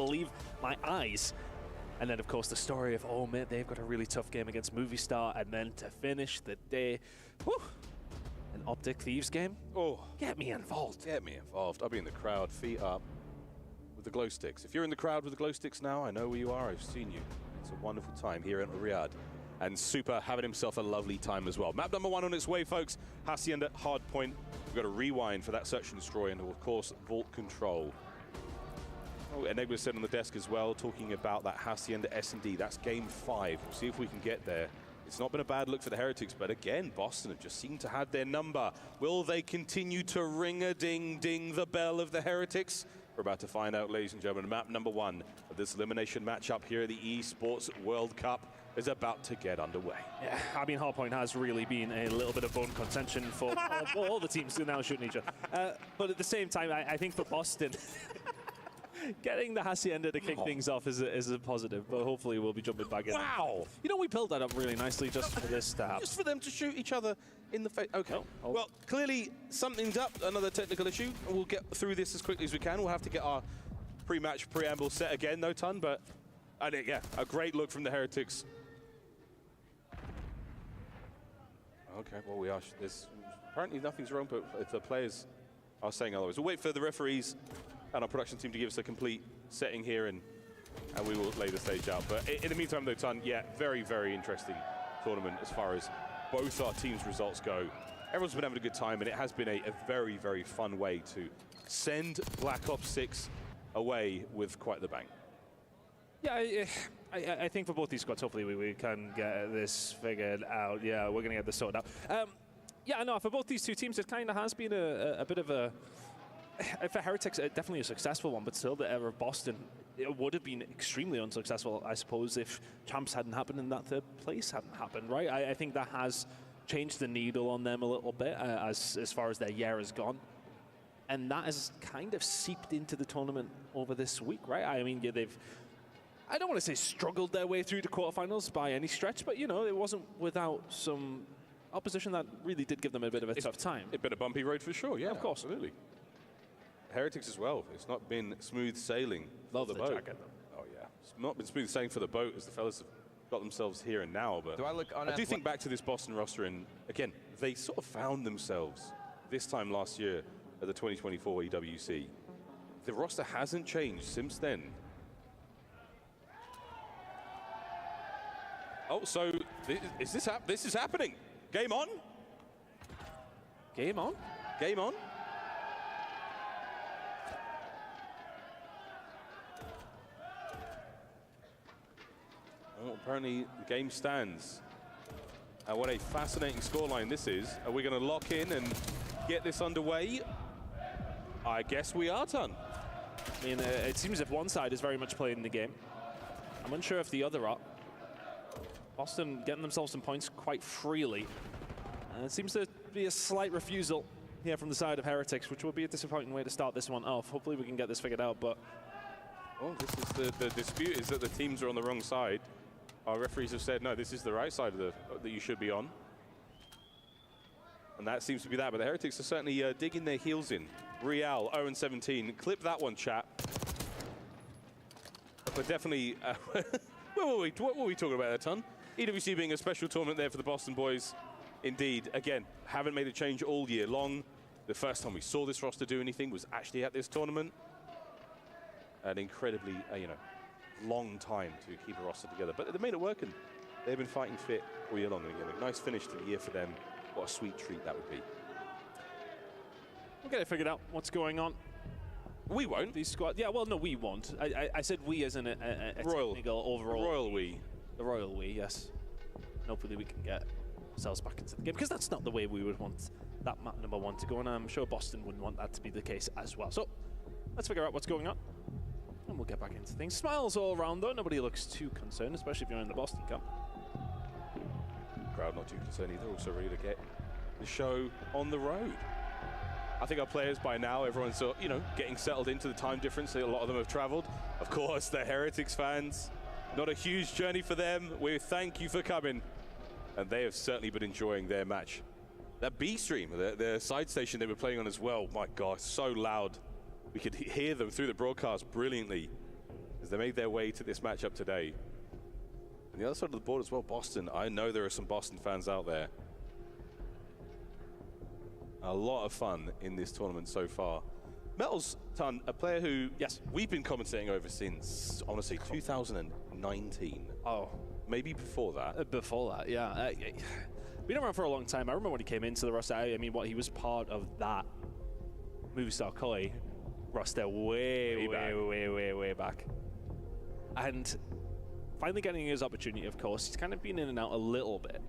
believe my eyes. And then, of course, the story of, oh, man, they've got a really tough game against Movistar. And then to finish the day, whew, an Optic Thieves game? Oh, get me involved. Get me involved. I'll be in the crowd, feet up, with the glow sticks. If you're in the crowd with the glow sticks now, I know where you are. I've seen you. It's a wonderful time here in Riyadh. And Super having himself a lovely time as well. Map number 1 on its way, folks. Hacienda Hardpoint. We've got to rewind for that search and destroy, and of course, vault control. Oh, Enigma said on the desk as well, talking about that Hacienda S&D. That's game 5. We'll see if we can get there. It's not been a bad look for the Heretics, but again, Boston have just seemed to have their number. Will they continue to ring-a-ding-ding the bell of the Heretics? We're about to find out, ladies and gentlemen. Map number 1 of this elimination matchup here at the Esports World Cup is about to get underway. Yeah, I mean, Hardpoint has really been a little bit of bone contention for all the teams who are now shooting each other. But at the same time, I think for Boston, getting the Hacienda to kick things off is a positive, but hopefully we'll be jumping back in. Wow! You know, we built that up really nicely just for this to happen. Just for them to shoot each other in the face. Okay. Oh. Well, clearly something's up, another technical issue. We'll get through this as quickly as we can. We'll have to get our pre-match preamble set again, no ton, but I think, yeah, a great look from the Heretics. Okay, well, we are. There's apparently nothing's wrong, but if the players are saying otherwise. We'll wait for the referees and our production team to give us a complete setting here, and we will lay the stage out. But in the meantime, though, Ton, yeah, very, very interesting tournament as far as both our teams' results go. Everyone's been having a good time, and it has been a very, very fun way to send Black Ops 6 away with quite the bang. Yeah, I think for both these squads, hopefully we can get this figured out. Yeah, we're going to get this sorted out. Yeah, no, for both these two teams, it kind of has been a bit of a... For Heretics, definitely a successful one, but still the era of Boston, it would have been extremely unsuccessful, I suppose, if Champs hadn't happened and that third place hadn't happened, right? I think that has changed the needle on them a little bit as far as their year has gone. And that has kind of seeped into the tournament over this week, right? I mean, yeah, they've... I don't want to say struggled their way through the quarterfinals by any stretch, but, you know, it wasn't without some opposition that really did give them a bit of a tough time. It's been a bumpy road for sure, yeah, of course. Absolutely. Heretics as well. It's not been smooth sailing for the boat. Jacket, oh, yeah. It's not been smooth sailing for the boat as the fellas have got themselves here and now, but I do think back to this Boston roster, and again, they sort of found themselves this time last year at the 2024 EWC. The roster hasn't changed since then. Oh, so this is happening. Game on? Game on? Game on? Well, apparently the game stands. What a fascinating scoreline this is. Are we going to lock in and get this underway? I guess we are, Ton. I mean, it seems if one side is very much playing the game. I'm unsure if the other are. Boston getting themselves some points quite freely. It seems to be a slight refusal here from the side of Heretics, which would be a disappointing way to start this one off. Hopefully we can get this figured out, but... Oh, this is the dispute is that the teams are on the wrong side. Our referees have said, no, this is the right side of that you should be on. And that seems to be that, but the Heretics are certainly digging their heels in. Real, 0-17. Clip that one, chat. But definitely... what were we talking about there, Ton? EWC being a special tournament there for the Boston boys. Indeed, again, haven't made a change all year long. The first time we saw this roster do anything was actually at this tournament. An incredibly, you know, long time to keep a roster together. But they made it work, and they've been fighting fit all year long. And again, a nice finish to the year for them. What a sweet treat that would be. We'll get it figured out, what's going on. We won't. These squad, yeah, well, no, we won't. I said we as in a technical overall. The royal we. The royal we, yes. And hopefully we can get ourselves back into the game, because that's not the way we would want that map number 1 to go, and I'm sure Boston wouldn't want that to be the case as well. So let's figure out what's going on, and we'll get back into things. Smiles all around, though. Nobody looks too concerned, especially if you're in the Boston camp. Crowd not too concerned either, also ready to get the show on the road. I think our players by now, everyone's you know, getting settled into the time difference. A lot of them have traveled. Of course, the Heretics fans, not a huge journey for them. We thank you for coming. And they have certainly been enjoying their match. That B stream, the side station they were playing on as well, my gosh, so loud. We could hear them through the broadcast brilliantly. They made their way to this matchup today. And the other side of the board as well, Boston. I know there are some Boston fans out there. A lot of fun in this tournament so far. Metal's Ton, a player who, yes, we've been commentating over since, I want to say, 2019. Oh. Maybe before that. Before that, yeah. Been around for a long time. I remember when he came into the roster. I mean, he was part of that Movistar Koi roster way back. And finally getting his opportunity, of course. He's kind of been in and out a little bit.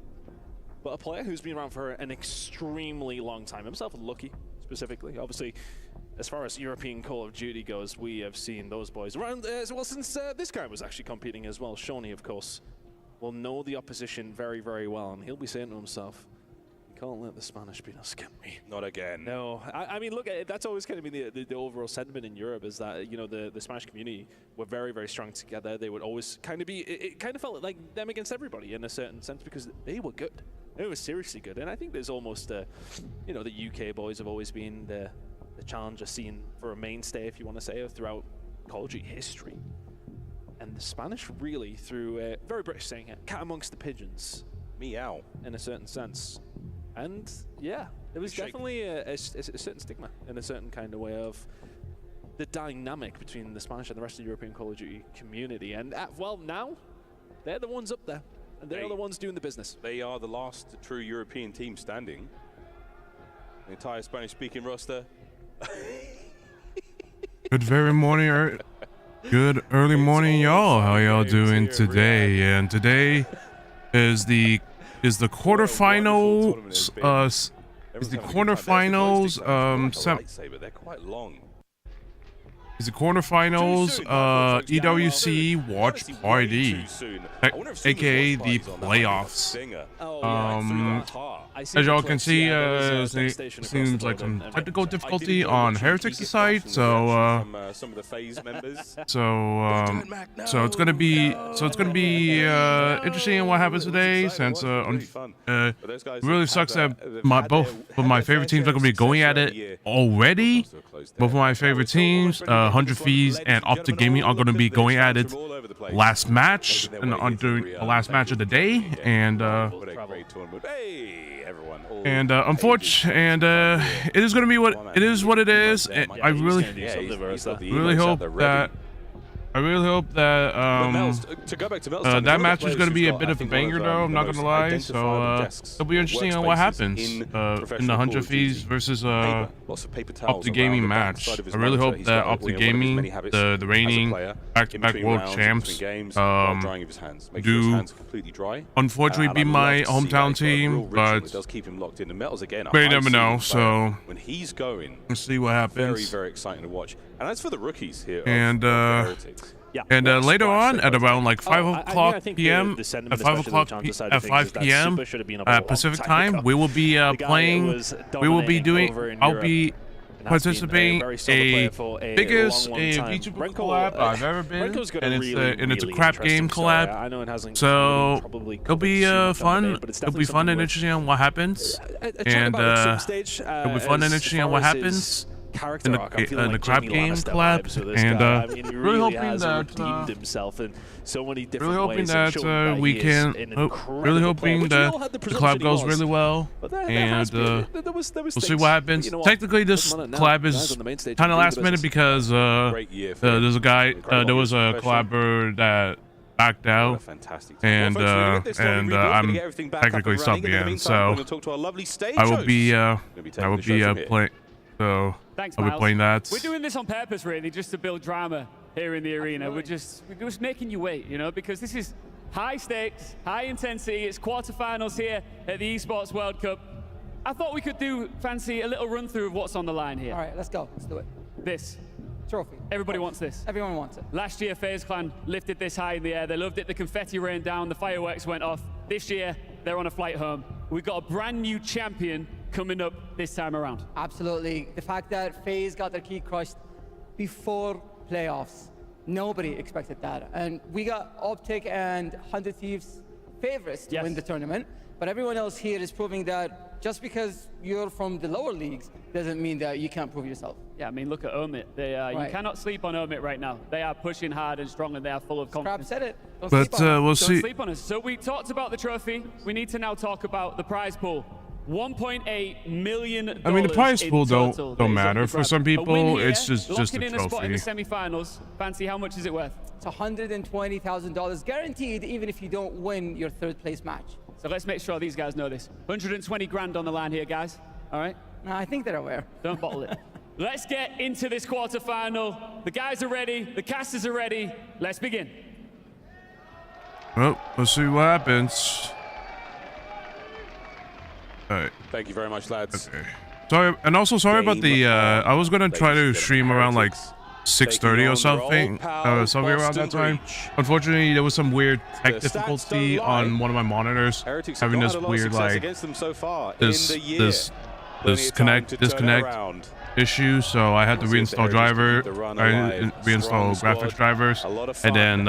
But a player who's been around for an extremely long time. Himself lucky, specifically. Obviously, as far as European Call of Duty goes, we have seen those boys around as well since this guy was actually competing as well. Shawnee, of course, will know the opposition very, very well, and he'll be saying to himself, "You can't let the Spanish beat us, can we?" Not again. No. I mean, look, that's always kind of been the overall sentiment in Europe, is that, you know, the Spanish community were very, very strong together. They would always kind of be, it kind of felt like them against everybody in a certain sense, because they were good. They were seriously good. And I think there's almost, you know, the UK boys have always been the challenger scene for a mainstay, if you want to say, throughout Call of Duty history. And the Spanish really, through very British saying it, cat amongst the pigeons. Meow. In a certain sense. And yeah, there was definitely a certain stigma in a certain kind of way of the dynamic between the Spanish and the rest of the European Call of Duty community. And well, now they're the ones up there, and they're the ones doing the business. They are the last true European team standing. The entire Spanish-speaking roster. Good early morning, y'all. How y'all doing today? And today is the quarterfinals. They're quite long. Is the quarterfinals EWC Watch Party, aka the playoffs. As y'all can see, seems like some technical difficulty on Heretics' side, so it's gonna be interesting in what happens today, since really sucks that both of my favorite teams are gonna be going at it already. Both of my favorite teams, 100 Fees and Optic Gaming, are going to be going at it last match, during the last match of the day, and unfortunately, it is going to be what it is. I really hope that. That match is going to be a bit of a banger, though. I'm not going to lie. So it'll be interesting on what happens in the 100 Fees versus Optic Gaming match. I really hope that Optic Gaming, the reigning back-to-back world champs, do unfortunately be my hometown team, but we never know. So let's see what happens. Very exciting to watch. And that's for the rookies here. And later on, at around like 5 p.m. Pacific time, we will be playing. I'll be participating a biggest Vtuber collab I've ever been, and it's a crap game collab. So it'll be fun. It'll be fun and interesting on what happens, and it'll be fun and interesting on what happens in the crap game collab, and really hoping that we can, really hoping that the collab goes really well, and we'll see what happens. Technically, this collab is kind of last minute because there's a guy, there was a collaborator that backed out, and I'm technically subbing in, so I will be playing. So thanks, I'll be playing that. We're doing this on purpose, really, just to build drama here in the arena. We're just making you wait, you know, because this is high stakes, high intensity. It's quarterfinals here at the Esports World Cup. I thought we could fancy a little run through of what's on the line here. All right, let's go. Let's do it. This trophy. Everybody wants this. Everyone wants it. Last year, FaZe Clan lifted this high in the air. They loved it. The confetti rained down. The fireworks went off. This year, they're on a flight home. We've got a brand new champion coming up this time around. Absolutely. The fact that FaZe got their key crushed before playoffs, nobody expected that. And we got Optic and 100 Thieves favorites to win the tournament. But everyone else here is proving that just because you're from the lower leagues doesn't mean that you can't prove yourself. Yeah, I mean, look at Omit. You cannot sleep on Omit right now. They are pushing hard and strong, and they are full of confidence. Scrap said it. But we'll see. Don't sleep on us. So we talked about the trophy. We need to now talk about the prize pool. $1.8 million. I mean, the prize pool don't matter. For some people, it's just a locking in a spot in the trophy. semifinals. Fancy, how much is it worth? It's $120,000 guaranteed, even if you don't win your third place match. So let's make sure these guys know this. 120 grand on the line here, guys. All right? No, I think they're aware. Don't bottle it. Let's get into this quarterfinal. The guys are ready. The casters are ready. Let's begin. Well, let's see what happens. All right. Thank you very much, lads. Okay. Sorry, and also sorry about the. I was gonna try to stream around like 6:30 or something. Something around that time. Unfortunately, there was some weird tech difficulty on one of my monitors, having this weird like this disconnect issue, so I had to reinstall reinstall graphics drivers, and then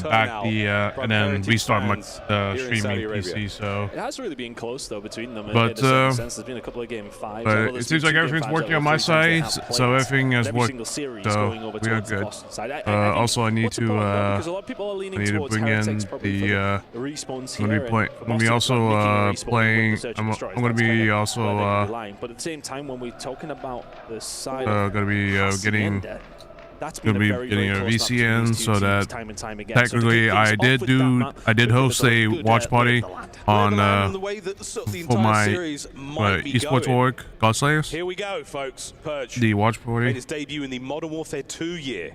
back the and then restart my streaming PC. So it has really been close though between them. But in a sense, there's been a couple of game 5s. But it seems like everything's working on my side, so everything has worked. So we are good. Also, I need to bring in the Let me also playing. I'm going to be also. But at the same time, when we're talking about the side, going to be getting. That's going to be getting a VCN, so that technically I did host a watch party on for my esports org, Godslayers. Here we go, folks. Purge. The watch party. Made his debut in the Modern Warfare 2 year.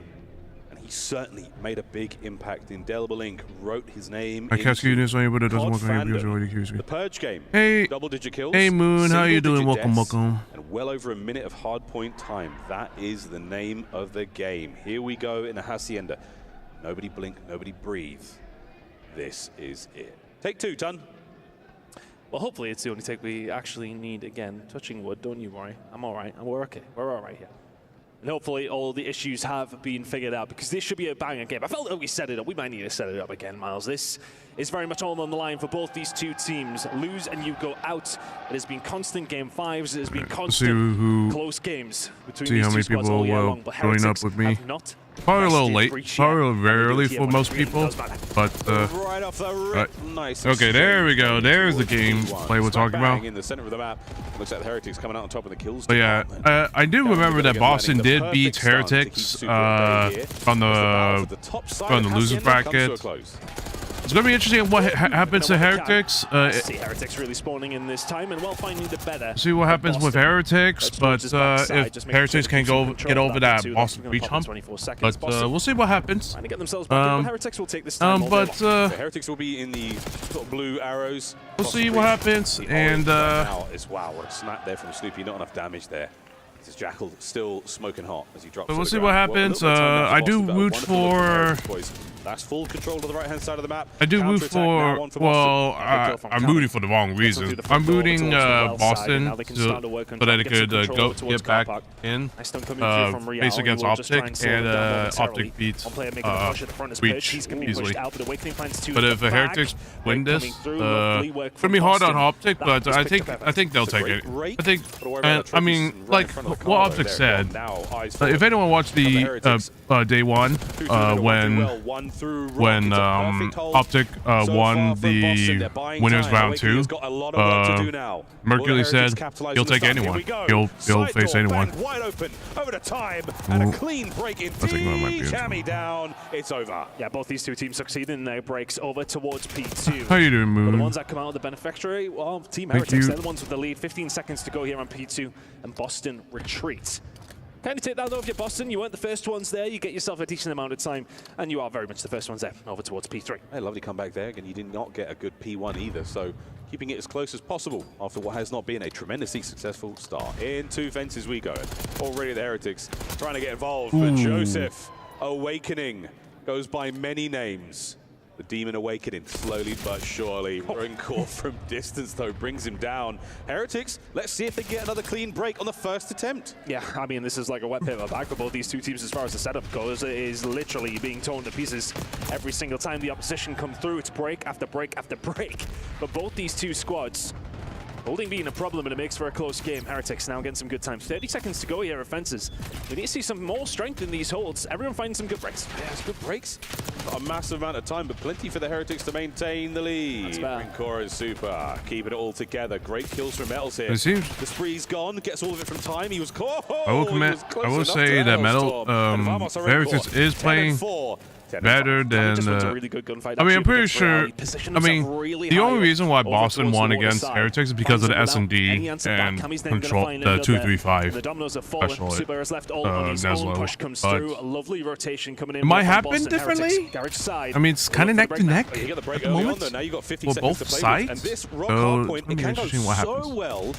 He certainly made a big impact. Indelible Ink wrote his name. I can't see this one, but it doesn't work on your already accused me. The Purge game. Hey, double-digit kills. Hey Moon, how you doing? Welcome. And well over a minute of hardpoint time. That is the name of the game. Here we go in a hacienda. Nobody blink, nobody breathe. This is it. Take 2, Tun. Well, hopefully it's the only take we actually need again. Touching wood, don't you worry. I'm all right. We're okay. We're all right here. And hopefully all the issues have been figured out, because this should be a banger game. I felt that we set it up. We might need to set it up again, Miles. This is very much all on the line for both these two teams. Lose and you go out. It has been constant game 5s. It has been constant close games between these two squads all year long. But join up with me. Not probably a little late, probably very early for most people, but right off the rip. Nice. Okay, there we go. There's the game play we're talking about. In the center of the map, looks like the Heretics coming out on top of the kills. But yeah, I do remember that Boston did beat Heretics on the losing bracket. It's going to be interesting what happens to Heretics. See Heretics really spawning in this time and well finding the better. See what happens with Heretics, but if Heretics can get over that Boston breach hump, but we'll see what happens. Heretics will take this time. Heretics will be in the sort of blue arrows. We'll see what happens, and wow, what a snap there from Snoopy. Not enough damage there. This is Jackal still smoking hot as he drops. But we'll see what happens. I do root for. That's full control of the right-hand side of the map. I do root for. Well, I'm rooting for the wrong reason. I'm rooting Boston so that it could get back in. Face against Optic, and Optic beats Breach easily. But if the Heretics win this, it's gonna be hard on Optic, but I think they'll take it. I mean, like what Optic said. If anyone watched the day one when Optic won the winners round 2, Mercury said he'll take anyone. He'll face anyone. Wide open over to time and a clean break in. Jammy down. It's over. Yeah, both these two teams succeed in their breaks over towards P2. How you doing, Moon? The ones that come out of the beneficiary, well, Team Heretics, they're the ones with the lead. 15 seconds to go here on P2, and Boston retreats. Kind of take that over, Boston. You weren't the first ones there. You get yourself a decent amount of time, and you are very much the first ones there, over towards P3. Hey, lovely comeback there, and you did not get a good P1 either, so keeping it as close as possible after what has not been a tremendously successful start. Into fences we go. Already the Heretics trying to get involved, but Joseph, Awakening, goes by many names. The Demon awakening, slowly but surely. Rancor from distance, though, brings him down. Heretics, let's see if they get another clean break on the first attempt. Yeah, I mean, this is like a wet paper bag for both these two teams as far as the setup goes. It is literally being torn to pieces every single time the opposition come through. It's break after break after break. But both these two squads, holding being a problem, and it makes for a close game. Heretics now getting some good time. 30 seconds to go here at fences. We need to see some more strength in these holds. Everyone finding some good breaks. Yeah, it's good breaks. Not a massive amount of time, but plenty for the Heretics to maintain the lead. Rancor and Super keeping it all together. Great kills from Metals here. The spree's gone. Gets all of it from time. He was close. I will say that Heretics is playing better than I mean, I'm pretty sure. I mean, the only reason why Boston won against Heretics is because of the S&D and control the 2-3-5 special Neslo. But it might happen differently. I mean, it's kind of neck to neck at the moment for both sides. So it's going to be interesting what happens.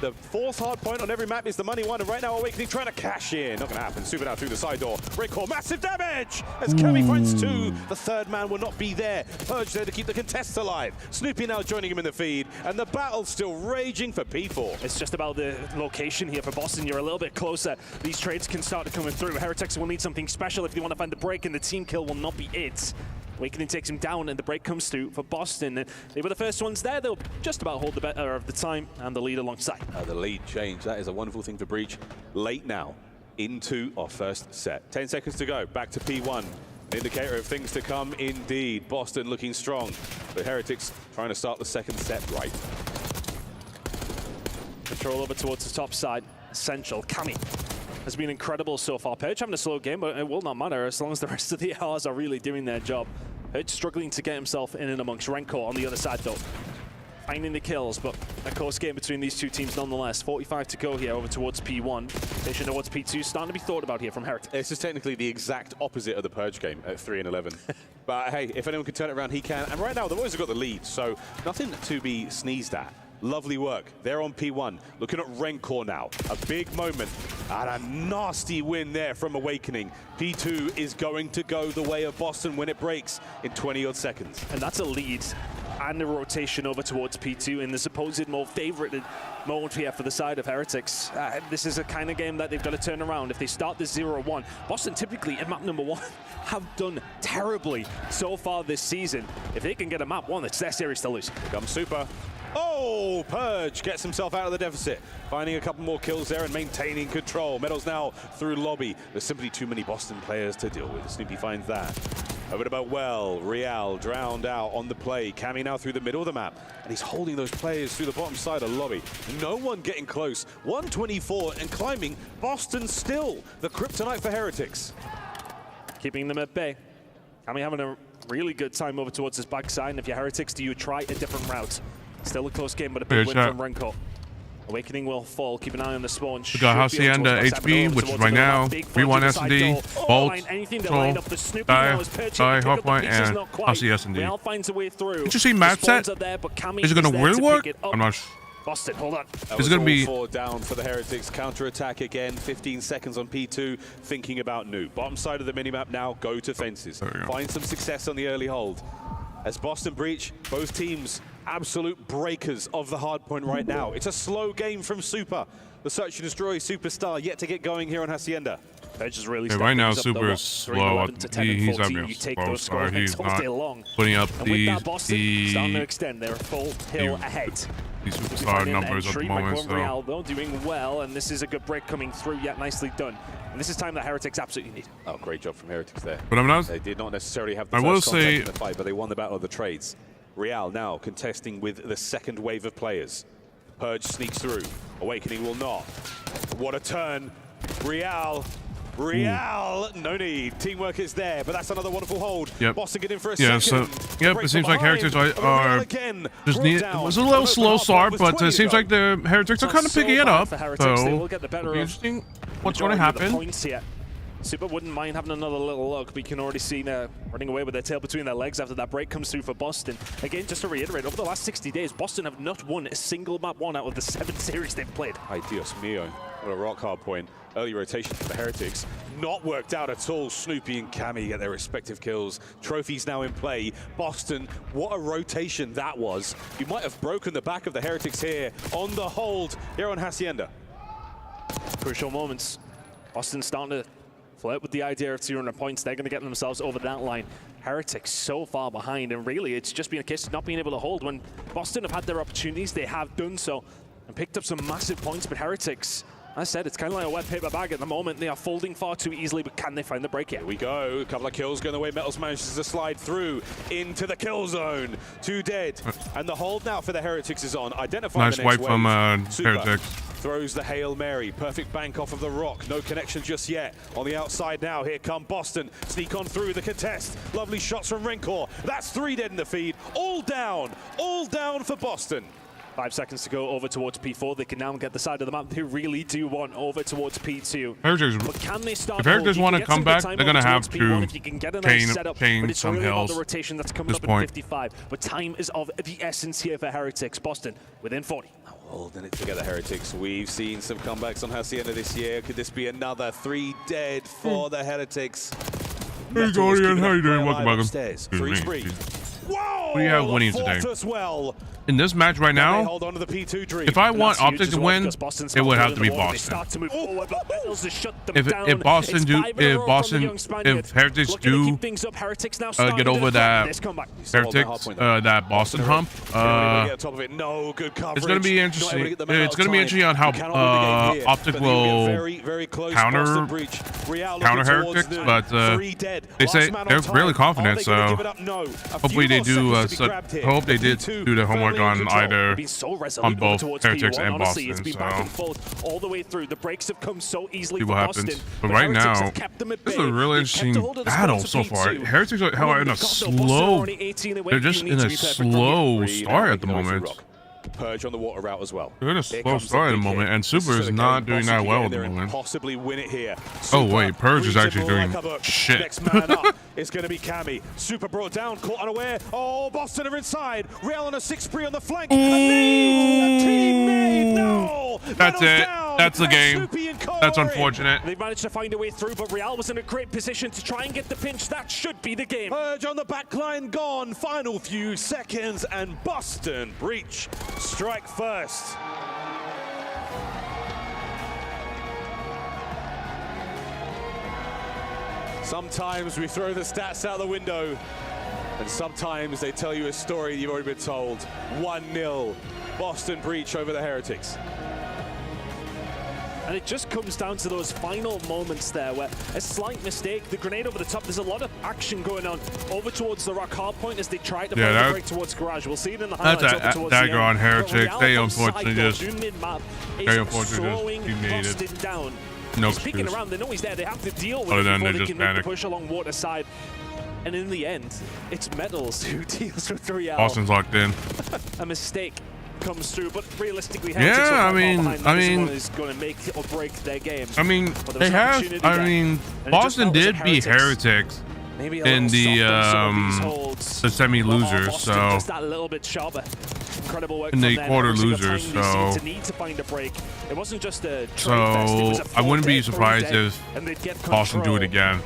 The fourth hard point on every map is the money one, and right now Awakening trying to cash in. Not going to happen. Super now through the side door. Rancor, massive damage! As Kami finds two. The third man will not be there. Purge there to keep the contests alive. Snoopy now joining him in the feed, and the battle's still raging for P4. It's just about the location here for Boston. You're a little bit closer. These trades can start coming through. Heretics will need something special if they want to find the break, and the team kill will not be it. Awakening takes him down, and the break comes through for Boston. They were the first ones there. They'll just about hold the better of the time and the lead alongside. The lead change. That is a wonderful thing for Breach. Late now into our first set. 10 seconds to go. Back to P1. An indicator of things to come indeed. Boston looking strong. The Heretics trying to start the second set right. Control over towards the top side. Essential. Kami has been incredible so far. Purge having a slow game, but it will not matter as long as the rest of the ARs are really doing their job. Purge struggling to get himself in and amongst Rancor on the other side, though. Finding the kills, but a close game between these two teams nonetheless. 45 to go here over towards P1. Station towards P2, starting to be thought about here from Heretics. This is technically the exact opposite of the Purge game at 3-11. But hey, if anyone can turn it around, he can. And right now, the boys have got the lead, so nothing to be sneezed at. Lovely work. They're on P1. Looking at Rancor now. A big moment. And a nasty win there from Awakening. P2 is going to go the way of Boston when it breaks in 20-odd seconds. And that's a lead and a rotation over towards P2 in the supposed more favorited mode here for the side of Heretics. This is a kind of game that they've got to turn around. If they start this 0-1, Boston typically at map number 1 have done terribly so far this season. If they can get a map 1, it's their series to lose. Here comes Super. Oh, Purge gets himself out of the deficit. Finding a couple more kills there and maintaining control. Metals now through lobby. There's simply too many Boston players to deal with. Snoopy finds that. Over to Well. Real drowned out on the play. Kami now through the middle of the map. And he's holding those players through the bottom side of lobby. No one getting close. 124 and climbing. Boston still the kryptonite for Heretics. Keeping them at bay. Kami having a really good time over towards his backside. And if you're Heretics, do you try a different route? Still a close game, but a big win from Rancor. Awakening will fall. Keep an eye on the spawn. We got Hacienda HB, which is right now. 3-1 S&D, Bolt, Troll, Die, Hawkpoint, and Haci S&D. Interesting match set. Is it going to really work? I'm not sure. Boston, hold on. Is it going to be 4 down for the Heretics? Counter-attack again. 15 seconds on P2. Thinking about new. Bottom side of the minimap now. Go to fences. Find some success on the early hold. As Boston breach, both teams absolute breakers of the hard point right now. It's a slow game from Super. The search and destroy superstar yet to get going here on Hacienda. Just really right now, Super is slow. He's having a slow start. He's not putting up starting to extend their full hill ahead. The superstar numbers at the moment. So. Though, doing well, and this is a good break coming through. Yet nicely done. And this is time that Heretics absolutely need. Oh, great job from Heretics there. But I'm not. They did not necessarily have the first contact in the fight, but they won the battle of the trades. Real now contesting with the second wave of players. Purge sneaks through. Awakening will not. What a turn. Real, no need. Teamwork is there, but that's another wonderful hold. Yep. Boston get in for a second. So, it seems like Heretics are just it was a little slow start, but it seems like the Heretics are kind of picking it up. So, it'll be interesting what's going to happen. Super wouldn't mind having another little look, but you can already see now running away with their tail between their legs after that break comes through for Boston. Again, just to reiterate, over the last 60 days, Boston have not won a single map 1 out of the 7 series they've played. Ay, Dios mío. What a rock hard point. Early rotation for the Heretics. Not worked out at all. Snoopy and Cammy get their respective kills. Trophies now in play. Boston, what a rotation that was. You might have broken the back of the Heretics here on the hold here on Hacienda. Crucial moments. Boston starting to flirt with the idea of 200 points. They're going to get themselves over that line. Heretics so far behind, and really it's just been a case of not being able to hold. When Boston have had their opportunities, they have done so and picked up some massive points, but Heretics, as I said, it's kind of like a wet paper bag at the moment. They are folding far too easily, but can they find the break here? Here we go. A couple of kills going the way. Metals manages to slide through into the kill zone. 2 dead. And the hold now for the Heretics is on. Identifying nice the next wipe from Heretics. Throws the Hail Mary. Perfect bank off of the rock. No connection just yet. On the outside now, here come Boston. Sneak on through the contest. Lovely shots from Rencor. That's 3 dead in the feed. All down for Boston. 5 seconds to go over towards P4. They can now get the side of the map they really do want over towards P2. But can they start? If Heretics want to come back, they're going to have to chain some hills the rotation that's coming this up point. In 55. But time is of the essence here for Heretics. Boston within 40. Holding it together, Heretics. We've seen some comebacks on Hacienda this year. Could this be another 3 dead for the Heretics? Hey, Guardian, how you doing? Welcome, welcome. 3 spree. Whoa! What do you have winning today? As well. In this match right now, hold on to the P2 dream. if I want Optic to win, it would have to be Boston. If Heretics do get over that that Boston hump, it's going to be interesting. It's going to be interesting on how Optic will counter Heretics, but they say they're really confident, so hopefully they do. Hope they did do the homework on either on both Heretics and Boston. It's been back and forth all the way through. The breaks have come so easily see what happens. Boston, but right now, this is a really interesting battle so far. Heretics are in a slow. They're just in a slow start at the moment. Purge on the water route as well. They're in a slow start at the moment, and Super is not doing that well at the moment. Possibly win it here. Oh wait, Purge is actually doing shit. Next man up is going to be Cammy. Super brought down, caught unaware. Oh, Boston are inside. Real on a 6 spree on the flank. A teammate, no! That's it. That's the game. That's unfortunate. They managed to find a way through, but Real was in a great position to try and get the pinch. That should be the game. Purge on the backline gone. Final few seconds, and Boston Breach strike first. Sometimes we throw the stats out the window, and sometimes they tell you a story you've already been told. 1-0, Boston Breach over the Heretics. And it just comes down to those final moments there where a slight mistake, the grenade over the top, there's a lot of action going on over towards the rock hard point as they try to find the break towards Garage. We'll see it in the highlights over towards the dagger on Heretics. They unfortunately just Boston down. No he's peeking around, they know he's there, they have to deal with it before they can make the push along water side. And in the end, it's Metals who deals with the Real. Boston's locked in. A mistake comes through, but realistically, yeah, I mean, is going to make or break their game. I mean, they have. I mean, Boston did beat Heretics in the semi-losers, so that a little bit sharper. Incredible work in the quarter losers, so need to find a break. It wasn't just a I wouldn't be surprised if Boston do it again.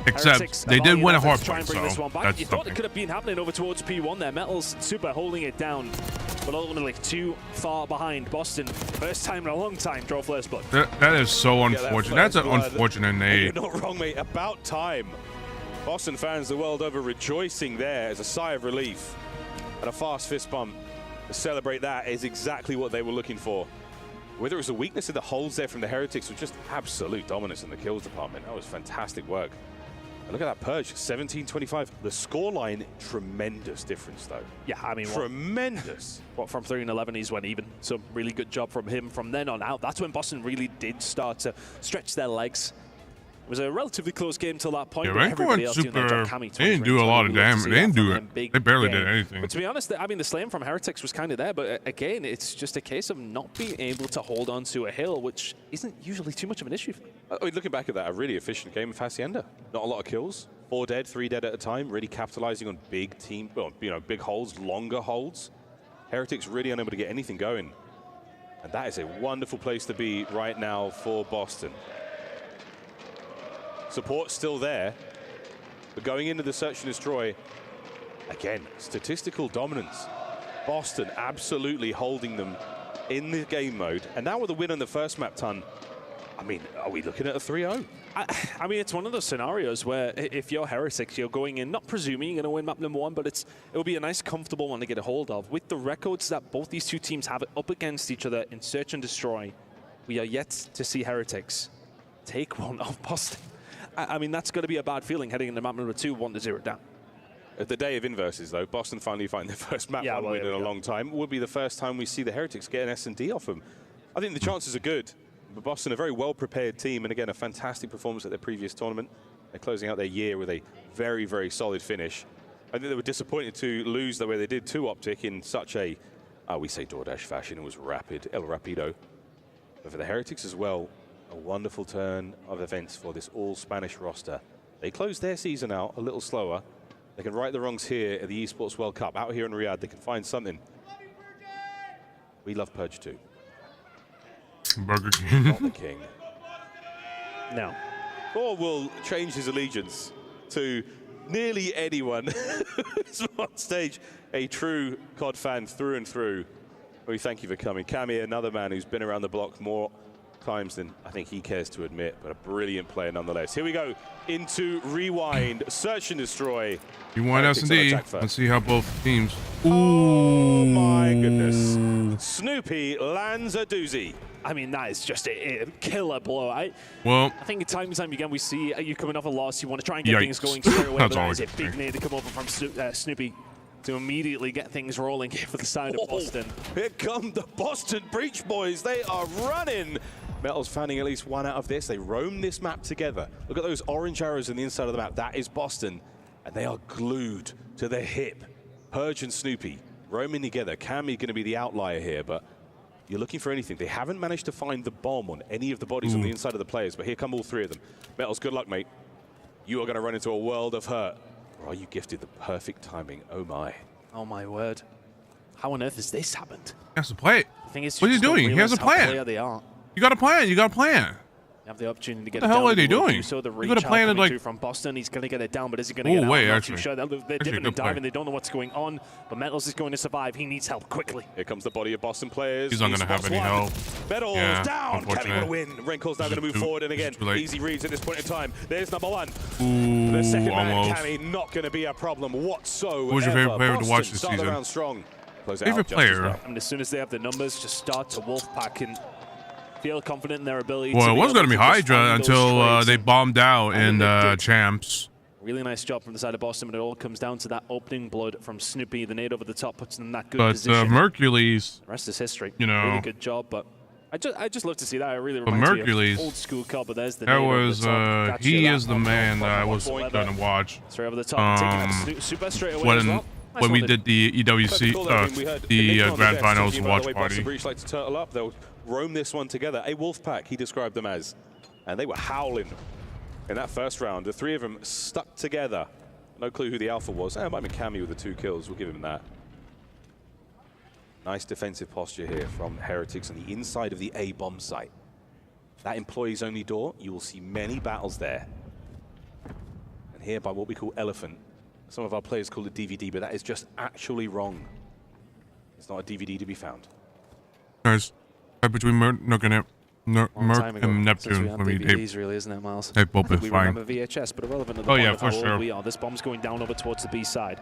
Except they did win a hard point, so that's you thought it could have been happening over towards P1 there. Metals Super holding it down, but ultimately too far behind. Boston, first time in a long time, draw first blood. That is so unfortunate. That's an unfortunate nade. You're not wrong, mate. About time. Boston fans the world over rejoicing there as a sigh of relief. And a fast fist bump to celebrate that is exactly what they were looking for. Whether it was a weakness in the holds there from the Heretics or just absolute dominance in the kills department, that was fantastic work. And look at that Purge, 17-25. The scoreline, tremendous difference though. Yeah, I mean, tremendous. What from 3-11 he's went even. So really good job from him. From then on out, that's when Boston really did start to stretch their legs. It was a relatively close game till that point. Yeah, Rancor and Super, they didn't do a lot of damage. They didn't do it. They barely did anything. But to be honest, I mean, the slam from Heretics was kind of there. But again, it's just a case of not being able to hold on to a hill, which isn't usually too much of an issue. I mean, looking back at that, a really efficient game of Hacienda. Not a lot of kills. 4 dead, 3 dead at a time. Really capitalizing on big team, well, you know, big holds, longer holds. Heretics really unable to get anything going. And that is a wonderful place to be right now for Boston. Support's still there, but going into the search and destroy, again, statistical dominance. Boston absolutely holding them in the game mode. And now with a win on the first map, Ton, I mean, are we looking at a 3-0? I mean, it's one of those scenarios where if you're Heretics, you're going in, not presuming you're going to win map number 1, but it will be a nice, comfortable one to get a hold of. With the records that both these two teams have up against each other in search and destroy, we are yet to see Heretics take one off Boston. I mean, that's going to be a bad feeling heading into map number 2, 1-0 down. At the day of inverses, though, Boston finally find their first map one win in a long time. Would be the first time we see the Heretics get an S&D off them. I think the chances are good. But Boston, a very well-prepared team, and again, a fantastic performance at their previous tournament. They're closing out their year with a very, very solid finish. I think they were disappointed to lose the way they did to Optic in such a, we say DoorDash fashion, it was rapid, El Rapido. But for the Heretics as well, a wonderful turn of events for this all-Spanish roster. They closed their season out a little slower. They can right the wrongs here at the Esports World Cup. Out here in Riyadh, they can find something. We love Purge too. Burger King. Not the king. No. Or will change his allegiance to nearly anyone who's on stage. A true COD fan through and through. We thank you for coming. Cammy, another man who's been around the block more times than I think he cares to admit, but a brilliant player nonetheless. Here we go into Rewind, Search and Destroy. Rewind S&D. Let's see how both teams. Ooh. Oh my goodness. Snoopy lands a doozy. I mean, that is just a killer blow. I think time and time again we see you coming off a loss, you want to try and get things going straight away, but that is a big need to come over from Snoopy to immediately get things rolling here for the side of Boston. Here come the Boston Breach Boys. They are running. Metal's finding at least one out of this. They roam this map together. Look at those orange arrows on the inside of the map. That is Boston. And they are glued to the hip. Purge and Snoopy roaming together. Cammy going to be the outlier here, but you're looking for anything. They haven't managed to find the bomb on any of the bodies on the inside of the players, but here come all three of them. Metals, good luck, mate. You are going to run into a world of hurt. Or are you gifted the perfect timing? Oh, my. Oh, my word. How on earth has this happened? He has to play it. The thing is, what are you doing? He has a plan. They are. You got a plan. You got a plan. Have the opportunity to get what the hell are they doing? So the you got a plan like from Boston, he's going to get it down, but is he going to get it wait, out? actually, Sure. They're dipping and diving. They don't know what's going on, but Metals is going to survive. He needs help quickly. Here comes the body of Boston players. He's not going to have any help. Metals down. Can he win? Renkel's now going to move forward, and again, easy reads at this point in time. There's number one. Ooh, the second almost. man, Cammy, not going to be a problem whatsoever. Who's your favorite player to watch this season? Around strong. Favorite player? I mean, as soon as they have the numbers, just start to Wolfpack and feel confident in their ability. Well, it was going to be Hydra until they bombed out in Champs. Really nice job from the side of Boston, but it all comes down to that opening blood from Snoopy. The nade over the top puts them in that good position. But Mercules, the rest is history. You know, really good job. But I just love to see that. It really reminds me of old school COD. But there's the that was he is the man that I was going to watch. Straight over the top, taking that super straight away as well. When we did the EWC, the Grand Finals watch party. Breach like to turtle up. They'll roam this one together. A wolf pack, he described them as. And they were howling in that first round. The three of them stuck together. No clue who the alpha was. It might have been Cammy with the 2 kills. We'll give him that. Nice defensive posture here from Heretics on the inside of the A bomb site. That employees only door, you will see many battles there. And here by what we call Elephant. Some of our players call it DVD, but that is just actually wrong. It's not a DVD to be found. Guys, between Merc and Neptune when we DVDs, really, isn't it, Miles? They've both been we fine. remember VHS, but irrelevant to the point of for how sure. old we are. This bomb's going down over towards the B side.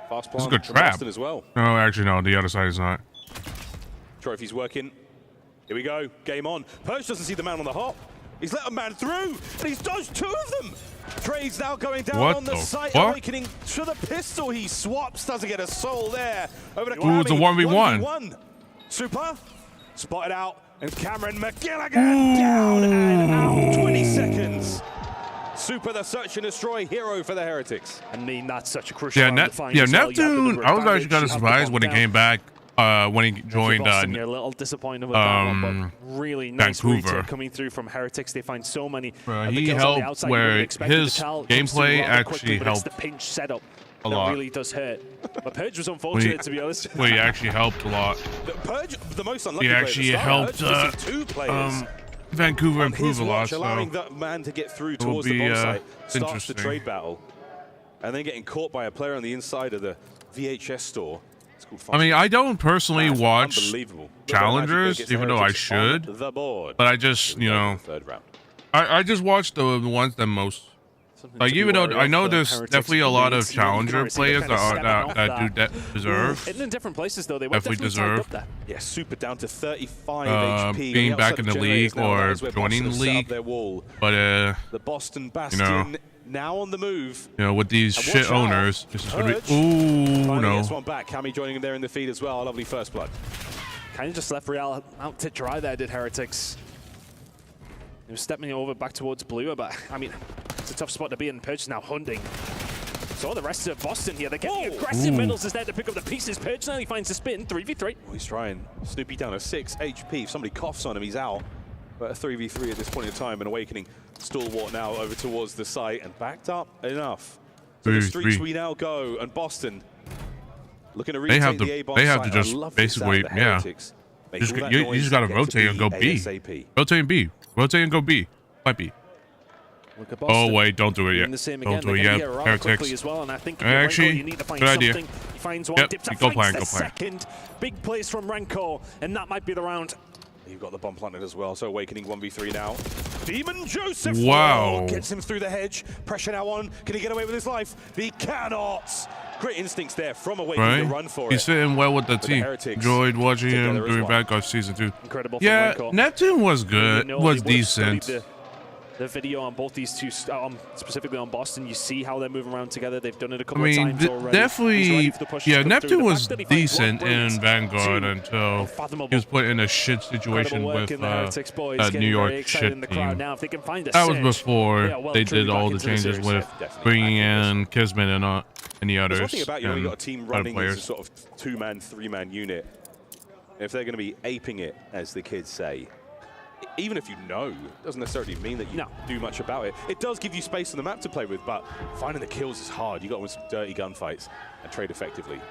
Fast This is plan a good from trap. Boston as well. No, actually, no. The other side is not. Trophy's working. Here we go. Game on. Purge doesn't see the man on the hop. He's let a man through, and he's dodged 2 of them. Trades now going down on the site. Awakening to the pistol. He swaps. Doesn't get a soul there. Over to Ooh, it's a 1v1. Super. Spotted out. And Cameron McGilligan down and out. 20 seconds. Super, the search and destroy hero for the Heretics. I mean, that's such a crucial Neptune, I was actually kind of surprised when he came back, when he joined you're a little disappointed with that one, but really nice Vancouver. coming through from Heretics. They find so many. He helped where his gameplay actually helped. The pinch setup A lot. That really does hurt. But Purge was unfortunate, to be honest. Well, he actually helped a lot. Purge, the most unlucky He actually helped two players. Vancouver improve a lot. Allowing So that man to get through towards the bomb site starts the interesting. trade battle. And then getting caught by a player on the inside of the VHS store. I mean, I don't personally watch unbelievable. challengers, even though I should. The board. But I just, you know, third round. I just watch the ones that most. Like, even though I know there's definitely a lot of challenger players that deserve. In different places, though, they were definitely deserve. up there. Yeah, super down to 35 HP. Being back in the league or joining the league. But the Boston Bastion now on the move. You know, with these shit owners, this is gonna be. Ooh, no. Gets one back. Cammy joining him there in the feed as well. Lovely first blood. Kind of just left Real out to dry there, did Heretics. He was stepping over back towards Blue, but I mean, it's a tough spot to be in. Purge now hunting. So the rest of Boston here, they're getting aggressive. Middles is there to pick up the pieces. Purge now he finds a spin, 3v3. Oh, he's trying. Snoopy down to 6 HP. If somebody coughs on him, he's out. But a 3v3 at this point in time, and Awakening stalwart now over towards the site and backed up enough. So the streets we now go, and Boston looking to retake the A-bomb. They have to just basically, yeah. You just gotta rotate and go B. Rotate and B. Rotate and go B. Might be. Oh wait, don't do it yet. Don't do it yet. Heretics. Well, and I think actually, you need to find good idea. He finds one. Yep, go plan, go plan. Second big place from Renko, and that might be the round. You've got the bomb planted as well, so Awakening 1v3 now. Demon Joseph gets him through the hedge. Pressure now on. Can he get away with his life? He cannot. Great instincts there from Awakening to run for it. He's sitting well with the team. Enjoyed watching him during Vanguard Season 2. Incredible. Yeah, Neptune was good. Was decent. The video on both these two, specifically on Boston, you see how they're moving around together. They've done it a couple of times already. Definitely, yeah, Neptune was decent in Vanguard until he was put in a shit situation with that New York shit team. That was before they did all the changes with bringing in Kismet and any others. There's one thing about you got a team running as a sort of 2-man, 3-man unit. If they're going to be aping it, as the kids say, even if you know, doesn't necessarily mean that you do much about it. It does give you space on the map to play with, but finding the kills is hard. You got to win some dirty gunfights and trade effectively.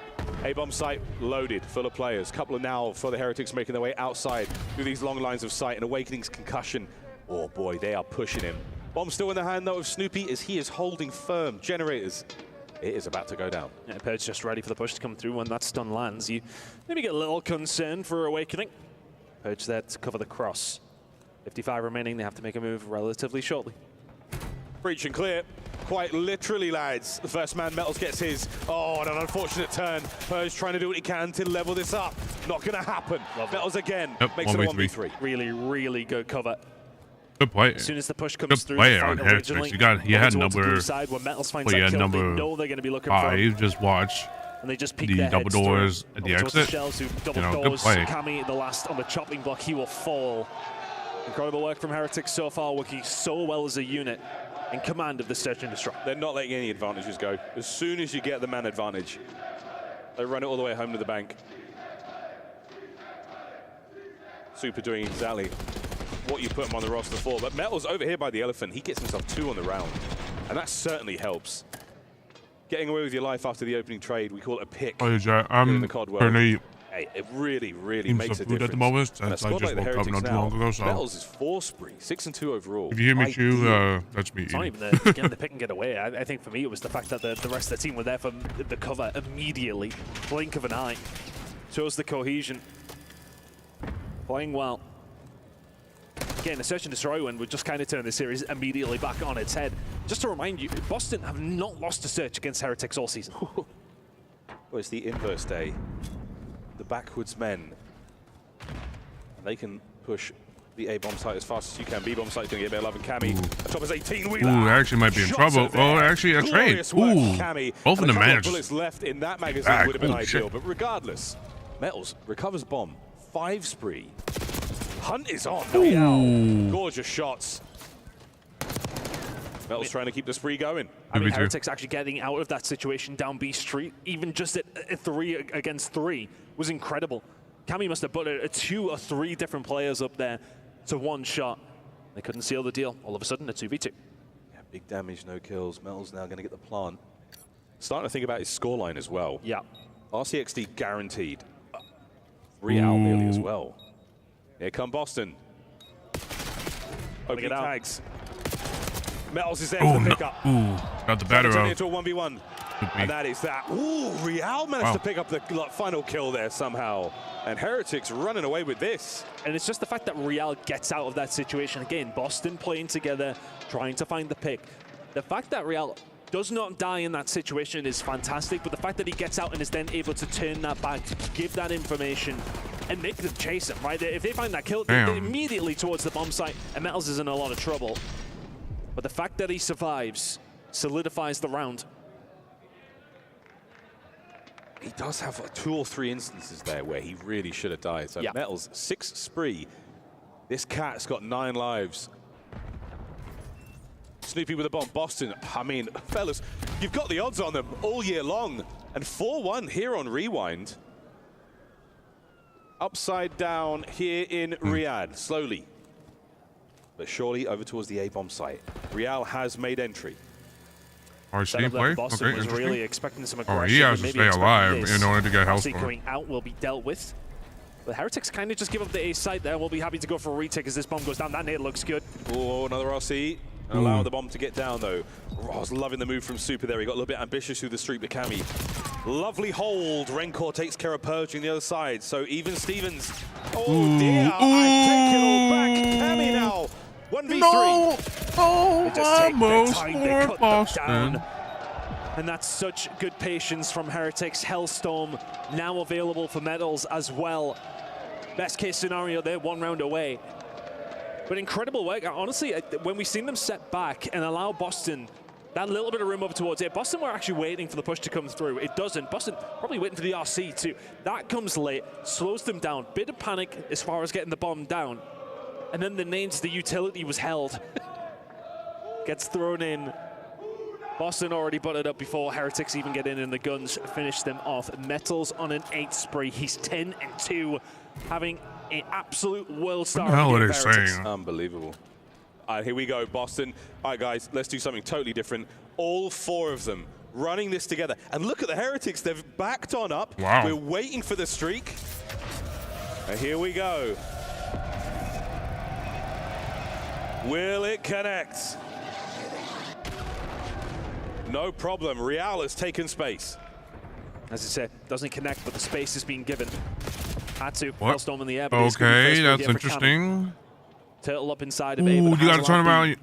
A-bomb site loaded, full of players. Couple of now for the Heretics making their way outside through these long lines of sight, and Awakening's concussion. Oh boy, they are pushing him. Bomb still in the hand though of Snoopy as he is holding firm. Generators. It is about to go down. Yeah, Purge just ready for the push to come through. When that stun lands, you maybe get a little concerned for Awakening. Purge there to cover the cross. 55 remaining, they have to make a move relatively shortly. Breach and clear. Quite literally, lads. The first man, Metals, gets his. Oh, an unfortunate turn. Purge trying to do what he can to level this up. Not going to happen. Metals again. Makes it a 1v3. Really, really good cover. Good play. As soon as the push comes through, player on Heretics. He had number. Side when Metals finds that kill, they know they're going to be looking 5. Just watch. And they just peek the double doors at the exit. Shells who double good doors. play. Cammy, the last on the chopping block, he will fall. Incredible work from Heretics so far, working so well as a unit in command of the Search and Destroy. They're not letting any advantages go. As soon as you get the man advantage, they run it all the way home to the bank. Super doing exactly what you put him on the roster for. But Metals over here by the Elephant, he gets himself 2 on the round. And that certainly helps. Getting away with your life after the opening trade, we call it a pick. Oh, yeah, I'm currently it really, really makes a difference. At the moment, since I just like woke up not too long ago, so. Metals is 4 spree, 6-2 overall. If you hear me chew, that's me. It's not even the pick and get away. I think for me it was the fact that the rest of the team were there for the cover immediately. Blink of an eye. Shows the cohesion. Playing well. Again, the Search and Destroy win would just kind of turn the series immediately back on its head. Just to remind you, Boston have not lost a Search against Heretics all season. Well, it's the inverse day. The backwards men. And they can push the A-bomb site as fast as you can. B-bomb site's going to get a bit of love, and Cammy. Top is 18 wheeler. Ooh, actually might be in trouble. Oh, actually a trade. Ooh, both of them managed. Bullets left in that magazine would have been ideal, but regardless, Metals recovers bomb. 5 spree. Hunt is on. Ooh. Gorgeous shots. Metals trying to keep the spree going. I mean, Heretics actually getting out of that situation down B Street, even just at 3 against 3, was incredible. Cammy must have put 2 or 3 different players up there to 1 shot. They couldn't seal the deal. All of a sudden, a 2v2. Yeah, big damage, no kills. Metals now going to get the plant. starting to think about his scoreline as well. Yeah. RCXD guaranteed. Real nearly as well. Here come Boston. Opening tags. Metals is there for the pickup. Ooh, got the better of. Into a 1v1. And that is that. Ooh, Real managed to pick up the final kill there somehow. And Heretics running away with this. And it's just the fact that Real gets out of that situation. Again, Boston playing together, trying to find the pick. The fact that Real does not die in that situation is fantastic, but the fact that he gets out and is then able to turn that back, give that information, and make them chase him, right? If they find that kill, they're immediately towards the bomb site, and Metals is in a lot of trouble. But the fact that he survives solidifies the round. He does have 2 or 3 instances there where he really should have died. So Metals, 6 spree. This cat's got 9 lives. Snoopy with a bomb. Boston, I mean, fellas, you've got the odds on them all year long. And 4-1 here on Rewind. Upside down here in Riyadh, slowly. But surely over towards the A-bomb site. Real has made entry. RC play? Boston was really expecting some aggression. He has to stay alive in order to get health score. Going out will be dealt with. The Heretics kind of just give up the A site there. We'll be happy to go for a retake as this bomb goes down. That nade looks good. Oh, another RC. Allow the bomb to get down, though. Ross loving the move from Super there. He got a little bit ambitious through the streak with Cammy. Lovely hold. Rencor takes care of purging the other side. So even Stevens. Oh, dear. I take it all back. Cammy now. 1v3. No! They just take their Almost time. They for cut them down. Boston. And that's such good patience from Heretics. Hellstorm now available for Metals as well. Best case scenario, they're 1 round away. But incredible work. Honestly, when we've seen them set back and allow Boston that little bit of room over towards it, Boston were actually waiting for the push to come through. It doesn't. Boston probably waiting for the RC too. That comes late, slows them down. Bit of panic as far as getting the bomb down. And then the names, the utility was held. Gets thrown in. Boston already butted up before Heretics even get in, and the guns finish them off. Metals on an 8 spree. He's 10-2, having an absolute world star. What the hell are they saying? Unbelievable. All right, here we go, Boston. All right, guys, let's do something totally different. All 4 of them running this together. And look at the Heretics. They've backed on up. Wow. We're waiting for the streak. And here we go. Will it connect? No problem. Real has taken space. As I said, doesn't connect, but the space is being given. Had to. Hellstorm in the air. But okay, that's interesting. Turtle up inside of it. Ooh, you gotta turn around.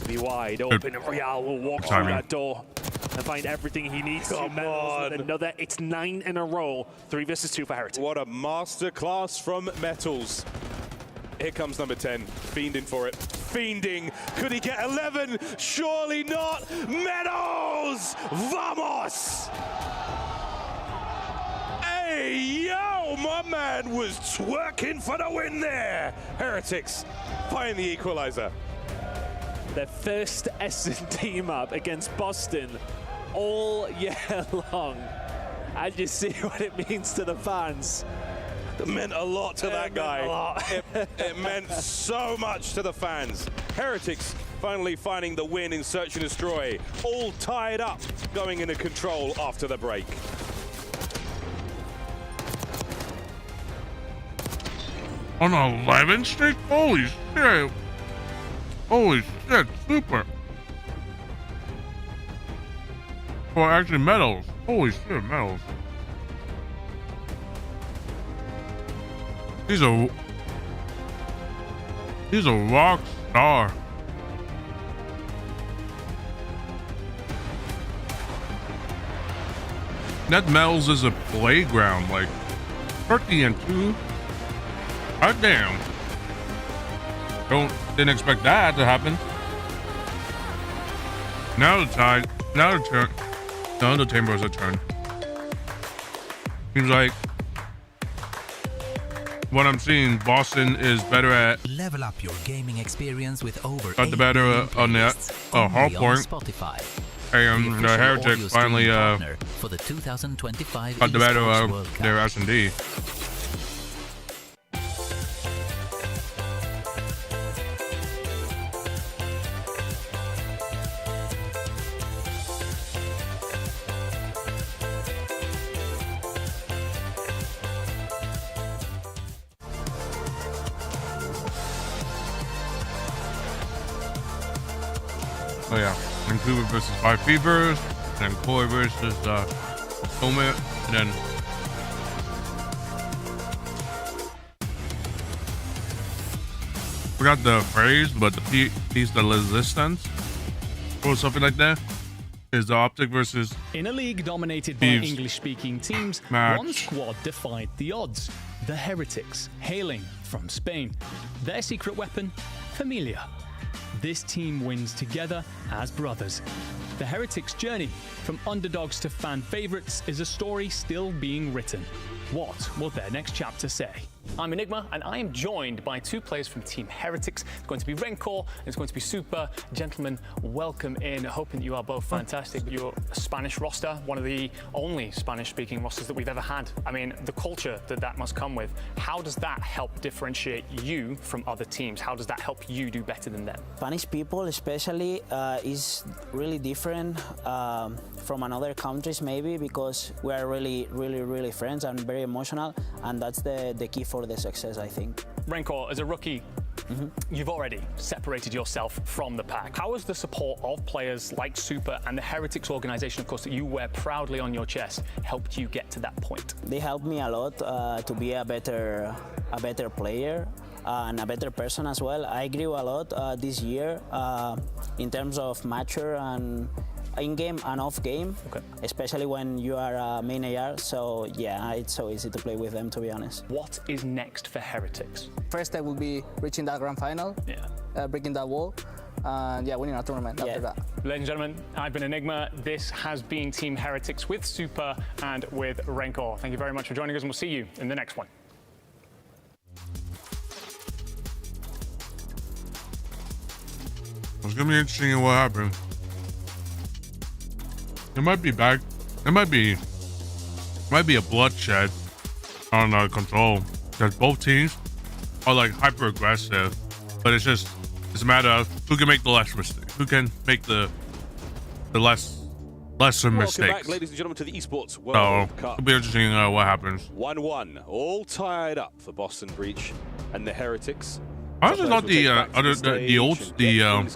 Be wide open, and Real will walk through that door and find everything he needs. Come on. Another, it's 9 in a row. 3 versus 2 for Heretics. What a masterclass from Metals. Here comes number 10, fiending for it. Fiending. Could he get 11? Surely not. Metals! Vamos! Hey, yo, my man was twerking for the win there. Heretics find the equalizer. Their first S&D map against Boston all year long. And you see what it means to the fans. It meant a lot to that guy. It meant so much to the fans. Heretics finally finding the win in Search and Destroy. All tied up, going into control after the break. On 11 streak? Holy shit. Holy shit, super. Well, actually, Metals. Holy shit, Metals. He's a rock star. That Metals is a playground, like 30-2. God damn. Didn't expect that to happen. Now the tide. Now the turn. No, the Timber's a turn. Seems like what I'm seeing, Boston is better at. Level up your gaming experience with over. Got the better on the hard point. Spotify. And the Heretics finally for the 2025 got the better their S&D. Oh yeah, Vtuber versus Vtuber, and then Koi versus Helmet, and then forgot the phrase, but the piece de resistance or something like that is the Optic versus. In a league dominated by English-speaking teams, one squad defied the odds. The Heretics, hailing from Spain. Their secret weapon, Familia. This team wins together as brothers. The Heretics' journey from underdogs to fan favorites is a story still being written. What will their next chapter say? I'm Enigma, and I am joined by two players from Team Heretics. It's going to be Rencor, and it's going to be Super. Gentlemen, welcome in. Hoping you are both fantastic. Your Spanish roster, one of the only Spanish-speaking rosters that we've ever had. I mean, the culture that must come with. How does that help differentiate you from other teams? How does that help you do better than them? Spanish people, especially, is really different from another countries, maybe, because we are really friends and very emotional, and that's the key for the success, I think. Rencor, as a rookie, you've already separated yourself from the pack. How has the support of players like Super and the Heretics organization, of course, that you wear proudly on your chest, helped you get to that point? They helped me a lot to be a better player and a better person as well. I grew a lot this year in terms of mature and in-game and off-game, especially when you are a main AR, so yeah, it's so easy to play with them, to be honest. What is next for Heretics? First step will be reaching that grand final, breaking that wall, and winning a tournament after that. Ladies and gentlemen, I've been Enigma. This has been Team Heretics with Super and with Rencor. Thank you very much for joining us, and we'll see you in the next one. It's gonna be interesting in what happened. It might be back. It might be a bloodshed on Control, because both teams are like hyper aggressive, but it's a matter of who can make the less mistakes, who can make the lesser mistakes. Welcome back, ladies and gentlemen, to the Esports World Cup. It'll be interesting what happens. 1-1, all tied up for Boston Breach and the Heretics. Why is it not the old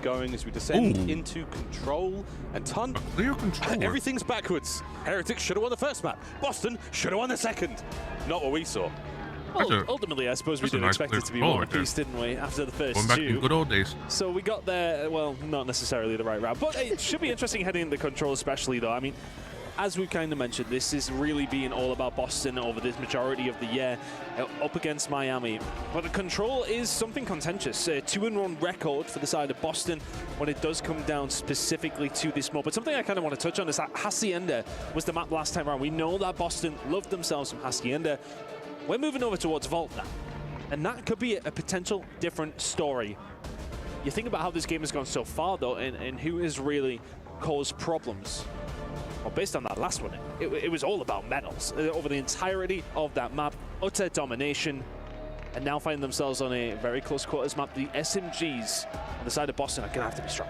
going as we descend into Control and Ton? Clear control. Everything's backwards. Heretics should have won the first map. Boston should have won the second. Not what we saw. Well, ultimately, I suppose we didn't expect it to be one piece, didn't we? After the first two. Going back in good old days. So we got there. Well, not necessarily the right route, but it should be interesting heading into Control, especially though. I mean, as we kind of mentioned, this is really being all about Boston over this majority of the year, up against Miami. But the Control is something contentious. A 2-1 record for the side of Boston when it does come down specifically to this map. But something I kind of want to touch on is that Hacienda was the map last time around. We know that Boston loved themselves from Hacienda. We're moving over towards Vault now, and that could be a potential different story. You think about how this game has gone so far, though, and who has really caused problems. Well, based on that last one, it was all about medals over the entirety of that map, utter domination, and now find themselves on a very close quarters map. The SMGs on the side of Boston are going to have to be strong.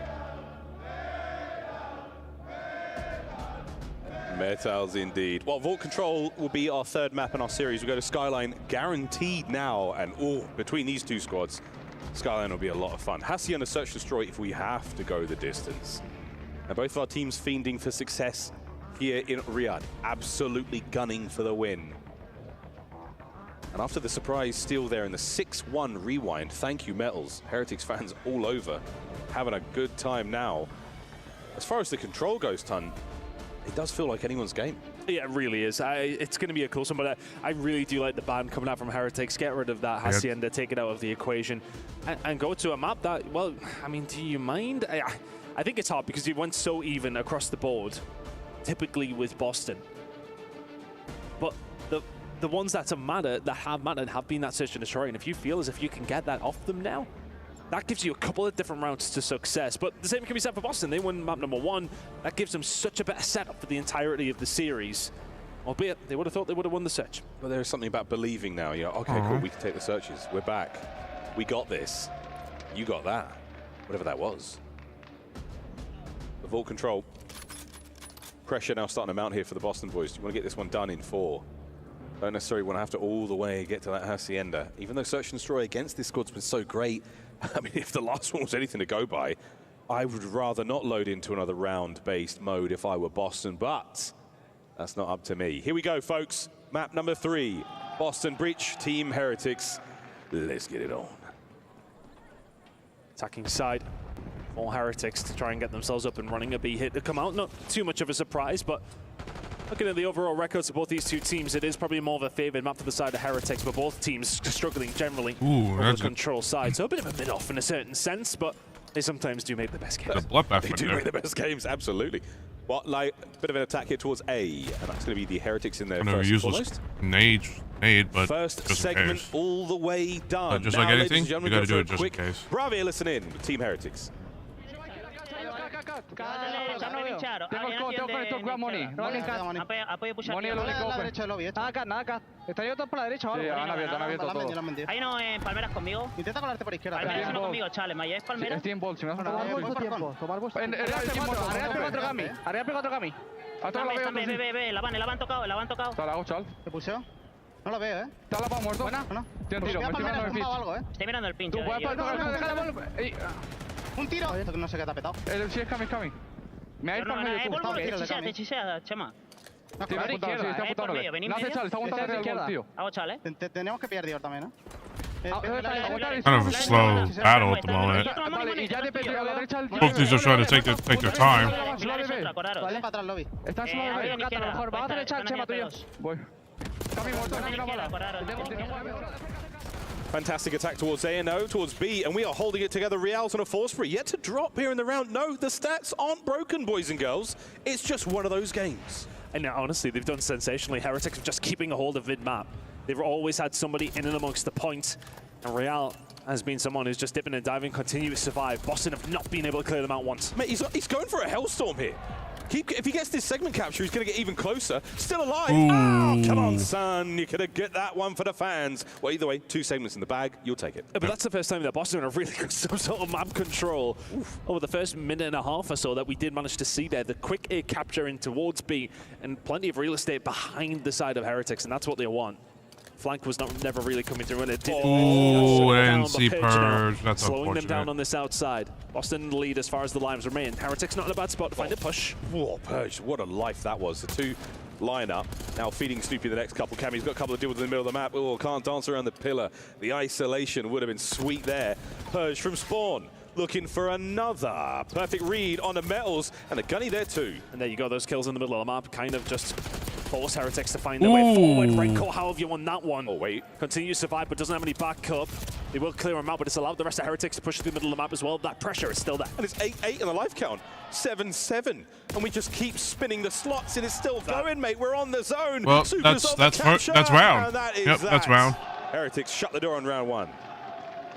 Metals indeed. Well, Vault Control will be our third map in our series. We go to Skyline guaranteed now, and between these two squads, Skyline will be a lot of fun. Hacienda Search Destroy if we have to go the distance. Now both of our teams fiending for success here in Riyadh, absolutely gunning for the win. And after the surprise steal there in the 6-1 rewind, thank you Metals, Heretics fans all over, having a good time now. As far as the Control goes, Ton, it does feel like anyone's game. Yeah, it really is. It's going to be a close one, but I really do like the ban coming out from Heretics. Get rid of that Hacienda, take it out of the equation, and go to a map that, well, I mean, do you mind? I think it's hard because you went so even across the board, typically with Boston. But the ones that have mattered have been that Search and Destroy, and if you feel as if you can get that off them now, that gives you a couple of different routes to success. But the same can be said for Boston. They won map number 1. That gives them such a better setup for the entirety of the series. Albeit, they would have thought they would have won the Search. But there's something about believing now. You're okay, cool, we can take the Searches. We're back. We got this. You got that. Whatever that was. The Vault Control. Pressure now starting to mount here for the Boston boys. You want to get this one done in 4. Don't necessarily want to have to all the way get to that Hacienda. Even though Search and Destroy against this squad's been so great, I mean, if the last one was anything to go by, I would rather not load into another round-based mode if I were Boston, but that's not up to me. Here we go, folks. Map number 3, Boston Breach, Team Heretics. Let's get it on. Attacking side for Heretics to try and get themselves up and running. A B hit to come out. Not too much of a surprise, but looking at the overall records of both these two teams, it is probably more of a favored map for the side of Heretics, but both teams struggling generally on the control side. So a bit of a mid-off in a certain sense, but they sometimes do make the best games. They do make the best games, absolutely. Well, like a bit of an attack here towards A, and that's going to be the Heretics in there first and foremost. Nade, but first segment all the way done. Just now, like anything, you got to do it just in case. Bravo, listen in with Team Heretics. Tengo conector con Money. Money es lo único. Nada acá. Están ellos todos por la derecha, ¿vale? Sí, han abierto todo. Hay uno en palmeras conmigo. Intenta colarte por izquierda. Palmeras uno conmigo, chale. ¿Me lleves palmeras? Estoy en bol, si me das un tomar bolso. Arriba P4 Gami. Arriba P4 Gami. Ve, la van tocado. Te la hago, chaval. ¿Te puseo? No la veo, ¿eh? ¿Está la pava muerto? Buena. Tiene un tiro, me estoy mirando el pitch. Estoy mirando el pincho. Un tiro. No sé qué te ha petado. Sí, es Kami. Me ha ido por medio. Te chisea, Chema. Está apuntándole. No hace chal, está aguantando el gol, tío. Hago chal, Tenemos que pillar Dior también, ¿no? Kind of a slow battle at the moment. Both teams are trying to take their time. Vale, para atrás, lobby. Está solo de gato, a lo mejor. Vamos a hacer el chat, Chema, tuyo. Voy. Kami muerto, Kami una bala. Fantastic attack towards A and O, towards B, and we are holding it together. Real's on a force for it. Yet to drop here in the round. No, the stats aren't broken, boys and girls. It's just one of those games. And honestly, they've done sensationally. Heretics are just keeping a hold of mid-map. They've always had somebody in and amongst the point, and Real has been someone who's just dipping and diving, continue to survive. Boston have not been able to clear them out once. Mate, he's going for a hellstorm here. If he gets this segment capture, he's going to get even closer. Still alive. Oh, come on, son. You could have get that one for the fans. Well, either way, 2 segments in the bag. You'll take it. But that's the first time that Boston have really got some sort of map control over the first minute and a half or so that we did manage to see there. The quick A capture in towards B and plenty of real estate behind the side of Heretics, and that's what they want. Flank was never really coming through, and it did. Oh, NC Purge. That's slowing them down on this outside. Boston in the lead as far as the lives remain. Heretics not in a bad spot to find a push. Whoa, Purge, what a life that was. The 2 line up, now feeding Snoopy the next couple. Cammy's got a couple of deals in the middle of the map. Oh, can't dance around the pillar. The isolation would have been sweet there. Purge from spawn, looking for another perfect read on the metals, and a gunny there too. And there you go, those kills in the middle of the map kind of just force Heretics to find their way forward. Renko, how have you won that one? Oh, wait. Continue to survive, but doesn't have any backup. They will clear him out, but it's allowed the rest of Heretics to push through the middle of the map as well. That pressure is still there. And it's 8-8 in the life count. 7-7. And we just keep spinning the slots, and it's still going, mate. We're on the zone. Well, that's round. That's round. Heretics shut the door on round 1.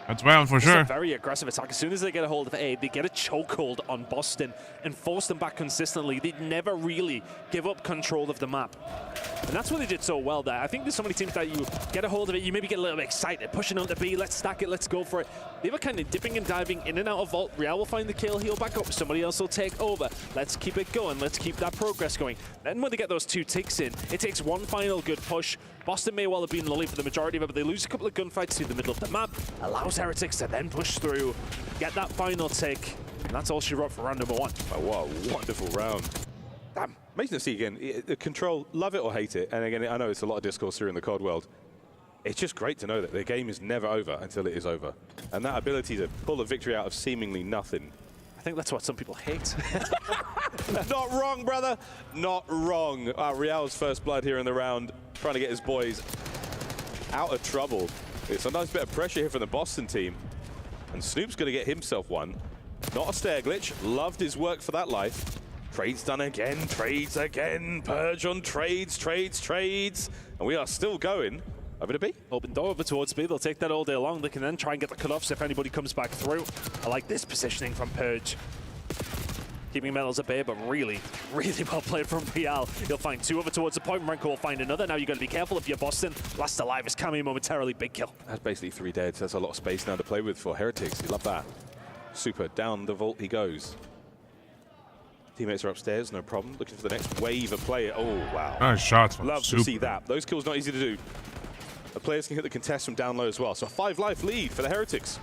That's round for sure. It's a very aggressive attack. As soon as they get a hold of A, they get a chokehold on Boston and force them back consistently. They never really give up control of the map. And that's what they did so well there. I think there's so many teams that you get a hold of it, you maybe get a little bit excited, pushing on the B, let's stack it, let's go for it. They were kind of dipping and diving in and out of vault. Real will find the kill, he'll back up, somebody else will take over. Let's keep it going, let's keep that progress going. Then when they get those 2 ticks in, it takes one final good push. Boston may well have been in the lead for the majority of it, but they lose a couple of gunfights through the middle of the map, allows Heretics to then push through, get that final tick, and that's all she wrote for round number 1. Oh, what a wonderful round. Damn, amazing to see again. The control, love it or hate it, and again, I know it's a lot of discourse here in the COD world. It's just great to know that the game is never over until it is over. And that ability to pull a victory out of seemingly nothing. I think that's what some people hate. Not wrong, brother. Not wrong. Real's first blood here in the round, trying to get his boys out of trouble. It's a nice bit of pressure here from the Boston team. And Snoop's going to get himself one. Not a stair glitch. Loved his work for that life. Trades done again. Trades again. Purge on trades. And we are still going. Over to B. Open door over towards B. They'll take that all day long. They can then try and get the cutoffs if anybody comes back through. I like this positioning from Purge. Keeping metals at bay, but really, really well played from Real. He'll find 2 over towards the point. Renko will find another. Now you've got to be careful if you're Boston. Last alive is Cammy momentarily. Big kill. That's basically 3 dead. That's a lot of space now to play with for Heretics. You love that. Super. Down the vault he goes. Teammates are upstairs, no problem. Looking for the next wave of play. Oh, wow. Nice shots. Love to see that. Those kills not easy to do. The players can hit the contest from down low as well. So a 5-life lead for the Heretics.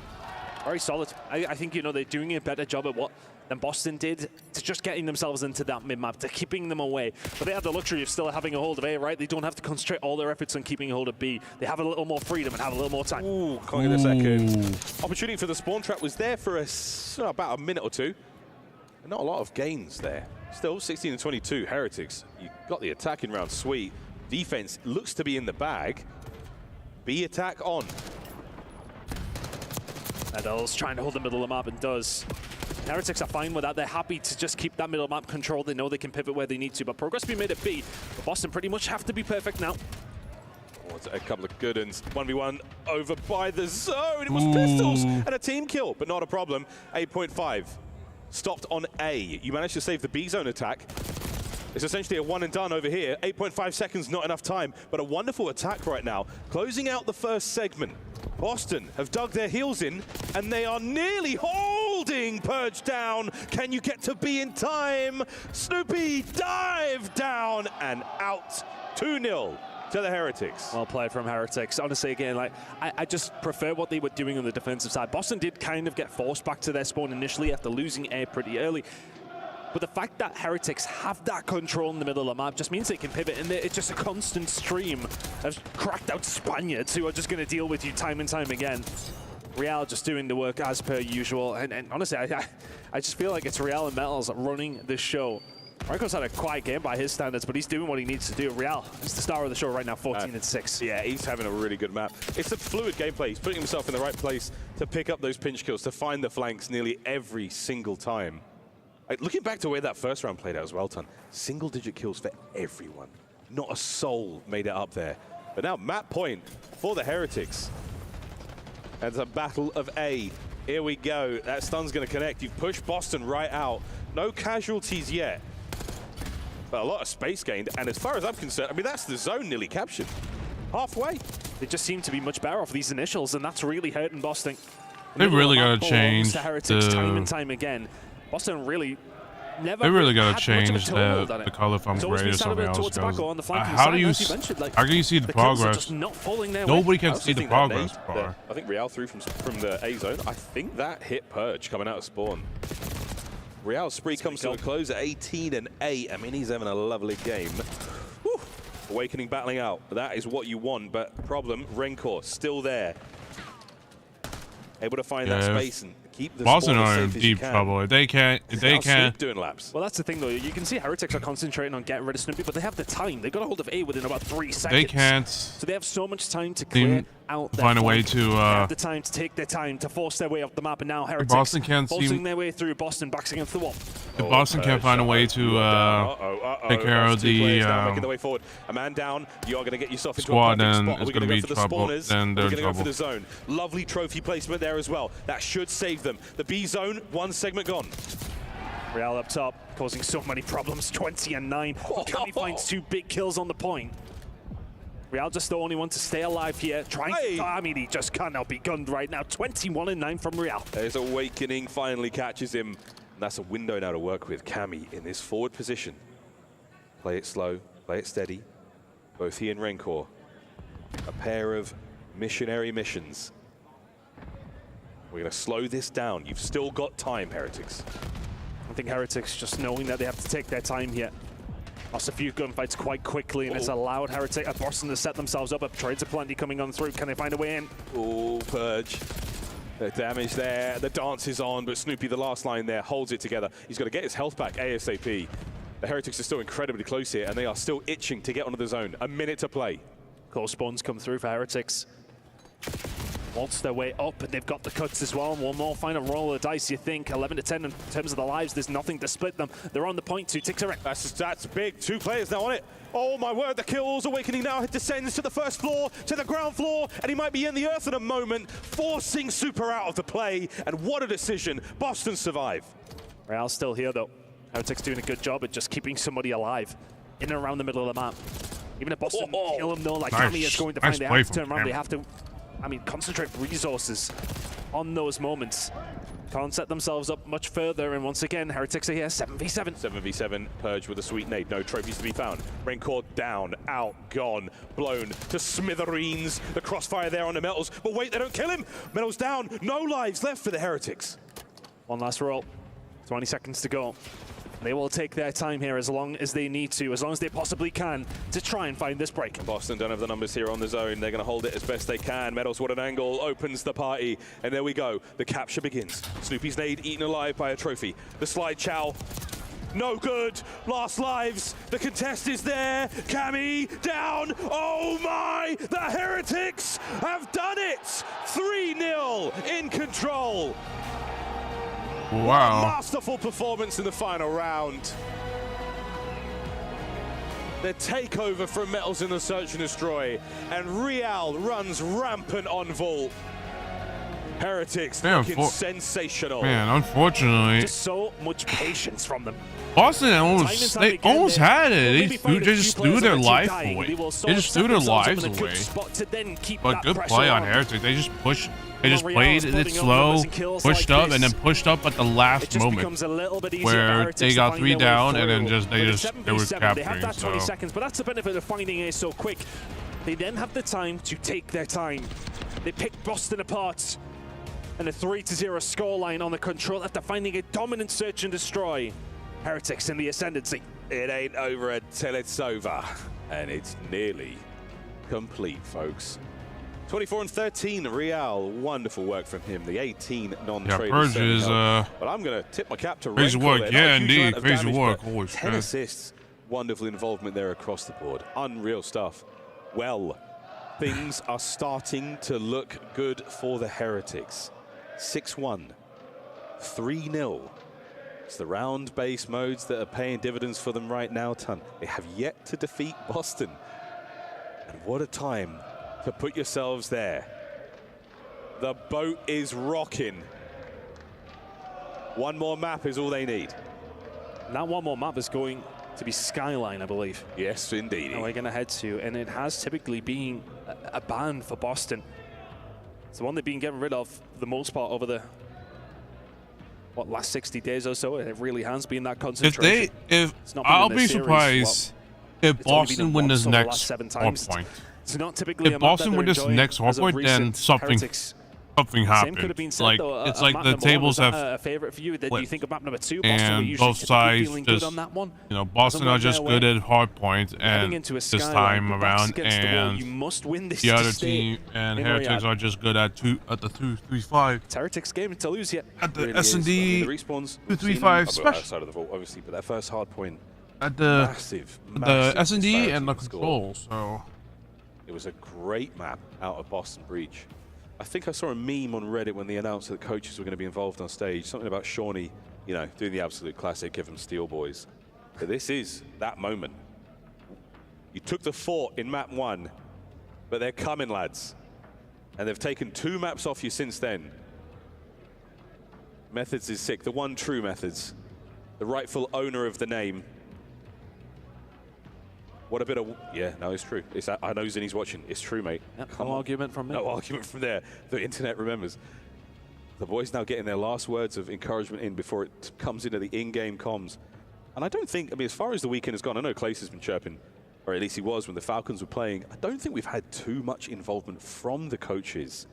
Very solid. I think, you know, they're doing a better job at what than Boston did to just getting themselves into that mid-map, to keeping them away. But they have the luxury of still having a hold of A, right? They don't have to concentrate all their efforts on keeping a hold of B. They have a little more freedom and have a little more time. Ooh, can't get a second. Opportunity for the spawn trap was there for about a minute or two. Not a lot of gains there. Still 16 and 22, Heretics. You got the attacking round, sweet. Defense looks to be in the bag. B attack on. Adels trying to hold the middle of the map and does. Heretics are fine with that. They're happy to just keep that middle map control. They know they can pivot where they need to, but progress being made at B. But Boston pretty much have to be perfect now. Oh, it's a couple of good ones. 1v1 over by the zone. It was pistols and a team kill, but not a problem. 8.5 stopped on A. You managed to save the B zone attack. It's essentially a one and done over here. 8.5 seconds, not enough time, but a wonderful attack right now. Closing out the first segment. Boston have dug their heels in, and they are nearly holding Purge down. Can you get to B in time? Snoopy dive down and out. 2-0 to the Heretics. Well played from Heretics. Honestly, again, like I just prefer what they were doing on the defensive side. Boston did kind of get forced back to their spawn initially after losing A pretty early. But the fact that Heretics have that control in the middle of the map just means they can pivot, and it's just a constant stream of cracked out Spaniards who are just going to deal with you time and time again. Real just doing the work as per usual, and honestly, I just feel like it's Real and Metals running this show. Marco's had a quiet game by his standards, but he's doing what he needs to do. Real is the star of the show right now, 14 and 6. Yeah, he's having a really good map. It's a fluid gameplay. He's putting himself in the right place to pick up those pinch kills, to find the flanks nearly every single time. Looking back to where that first round played out as well, Ton, single-digit kills for everyone. Not a soul made it up there. But now map point for the Heretics. And it's a battle of A. Here we go. That stun's going to connect. You've pushed Boston right out. No casualties yet. But a lot of space gained. And as far as I'm concerned, I mean, that's the zone nearly captured. Halfway. They just seem to be much better off these initials, and that's really hurting Boston. They really got to change Heretics time and time again. Boston really never. They really got to change the color from gray to something else. How do you? How can you see the progress? Nobody can see the progress. I think Real threw from the A zone. I think that hit Purge coming out of spawn. Real's spree comes to a close at 18 and 8. I mean, he's having a lovely game. Whew. Awakening battling out. That is what you want, but problem, Rencor still there. Able to find that space and keep the Boston are in deep trouble. If they can't doing laps. Well, that's the thing though. You can see Heretics are concentrating on getting rid of Snoopy, but they have the time. They got a hold of A within about 3 seconds. They can't. So they have so much time to clear out their find a way to. They have the time to take their time to force their way up the map, and now Heretics Boston can't forcing their way through. Boston backs against the wall. If Boston can't find a way to take care of the making the way forward. A man down. You are going to get yourself into squad, a then spot. it's going to be trouble. Then they're in trouble. Go for the zone. Lovely trophy placement there as well. That should save them. The B zone, one segment gone. Real up top, causing so many problems. 20 and 9. Can he find 2 big kills on the point? Real just the only one to stay alive here. I mean, he just cannot be gunned right now. 21 and 9 from Real. There's Awakening finally catches him. And that's a window now to work with. Cammy in this forward position. Play it slow, play it steady. Both he and Rencor. A pair of missionary missions. We're going to slow this down. You've still got time, Heretics. I think Heretics just knowing that they have to take their time here. Lost a few gunfights quite quickly, and it's allowed Boston to set themselves up. Trades are plenty coming on through. Can they find a way in? Oh, Purge. The damage there. The dance is on, but Snoopy, the last line there, holds it together. He's got to get his health back ASAP. The Heretics are still incredibly close here, and they are still itching to get onto the zone. A minute to play. Core spawns come through for Heretics. Waltz their way up, and they've got the cuts as well. One more final roll of the dice, you think. 11 to 10 in terms of the lives. There's nothing to split them. They're on the point. 2 ticks are in. That's big. 2 players now on it. Oh my word, the kills. Awakening now descends to the first floor, to the ground floor, and he might be in the earth in a moment, forcing Super out of the play. And what a decision. Boston survive. Real's still here, though. Heretics doing a good job at just keeping somebody alive in and around the middle of the map. Even if Boston kill him, though, like Cammy is going to find they have to turn around. They have to, concentrate resources on those moments. Can't set themselves up much further, and once again, Heretics are here, 7v7. 7v7, Purge with a sweet nade, no trophies to be found. Rencor down, out, gone, blown to smithereens. The crossfire there on the Metals, but wait, they don't kill him. Metals down, no lives left for the Heretics. One last roll. 20 seconds to go. They will take their time here as long as they need to, as long as they possibly can, to try and find this break. Boston don't have the numbers here on the zone. They're going to hold it as best they can. Medals, what an angle, opens the party. And there we go. The capture begins. Snoopy's nade eaten alive by a trophy. The slide chow. No good. Last lives. The contest is there. Cammy down. Oh my! The Heretics have done it! 3-0 in control. Wow. What a masterful performance in the final round. The takeover from Metals in the Search and Destroy, and Real runs rampant on Vault. Heretics looking sensational. Man, unfortunately. Just so much patience from them. Boston almost had it. They just threw their life away. They just threw their lives away. But good play on Heretics. They just pushed. They just played it slow, pushed up, and then pushed up at the last moment, where they got 3 down, and then they were capturing. They have that 20 seconds, but that's the benefit of finding it so quick. They then have the time to take their time. They pick Boston apart, and a 3-0 scoreline on the control after finding a dominant search and destroy. Heretics in the ascendancy. It ain't over until it's over, and it's nearly complete, folks. 24-13, Real. Wonderful work from him. The 18 non-traders. Yeah, Purge is, but I'm going to tip my cap to crazy work. Yeah, indeed. Crazy work. Holy 10 assists. Wonderful involvement there across the board. Unreal stuff. Well, things are starting to look good for the Heretics. 6-1. 3-0. It's the round-based modes that are paying dividends for them right now, Ton. They have yet to defeat Boston. And what a time to put yourselves there. The boat is rocking. One more map is all they need. And that one more map is going to be Skyline, I believe. Yes, indeed. And we're going to head to, and it has typically been a ban for Boston. It's the one they've been getting rid of for the most part over the last 60 days or so. It really has been that concentration. I'll be surprised if Boston win this next hardpoint. It's not typically if Boston win this next hardpoint, then something happens. Like it's like the tables have a favorite for you. That you think of map number 2, and both sides just Boston are just good at hardpoint, and this time around, and the other team and Heretics are just good at the 2-3-5. It's Heretics game to lose yet. At the S&D 2-3-5 special outside of the vault, obviously, but that first hardpoint at the massive S&D and the control. So it was a great map out of Boston Breach. I think I saw a meme on Reddit when they announced that coaches were going to be involved on stage. Something about Shawnee, doing the absolute classic, give them Steel Boys. But this is that moment. You took the fort in map 1, but they're coming, lads. And they've taken 2 maps off you since then. Methods is sick. The one true Methods. The rightful owner of the name. What a bit of... Yeah, no, it's true. I know Zinni's watching. It's true, mate. Yep, no argument from me. No argument from there. The internet remembers. The boys now getting their last words of encouragement in before it comes into the in-game comms. And I don't think... as far as the weekend has gone, I know Clace has been chirping, or at least he was when the Falcons were playing. I don't think we've had too much involvement from the coaches.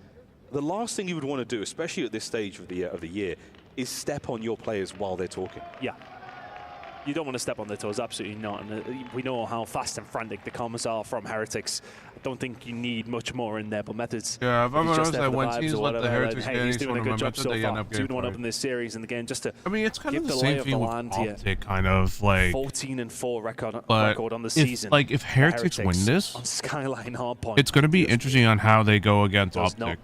The last thing you would want to do, especially at this stage of the year, is step on your players while they're talking. Yeah. You don't want to step on their toes, absolutely not. And we know how fast and frantic the comms are from Heretics. I don't think you need much more in there, but Methods. Yeah, I've ever noticed that when teams let the Heretics get any sort of momentum, they end up getting 2-1 up in this series, and again, just to it's kind of the same thing with Optic, kind of like 14-4 record on the season. If Heretics win this on Skyline hardpoint, it's going to be interesting on how they go against Optic.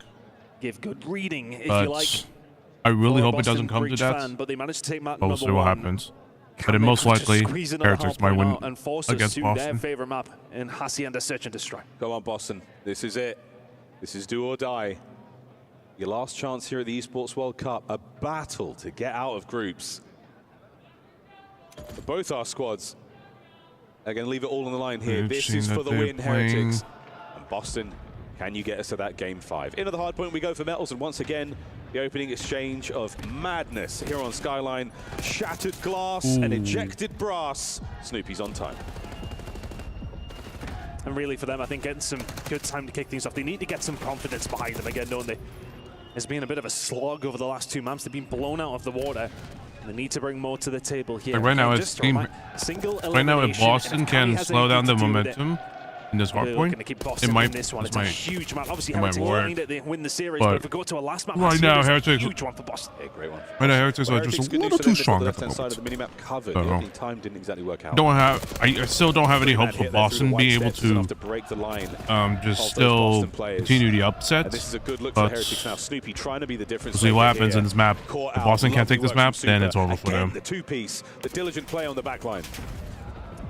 Give good reading, if you like. I really hope it doesn't come to that. But they managed to take map we'll see what happens. But most likely, Heretics might win against Boston. Their favorite map in Hacienda Search and Destroy. Come on, Boston. This is it. This is do or die. Your last chance here at the Esports World Cup. A battle to get out of groups. For both our squads are going to leave it all on the line here. This is for the win, Heretics. And Boston, can you get us to that game 5? Into the hard point we go for Metals, and once again, the opening exchange of madness here on Skyline. Shattered glass and ejected brass. Snoopy's on time. And really for them, I think getting some good time to kick things off. They need to get some confidence behind them again, don't they? It's been a bit of a slog over the last 2 months. They've been blown out of the water. They need to bring more to the table here. Like right now, if Boston can slow down the momentum in this hard point, it might. This one. It's a huge map. Obviously, Heretics learning that they win the series, but if we go to a last map, right now, Heretics. Huge one for Boston. Yeah, great one. Right now, Heretics are just a little too strong at the moment. Side of the minimap covered. The time didn't exactly work out. I still don't have any hope for Boston being able to break the line. Just still continue the upsets. This is a good look for Heretics now. Snoopy trying to be the difference. We'll see what happens in this map. If Boston can't take this map, then it's over for them. The two-piece, the diligent play on the back line.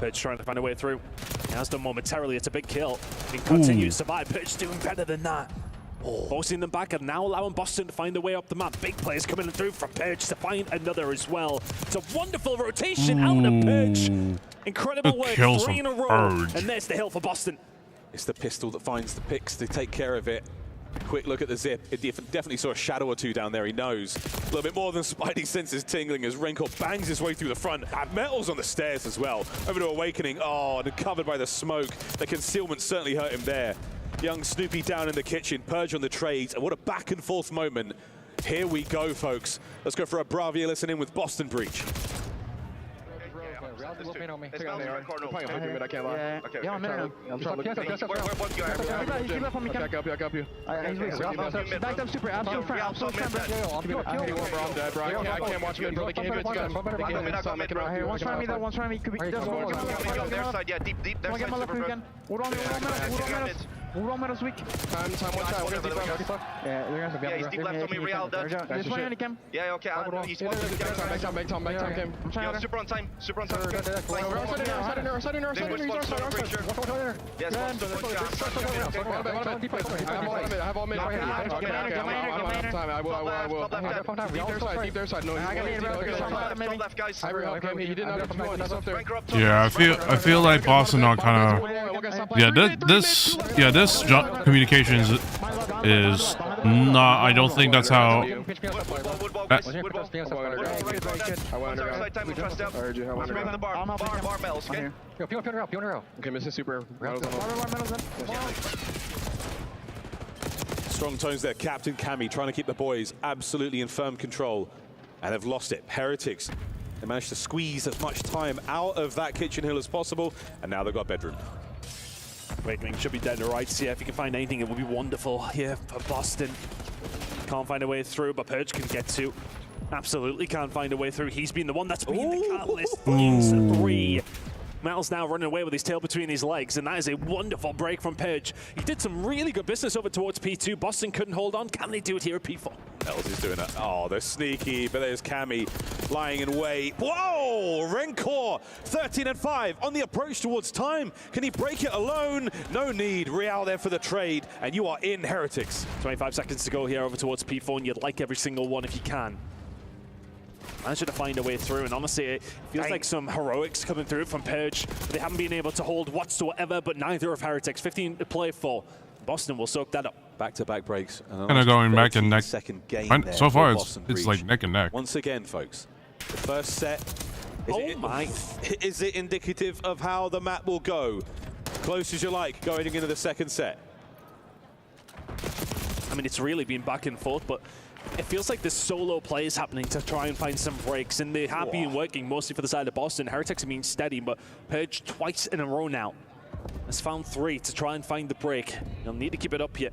Pidge trying to find a way through. He has done momentarily. It's a big kill. He continues to survive. Pidge doing better than that. Forcing them back and now allowing Boston to find a way up the map. Big players coming through from Pidge to find another as well. It's a wonderful rotation out of Pidge. Incredible work. 3 in a row. And there's the hill for Boston. It's the pistol that finds the picks to take care of it. Quick look at the zip. It definitely saw a shadow or two down there. He knows. A little bit more than Spidey senses tingling as Renkor bangs his way through the front. Metal's on the stairs as well. Over to Awakening. Oh, and covered by the smoke. The concealment certainly hurt him there. Young Snoopy down in the kitchen. Purge on the trades. And what a back and forth moment. Here we go, folks. Let's go for a Bravia listen in with Boston Breach. Time, weak. Time, one time. We're gonna deep left. Yeah, he's deep left on me, Real. This one, Cam. Yeah, okay. He's one. Back time, Cam. Yo, super on time. Super on time. Side in there. Yes, I have all mid. I will. Deep their side. No, yeah, I feel like Boston are kind of this communications is not. I don't think that's how. Okay, missing super. Strong tones there, Captain Cammy trying to keep the boys absolutely in firm control, and they've lost it. Heretics, they managed to squeeze as much time out of that kitchen hill as possible, and now they've got bedroom. Awakening should be dead to rights here. If you can find anything, it would be wonderful here for Boston. Can't find a way through, but Purge can get to. Absolutely can't find a way through. He's been the one that's been the catalyst. Flames 3. Metal's now running away with his tail between his legs, and that is a wonderful break from Purge. He did some really good business over towards P2. Boston couldn't hold on. Can they do it here at P4? Metals is doing it. Oh, they're sneaky, but there's Cammy lying in wait. Whoa! Renkor, 13 and 5 on the approach towards time. Can he break it alone? No need. Real there for the trade, and you are in Heretics. 25 seconds to go here over towards P4, and you'd like every single one if you can. Managed to find a way through, and honestly, it feels like some heroics coming through from Purge. They haven't been able to hold whatsoever, but neither of Heretics. 15 to play for. Boston will soak that up. Back-to-back breaks. Kind of going back and neck. So far, it's like neck and neck. Once again, folks, the first set. Is it indicative of how the map will go? Close as you like going into the second set. I mean, it's really been back and forth, but it feels like this solo play is happening to try and find some breaks, and they have been working mostly for the side of Boston. Heretics have been steady, but Purge twice in a row now has found 3 to try and find the break. You'll need to keep it up here.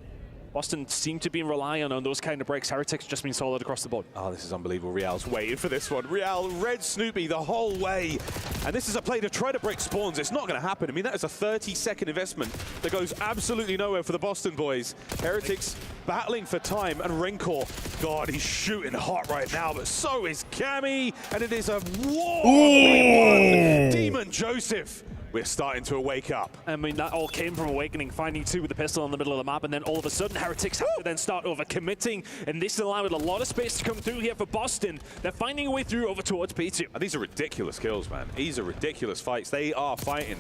Boston seem to be relying on those kind of breaks. Heretics just been solid across the board. Oh, this is unbelievable. Real's waiting for this one. Real read Snoopy the whole way. And this is a play to try to break spawns. It's not going to happen. I mean, that is a 30-second investment that goes absolutely nowhere for the Boston boys. Heretics battling for time, and Renkor, God, he's shooting hot right now, but so is Cammy, and it is a war. Demon Joseph. We're starting to wake up. I mean, that all came from Awakening, finding 2 with the pistol in the middle of the map, and then all of a sudden, Heretics have to then start over-committing, and this allowed a lot of space to come through here for Boston. They're finding a way through over towards P2. And these are ridiculous kills, man. These are ridiculous fights. They are fighting.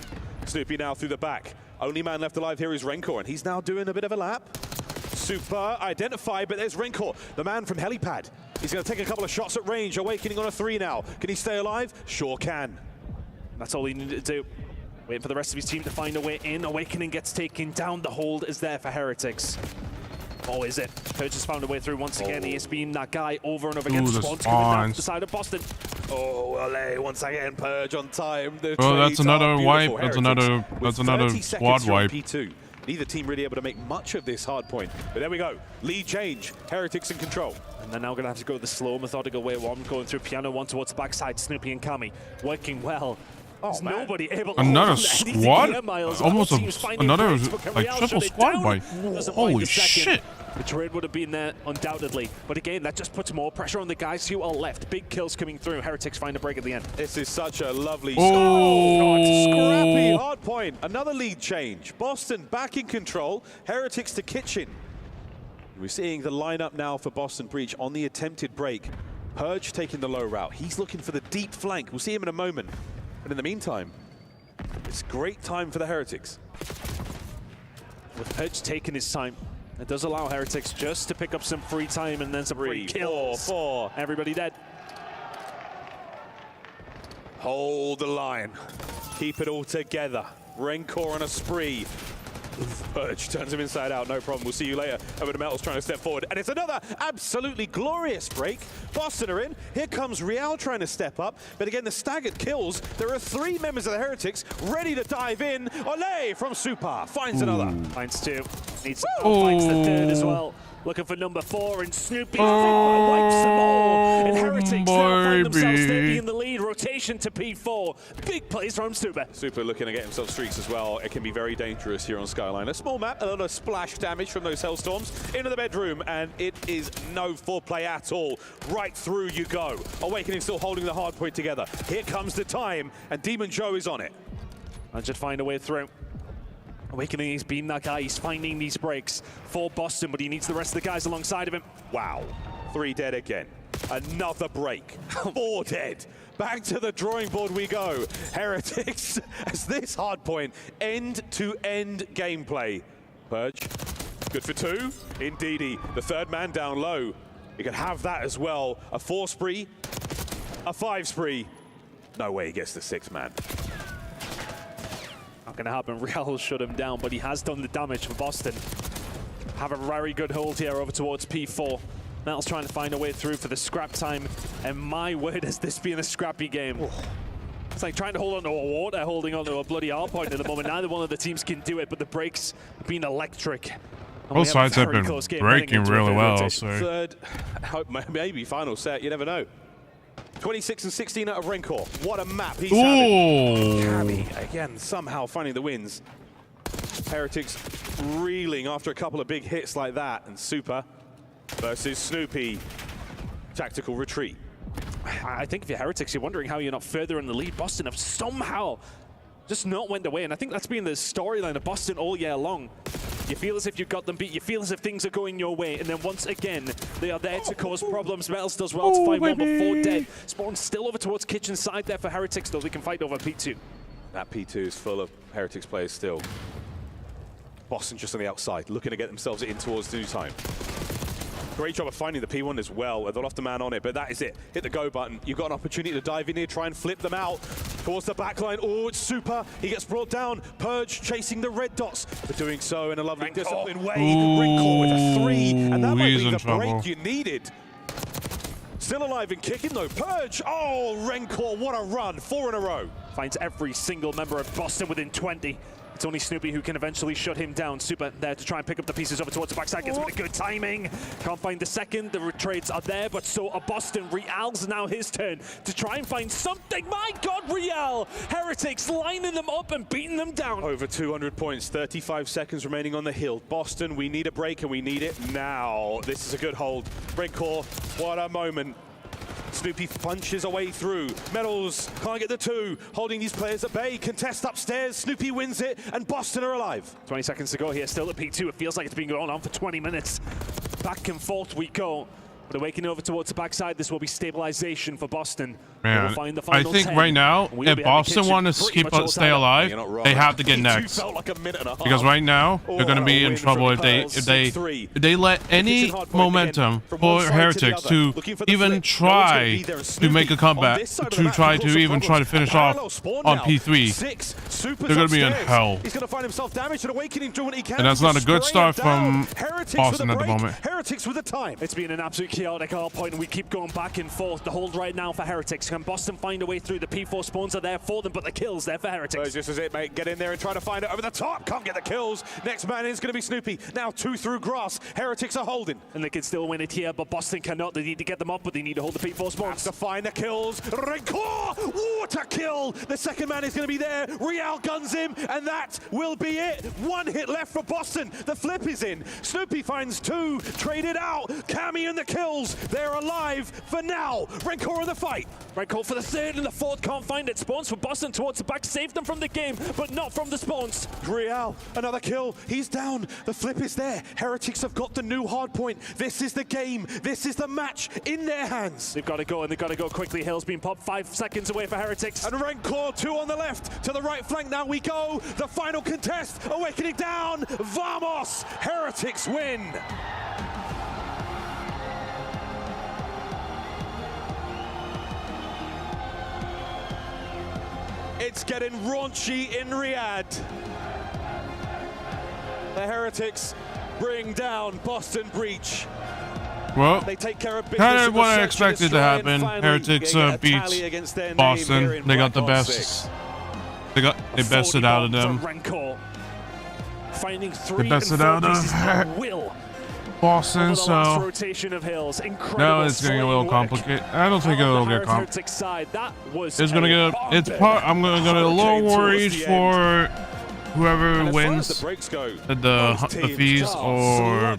Snoopy now through the back. Only man left alive here is Renkor, and he's now doing a bit of a lap. Super identified, but there's Renkor, the man from Helipad. He's going to take a couple of shots at range. Awakening on a 3 now. Can he stay alive? Sure can. That's all he needed to do. Waiting for the rest of his team to find a way in. Awakening gets taken down. The hold is there for Heretics. Oh, is it? Purge has found a way through once again. He has been that guy over and over again. Swans coming down to the side of Boston. Oh, LA once again, Purge on time. Well, that's another wipe. That's another squad wipe. P2. Neither team really able to make much of this hard point. But there we go. Lead change. Heretics in control. And they're now going to have to go the slow, methodical way. One going through piano, one towards the backside. Snoopy and Kami working well. There's nobody able to another squad? Almost another like triple squad wipe. Holy shit. The trade would have been there undoubtedly. But again, that just puts more pressure on the guys who are left. Big kills coming through. Heretics find a break at the end. This is such a lovely scrappy hard point. Another lead change. Boston back in control. Heretics to Kitchen. We're seeing the lineup now for Boston Breach on the attempted break. Purge taking the low route. He's looking for the deep flank. We'll see him in a moment. But in the meantime, it's great time for the Heretics. With Purge taking his time, it does allow Heretics just to pick up some free time and then some free kills. 4. Everybody dead. Hold the line. Keep it all together. Rencor on a spree. Purge turns him inside out, no problem. We'll see you later. Over to Metals trying to step forward. And it's another absolutely glorious break. Boston are in. Here comes Real trying to step up. But again, the staggered kills. There are 3 members of the Heretics ready to dive in. Ole from Super finds another. Finds 2. Needs finds the 3rd as well. Looking for number 4, and Snoopy wipes them all. And Heretics now find themselves steady in the lead. Rotation to P4. Big plays from Super. Super looking to get himself streaks as well. It can be very dangerous here on Skyline. A small map, a lot of splash damage from those Hellstorms. Into the bedroom, and it is no foreplay at all. Right through you go. Awakening still holding the hard point together. Here comes the time, and Demon Joe is on it. And just find a way through. Awakening, he's been that guy. He's finding these breaks for Boston, but he needs the rest of the guys alongside of him. Wow. 3 dead again. Another break. 4 dead. Back to the drawing board we go. Heretics, as this hard point, end-to-end gameplay. Purge, good for 2. Indeedy, the 3rd man down low. You can have that as well. A 4 spree, a 5 spree. No way he gets the 6th man. Not going to happen. Real will shut him down, but he has done the damage for Boston. Have a very good hold here over towards P4. Metal's trying to find a way through for the scrap time, and my word, has this been a scrappy game. It's like trying to hold on to a water, holding on to a bloody R point at the moment. Neither one of the teams can do it, but the breaks have been electric. Both sides have been breaking really well. So. 3rd, maybe final set, you never know. 26 and 16 out of Rencor. What a map he's having. Kami, again, somehow finding the wins. Heretics reeling after a couple of big hits like that. And Super versus Snoopy. Tactical retreat. I think if you're Heretics, you're wondering how you're not further in the lead. Boston have somehow just not went away. And I think that's been the storyline of Boston all year long. You feel as if you've got them beat. You feel as if things are going your way. And then once again, they are there to cause problems. Metals does well to find one, but 4 dead. Spawn still over towards Kitchen side there for Heretics, though. They can fight over P2. That P2 is full of Heretics players still. Boston just on the outside, looking to get themselves in towards new time. Great job of finding the P1 as well. They lost the man on it, but that is it. Hit the go button. You've got an opportunity to dive in here, try and flip them out towards the backline. Oh, it's Super. He gets brought down. Purge chasing the red dots, but doing so in a lovely disciplined way. Rencor with a 3, and that might be the break you needed. Still alive and kicking though. Purge. Oh, Rencor, what a run. 4 in a row. Finds every single member of Boston within 20. It's only Snoopy who can eventually shut him down. Super there to try and pick up the pieces over towards the backside. Gets really good timing. Can't find the second. The trades are there, but so are Boston. Real's now his turn to try and find something. My God, Real! Heretics lining them up and beating them down. Over 200 points, 35 seconds remaining on the hill. Boston, we need a break and we need it now. This is a good hold. Rencor, what a moment. Snoopy punches a way through. Metals can't get the 2, holding these players at bay. Contest upstairs, Snoopy wins it, and Boston are alive. 20 seconds to go here, still at P2. It feels like it's been going on for 20 minutes. Back and forth we go. But awakening over towards the backside, this will be stabilization for Boston. Man, I think right now, if Boston want to stay alive, they have to get next. Because right now, they're going to be in trouble if they let any momentum for Heretics to even try to make a comeback, to try to finish off on P3. They're going to be in hell. And that's not a good start from Boston at the moment. Heretics with the time. It's been an absolute chaotic hard point, and we keep going back and forth. The hold right now for Heretics. Can Boston find a way through? The P4 spawns are there for them, but the kills there for Heretics. Well, this is it, mate. Get in there and try to find it over the top. Can't get the kills. Next man is going to be Snoopy. Now 2 through grass. Heretics are holding. And they can still win it here, but Boston cannot. They need to get them up, but they need to hold the P4 spawns. Has to find the kills. Rencor! What a kill! The second man is going to be there. Real guns him, and that will be it. 1 hit left for Boston. The flip is in. Snoopy finds 2. Traded out. Cammy and the kills. They're alive for now. Rencor in the fight. Rencor for the 3rd, and the 4th can't find it. Spawns for Boston towards the back. Saved them from the game, but not from the spawns. Real, another kill. He's down. The flip is there. Heretics have got the new hard point. This is the game. This is the match in their hands. They've got to go, and they've got to go quickly. Hill's been popped 5 seconds away for Heretics. And Rencor, 2 on the left. To the right flank now we go. The final contest. Awakening down. Vamos. Heretics win. It's getting raunchy in Riyadh. The Heretics bring down Boston Breach. Well, they take care of kind of what I expected to happen. Heretics beats Boston. They got the best. They bested out of them. They bested out of Boston, so now it's getting a little complicated. I don't think it'll get complicated. It's gonna get. I'm gonna get a little worried for whoever wins the fees or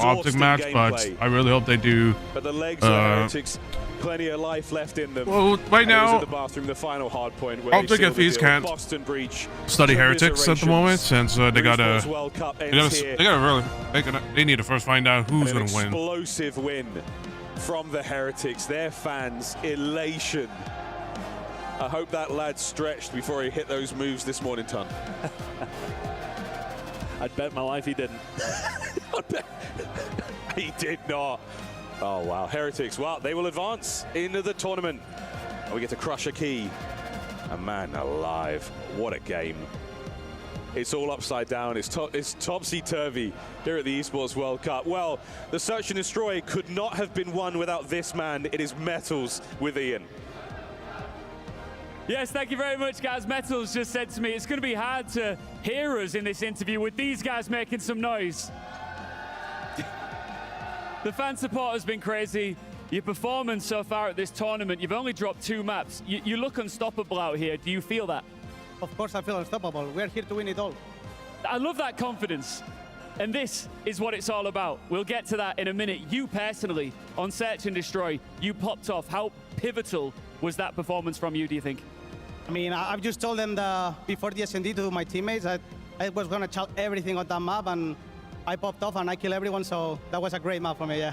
optic match, but I really hope they do. But the legs of Heretics, plenty of life left in them. Well, right now, the bathroom, the final hard point. Optic and fees can't study Heretics at the moment since they need to first find out who's going to win. Explosive win from the Heretics. Their fans, elation. I hope that lad stretched before he hit those moves this morning, Ton. I'd bet my life he didn't. He did not. Oh, wow. Heretics, well, they will advance into the tournament. And we get to crush a key. And man alive, what a game. It's all upside down. It's topsy-turvy here at the Esports World Cup. Well, the Search and Destroy could not have been won without this man. It is Metals with Ian. Yes, thank you very much, guys. Metals just said to me, it's going to be hard to hear us in this interview with these guys making some noise. The fan support has been crazy. Your performance so far at this tournament, you've only dropped 2 maps. You look unstoppable out here. Do you feel that? Of course I feel unstoppable. We're here to win it all. I love that confidence. And this is what it's all about. We'll get to that in a minute. You personally, on Search and Destroy, you popped off. How pivotal was that performance from you, do you think? I mean, I've just told them before the S&D to my teammates that I was going to shout everything on that map, and I popped off and I killed everyone, so that was a great map for me, yeah.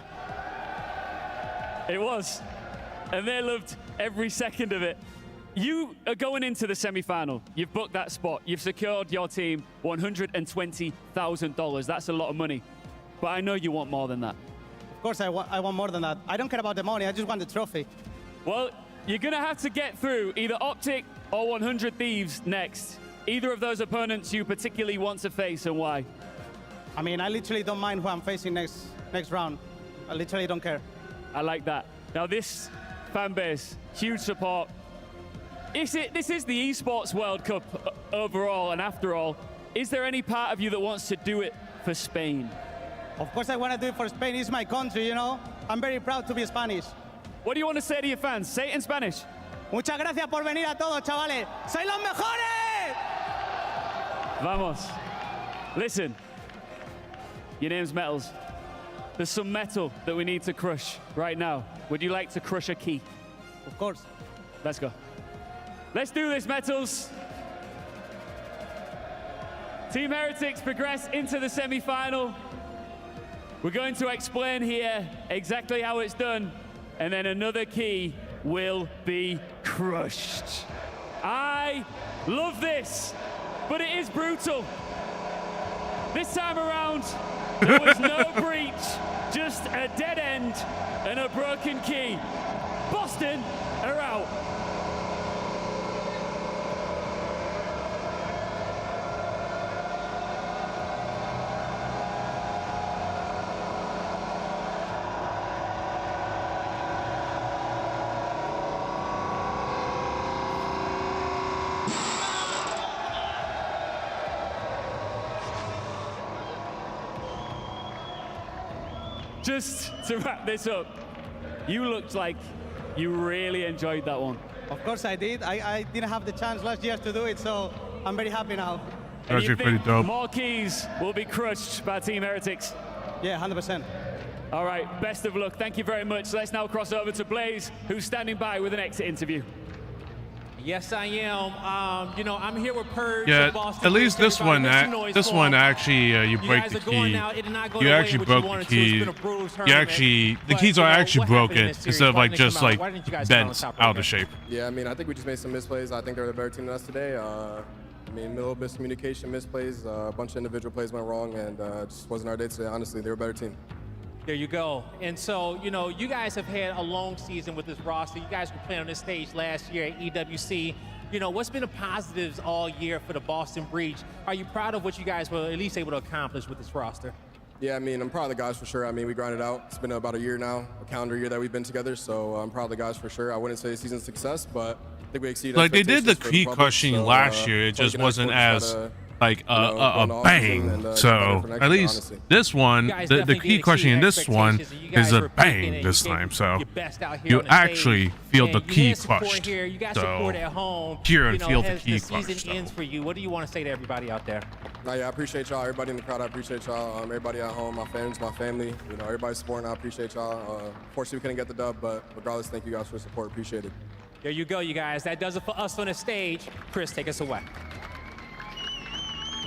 It was. And they loved every second of it. You are going into the semi-final. You've booked that spot. You've secured your team $120,000. That's a lot of money. But I know you want more than that. Of course I want more than that. I don't care about the money. I just want the trophy. Well, you're going to have to get through either Optic or 100 Thieves next. Either of those opponents you particularly want to face, and why? I mean, I literally don't mind who I'm facing next round. I literally don't care. I like that. Now this fan base, huge support. This is the Esports World Cup overall, and after all, is there any part of you that wants to do it for Spain? Of course I want to do it for Spain. It's my country, you know? I'm very proud to be Spanish. What do you want to say to your fans? Say it in Spanish. Muchas gracias por venir a todos, chavales. ¡Sois los mejores! Vamos. Listen, your name's Metals. There's some metal that we need to crush right now. Would you like to crush a key? Of course. Let's go. Let's do this, Metals. Team Heretics progress into the semi-final. We're going to explain here exactly how it's done, and then another key will be crushed. I love this, but it is brutal. This time around, there was no breach, just a dead end and a broken key. Boston are out. just to wrap this up, you looked like you really enjoyed that one. Of course I did. I didn't have the chance last year to do it, so I'm very happy now. Actually pretty dope. More keys will be crushed by Team Heretics. Yeah, 100%. All right, best of luck. Thank you very much. Let's now cross over to Blaze, who's standing by with an exit interview. Yes, I am. You know, I'm here with Purge. Yeah, Boston. at least this one actually you break the key. You actually broke the key. You actually the keys are actually broken instead of like just like bent out of shape. Yeah, I mean, I think we just made some misplays. I think they're the better team than us today. I mean, a little miscommunication, misplays, a bunch of individual plays went wrong, and it just wasn't our day today. Honestly, they were a better team. There you go. And so, you know, you guys have had a long season with this roster. You guys were playing on this stage last year at EWC. You know, what's been the positives all year for the Boston Breach? Are you proud of what you guys were at least able to accomplish with this roster? Yeah, I mean, I'm proud of the guys for sure. I mean, we grinded out. It's been about a year now, a calendar year that we've been together, so I'm proud of the guys for sure. I wouldn't say a season success, but I think we exceeded like they did the key public, crushing so, last year. It just wasn't as like a bang. So at least this one, the key crushing in this one is a bang this time. So you actually feel the key crushed. So hear and feel the key crushed. Ends for you. What do you want to say to everybody out there? Yeah, I appreciate y'all. Everybody in the crowd, I appreciate y'all. Everybody at home, my friends, my family. You know, everybody's supporting. I appreciate y'all. Unfortunately, we couldn't get the dub, but regardless, thank you guys for the support. Appreciate it. There you go, you guys. That does it for us on the stage. Chris, take us away.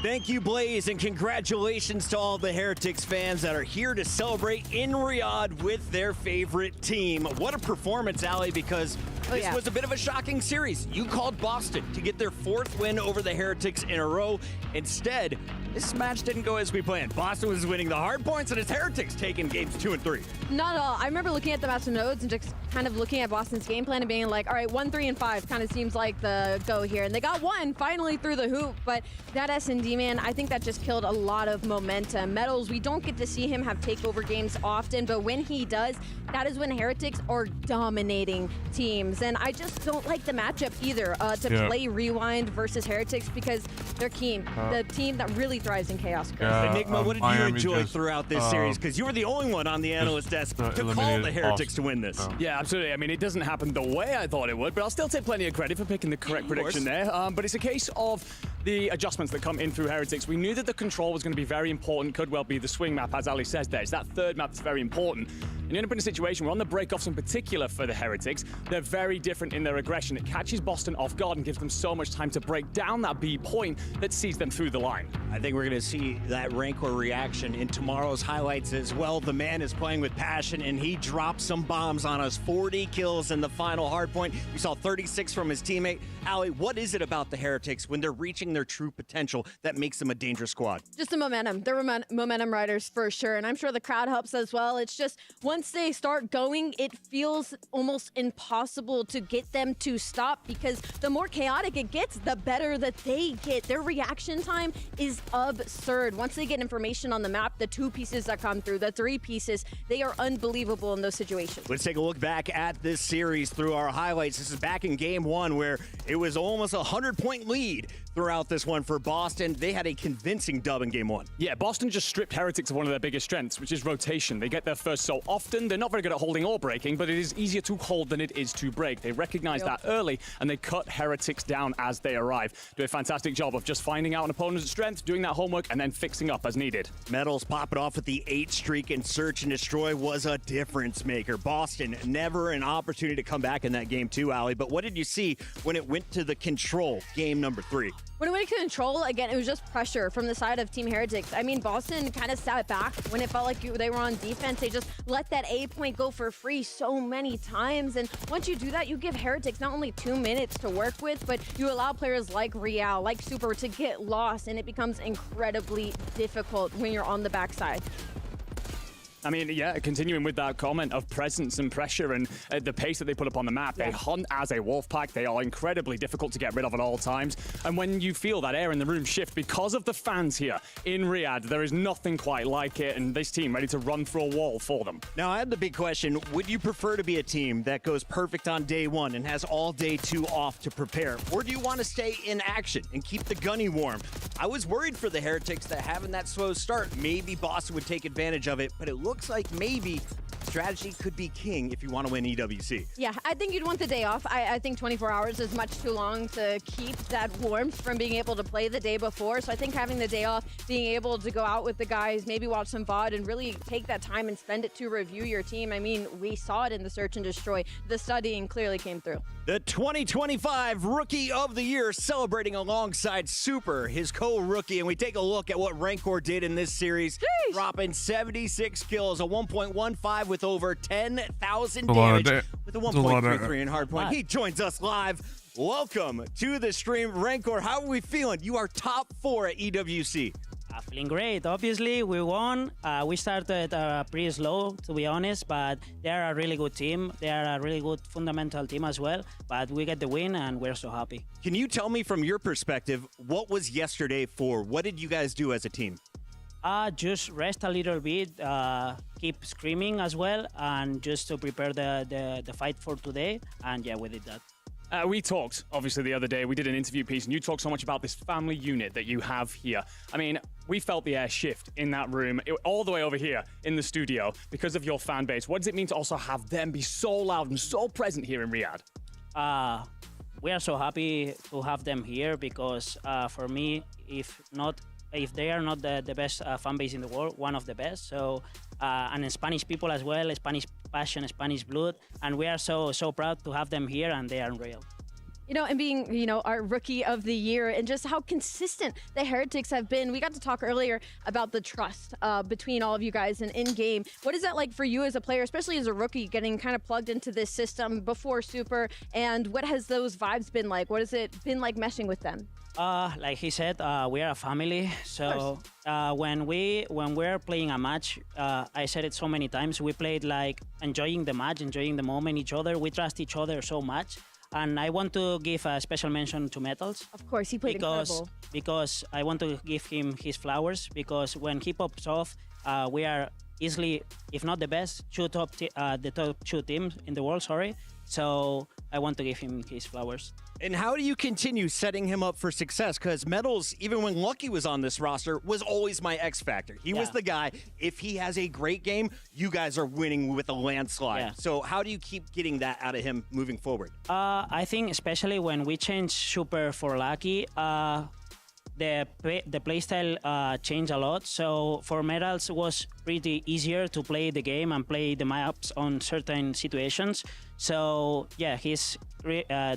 Thank you, Blaze, and congratulations to all the Heretics fans that are here to celebrate in Riyadh with their favorite team. What a performance, Ali, because this was a bit of a shocking series. You called Boston to get their 4th win over the Heretics in a row. Instead, this match didn't go as we planned. Boston was winning the hard points, and it's Heretics taking games 2 and 3. Not at all. I remember looking at the match notes and just kind of looking at Boston's game plan and being like, all right, 1, 3, and 5 kind of seems like the go here. And they got 1 finally through the hoop, but that S&D, man, I think that just killed a lot of momentum. Metals, we don't get to see him have takeover games often, but when he does, that is when Heretics are dominating teams. And I just don't like the matchup either to play Rewind versus Heretics because they're keen. The team that really thrives in chaos. Enigma, what did you enjoy throughout this series? Because you were the only one on the analyst desk to call the Heretics to win this. Yeah, absolutely. I mean, it doesn't happen the way I thought it would, but I'll still take plenty of credit for picking the correct prediction there. But it's a case of the adjustments that come in through Heretics. We knew that the control was going to be very important, could well be the swing map, as Ali says there. It's that 3rd map that's very important. And you end up in a situation where on the breakoffs in particular for the Heretics, they're very different in their aggression. It catches Boston off guard and gives them so much time to break down that B point that sees them through the line. I think we're going to see that Rancor reaction in tomorrow's highlights as well. The man is playing with passion, and he dropped some bombs on us. 40 kills in the final hardpoint. We saw 36 from his teammate. Ali, what is it about the Heretics when they're reaching their true potential that makes them a dangerous squad? Just the momentum. They're momentum riders for sure, and I'm sure the crowd helps as well. It's just once they start going, it feels almost impossible to get them to stop because the more chaotic it gets, the better that they get. Their reaction time is absurd. Once they get information on the map, the 2 pieces that come through, the 3 pieces, they are unbelievable in those situations. Let's take a look back at this series through our highlights. This is back in game 1 where it was almost a 100-point lead throughout this one for Boston. They had a convincing dub in game 1. Yeah, Boston just stripped Heretics of one of their biggest strengths, which is rotation. They get there first so often. They're not very good at holding or breaking, but it is easier to hold than it is to break. They recognize that early, and they cut Heretics down as they arrive. Do a fantastic job of just finding out an opponent's strength, doing that homework, and then fixing up as needed. Metals popping off with the 8 streak, and Search and Destroy was a difference maker. Boston never an opportunity to come back in that game too, Ali. But what did you see when it went to the control, game number 3? When it went to control, again, it was just pressure from the side of Team Heretics. I mean, Boston kind of sat back when it felt like they were on defense. They just let that A point go for free so many times. And once you do that, you give Heretics not only 2 minutes to work with, but you allow players like Real, like Super to get lost, and it becomes incredibly difficult when you're on the backside. I mean, yeah, continuing with that comment of presence and pressure and the pace that they put up on the map, they hunt as a wolf pack. They are incredibly difficult to get rid of at all times. And when you feel that air in the room shift because of the fans here in Riyadh, there is nothing quite like it, and this team ready to run through a wall for them. Now, I had the big question. Would you prefer to be a team that goes perfect on day 1 and has all day 2 off to prepare? Or do you want to stay in action and keep the gunny warm? I was worried for the Heretics that having that slow start, maybe Boston would take advantage of it, but it looks like maybe strategy could be king if you want to win EWC. Yeah, I think you'd want the day off. I think 24 hours is much too long to keep that warmth from being able to play the day before. So I think having the day off, being able to go out with the guys, maybe watch some VOD and really take that time and spend it to review your team. I mean, we saw it in the Search and Destroy. The studying clearly came through. The 2025 Rookie of the Year celebrating alongside Super, his co-rookie. And we take a look at what Rancor did in this series, dropping 76 kills, a 1.15 with over 10,000 damage, with a 1.33 in hardpoint. He joins us live. Welcome to the stream. Rancor, how are we feeling? You are top 4 at EWC. Feeling great. Obviously, we won. We started pretty slow, to be honest, but they are a really good team. They are a really good fundamental team as well, but we get the win, and we're so happy. Can you tell me from your perspective, what was yesterday for? What did you guys do as a team? Just rest a little bit, keep screaming as well, and just to prepare the fight for today, and yeah, we did that. We talked, obviously, the other day. We did an interview piece, and you talked so much about this family unit that you have here. I mean, we felt the air shift in that room, all the way over here in the studio, because of your fan base. What does it mean to also have them be so loud and so present here in Riyadh? We are so happy to have them here because, for me, if they are not the best fan base in the world, one of the best. So, and Spanish people as well, Spanish passion, Spanish blood, and we are so proud to have them here, and they are unreal. You know, and being, you know, our Rookie of the Year and just how consistent the Heretics have been. We got to talk earlier about the trust between all of you guys and in-game. What is that like for you as a player, especially as a rookie, getting kind of plugged into this system before Super, and what has those vibes been like? What has it been like meshing with them? Like he said, we are a family. So when we're playing a match, I said it so many times, we played like enjoying the match, enjoying the moment, each other. We trust each other so much. And I want to give a special mention to Metals. Of course, he played incredible. Because I want to give him his flowers, because when he pops off, we are easily, if not the best, the top 2 teams in the world, sorry. So I want to give him his flowers. And how do you continue setting him up for success? Because Metals, even when Lucky was on this roster, was always my X factor. He was the guy, if he has a great game, you guys are winning with a landslide. Yeah. So how do you keep getting that out of him moving forward? I think especially when we change Super for Lucky, the playstyle changed a lot. So for Metals, it was pretty easier to play the game and play the maps on certain situations. So yeah, he's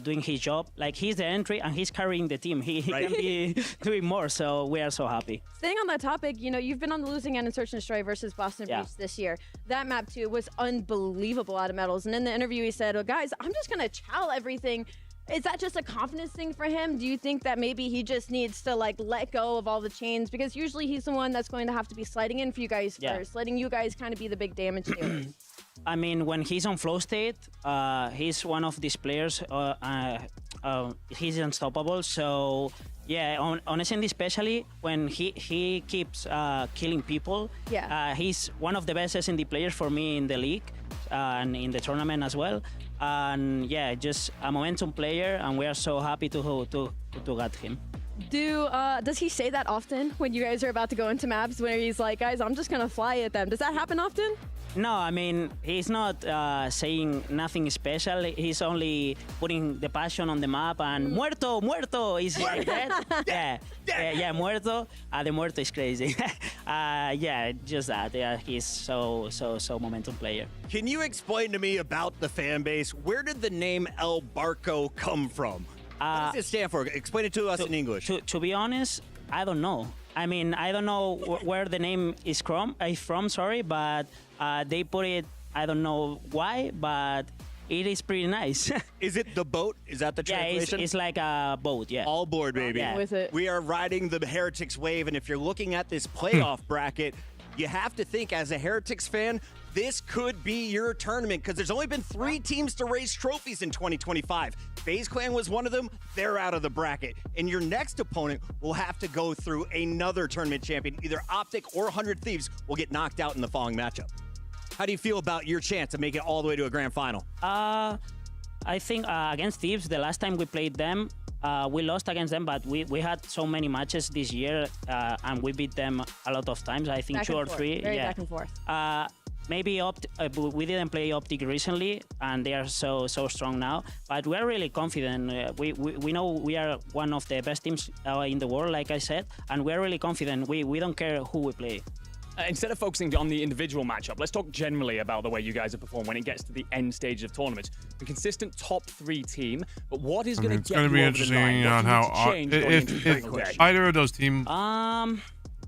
doing his job. Like, he's the entry and he's carrying the team. He can be doing more. So we are so happy. Staying on that topic, you know, you've been on the losing end in Search and Destroy versus Boston Breach this year. That map too was unbelievable out of Metals. And in the interview, he said, "Oh, guys, I'm just gonna chow everything." Is that just a confidence thing for him? Do you think that maybe he just needs to like let go of all the chains? Because usually he's the one that's going to have to be sliding in for you guys first, letting you guys kind of be the big damage dealers. I mean, when he's on flow state, he's one of these players. He's unstoppable. So yeah, on SND especially, when he keeps killing people, he's one of the best SND players for me in the league and in the tournament as well. And yeah, just a momentum player, and we are so happy to get him. Does he say that often when you guys are about to go into maps, where he's like, "Guys, I'm just gonna fly at them"? Does that happen often? No, I mean, he's not saying nothing special. He's only putting the passion on the map, and muerto is like that. Yeah, muerto. The muerto is crazy. Yeah, just that. Yeah, he's so momentum player. Can you explain to me about the fan base? Where did the name El Barco come from? What does it stand for? Explain it to us in English. To be honest, I don't know. I mean, I don't know where the name is from, sorry, but they put it, I don't know why, but it is pretty nice. Is it the boat? Is that the translation? Yeah, it's like a boat, yeah. All board, baby. Yeah. With it. We are riding the Heretics wave, and if you're looking at this playoff bracket, you have to think, as a Heretics fan, this could be your tournament, because there's only been 3 teams to raise trophies in 2025. FaZe Clan was one of them. They're out of the bracket. And your next opponent will have to go through another tournament champion. Either Optic or 100 Thieves will get knocked out in the following matchup. How do you feel about your chance to make it all the way to a grand final? I think against Thieves, the last time we played them, we lost against them, but we had so many matches this year, and we beat them a lot of times. I think back 2 or 3. Very back and forth. maybe we didn't play Optic recently, and they are so strong now. But we're really confident. We know we are one of the best teams in the world, like I said, and we're really confident. We don't care who we play. Instead of focusing on the individual matchup, let's talk generally about the way you guys have performed when it gets to the end stage of tournaments. A consistent top 3 team, but what is going to get you over the line? It's going to be interesting on how if either of those teams.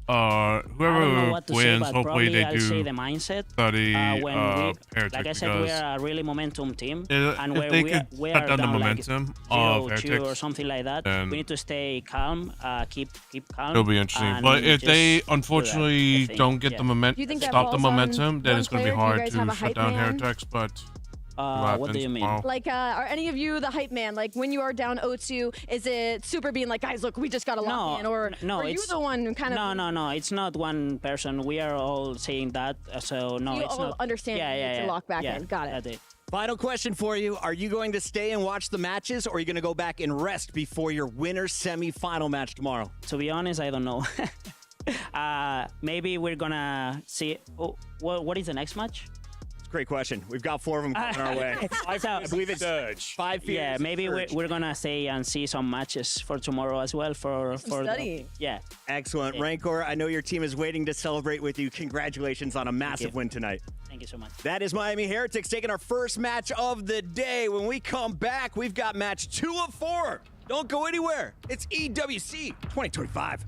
Whoever wins, hopefully they do say the mindset. Study like I said, we are a really momentum team, and if we are down the down momentum like of 0-2 or something like that. We need to stay calm, keep calm. It'll be interesting. But if they unfortunately don't get the momentum, stop the momentum, then it's going to be hard to shut down Heretics. But what do you mean? Like, are any of you the hype man? Like, when you are down 0-2, is it Super being like, guys, look, we just got to lock in? Or are you the one kind of... No. It's not one person. We are all saying that. So, no, you it's all not. understand to lock back in. Got it. That's it. Final question for you. Are you going to stay and watch the matches, or are you going to go back and rest before your winner semi-final match tomorrow? To be honest, I don't know. Maybe we're going to see... what is the next match? Great question. We've got 4 of them coming our way. I believe it's Surge. 5 feet. Yeah, maybe we're gonna stay and see some matches for tomorrow as well. For study. Yeah. Excellent, Rancor. I know your team is waiting to celebrate with you. Congratulations on a massive win tonight. Thank you so much. That is Miami Heretics taking our first match of the day. When we come back, we've got match 2 of 4. Don't go anywhere. It's EWC 2025.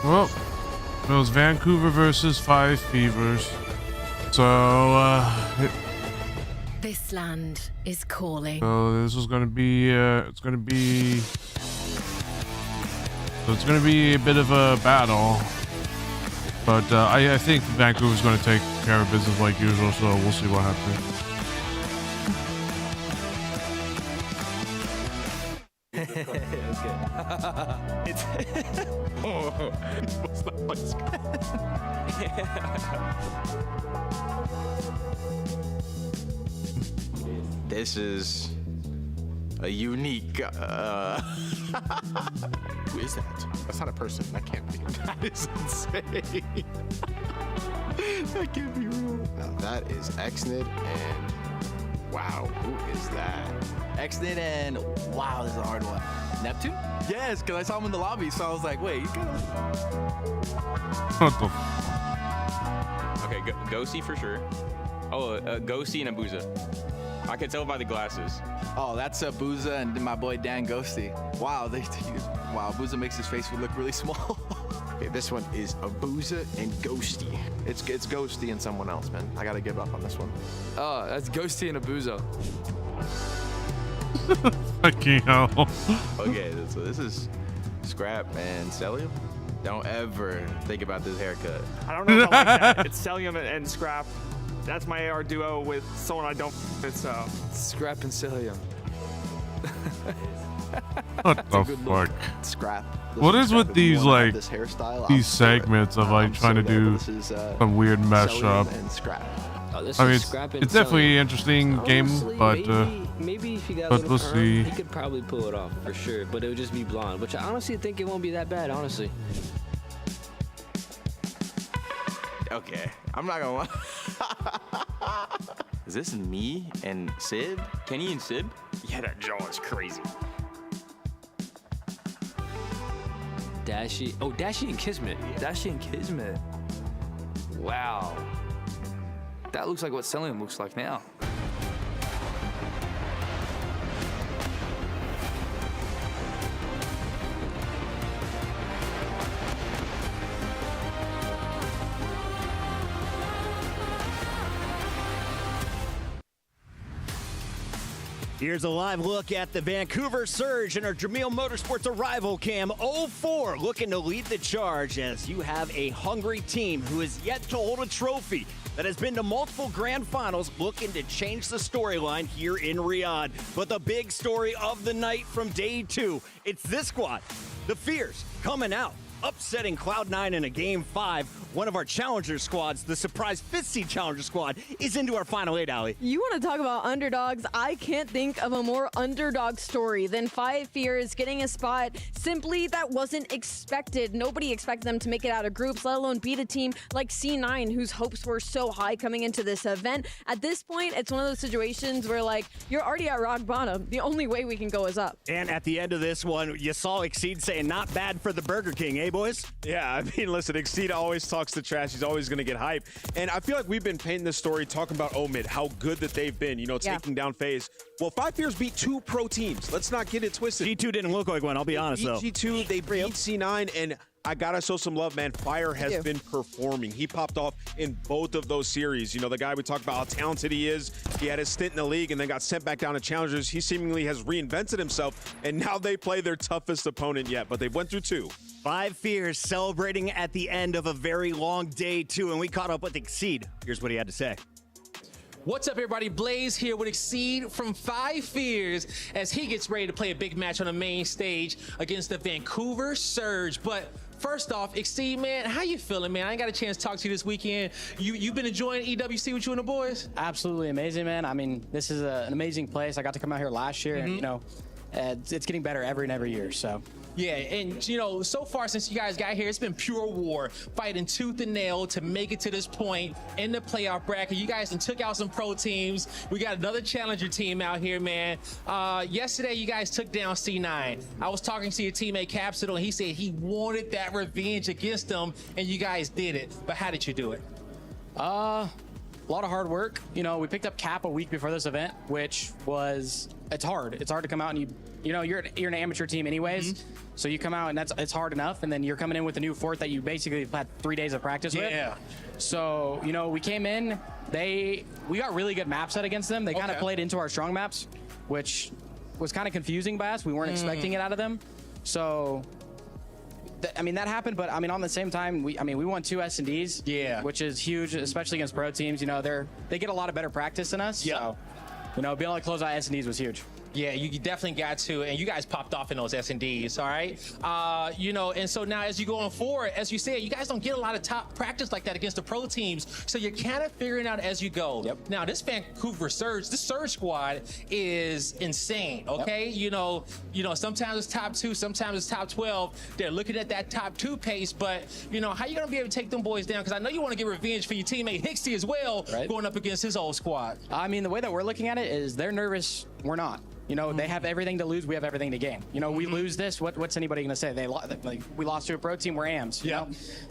Well, it was Vancouver versus 5 Fevers. So, this land is calling. So this is going to be, it's going to be a bit of a battle. But I think Vancouver's going to take care of business like usual, so we'll see what happens. This is a unique. Who is that? That's not a person. That can't be. That is insane. That can't be real. Now that is Xnid and wow, who is that? Xnid and wow, this is a hard one. Neptune? Yes, because I saw him in the lobby, so I was like, wait, he's gonna. What the? Okay, Ghosty for sure. Oh, Ghosty and Abuza. I can tell by the glasses. Oh, that's Abuza and my boy Dan Ghosty. Wow, wow, Abuza makes his face look really small. Okay, this one is Abuza and Ghosty. It's Ghosty and someone else, man. I gotta give up on this one. Oh, that's Ghosty and Abuza. Fucking hell. Okay, so this is Scrap and Celium. Don't ever think about this haircut. I don't know if I like that. It's Celium and Scrap. That's my AR duo with someone I don't with, so. Scrap and Celium. What the fuck? Scrap. What is with these like these segments of like trying to do some weird mashup? I mean, it's definitely an interesting game, but maybe if you got but we'll see. he could probably pull it off for sure. But it would just be blonde, which I honestly think it won't be that bad, honestly. Okay, I'm not gonna lie. Is this me and Sid? Kenny and Sid? Yeah, that jaw is crazy. Dashy. Oh, Dashy and Kismet. Dashy and Kismet. Wow. That looks like what Celium looks like now. Here's a live look at the Vancouver Surge in our Jameel Motorsports Arrival Cam 04, looking to lead the charge as you have a hungry team who is yet to hold a trophy that has been to multiple grand finals, looking to change the storyline here in Riyadh. But the big story of the night from day 2, it's this squad, the Fears, coming out, upsetting Cloud9 in a Game 5. One of our challenger squads, the surprise 5th seed challenger squad, is into our final 8, Allie. You want to talk about underdogs? I can't think of a more underdog story than 5 Fears getting a spot simply that wasn't expected. Nobody expected them to make it out of groups, let alone beat a team like C9, whose hopes were so high coming into this event. At this point, it's one of those situations where, like, you're already at rock bottom. The only way we can go is up. And at the end of this one, you saw Exceed saying, not bad for the Burger King, eh, boys? Yeah, I mean, listen, Exceed always talks the trash. He's always going to get hype. And I feel like we've been painting this story talking about Omid, how good that they've been, you know, taking down FaZe. Well, 5 Fears beat 2 pro teams. Let's not get it twisted. G2 didn't look like one, I'll be honest, though. G2, they beat C9, and I gotta show some love, man. Fire has been performing. He popped off in both of those series. You know, the guy we talked about how talented he is. He had his stint in the league and then got sent back down to challengers. He seemingly has reinvented himself, and now they play their toughest opponent yet, but they went through 2. 5 Fears celebrating at the end of a very long day 2, and we caught up with Exceed. Here's what he had to say. What's up, everybody? Blaze here with Exceed from 5 Fears as he gets ready to play a big match on the main stage against the Vancouver Surge. But first off, Exceed, man, how you feeling, man? I ain't got a chance to talk to you this weekend. You've been enjoying EWC with you and the boys? Absolutely amazing, man. I mean, this is an amazing place. I got to come out here last year, and, you know, it's getting better every year, so. Yeah, and, you know, so far since you guys got here, it's been pure war, fighting tooth and nail to make it to this point in the playoff bracket. You guys done took out some pro teams. We got another challenger team out here, man. Yesterday, you guys took down C9. I was talking to your teammate Capsule, and he said he wanted that revenge against them, and you guys did it. But how did you do it? A lot of hard work. You know, we picked up Cap a week before this event, which was, it's hard. It's hard to come out and you know, you're an amateur team anyways. So you come out and it's hard enough, and then you're coming in with a new fort that you basically had 3 days of practice with. Yeah. So, you know, we came in, we got really good map set against them. They kind of played into our strong maps, which was kind of confusing by us. We weren't expecting it out of them. So, I mean, that happened, but I mean, on the same time, we won 2 S&Ds. Yeah. Which is huge, especially against pro teams. You know, they get a lot of better practice than us. Yeah. So, you know, being able to close out S&Ds was huge. Yeah, you definitely got to, and you guys popped off in those S&Ds, all right? You know, and so now as you going forward, as you said, you guys don't get a lot of top practice like that against the pro teams, so you're kind of figuring out as you go. Yep. Now, this Vancouver Surge, this Surge squad is insane, okay? Yep. You know, sometimes it's top 2, sometimes it's top 12. They're looking at that top 2 pace, but, you know, how you going to be able to take them boys down? Because I know you want to get revenge for your teammate Hixie as well, going up against his old squad. I mean, the way that we're looking at it is they're nervous, we're not. You know, they have everything to lose, we have everything to gain. You know, we lose this, what's anybody going to say? We lost to a pro team, we're AMs. You know?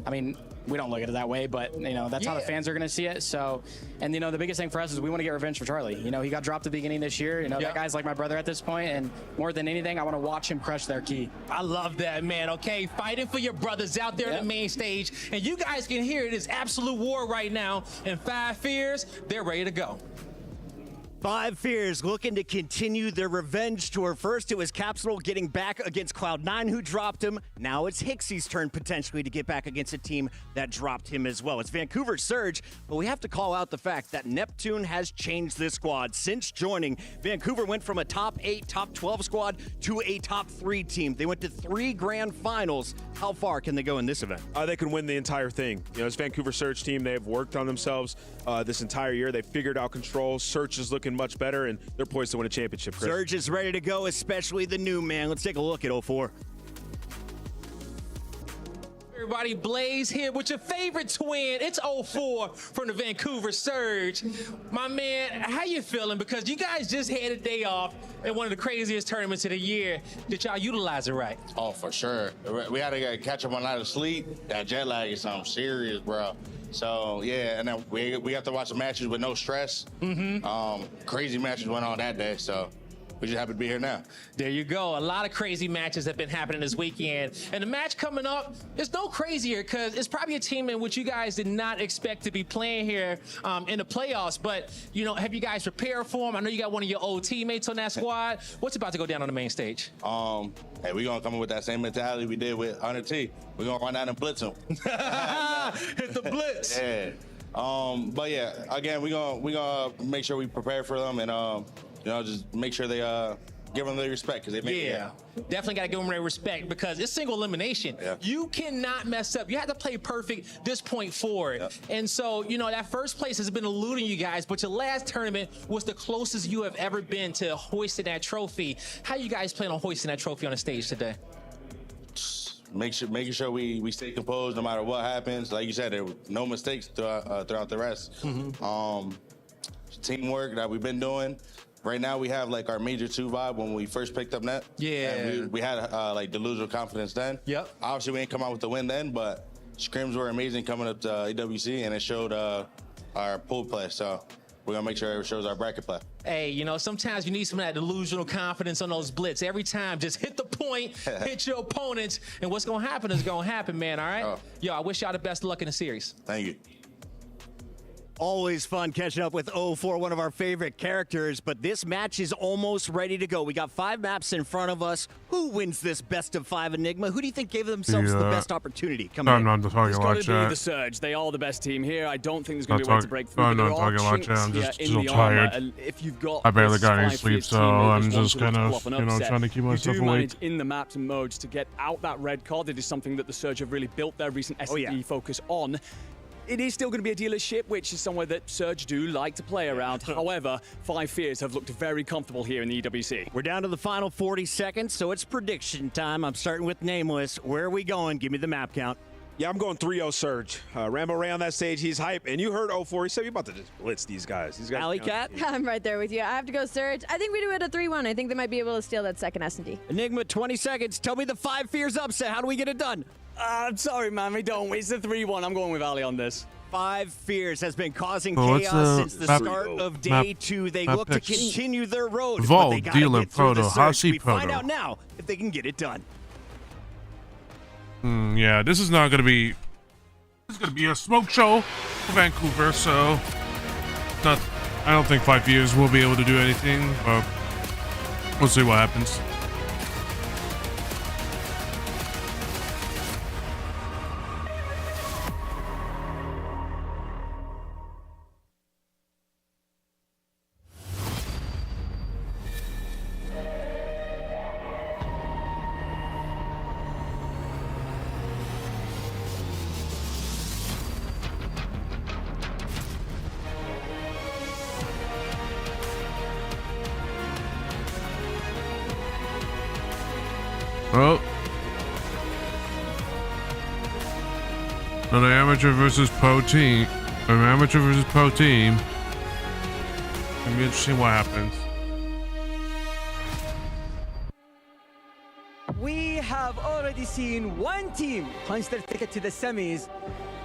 I mean, we don't look at it that way, but, you know, that's how the fans are going to see it. So, and, you know, the biggest thing for us is we want to get revenge for Charlie. You know, he got dropped at the beginning this year. You know, that guy's like my brother at this point, and more than anything, I want to watch him crush their key. I love that, man, okay? Fighting for your brothers out there on the main stage, and you guys can hear it is absolute war right now, and 5 Fears, they're ready to go. 5 Fears looking to continue their revenge tour. First, it was Capsule getting back against Cloud9, who dropped him. Now it's Hixie's turn potentially to get back against a team that dropped him as well. It's Vancouver Surge, but we have to call out the fact that Neptune has changed this squad. Since joining, Vancouver went from a top 8, top 12 squad to a top 3 team. They went to 3 grand finals. How far can they go in this event? They can win the entire thing. You know, this Vancouver Surge team, they have worked on themselves this entire year. They figured out control. Search is looking much better, and they're poised to win a championship. Chris. Surge is ready to go, especially the new man. Let's take a look at 04. everybody? Blaze here with your favorite twin. It's 04 from the Vancouver Surge. My man, how you feeling? Because you guys just had a day off in one of the craziest tournaments of the year. Did y'all utilize it right? Oh, for sure. We had to catch up on night of sleep. That jet lag is something serious, bro. So, yeah, and then we got to watch the matches with no stress. Crazy matches went on that day, so we're just happy to be here now. There you go. A lot of crazy matches have been happening this weekend. And the match coming up is no crazier because it's probably a team in which you guys did not expect to be playing here in the playoffs. But, you know, have you guys prepared for them? I know you got one of your old teammates on that squad. What's about to go down on the main stage? Hey, we're going to come in with that same mentality we did with Hunter T. We're going to run out and blitz them. Hit the blitz. Yeah. But, yeah, again, we're gonna make sure we prepare for them and, you know, just make sure they give them their respect because they make it. Yeah, definitely got to give them their respect because it's single elimination. Yeah. You cannot mess up. You have to play perfect this point forward. Yep. And so, you know, that first place has been eluding you guys, but your last tournament was the closest you have ever been to hoisting that trophy. How you guys plan on hoisting that trophy on the stage today? Making sure we stay composed no matter what happens. Like you said, there were no mistakes throughout the rest. Teamwork that we've been doing. Right now, we have like our major 2 vibe when we first picked up net. Yeah. And we had like delusional confidence then. Yep. Obviously, we ain't come out with the win then, but scrims were amazing coming up to AWC, and it showed our pool play. So we're gonna make sure it shows our bracket play. Hey, you know, sometimes you need some of that delusional confidence on those blitz. Every time, just hit the point, hit your opponents, and what's gonna happen is gonna happen, man, all right? Oh. Yo, I wish y'all the best of luck in the series. Thank you. Always fun catching up with 04, one of our favorite characters, but this match is almost ready to go. We got 5 maps in front of us. Who wins this best of 5 Enigma? Who do you think gave themselves the best opportunity coming in? I'm not talking It's about got to be chat. the Surge. They are the best team here. I don't think there's going to be a way to break through. I'm but not there are talking about chat. chinks I'm just here in so the armor. tired. If you've got I barely this got any 5 sleep, for so your teammate I'm who's just wanting to kind pull of, off an you know, upset, trying to keep myself you do awake. manage in the maps and modes to get out that red card. It is something that the Surge have really built their recent S&D focus on. It is still going to be a dealership, which is somewhere that Surge do like to play around. However, 5 Fears have looked very comfortable here in the EWC. We're down to the final 40 seconds, so it's prediction time. I'm starting with Nameless. Where are we going? Give me the map count. Yeah, I'm going 3-0 Surge. Rambo Ray on that stage, he's hype. And you heard 04, he said you're about to just blitz these guys. Alley Cat? I'm right there with you. I have to go Surge. I think we do it at 3-1. I think they might be able to steal that second S&D. Enigma, 20 seconds. Tell me the 5 Fears upset. How do we get it done? I'm sorry, man. We don't. It's a 3-1. I'm going with Ali on this. 5 Fears has been causing chaos since the start of day 2. They look to continue their road, but they gotta get through the Surge. We find out now if they can get it done. Yeah, this is not going to be... This is going to be a smoke show for Vancouver, so... I don't think 5 Years will be able to do anything, but we'll see what happens. Well, an amateur versus pro team. An amateur versus pro team. It'll be interesting what happens. We have already seen one team punch their ticket to the semis,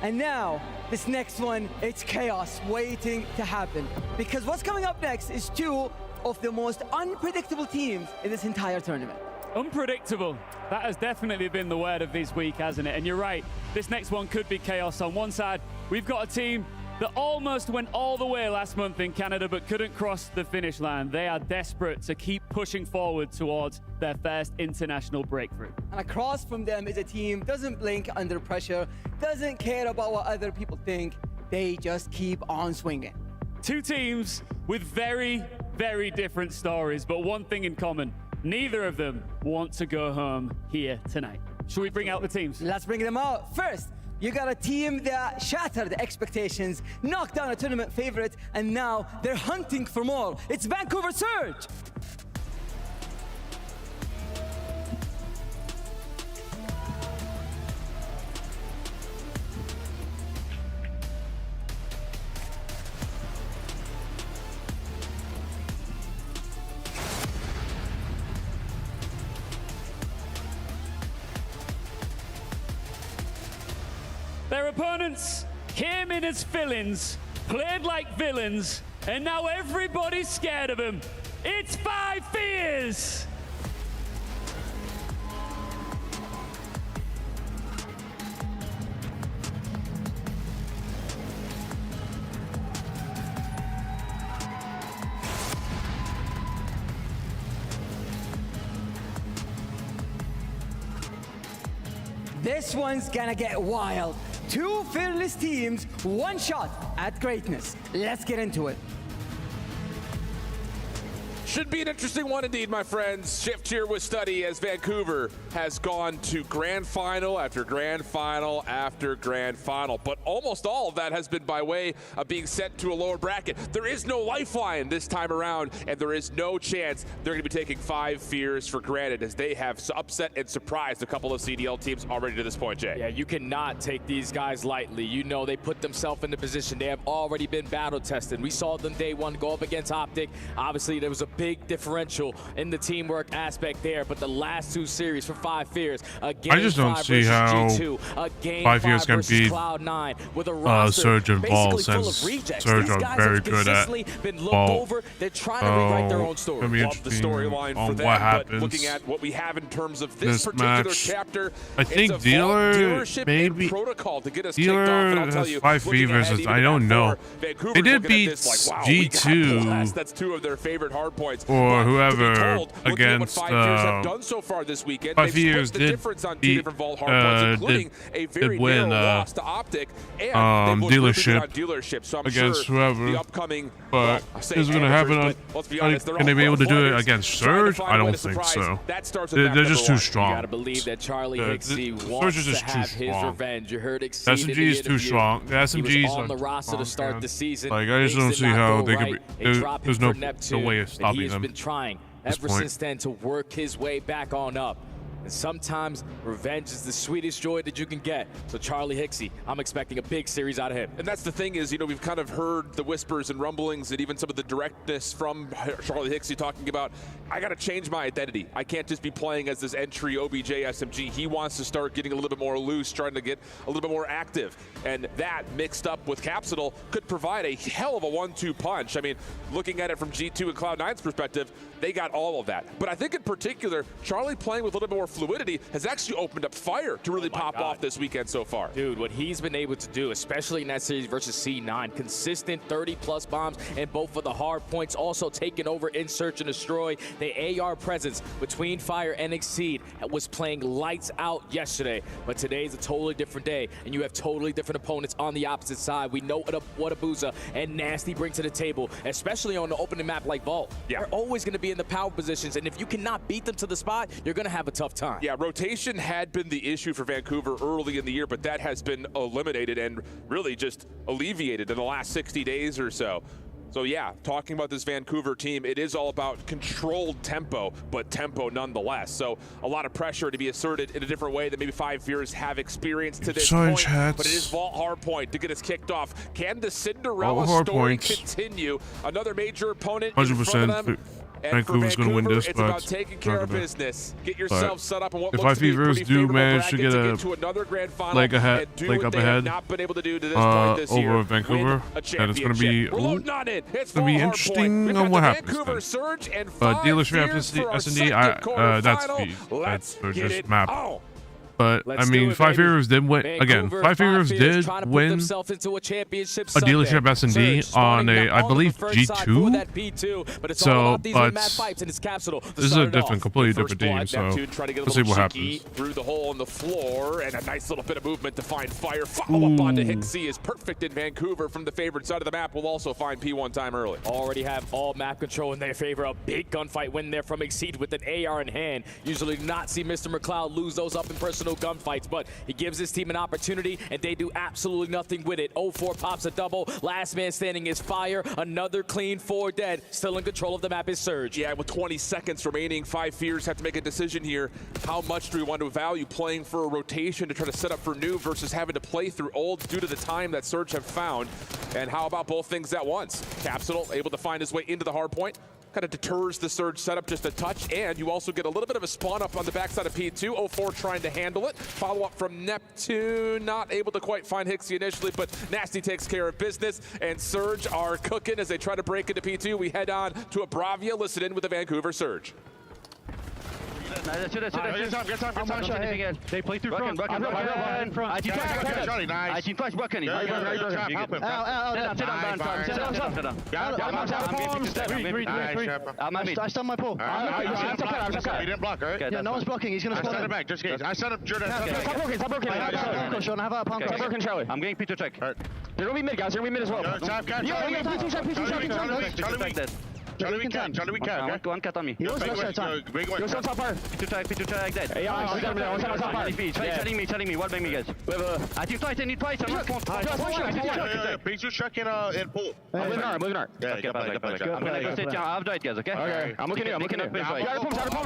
and now this next one, it's chaos waiting to happen. Because what's coming up next is 2 of the most unpredictable teams in this entire tournament. Unpredictable. That has definitely been the word of this week, hasn't it? And you're right, this next one could be chaos. On one side, we've got a team that almost went all the way last month in Canada but couldn't cross the finish line. They are desperate to keep pushing forward towards their first international breakthrough. And across from them is a team doesn't blink under pressure, doesn't care about what other people think. They just keep on swinging. 2 teams with very, very different stories, but one thing in common. Neither of them want to go home here tonight. Should we bring out the teams? Let's bring them out. First, you got a team that shattered expectations, knocked down a tournament favorite, and now they're hunting for more. It's Vancouver Surge. Their opponents came in as fill-ins, played like villains, and now everybody's scared of them. It's 5 Fears! This one's gonna get wild. 2 fearless teams, 1 shot at greatness. Let's get into it. Should be an interesting one indeed, my friends. Shift here with study as Vancouver has gone to grand final after grand final after grand final. But almost all of that has been by way of being sent to a lower bracket. There is no lifeline this time around, and there is no chance they're going to be taking 5 Fears for granted as they have upset and surprised a couple of CDL teams already to this point, Jay. Yeah, you cannot take these guys lightly. You know they put themselves in the position. They have already been battle tested. We saw them day one go up against Optic. Obviously, there was a big differential in the teamwork aspect there, but the last 2 series for 5 Fears, a game I just don't 5 see versus how G2, a game 5 Fears 5 can versus beat Cloud9 with a roster Surge and Ball, basically full since of rejects. Surge These are guys very have good at consistently been looked Ball. over. They're trying to rewrite their own story. Gonna be Love the interesting storyline on for them, what but happens. looking at what we have in terms of this This particular match, chapter, I think it's a Dealer dealership maybe and protocol to get us kicked off, Dealer and I'll tell has you, 5 looking Fears. ahead, even I at don't map know. 4, Vancouver's They did looking at beat this like, wow, we got G2 blessed. That's 2 of their favorite hard points. or But whoever to be told, looking at what against 5 Fears have done so far this weekend, 5 they've split Fears the did difference on 2 beat different vault hard points, including a very win narrow loss to Optic, and they've looked really good on dealership. So I'm against sure whoever. the upcoming, But well, is it going to happen on? let's be honest, they're Can they all be able to do it fighters against trying to Surge? find I a way don't to think surprise. so. That starts with They're map just number too 1. strong. You gotta believe that Charlie Hixie Surge wants is to just too have his strong. revenge. You heard Exceed in SMG the is too interview. strong. The He SMGs was on are the roster to strong, start man. the season. Like, I just Things don't did see not how go they right. could be. dropped There's him no for Neptune, way of and stopping he has them. been trying This ever point. since then to work his way back on up. And sometimes revenge is the sweetest joy that you can get. So Charlie Hixie, I'm expecting a big series out of him. And that's the thing is, you know, we've kind of heard the whispers and rumblings and even some of the directness from Charlie Hixie talking about, I got to change my identity. I can't just be playing as this entry OBJ SMG. He wants to start getting a little bit more loose, trying to get a little bit more active. And that mixed up with Capsule could provide a hell of a 1-2 punch. I mean, looking at it from G2 and Cloud9's perspective, they got all of that. But I think in particular, Charlie playing with a little bit more fluidity has actually opened up fire to really pop off this weekend so far. Dude, what he's been able to do, especially in that series versus C9, consistent 30-plus bombs and both of the hard points, also taking over in Search and Destroy. The AR presence between Fire and Exceed was playing lights out yesterday, but today's a totally different day, and you have totally different opponents on the opposite side. We know what Abuza and Nasty bring to the table, especially on the opening map like Vault. Yeah. They're always going to be in the power positions, and if you cannot beat them to the spot, you're going to have a tough time. Yeah, rotation had been the issue for Vancouver early in the year, but that has been eliminated and really just alleviated in the last 60 days or so. So yeah, talking about this Vancouver team, it is all about controlled tempo, but tempo nonetheless. So a lot of pressure to be asserted in a different way that maybe 5 Fears have experienced to this point. But it is Vault Hardpoint to get us kicked off. Can the Cinderella story continue? Another major opponent in front of them. And Vancouver's going to win this, it's but about taking care of business. Get yourself set up on what if looks to be a pretty do favorable manage to bracket get to another grand final leg ahead, and do leg what up they have ahead, not been able to do to this point this year, over Vancouver, then it's going to be interesting on what happens. But dealership S&D, that's speed. That's just map. But I mean, 5 Fears did win again. 5 Fears did win a dealership S&D on a, I believe, G2. So, but this is a completely different team. So let's see what happens. Through the hole in the floor and a nice little bit of movement to find Fire. Follow up onto Hixie is perfect in Vancouver from the favored side of the map. Will also find P1 time early. Already have all map control in their favor. A big gunfight win there from Exceed with an AR in hand. Usually do not see Mr. McLeod lose those up in personal gunfights, but he gives his team an opportunity and they do absolutely nothing with it. 0-4 pops a double. Last man standing is Fire. Another clean 4 dead. Still in control of the map is Surge. Yeah, with 20 seconds remaining, 5 Fears have to make a decision here. How much do we want to value playing for a rotation to try to set up for new versus having to play through old due to the time that Surge have found? And how about both things at once? Capsule able to find his way into the hard point. kind of deters the Surge setup just a touch, and you also get a little bit of a spawn up on the backside of P2. 04 trying to handle it. Follow up from Neptune, not able to quite find Hixie initially, but Nasty takes care of business, and Surge are cooking as they try to break into P2. We head on to a Bravia, listen in with the Vancouver Surge. Get time. They play through front. In front. IT flash Buckhany. I stunned my pull. He didn't block, right? Yeah, no one's blocking. He's going to spawn. Back, just I sent him Jordan. Stop broken. I'm getting P2 check. They're going to be mid, guys. They're going to be mid as well. Charlie, we can, okay? Go on, cat on me. He was left side. You're so top fire. P2 check dead. Yeah, I'm top fire. Telling me, what make me guys? I think twice, I need twice. P2 check in pool. Moving on. Yeah, I'm gonna go sit down. I've died, guys, okay? Okay. I'm looking here.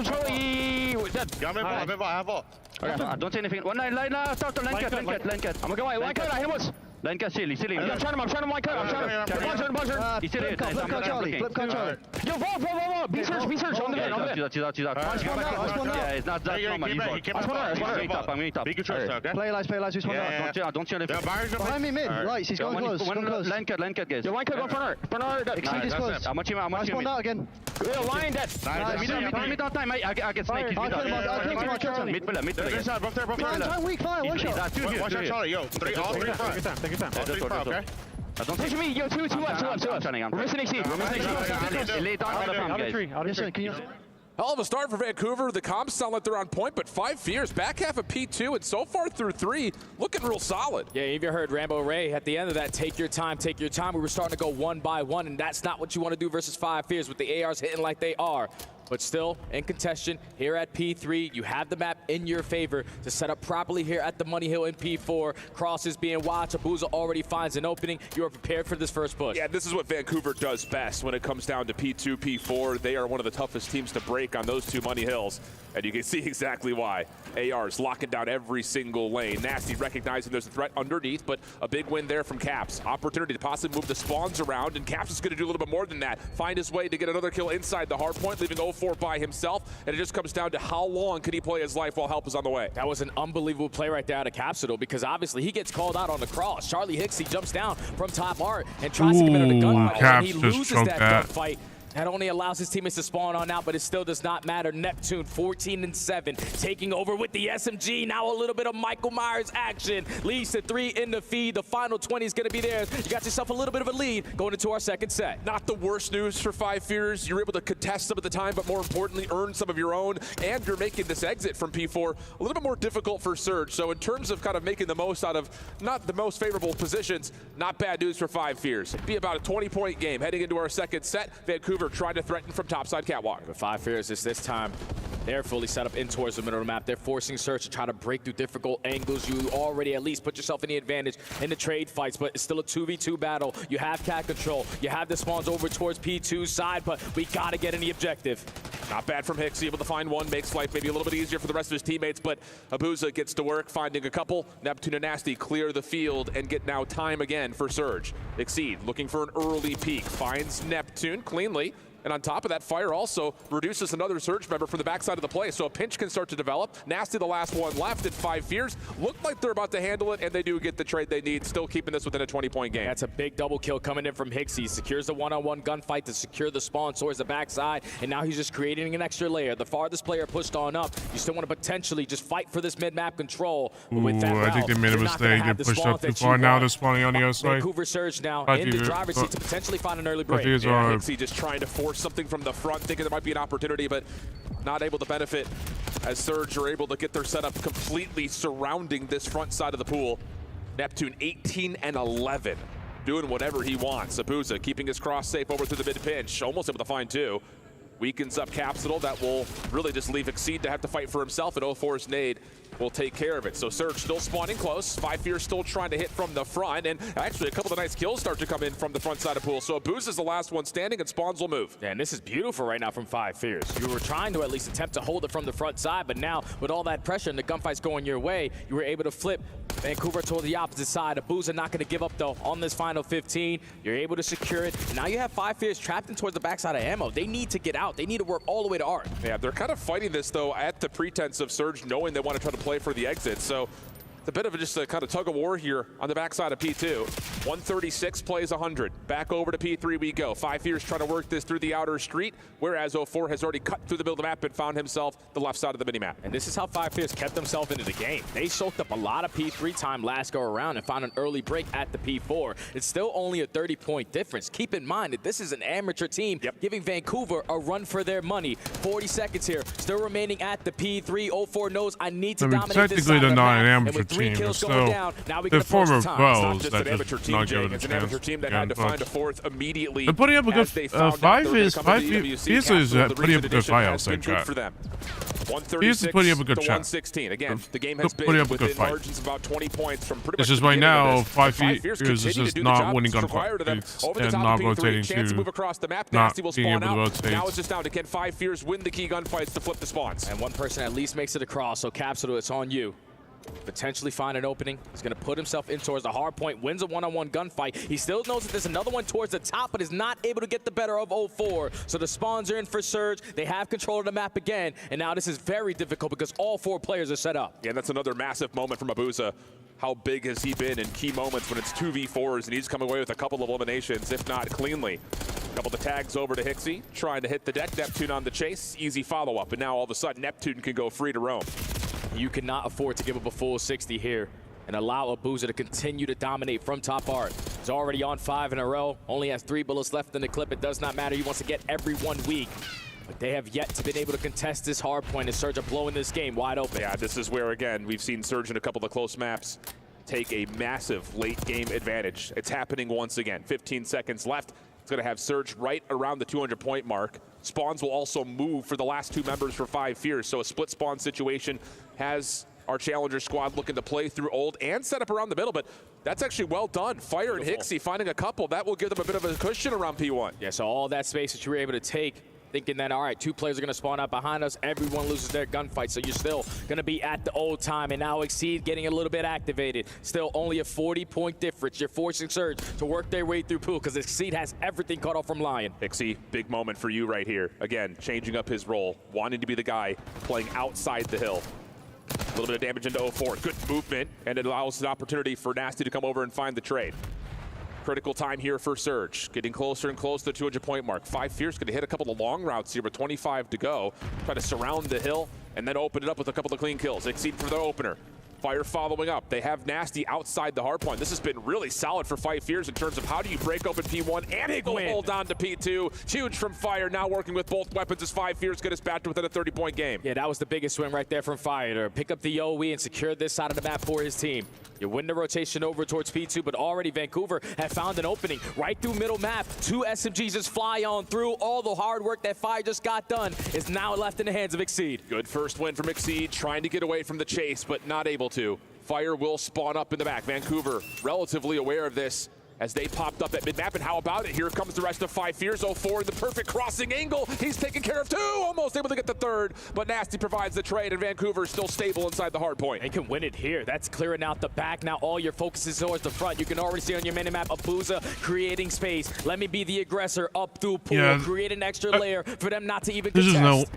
Charlie, dead. I'm in ball. Okay, don't say anything. One line, start the line cat. I'm gonna go white. Line cat, I hit once. Line cat, silly. I'm trying him, line cat. I'm trying him. Buzzer. He's silly. Flip cut Charlie. Yo, Vault. Be search. On the bed. She's out. I spawned out. Yeah, it's not that normal. I'm going top. Play lights. We spawned out. Don't see anything. Behind me mid. Lights, he's going close. Line cat, guys. Yo, line cat, go front her. Exceed is close. I'm watching him. I spawned out again. Yo, line dead. Mid on time. I get snake. I'll kill him. Mid pillar. Time weak fire. One shot. Watch out, Charlie. Yo, all three front. Take your time. Okay. Don't push me. Yo, two left. We're missing exceed. Lay down on the farm, guys. Can you... Hell of a start for Vancouver. The comps sound like they're on point, but 5 fears, back half of P2, and so far through 3, looking real solid. Yeah, you heard Rambo Ray at the end of that, take your time. We were starting to go one by one, and that's not what you want to do versus 5 fears with the ARs hitting like they are. But still, in contention, here at P3, you have the map in your favor to set up properly here at the Money Hill in P4. Cross is being watched. Abuza already finds an opening. You are prepared for this first push. Yeah, this is what Vancouver does best when it comes down to P2, P4. They are one of the toughest teams to break on those 2 Money Hills, and you can see exactly why. AR's locking down every single lane. Nasty recognizing there's a threat underneath, but a big win there from Caps. Opportunity to possibly move the spawns around, and Caps is going to do a little bit more than that. Find his way to get another kill inside the hard point, leaving 04 by himself, and it just comes down to how long can he play his life while help is on the way. That was an unbelievable play right there out of Capsule, because obviously he gets called out on the cross. Charlie Hixie jumps down from top art and tries to commit a gunfight, and he loses that gunfight. That only allows his teammates to spawn on out, but it still does not matter. Neptune 14-7, taking over with the SMG. Now a little bit of Michael Myers action. Leads to 3 in the feed. The final 20 is going to be there. You got yourself a little bit of a lead going into our second set. Not the worst news for 5 fears. You're able to contest some of the time, but more importantly, earn some of your own. And you're making this exit from P4 a little bit more difficult for Surge. So in terms of kind of making the most out of not the most favorable positions, not bad news for 5 fears. It'd be about a 20-point game heading into our second set. Vancouver trying to threaten from topside catwalk. But 5 fears this time, they're fully set up in towards the middle of the map. They're forcing Surge to try to break through difficult angles. You already at least put yourself in the advantage in the trade fights, but it's still a 2v2 battle. You have cat control. You have the spawns over towards P2's side, but we gotta get in the objective. Not bad from Hicks, able to find one, makes life maybe a little bit easier for the rest of his teammates, but Abuza gets to work, finding a couple. Neptune and Nasty clear the field and get now time again for Surge. Exceed, looking for an early peek, finds Neptune cleanly. And on top of that, Fire also reduces another Surge member from the backside of the play, so a pinch can start to develop. Nasty, the last one left at 5 fears. Look like they're about to handle it, and they do get the trade they need, still keeping this within a 20-point game. That's a big double kill coming in from Hixie. Secures the one-on-one gunfight to secure the spawn towards the backside, and now he's just creating an extra layer. The farthest player pushed on up. You still want to potentially just fight for this mid-map control. But with that I think they made a mistake. They pushed up too far. Now they're spawning on the other side. Vancouver Surge now in the driver's seat to potentially find an early break. Hixie just trying to force something from the front, thinking there might be an opportunity, but not able to benefit as Surge are able to get their setup completely surrounding this front side of the pool. Neptune 18-11, doing whatever he wants. Abuza keeping his cross safe over through the mid pinch, almost able to find 2. Weakens up Capsule. That will really just leave Exceed to have to fight for himself, and 04's nade will take care of it. So Surge still spawning close. 5 Fears still trying to hit from the front, and actually a couple of nice kills start to come in from the front side of pool. So Booz is the last one standing, and Spawns will move. Yeah, and this is beautiful right now from 5 Fears. You were trying to at least attempt to hold it from the front side, but now with all that pressure and the gunfights going your way, you were able to flip Vancouver toward the opposite side. Booz not going to give up though on this final 15. You're able to secure it. Now you have 5 Fears trapped in towards the backside of ammo. They need to get out. They need to work all the way to Art. Yeah, they're kind of fighting this though at the pretense of Surge knowing they want to try to play for the exit. So it's a bit of just a kind of tug of war here on the backside of P2. 136 plays 100. Back over to P3 we go. 5 Fears trying to work this through the outer street, whereas 04 has already cut through the middle of the map and found himself the left side of the minimap. And this is how 5 Fears kept themselves into the game. They soaked up a lot of P3 time last go around and found an early break at the P4. It's still only a 30-point difference. Keep in mind that this is an amateur team giving Vancouver a run for their money. 40 seconds here, still remaining at the P3. 04 knows I need to dominate this side of the map. Technically, they're not an amateur team, but they're former pros that just not given a chance. Team that had to find a fourth immediately. They're putting up a good 5 Fears is putting up a good fight, I'll say, chat. 136 putting up a good to shot. 116. Again, the game has been within margins about 20 points from pretty much. It's just right now, 5 Fears is just not winning gunfights and not rotating to move across the map. not Nasty will being spawn able to out. rotate. Now it's just down to can 5 Fears win the key gunfights to flip the spawns. And one person at least makes it across. So Capsule, it's on you. Potentially find an opening. He's going to put himself in towards the hard point, wins a one-on-one gunfight. He still knows that there's another one towards the top, but is not able to get the better of 04. So the spawns are in for Surge. They have control of the map again, and now this is very difficult because all 4 players are set up. Yeah, that's another massive moment from Abuza. How big has he been in key moments when it's 2v4s and he's coming away with a couple of eliminations, if not cleanly. A couple of the tags over to Hixie, trying to hit the deck. Neptune on the chase, easy follow-up, and now all of a sudden Neptune can go free to roam. You cannot afford to give up a full 60 here and allow Abuza to continue to dominate from top art. He's already on 5 in a row, only has 3 bullets left in the clip. It does not matter, he wants to get every 1 week. But they have yet to been able to contest this hard point, and Surge are blowing this game wide open. Yeah, this is where, again, we've seen Surge in a couple of close maps take a massive late game advantage. It's happening once again. 15 seconds left. It's going to have Surge right around the 200-point mark. Spawns will also move for the last 2 members for 5 Fears, so a split spawn situation has our challenger squad looking to play through old and set up around the middle, but that's actually well done. Fire and Hixie finding a couple. That will give them a bit of a cushion around P1. Yeah, so all that space that you were able to take, thinking that, all right, 2 players are going to spawn out behind us, everyone loses their gunfight, so you're still going to be at the old time, and now Exceed getting a little bit activated. Still only a 40-point difference. You're forcing Surge to work their way through pool because Exceed has everything cut off from Lion. Hixie, big moment for you right here. Again, changing up his role, wanting to be the guy playing outside the hill. A little bit of damage into 04. Good movement, and it allows an opportunity for Nasty to come over and find the trade. Critical time here for Surge, getting closer and closer to the 200-point mark. 5 Fierce going to hit a couple of long routes here with 25 to go. Try to surround the hill and then open it up with a couple of clean kills. Exceed for the opener. Fire following up. They have Nasty outside the hard point. This has been really solid for 5 Fears in terms of how do you break open P1 and hold on to P2. Huge from Fire, now working with both weapons as 5 Fears get us back to within a 30-point game. Yeah, that was the biggest win right there from Fire to pick up the OE and secure this side of the map for his team. You win the rotation over towards P2, but already Vancouver have found an opening right through middle map. 2 SMGs just fly on through. All the hard work that Fire just got done is now left in the hands of Exceed. Good first win from Exceed, trying to get away from the chase, but not able to. Fire will spawn up in the back. Vancouver relatively aware of this as they popped up at mid-map, and how about it? Here comes the rest of 5 Fears. 04 in the perfect crossing angle. He's taking care of 2, almost able to get the 3rd, but Nasty provides the trade, and Vancouver is still stable inside the hard point. They can win it here. That's clearing out the back. Now all your focus is towards the front. You can already see on your minimap Abuza creating space. Let me be the aggressor up through pool, create an extra layer for them not to even contest.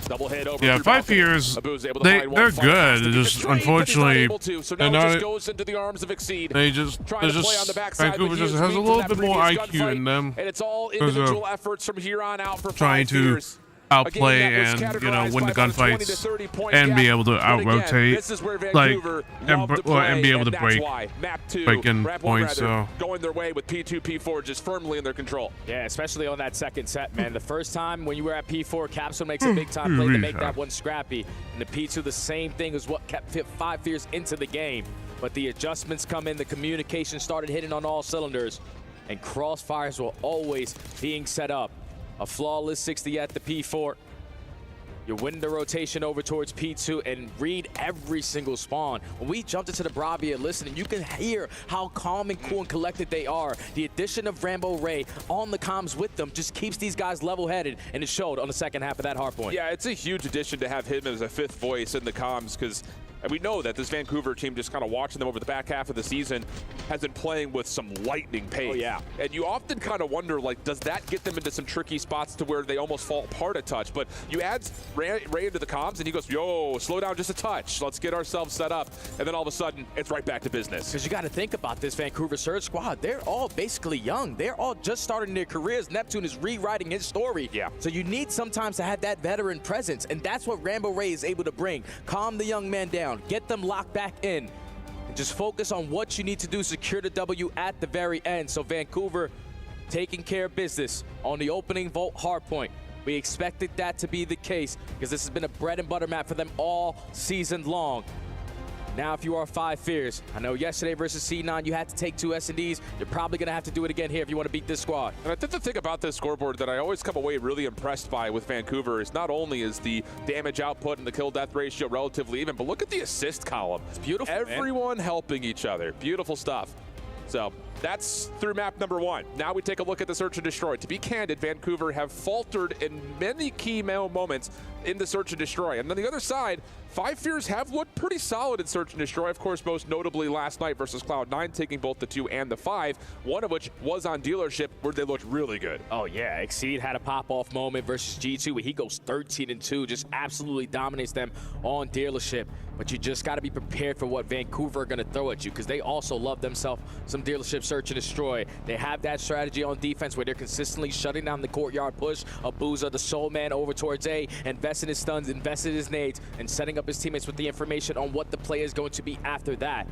Double hit over. Yeah, 5 Fears, they're good. Just unfortunately, they're not. Goes into the arms of Exceed. Vancouver just has a little bit more IQ in them. And it's all individual efforts from here on out for 5 trying to outplay and win the gunfights and be able to out-rotate, and be able to break in points. So going their way with P2, P4 just firmly in their control. Yeah, especially on that second set, man. The first time when you were at P4, Capsule makes a big time play to make that one scrappy. And the P2, the same thing is what kept 5 Fears into the game. But the adjustments come in, the communication started hitting on all cylinders, and crossfires were always being set up. A flawless 60 at the P4. You win the rotation over towards P2 and read every single spawn. When we jumped into the Bravia listening, you can hear how calm and cool and collected they are. The addition of Rambo Ray on the comms with them just keeps these guys level-headed, and it showed on the second half of that hard point. Yeah, it's a huge addition to have him as a fifth voice in the comms, because we know that this Vancouver team, just kind of watching them over the back half of the season, has been playing with some lightning pace. Oh, yeah. And you often kind of wonder, like, does that get them into some tricky spots to where they almost fall apart a touch? But you add Ray into the comms, and he goes, yo, slow down just a touch. Let's get ourselves set up. And then all of a sudden, it's right back to business. Because you got to think about this Vancouver Surge squad. They're all basically young. They're all just starting their careers. Neptune is rewriting his story. Yeah. So you need sometimes to have that veteran presence, and that's what Rambo Ray is able to bring. Calm the young man down. Get them locked back in. And just focus on what you need to do, secure the W at the very end. So Vancouver taking care of business on the opening vault hardpoint. We expected that to be the case because this has been a bread and butter map for them all season long. Now, if you are 5 Fears, I know yesterday versus C9, you had to take 2 S&Ds. You're probably going to have to do it again here if you want to beat this squad. And I think the thing about this scoreboard that I always come away really impressed by with Vancouver is not only is the damage output and the kill-death ratio relatively even, but look at the assist column. It's beautiful, Everyone helping each other. Beautiful stuff. So that's through map number 1. Now we take a look at the Search and Destroy. To be candid, Vancouver have faltered in many key moments in the Search and Destroy. And on the other side, 5 Fears have looked pretty solid in Search and Destroy. Of course, most notably last night versus Cloud9, taking both the 2 and the 5, one of which was on Dealership, where they looked really good. Oh, yeah. Exceed had a pop-off moment versus G2, where he goes 13-2, just absolutely dominates them on Dealership. But you just got to be prepared for what Vancouver are going to throw at you, because they also love themselves some Dealership Search and Destroy. They have that strategy on defense where they're consistently shutting down the courtyard push. Abuza, the soul man, over towards A, investing his stuns, investing his nades, and setting up his teammates with the information on what the play is going to be after that.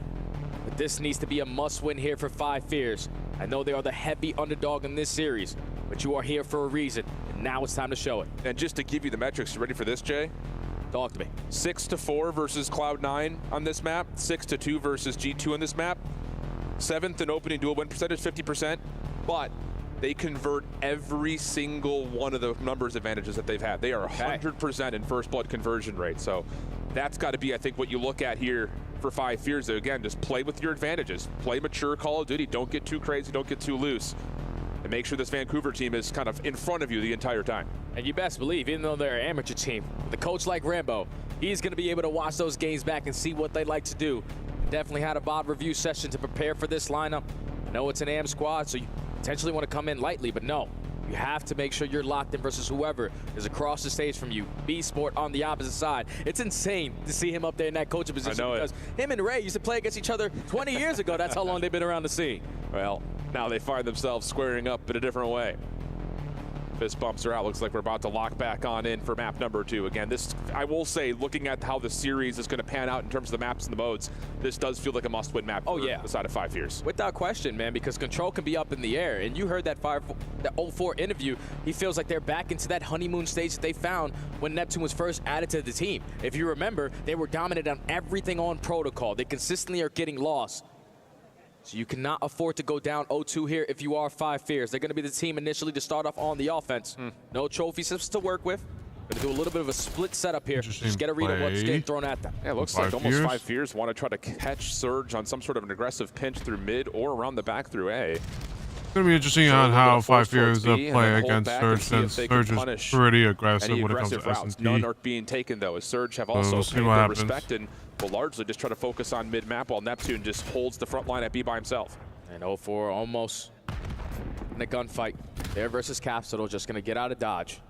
But this needs to be a must-win here for 5 Fears. I know they are the heavy underdog in this series, but you are here for a reason, and now it's time to show it. And just to give you the metrics, you ready for this, Jay? Talk to me. 6-4 versus Cloud9 on this map, 6-2 versus G2 on this map. 7th in opening duel win percentage, 50%, but they convert every single one of the numbers advantages that they've had. They are 100% in first blood conversion rate. So that's got to be, I think, what you look at here for 5 Fears. So again, just play with your advantages. Play mature Call of Duty. Don't get too crazy. Don't get too loose. And make sure this Vancouver team is kind of in front of you the entire time. And you best believe, even though they're an amateur team, with a coach like Rambo, he's going to be able to watch those games back and see what they like to do. Definitely had a VOD review session to prepare for this lineup. I know it's an AM squad, so you potentially want to come in lightly, but no. You have to make sure you're locked in versus whoever is across the stage from you. B-Sport on the opposite side. It's insane to see him up there in that coaching position, because him and Ray used to play against each other 20 years ago. That's how long they've been around the scene. Well, now they find themselves squaring up in a different way. Fist bumps are out. Looks like we're about to lock back on in for map number 2. Again, this, I will say, looking at how the series is going to pan out in terms of the maps and the modes, this does feel like a must-win map for the side of 5 Fears. Without question, man, because control can be up in the air. And you heard that 04 interview. He feels like they're back into that honeymoon stage that they found when Neptune was first added to the team. If you remember, they were dominant on everything on protocol. They consistently are getting lost. So you cannot afford to go down 0-2 here if you are 5 Fears. They're going to be the team initially to start off on the offense. No trophy systems to work with. Going to do a little bit of a split setup here. Just get a read on what's getting thrown at them. Yeah, it looks like almost 5 Fears want to try to catch Surge on some sort of an aggressive pinch through mid or around the back through A. It's going to be interesting on how 5 Fears play against Surge, since Surge is pretty aggressive when it comes to S&T. None are being taken, though, as Surge have also paid their respect and will largely just try to focus on mid-map while Neptune just holds the front line at B by himself. And 04 almost in a gunfight. There versus Capsule, just going to get out of dodge.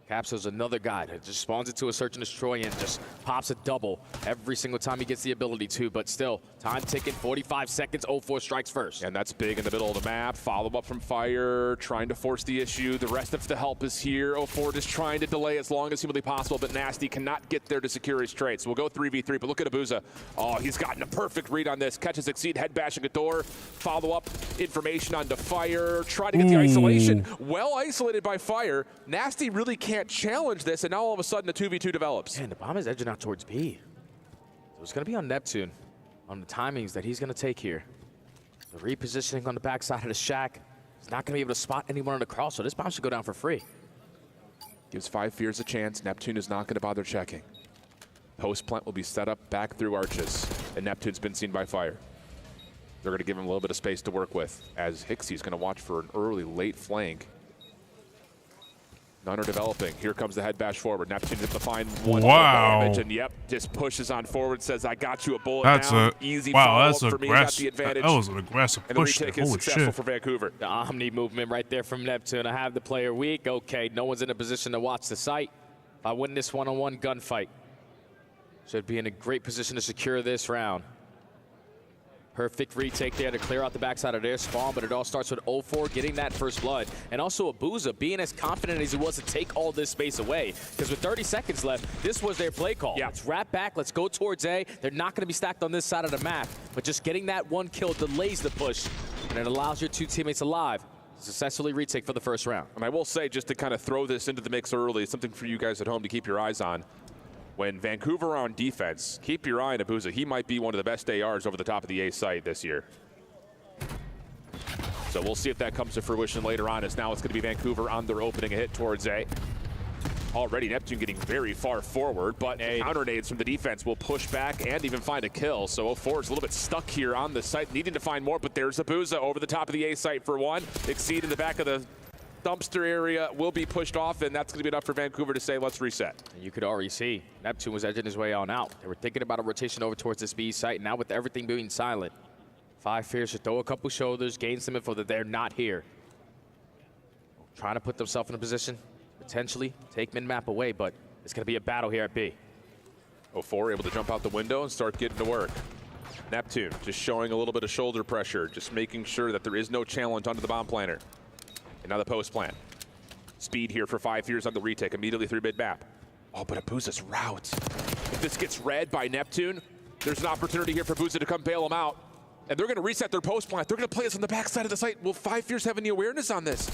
Capsule's another guy that just spawns into a Search and Destroy and just pops a double every single time he gets the ability to. But still, time ticking, 45 seconds, 04 strikes first. And that's big in the middle of the map. Follow up from Fire, trying to force the issue. The rest of the help is here. 04 just trying to delay as long as humanly possible, but Nasty cannot get there to secure his trade. So we'll go 3v3, but look at Abuza. Oh, he's gotten a perfect read on this. Catches Exceed, head bashing a door. Follow up information onto Fire. Try to get the isolation. Well isolated by Fire. Nasty really can't challenge this, and now all of a sudden a 2v2 develops. And the bomb is edging out towards B. So it's going to be on Neptune on the timings that he's going to take here. The repositioning on the backside of the shack. He's not going to be able to spot anyone on the cross, so this bomb should go down for free. Gives 5 Fears a chance. Neptune is not going to bother checking. Post plant will be set up back through arches, and Neptune's been seen by Fire. They're going to give him a little bit of space to work with, as Hixie's going to watch for an early, late flank. None are developing. Here comes the head bash forward. Neptune to find one damage, and yep, just pushes on forward, says, I got you a bullet down. Easy follow-up for me, got the advantage. That was an aggressive push. And the retake is successful for Vancouver. The Omni movement right there from Neptune. I have the player weak. Okay, no one's in a position to watch the site. If I win this one-on-one gunfight, should be in a great position to secure this round. Perfect retake there to clear out the backside of their spawn, but it all starts with 0-4 getting that first blood. And also Abuza being as confident as he was to take all this space away. Because with 30 seconds left, this was their play call. Yeah. Let's wrap back, let's go towards A. They're not going to be stacked on this side of the map, but just getting that one kill delays the push, and it allows your two teammates alive to successfully retake for the first round. And I will say, just to kind of throw this into the mix early, something for you guys at home to keep your eyes on. When Vancouver are on defense, keep your eye on Abuza. He might be one of the best ARs over the top of the A site this year. So we'll see if that comes to fruition later on, as now it's going to be Vancouver on their opening a hit towards A. Already Neptune getting very far forward, but counter nades from the defense will push back and even find a kill. So 0-4 is a little bit stuck here on the site, needing to find more, but there's Abuza over the top of the A site for one. Exceed in the back of the dumpster area will be pushed off, and that's going to be enough for Vancouver to say, let's reset. You could already see Neptune was edging his way on out. They were thinking about a rotation over towards this B site. Now with everything being silent, Five Fears should throw a couple shoulders, gain some info that they're not here. Trying to put themselves in a position, potentially take min-map away, but it's going to be a battle here at B. 0-4 able to jump out the window and start getting to work. Neptune just showing a little bit of shoulder pressure, just making sure that there is no challenge onto the bomb planter. And now the post plant. Speed here for 5 Fears on the retake, immediately through mid-map. Oh, but Abuza's route. If this gets read by Neptune, there's an opportunity here for Abuza to come bail him out. And they're going to reset their post plant. They're going to play this on the backside of the site. Will 5 Fears have any awareness on this?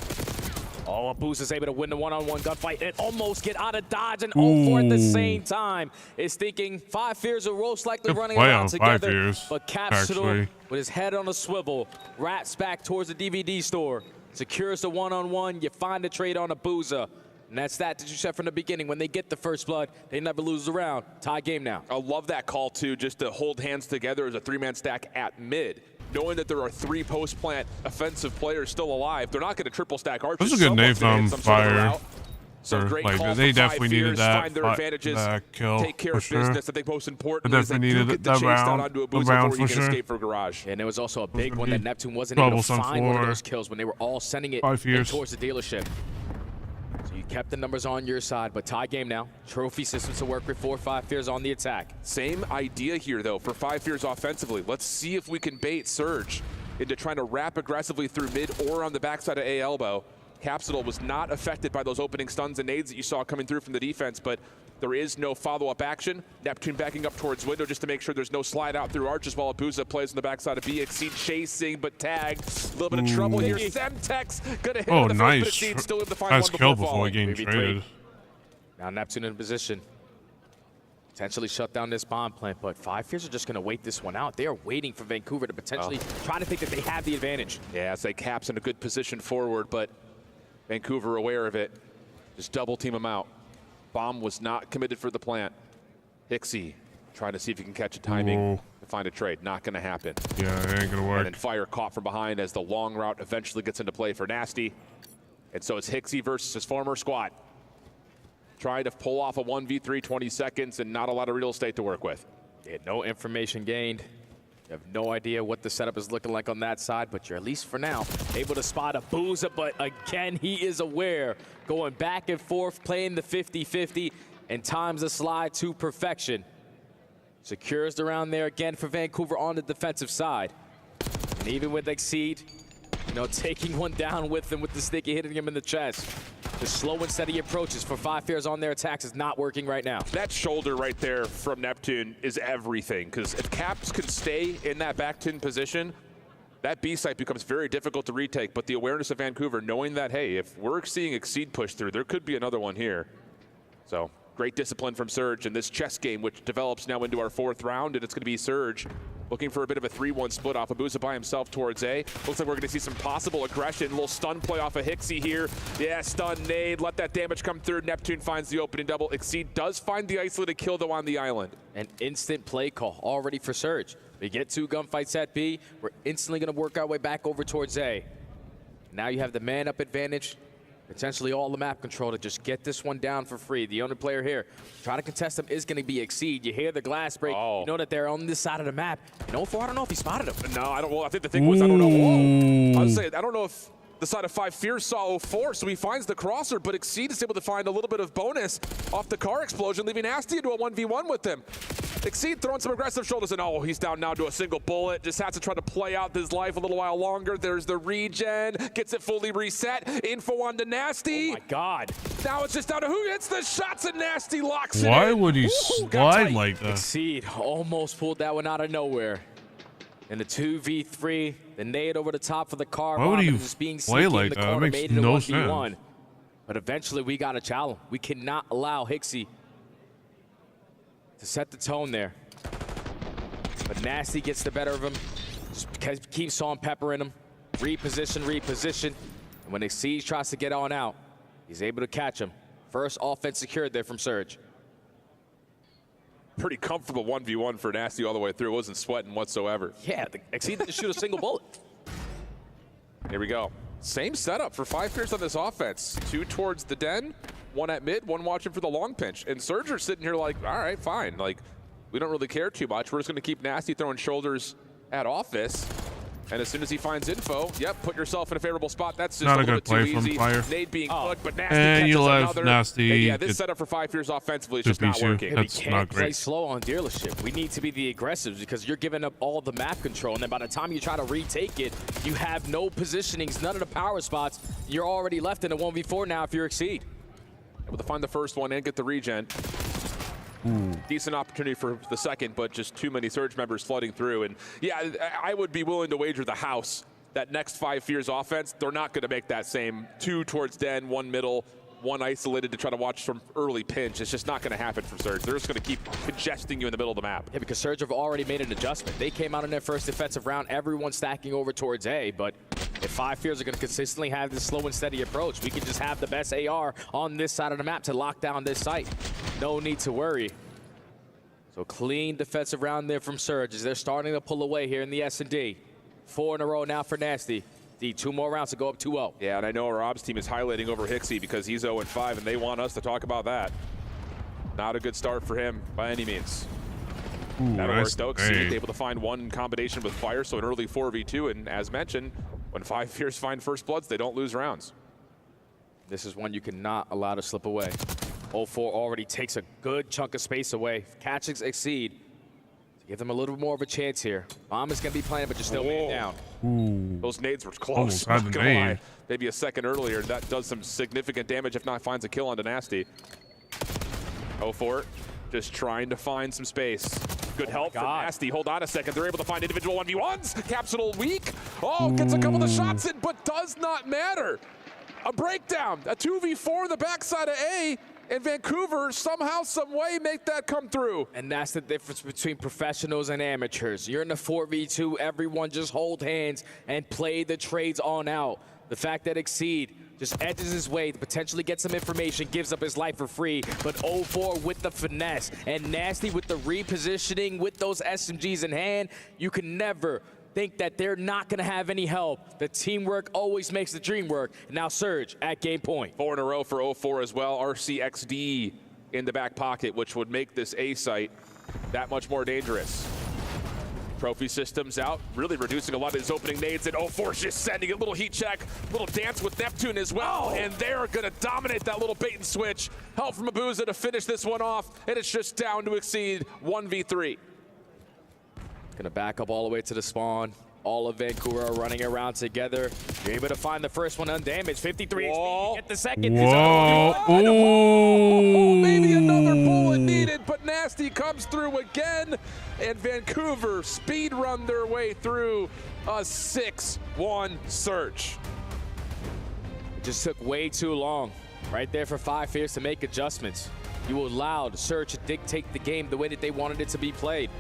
Oh, Abuza's able to win the one-on-one gunfight and almost get out of dodge, and 0-4 at the same time is thinking 5 Fears are most likely running around together. But Capsule, with his head on a swivel, rats back towards the DVD store. Secures the one-on-one, you find the trade on Abuza. And that's that you said from the beginning. When they get the first blood, they never lose the round. Tie game now. I love that call, too, just to hold hands together as a three-man stack at mid. Knowing that there are 3 post-plant offensive players still alive, they're not going to triple stack archers. This is a good name from Fire. So great like, call they for definitely 5 needed Fears, that, find their advantages, kill, take care of business. I think most important is they needed do get the chase down onto Abuza before you can escape for Garage. And it was also a big one that Neptune wasn't able to find one of those kills when they were all sending it towards the dealership. So you kept the numbers on your side, but tie game now. Trophy systems to work with 5 Fears on the attack. Same idea here, though, for 5 Fears offensively. Let's see if we can bait Surge into trying to wrap aggressively through mid or on the backside of A elbow. Capsule was not affected by those opening stuns and nades that you saw coming through from the defense, but there is no follow-up action. Neptune backing up towards window just to make sure there's no slide out through arches while Abuza plays on the backside of B. Exceed chasing, but tagged. A little bit of trouble here. Semtex gonna hit the first, but Exceed still able to find one kill before he getting traded. Now Neptune in position. Potentially shut down this bomb plant, but 5 Fears are just going to wait this one out. They are waiting for Vancouver to potentially try to think that they have the advantage. Yeah, it's like Cap's in a good position forward, but Vancouver aware of it. Just double team him out. Bomb was not committed for the plant. Hixie trying to see if he can catch a timing to find a trade. Not going to happen. Yeah, it ain't going to work. And then Fire caught from behind as the long route eventually gets into play for Nasty. And so it's Hixie versus his former squad. Trying to pull off a 1v3, 20 seconds, and not a lot of real estate to work with. Yeah, no information gained. You have no idea what the setup is looking like on that side, but you're at least for now able to spot Abuza, but again, he is aware. Going back and forth, playing the 50-50, and times the slide to perfection. Secures the round there again for Vancouver on the defensive side. And even with Exceed, you know, taking one down with him with the sticky, hitting him in the chest. The slow and steady approaches for 5 Fears on their attacks is not working right now. That shoulder right there from Neptune is everything, because if Caps can stay in that back 10 position, that B site becomes very difficult to retake. But the awareness of Vancouver, knowing that, hey, if we're seeing Exceed push through, there could be another one here. So great discipline from Surge in this chess game, which develops now into our 4th round, and it's going to be Surge looking for a bit of a 3-1 split off Abuza by himself towards A. Looks like we're going to see some possible aggression. A little stun play off of Hixie here. Yeah, stun nade. Let that damage come through. Neptune finds the opening double. Exceed does find the isolated kill, though, on the island. An instant play call already for Surge. We get 2 gunfights at B. We're instantly going to work our way back over towards A. Now you have the man-up advantage. Potentially all the map control to just get this one down for free. The only player here trying to contest him is going to be Exceed. You hear the glass break. You know that they're on this side of the map. And 0-4, I don't know if he spotted him. No, I don't. Well, I think the thing was, I don't know. Whoa. I was saying, I don't know if the side of 5 Fears saw 0-4, so he finds the crosser, but Exceed is able to find a little bit of bonus off the car explosion, leaving Nasty into a 1v1 with him. Exceed throwing some aggressive shoulders, and he's down now to a single bullet. Just has to try to play out his life a little while longer. There's the regen, gets it fully reset. Info on to Nasty. Oh my God. Now it's just down to who hits the shots, and Nasty locks it in. Why would he slide like that? Exceed almost pulled that one out of nowhere. And the 2v3, the nade over the top for the car. Why would he play like that? That makes no sense. But eventually we got to challenge. We cannot allow Hixie to set the tone there. But Nasty gets the better of him. Just keeps salt and pepper in him. Reposition. And when Exceed tries to get on out, he's able to catch him. First offense secured there from Surge. Pretty comfortable 1v1 for Nasty all the way through. Wasn't sweating whatsoever. Yeah, Exceed didn't shoot a single bullet. Here we go. Same setup for 5 Fears on this offense. 2 towards the den, 1 at mid, 1 watching for the long pinch. And Surger's sitting here like, all right, fine. Like, we don't really care too much. We're just going to keep Nasty throwing shoulders at office. And as soon as he finds info, yep, put yourself in a favorable spot. That's just not a a good play too easy. from Fire. Nade being cooked, but Nasty and catches you left another. Nasty. Yeah, this setup for 5 Fears offensively is just not working. That's we can't play slow on dealership. We need to be the aggressives because you're giving up all the map control, and then by the time you try to retake it, you have no positionings, none of the power spots. You're already left in a 1v4 now if you're Exceed. Able to find the first one and get the regen. Decent opportunity for the second, but just too many Surge members flooding through. And yeah, I would be willing to wager the house that next 5 Fears offense, they're not going to make that same 2 towards den, 1 middle, 1 isolated to try to watch from early pinch. It's just not going to happen for Surge. They're just going to keep congesting you in the middle of the map. Yeah, because Surge have already made an adjustment. They came out in their first defensive round, everyone stacking over towards A, but if 5 Fears are going to consistently have this slow and steady approach, we can just have the best AR on this side of the map to lock down this site. No need to worry. So clean defensive round there from Surge as they're starting to pull away here in the S&D. 4 in a row now for Nasty. 2 more rounds to go up 2-0. Yeah, and I know our ops team is highlighting over Hixie because he's 0-5, and they want us to talk about that. Not a good start for him by any means. That'll work though. Exceed able to find 1 combination with Fire, so an early 4v2, and as mentioned, when 5 Fears find first bloods, they don't lose rounds. This is one you cannot allow to slip away. 0-4 already takes a good chunk of space away. Catches Exceed to give them a little bit more of a chance here. Bomb is going to be playing, but you're still man down. Those nades were close. Not gonna lie. Maybe a second earlier, that does some significant damage, if not finds a kill onto Nasty. 0-4, just trying to find some space. Good help from Nasty. Hold on a second. They're able to find individual 1v1s. Capsule weak. Gets a couple of shots in, but does not matter. A breakdown. A 2v4 in the backside of A. And Vancouver somehow, some way make that come through. And that's the difference between professionals and amateurs. You're in a 4v2, everyone just hold hands and play the trades on out. The fact that Exceed just edges his way to potentially get some information, gives up his life for free, but 0-4 with the finesse. And Nasty with the repositioning with those SMGs in hand, you can never think that they're not going to have any help. The teamwork always makes the dream work. And now Surge at game point. 4 in a row for 0-4 as well. RCXD in the back pocket, which would make this A site that much more dangerous. Trophy systems out, really reducing a lot of his opening nades, and 0-4's just sending a little heat check, little dance with Neptune as well, and they're gonna dominate that little bait and switch. Help from Abuza to finish this one off, and it's just down to Exceed 1v3. Gonna back up all the way to the spawn. All of Vancouver are running around together. You're able to find the first one undamaged. 53 HP, get the second. Maybe another bullet needed, but Nasty comes through again. And Vancouver speed run their way through a 6-1 search. It just took way too long right there for 5 Fears to make adjustments. You allowed Surge to dictate the game the way that they wanted it to be played.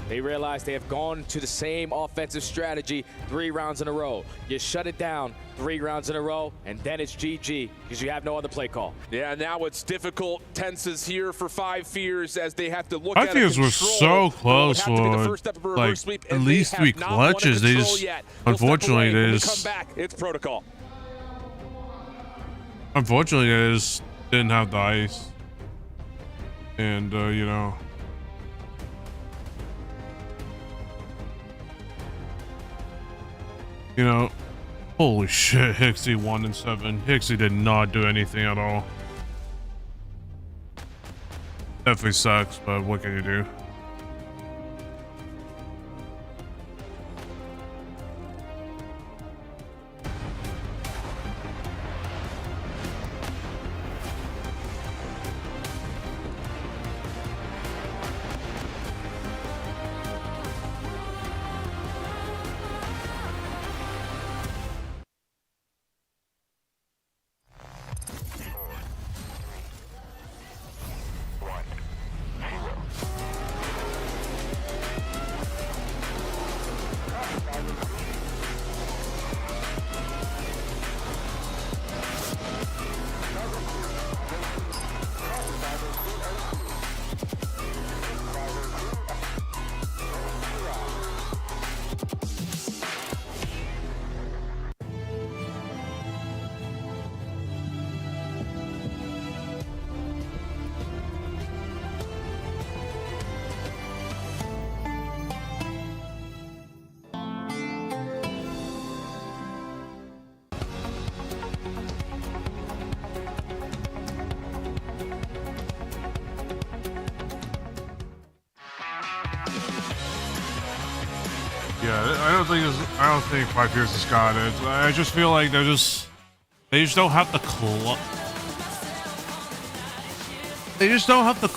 They realize they have gone to the same offensive strategy 3 rounds in a row. You shut it down 3 rounds in a row, and then it's GG because you have no other play call. Yeah, now it's difficult tenses here for Five Fears as they have to look Five at Fears were so close for like at least 3 clutches. They just, unfortunately, they just, come back. It's protocol. Unfortunately, they just didn't have the ice, and you know. You know, holy shit, Hixie 1-7. Hixie did not do anything at all. Definitely sucks, but what can you do? Yeah, I don't think Five Fears has got it. I just feel like they just don't have the They just don't have the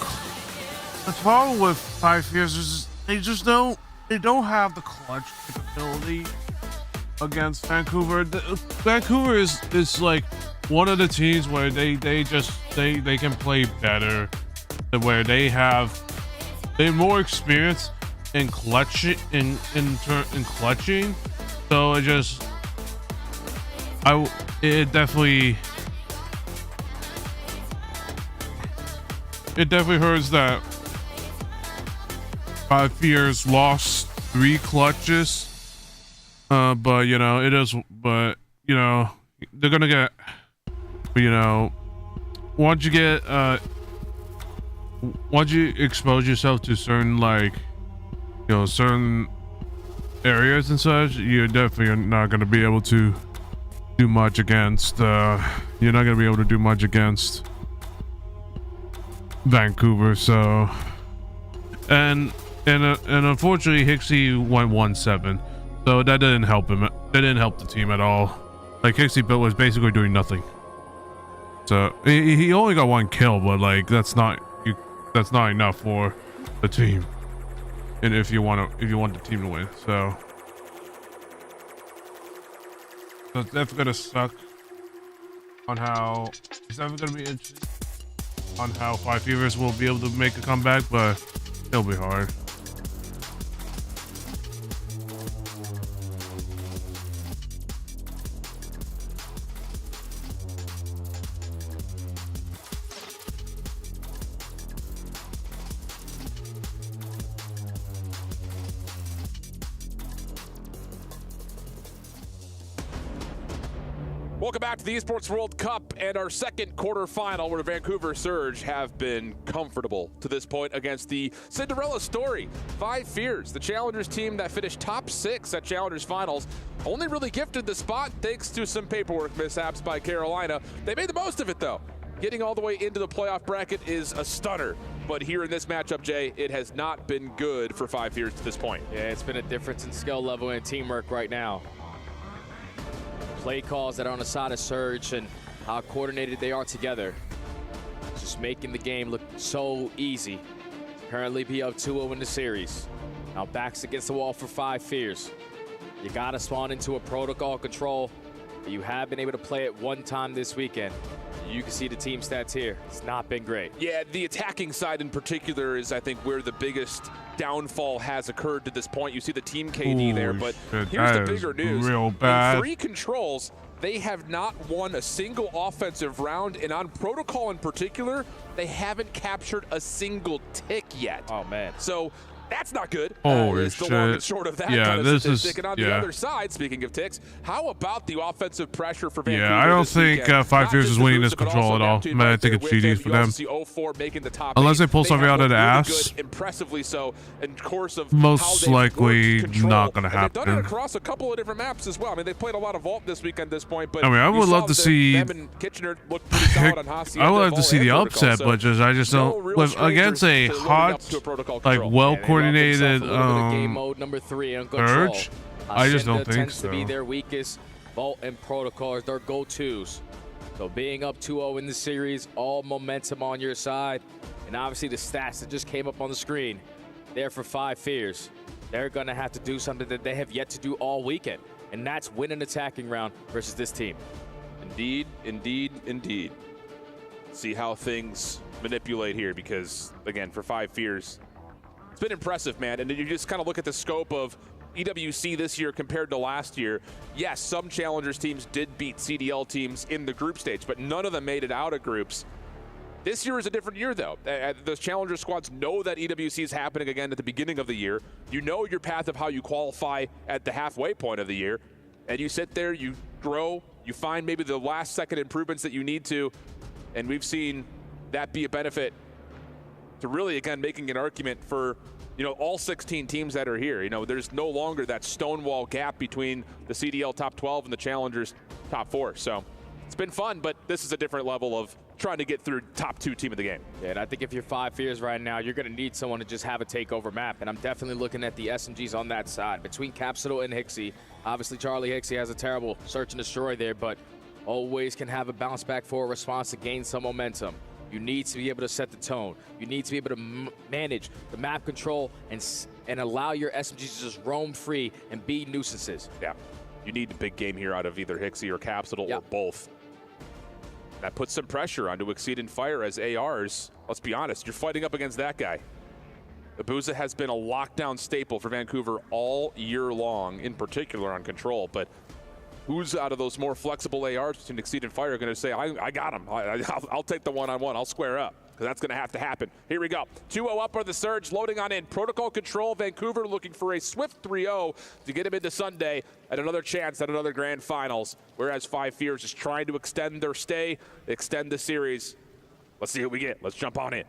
problem with Five Fears is they don't have the clutch capability against Vancouver. Vancouver is like one of the teams where they can play better, where they have more experience in clutching, so it definitely hurts that Five Fears lost 3 clutches, but you know it is. But you know they're gonna get. You know, once you expose yourself to certain certain areas and such, you're definitely not going to be able to do much against Vancouver. So and unfortunately Hixie went 1-7, so that didn't help him. That didn't help the team at all. Like Hixie was basically doing nothing. So he only got 1 kill, but like that's not enough for the team. And if you want the team to win, so it's definitely gonna suck on how it's definitely gonna be interesting on how Five Fears will be able to make a comeback, but it'll be hard. Welcome back to the Esports World Cup and our second quarterfinal, where Vancouver Surge have been comfortable to this point against the Cinderella story. Five Fears, the Challengers team that finished top 6 at Challengers Finals, only really gifted the spot thanks to some paperwork mishaps by Carolina. They made the most of it though. Getting all the way into the playoff bracket is a stunner. But here in this matchup, Jay, it has not been good for Five Fears to this point. Yeah, it's been a difference in skill level and teamwork right now. Play calls that are on the side of Surge and how coordinated they are together. Just making the game look so easy. Currently be up 2-0 in the series. Now backs against the wall for Five Fears. You gotta spawn into a protocol control. You have been able to play it one time this weekend. You can see the team stats here. It's not been great. Yeah, the attacking side in particular is, I think, where the biggest downfall has occurred to this point. You see the team KD there, but here's the bigger news. Real bad. In 3 controls, they have not won a single offensive round, and on protocol in particular, they haven't captured a single tick yet. Oh, man. So that's not good. Holy shit. The long and short of that kind of this statistic. is, And on the other side, speaking of ticks, how about the offensive pressure for Vancouver? Yeah, I don't this think weekend? 5 Fears Not is just winning the this Booster, but control also at all. Neptune Man, I right think there it's with GG's them. for You them. also see 04 making the top Unless 8. they pull something have out of looked the really ass. Good, impressively so, in course of Most how likely control. not going to And they've done it happen. across a couple of different maps as well. I mean, they've played a lot of Vault this weekend at this point, but I mean, I would love to see. them and Kitchener look pretty solid on Hacienda, I would love to Vault, see and the protocol, upset, so but I just no don't. real Against a strangers to loading hot, up to a protocol like control. well-coordinated game mode number 3 on control. Surge, I just don't think tends so. to be their weakest. Vault and protocol are their go-tos. So being up 2-0 in the series, all momentum on your side, and obviously the stats that just came up on the screen, there for 5 Fears. They're gonna have to do something that they have yet to do all weekend, and that's win an attacking round versus this team. Indeed, indeed, indeed. See how things manipulate here, because again, for 5 Fears, it's been impressive, man. And you just kind of look at the scope of EWC this year compared to last year. Yes, some Challengers teams did beat CDL teams in the group stage, but none of them made it out of groups. This year is a different year, though. The Challenger squads know that EWC is happening again at the beginning of the year. You know your path of how you qualify at the halfway point of the year, and you sit there, you grow, you find maybe the last second improvements that you need to, and we've seen that be a benefit to really, again, making an argument for, you know, all 16 teams that are here. You know, there's no longer that stonewall gap between the CDL top 12 and the Challengers top 4. So it's been fun, but this is a different level of trying to get through top 2 team of the game. Yeah, and I think if you're 5 Fears right now, you're going to need someone to just have a takeover map, and I'm definitely looking at the SMGs on that side. Between Capsule and Hixie, obviously Charlie Hixie has a terrible search and destroy there, but always can have a bounce back for a response to gain some momentum. You need to be able to set the tone. You need to be able to manage the map control and allow your SMGs to just roam free and be nuisances. Yeah, you need a big game here out of either Hixie or Capsule or both. That puts some pressure onto Exceed and Fire as ARs. Let's be honest, you're fighting up against that guy. Abuza has been a lockdown staple for Vancouver all year long, in particular on control, but who's out of those more flexible ARs between Exceed and Fire going to say, I got him. I'll take the one-on-one. I'll square up, because that's going to have to happen. Here we go. 2-0 up on the Surge, loading on in. Protocol control. Vancouver looking for a swift 3-0 to get him into Sunday at another chance at another grand finals, whereas 5 Fears is trying to extend their stay, extend the series. Let's see who we get. Let's jump on in.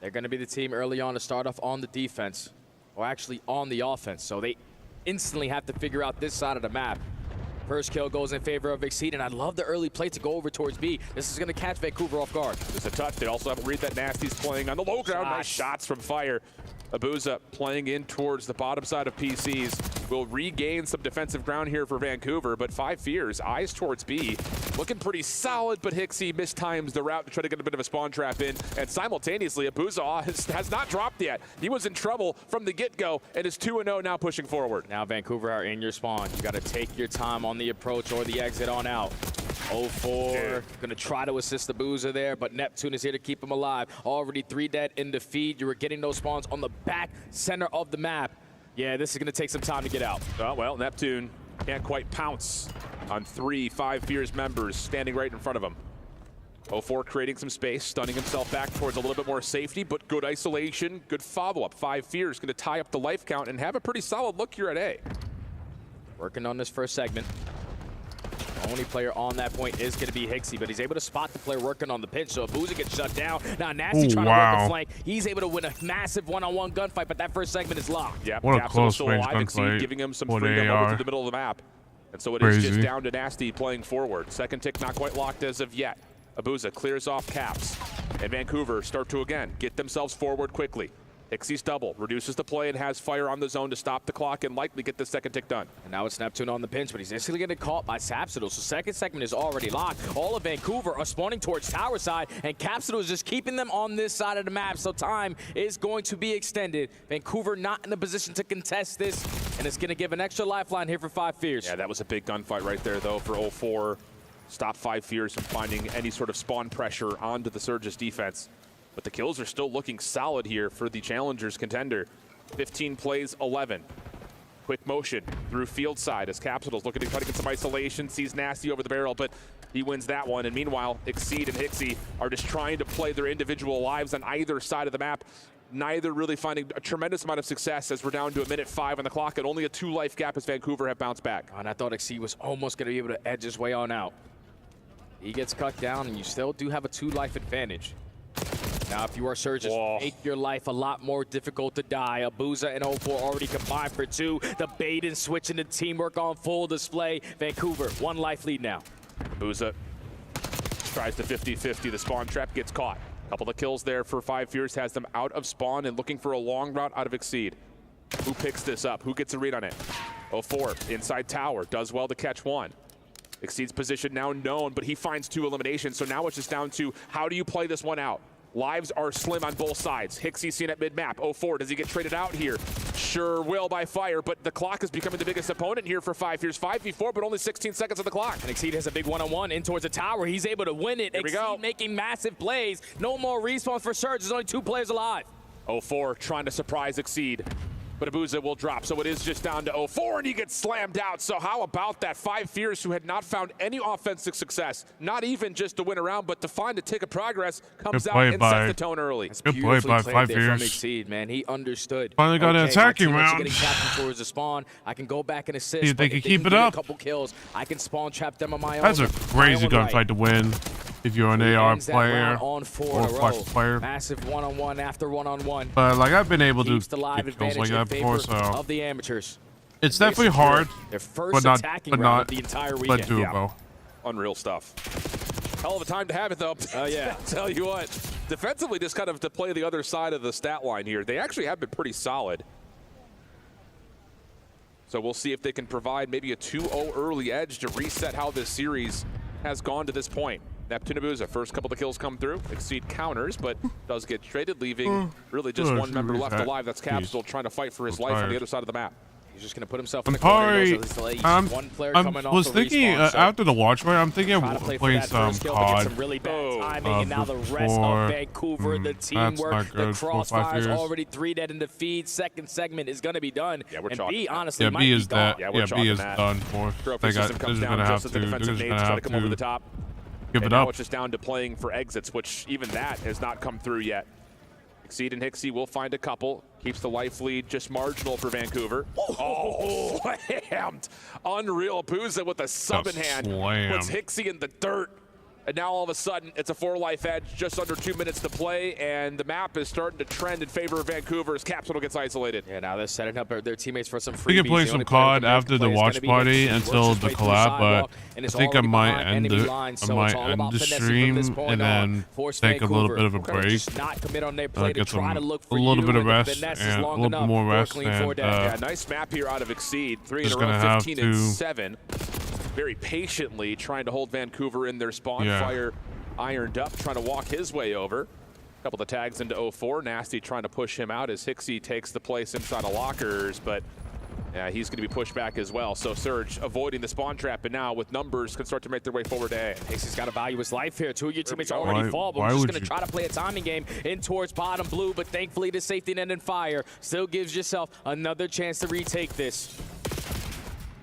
They're going to be the team early on to start off on the defense, or actually on the offense. So they instantly have to figure out this side of the map. First kill goes in favor of Exceed, and I love the early play to go over towards B. This is going to catch Vancouver off guard. There's a touch. They also haven't read that Nasty's playing on the low ground. Nice shots from Fire. Abuza playing in towards the bottom side of PCs. Will regain some defensive ground here for Vancouver, but 5 Fears, eyes towards B. Looking pretty solid, but Hixie mistimes the route to try to get a bit of a spawn trap in. And simultaneously, Abuza has not dropped yet. He was in trouble from the get-go and is 2-0 now pushing forward. Now Vancouver are in your spawn. You got to take your time on the approach or the exit on out. 0-4, going to try to assist the Abuza there, but Neptune is here to keep him alive. Already 3 dead in the feed. You were getting those spawns on the back center of the map. Yeah, this is going to take some time to get out. Oh, well, Neptune can't quite pounce on 3 5 Fears members standing right in front of him. 0-4 creating some space, stunning himself back towards a little bit more safety, but good isolation, good follow-up. 5 Fears going to tie up the life count and have a pretty solid look here at A. Working on this first segment. The only player on that point is going to be Hixie, but he's able to spot the player working on the pinch, so Abuza gets shut down. Now Nasty trying to work the flank. He's able to win a massive one-on-one gunfight, but that first segment is locked. Yeah, what a close range gunfight. Giving him some freedom over to the middle of the map. And so it is just down to Nasty playing forward. Second tick not quite locked as of yet. Abuza clears off Caps. And Vancouver start to, again, get themselves forward quickly. Hixie's double, reduces the play and has Fire on the zone to stop the clock and likely get the second tick done. And now it's Neptune on the pinch, but he's instantly getting caught by Sapsidal. So second segment is already locked. All of Vancouver are spawning towards tower side, and Capsidal is just keeping them on this side of the map, so time is going to be extended. Vancouver not in a position to contest this, and it's going to give an extra lifeline here for 5 Fears. Yeah, that was a big gunfight right there, though, for 0-4. stop 5 Fears from finding any sort of spawn pressure onto the Surge's defense. But the kills are still looking solid here for the Challengers contender. 15 plays, 11. Quick motion through field side as Capitals looking to try to get some isolation, sees Nasty over the barrel, but he wins that one. And meanwhile, Exceed and Hixie are just trying to play their individual lives on either side of the map. Neither really finding a tremendous amount of success as we're down to 1:05 on the clock and only a 2-life gap as Vancouver have bounced back. And I thought Exceed was almost going to be able to edge his way on out. He gets cut down and you still do have a 2-life advantage. Now, if you are Surges, make your life a lot more difficult to die. Abuza and 04 already combined for 2. The bait and switch and the teamwork on full display. Vancouver, 1 life lead now. Abuza tries to 50-50. The spawn trap gets caught. Couple of kills there for 5 Fears, has them out of spawn and looking for a long route out of Exceed. Who picks this up? Who gets a read on it? 04 inside tower, does well to catch 1. Exceed's position now known, but he finds 2 eliminations. So now it's just down to how do you play this one out? Lives are slim on both sides. Hixie seen at mid-map. 04, does he get traded out here? Sure will by Fire, but the clock is becoming the biggest opponent here for 5 Fears. 5v4, but only 16 seconds on the clock. And Exceed has a big one-on-one in towards the tower. He's able to win it. Here we go. Exceed making massive plays. No more respawns for Surge. There's only 2 players alive. 04 trying to surprise Exceed. But Abuza will drop, so it is just down to 04, and he gets slammed out. So how about that? 5 Fears, who had not found any offensive success, not even just to win around, but to find a tick of progress, comes out and sets the tone early. Good play by 5 Fears. Exceed, man. He understood. Finally got an attacking round. Getting captured towards the spawn. I can go back and assist. See if they can keep it get up. A couple kills. I can spawn trap them on my own. That's a crazy gunfight to win. If you're an AR player on 4 or a flash player. Massive one-on-one after one-on-one. But like I've been able to Keeps the live get kills like advantage that before, so of the amateurs. it's definitely hard, Their first but not attacking round of the entire weekend. doable. Unreal stuff. Hell of a time to have it, though. Yeah. Tell you what, defensively, just kind of to play the other side of the stat line here, they actually have been pretty solid. So we'll see if they can provide maybe a 2-0 early edge to reset how this series has gone to this point. Neptune Abuza, first couple of kills come through. Exceed counters, but does get traded, leaving really just one member left alive. That's Capsule trying to fight for his life on the other side of the map. He's just going to put himself in the corner. I was thinking after the watch party, I'm thinking of playing some COD. Really bad timing, and now the rest of Vancouver, the teamwork, the crossfires, already 3 dead in the feed. Second segment is going to be done. Yeah, we're and talking. B, honestly, Yeah, might B be is gone. that. Yeah, B is done for. Trophy system comes down just as the defensive nades try to come over the top. Give it now up. It's just down to playing for exits, which even that has not come through yet. Exceed and Hixie will find a couple. Keeps the life lead just marginal for Vancouver. Oh, slammed. Unreal. Abuza with a sub in hand. Puts Hixie in the dirt. And now all of a sudden, it's a 4-life edge, just under 2 minutes to play, and the map is starting to trend in favor of Vancouver as Capsule gets isolated. Yeah, now they're setting up their teammates for some freebies. We can play some COD after the watch party until the collab, but I think I might end the stream and then take a little bit of a break, get some a little bit of rest and a little bit more rest, and nice map here out of Exceed. 3 in a just row, gonna 15 and 7. Very patiently trying to hold Vancouver in their spawn. Fire ironed up, trying to walk his way over. A couple of tags into 04. Nasty trying to push him out as Hixie takes the place inside of lockers, but yeah, he's going to be pushed back as well. So Surge avoiding the spawn trap, and now with numbers can start to make their way forward to A. Hixie's got to value his life here. 2 of your teammates already fall, but we're just going to try to play a timing game in towards bottom blue, but thankfully the safety net and Fire still gives yourself another chance to retake this.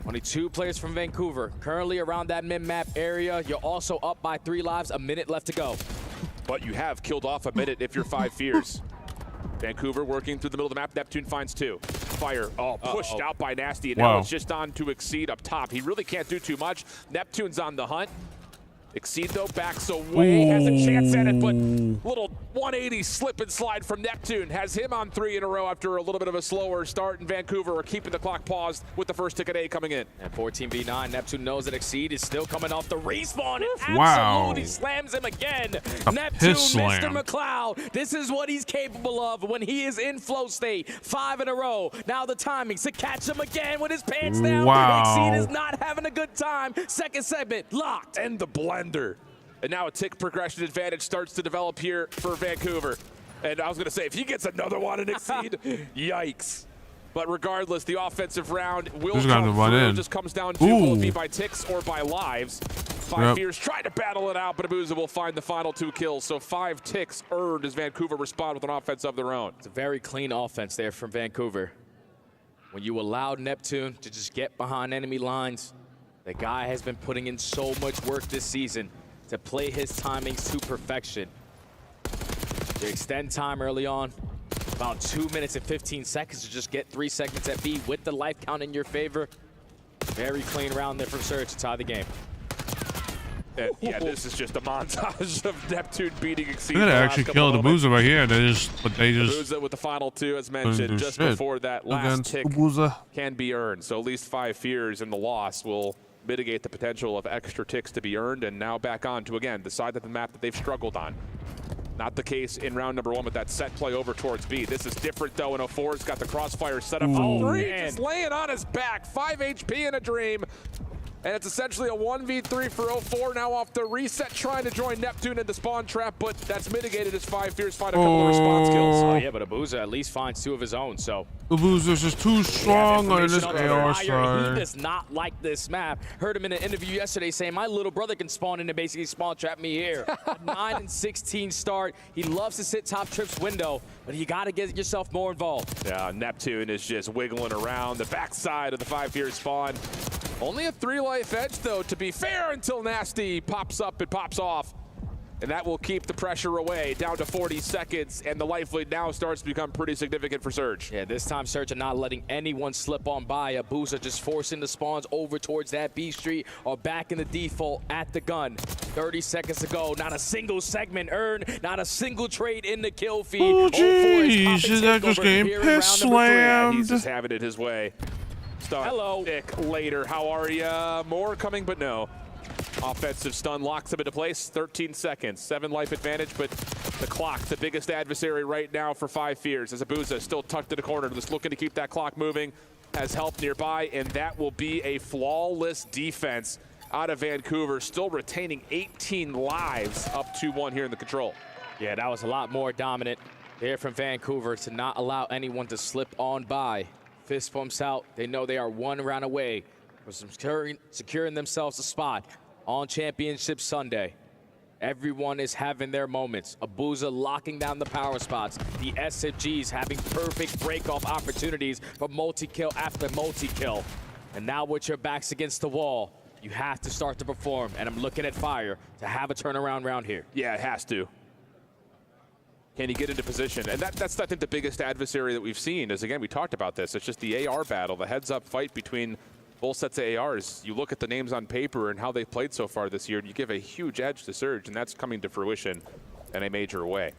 Only 2 players from Vancouver currently around that mid-map area. You're also up by 3 lives, a minute left to go. But you have killed off a minute if you're 5 Fears. Vancouver working through the middle of the map. Neptune finds 2. Fire, pushed out by Nasty, and now it's just on to Exceed up top. He really can't do too much. Neptune's on the hunt. Exceed, though, backs away, has a chance at it, but little 180 slip and slide from Neptune has him on 3 in a row after a little bit of a slower start, and Vancouver are keeping the clock paused with the first ticket A coming in. And 14v9, Neptune knows that Exceed is still coming off the respawn, and absolutely slams him again. Neptune, Mr. McLeod, this is what he's capable of when he is in flow state. 5 in a row. Now the timing to catch him again with his pants down. Exceed is not having a good time. Second segment, locked. And the blender. And now a tick progression advantage starts to develop here for Vancouver. And I was going to say, if he gets another one in Exceed, yikes. But regardless, the offensive round will come through. It just comes down to will it be by ticks or by lives. Five Fears tried to battle it out, but Abuza will find the final 2 kills. So 5 ticks earned as Vancouver respond with an offense of their own. It's a very clean offense there from Vancouver. When you allow Neptune to just get behind enemy lines, the guy has been putting in so much work this season to play his timings to perfection. They extend time early on, about 2 minutes and 15 seconds to just get 3 segments at B with the life count in your favor. Very clean round there from Surge to tie the game. Yeah, this is just a montage of Neptune beating Exceed. They're gonna actually kill the Abuza right here. They just Abuza with the final 2, as mentioned, just before that last tick can be earned. So at least 5 Fears in the loss will mitigate the potential of extra ticks to be earned, and now back on to, again, the side of the map that they've struggled on. Not the case in round number 1 with that set play over towards B. This is different, though, and 04's got the crossfire set up for 3. Just laying on his back. 5 HP in a dream. And it's essentially a 1v3 for 04 now off the reset, trying to join Neptune in the spawn trap, but that's mitigated as 5 Fears find a couple of response kills. Oh yeah, but Abuza at least finds 2 of his own, so. Abuza's just too strong on this AR side. He does not like this map. Heard him in an interview yesterday saying, my little brother can spawn in and basically spawn trap me here. 9 and 16 start. He loves to sit top trips window, but you gotta get yourself more involved. Yeah, Neptune is just wiggling around the backside of the 5 Fears spawn. Only a 3-life edge, though, to be fair, until Nasty pops up and pops off. And that will keep the pressure away, down to 40 seconds, and the life lead now starts to become pretty significant for Surge. Yeah, this time Surge are not letting anyone slip on by. Abuza just forcing the spawns over towards that B Street or back in the default at the gun. 30 seconds to go, not a single segment earned, not a single trade in the kill feed. Oh, jeez, is that just getting piss slammed? He's just having it his way. Hello. Nick later. How are ya? More coming, but no. Offensive stun locks him into place. 13 seconds. 7 life advantage, but the clock, the biggest adversary right now for 5 Fears. As Abuza still tucked in the corner, just looking to keep that clock moving. Has help nearby, and that will be a flawless defense out of Vancouver, still retaining 18 lives, up 2-1 here in the control. Yeah, that was a lot more dominant there from Vancouver to not allow anyone to slip on by. Fist pumps out. They know they are 1 round away from securing themselves a spot on Championship Sunday. Everyone is having their moments. Abuza locking down the power spots. The SMGs having perfect break-off opportunities for multi-kill after multi-kill. And now with your backs against the wall, you have to start to perform. And I'm looking at Fire to have a turnaround round here. Yeah, it has to. Can he get into position? And that's, I think, the biggest adversary that we've seen is, again, we talked about this. It's just the AR battle, the heads-up fight between both sets of ARs. You look at the names on paper and how they've played so far this year, and you give a huge edge to Surge, and that's coming to fruition in a major way.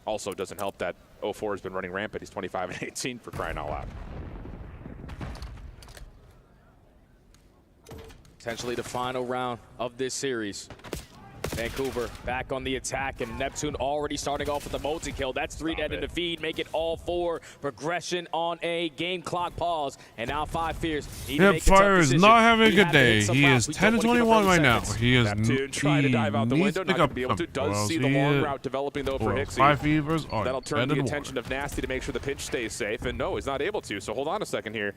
Also doesn't help that 04 has been running rampant. He's 25 and 18 for crying out loud. Potentially the final round of this series. Vancouver back on the attack, and Neptune already starting off with a multi-kill. That's 3 dead in the feed, make it all 4. Progression on a game clock pause, and now 5 Fears. Yep, Fire is not having a good day. He is 10-21 right now. He is Neptune trying to dive out the window, not going to be able to. Does see the long route developing, though, for Hixie. 5 Fevers are That'll turn the attention of Nasty to make sure the pinch stays safe, and no, he's not able to. So hold on a second here.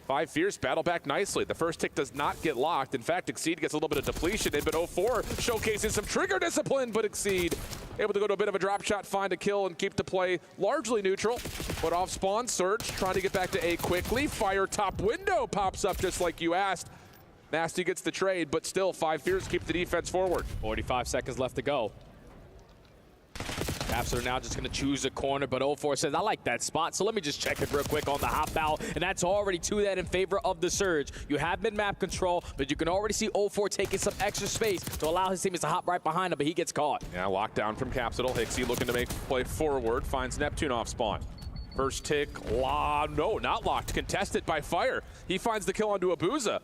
5 Fears battle back nicely. The first tick does not get locked. In fact, Exceed gets a little bit of depletion in, but 04 showcasing some trigger discipline, but Exceed able to go to a bit of a drop shot, find a kill, and keep the play largely neutral. But off spawn, Surge trying to get back to A quickly. Fire top window pops up just like you asked. Nasty gets the trade, but still 5 Fears keep the defense forward. 45 seconds left to go. Caps are now just going to choose a corner, but 04 says, I like that spot, so let me just check it real quick on the hop out, and that's already 2 that in favor of the Surge. You have mid-map control, but you can already see 04 taking some extra space to allow his teammates to hop right behind him, but he gets caught. Yeah, lockdown from Capsidal. Hixie looking to make play forward, finds Neptune off spawn. First tick, no, not locked, contested by Fire. He finds the kill onto Abuza.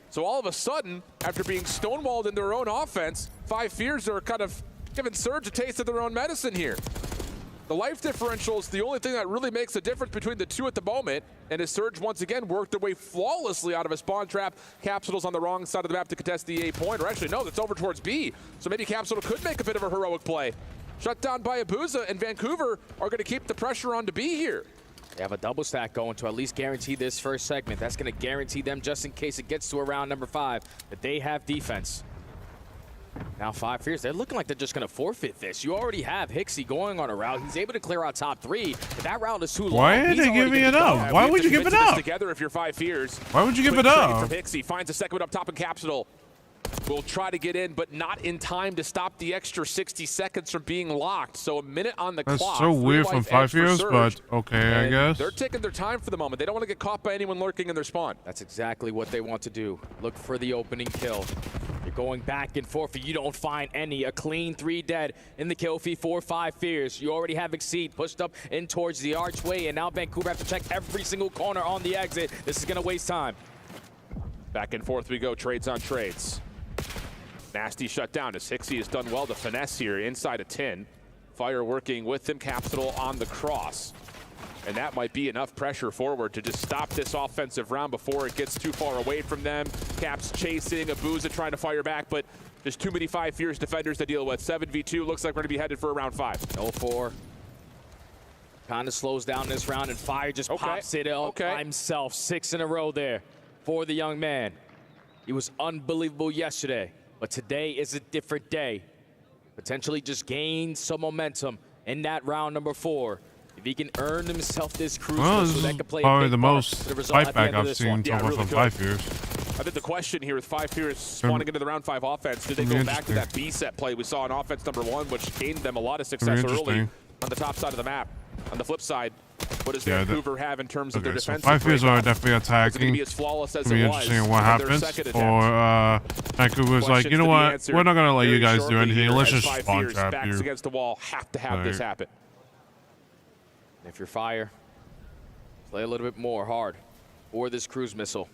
So all of a sudden, after being stonewalled in their own offense, 5 Fears are kind of giving Surge a taste of their own medicine here. The life differential is the only thing that really makes a difference between the two at the moment, and as Surge once again worked their way flawlessly out of a spawn trap. Capsidal's on the wrong side of the map to contest the A point, or actually no, that's over towards B, so maybe Capsidal could make a bit of a heroic play. Shut down by Abuza, and Vancouver are going to keep the pressure on to B here. They have a double stack going to at least guarantee this first segment. That's going to guarantee them, just in case it gets to around number 5, that they have defense. Now 5 Fierce, they're looking like they're just going to forfeit this. You already have Hixie going on a route. He's able to clear out top 3, but that route is too long. Why are they giving it up? Why would you give it up? Together if you're 5 Fierce. Why would you give it up? From Hixie finds a second one up top in Capsule. Will try to get in, but not in time to stop the extra 60 seconds from being locked. So a minute on the clock. That's so weird from 5 Fierce, but okay, I guess. They're taking their time for the moment. They don't want to get caught by anyone lurking in their spawn. That's exactly what they want to do. Look for the opening kill. You're going back and forth, but you don't find any. A clean 3 dead in the kill feed for 5 Fierce. You already have Exceed pushed up in towards the archway, and now Vancouver have to check every single corner on the exit. This is going to waste time. Back and forth we go, trades on trades. Nasty shut down as Hixie has done well to finesse here inside of 10. Fire working with him, Capsule on the cross. And that might be enough pressure forward to just stop this offensive round before it gets too far away from them. Caps chasing, Abuza trying to fire back, but there's too many 5 Fierce defenders to deal with. 7v2, looks like we're gonna be headed for round 5. 0-4. Kind of slows down this round, and Fire just pops it out by himself. 6 in a row there for the young man. He was unbelievable yesterday, but today is a different day. Potentially just gain some momentum in that round number 4. If he can earn himself this cruise, this that is could play probably a the most fight back I've seen Yeah, from really 5 Fierce. I think the question here with 5 Fierce spawning into the round 5 offense, do they go back to that B set play we saw in offense number 1, which gained them a lot of success early on the top side of the map? On the flip side, what does Vancouver have in terms of their defensive? So 5 Fierce are definitely attacking. It's going to be as flawless as it was. Interesting what happens. Or Vancouver's like, you know what? We're not going to let you guys do anything. Let's just spawn trap you. Backs against the wall have to have this happen. If you're Fire, play a little bit more hard for this cruise missile.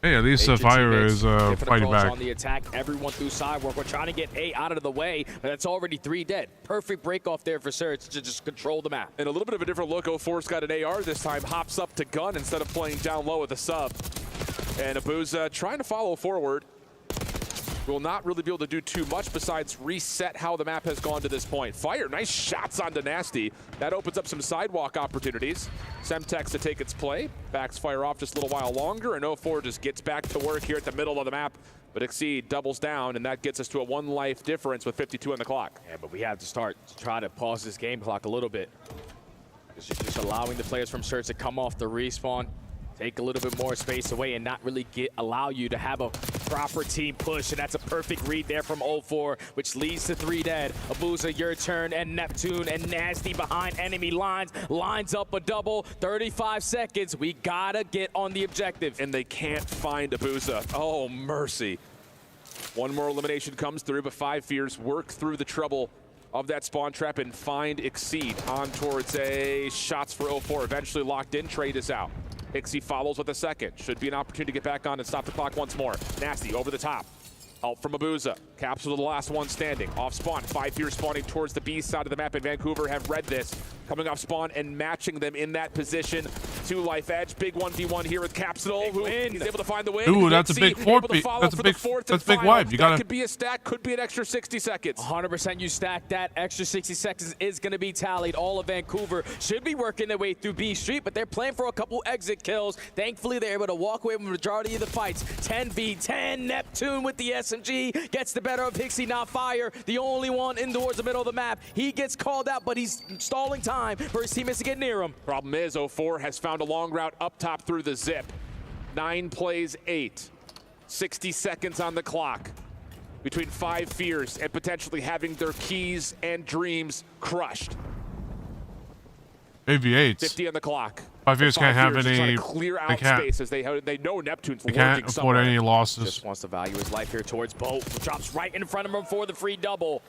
Hey, at least Fire is fighting back. On the attack, everyone through side work. We're trying to get A out of the way, but that's already 3 dead. Perfect break off there for Surge to just control the map. And a little bit of a different look. 0-4's got an AR this time, hops up to gun instead of playing down low with a sub. And Abuza trying to follow forward. Will not really be able to do too much besides reset how the map has gone to this point. Fire, nice shots onto Nasty. That opens up some sidewalk opportunities. Semtex to take its play. Backs Fire off just a little while longer, and 0-4 just gets back to work here at the middle of the map. But Exceed doubles down, and that gets us to a 1 life difference with 52 on the clock. Yeah, but we have to start to try to pause this game clock a little bit. Because you're just allowing the players from Surge to come off the respawn, take a little bit more space away, and not really allow you to have a proper team push. And that's a perfect read there from 0-4, which leads to 3 dead. Abuza, your turn, and Neptune and Nasty behind enemy lines. Lines up a double, 35 seconds. We gotta get on the objective. And they can't find Abuza. Oh, mercy. 1 more elimination comes through, but 5 Fierce work through the trouble of that spawn trap and find Exceed on towards a shots for 0-4. Eventually locked in, trade is out. Hixie follows with a second. Should be an opportunity to get back on and stop the clock once more. Nasty over the top. Help from Abuza. Capsule the last one standing. Off spawn. 5 Fierce spawning towards the B side of the map, and Vancouver have read this. Coming off spawn and matching them in that position. 2 life edge. Big 1v1 here with Capsule, who is able to find the win. Ooh, that's a big that's a big wipe. You gotta. That could be a stack, could be an extra 60 seconds. 100% you stack that. Extra 60 seconds is going to be tallied. All of Vancouver should be working their way through B Street, but they're playing for a couple exit kills. Thankfully, they're able to walk away with the majority of the fights. 10v10. Neptune with the SMG gets the better of Hixie, not Fire. The only one in towards the middle of the map. He gets called out, but he's stalling time for his teammates to get near him. Problem is, 0-4 has found a long route up top through the zip. 9 plays 8. 60 seconds on the clock between 5 Fierce and potentially having their keys and dreams crushed. AV8. 50 on the clock. 5 Fierce can't have any. Clear out space as they know Neptune's lurking somewhere. They can't afford any losses. Just wants to value his life here towards Boat. Drops right in front of him for the free double.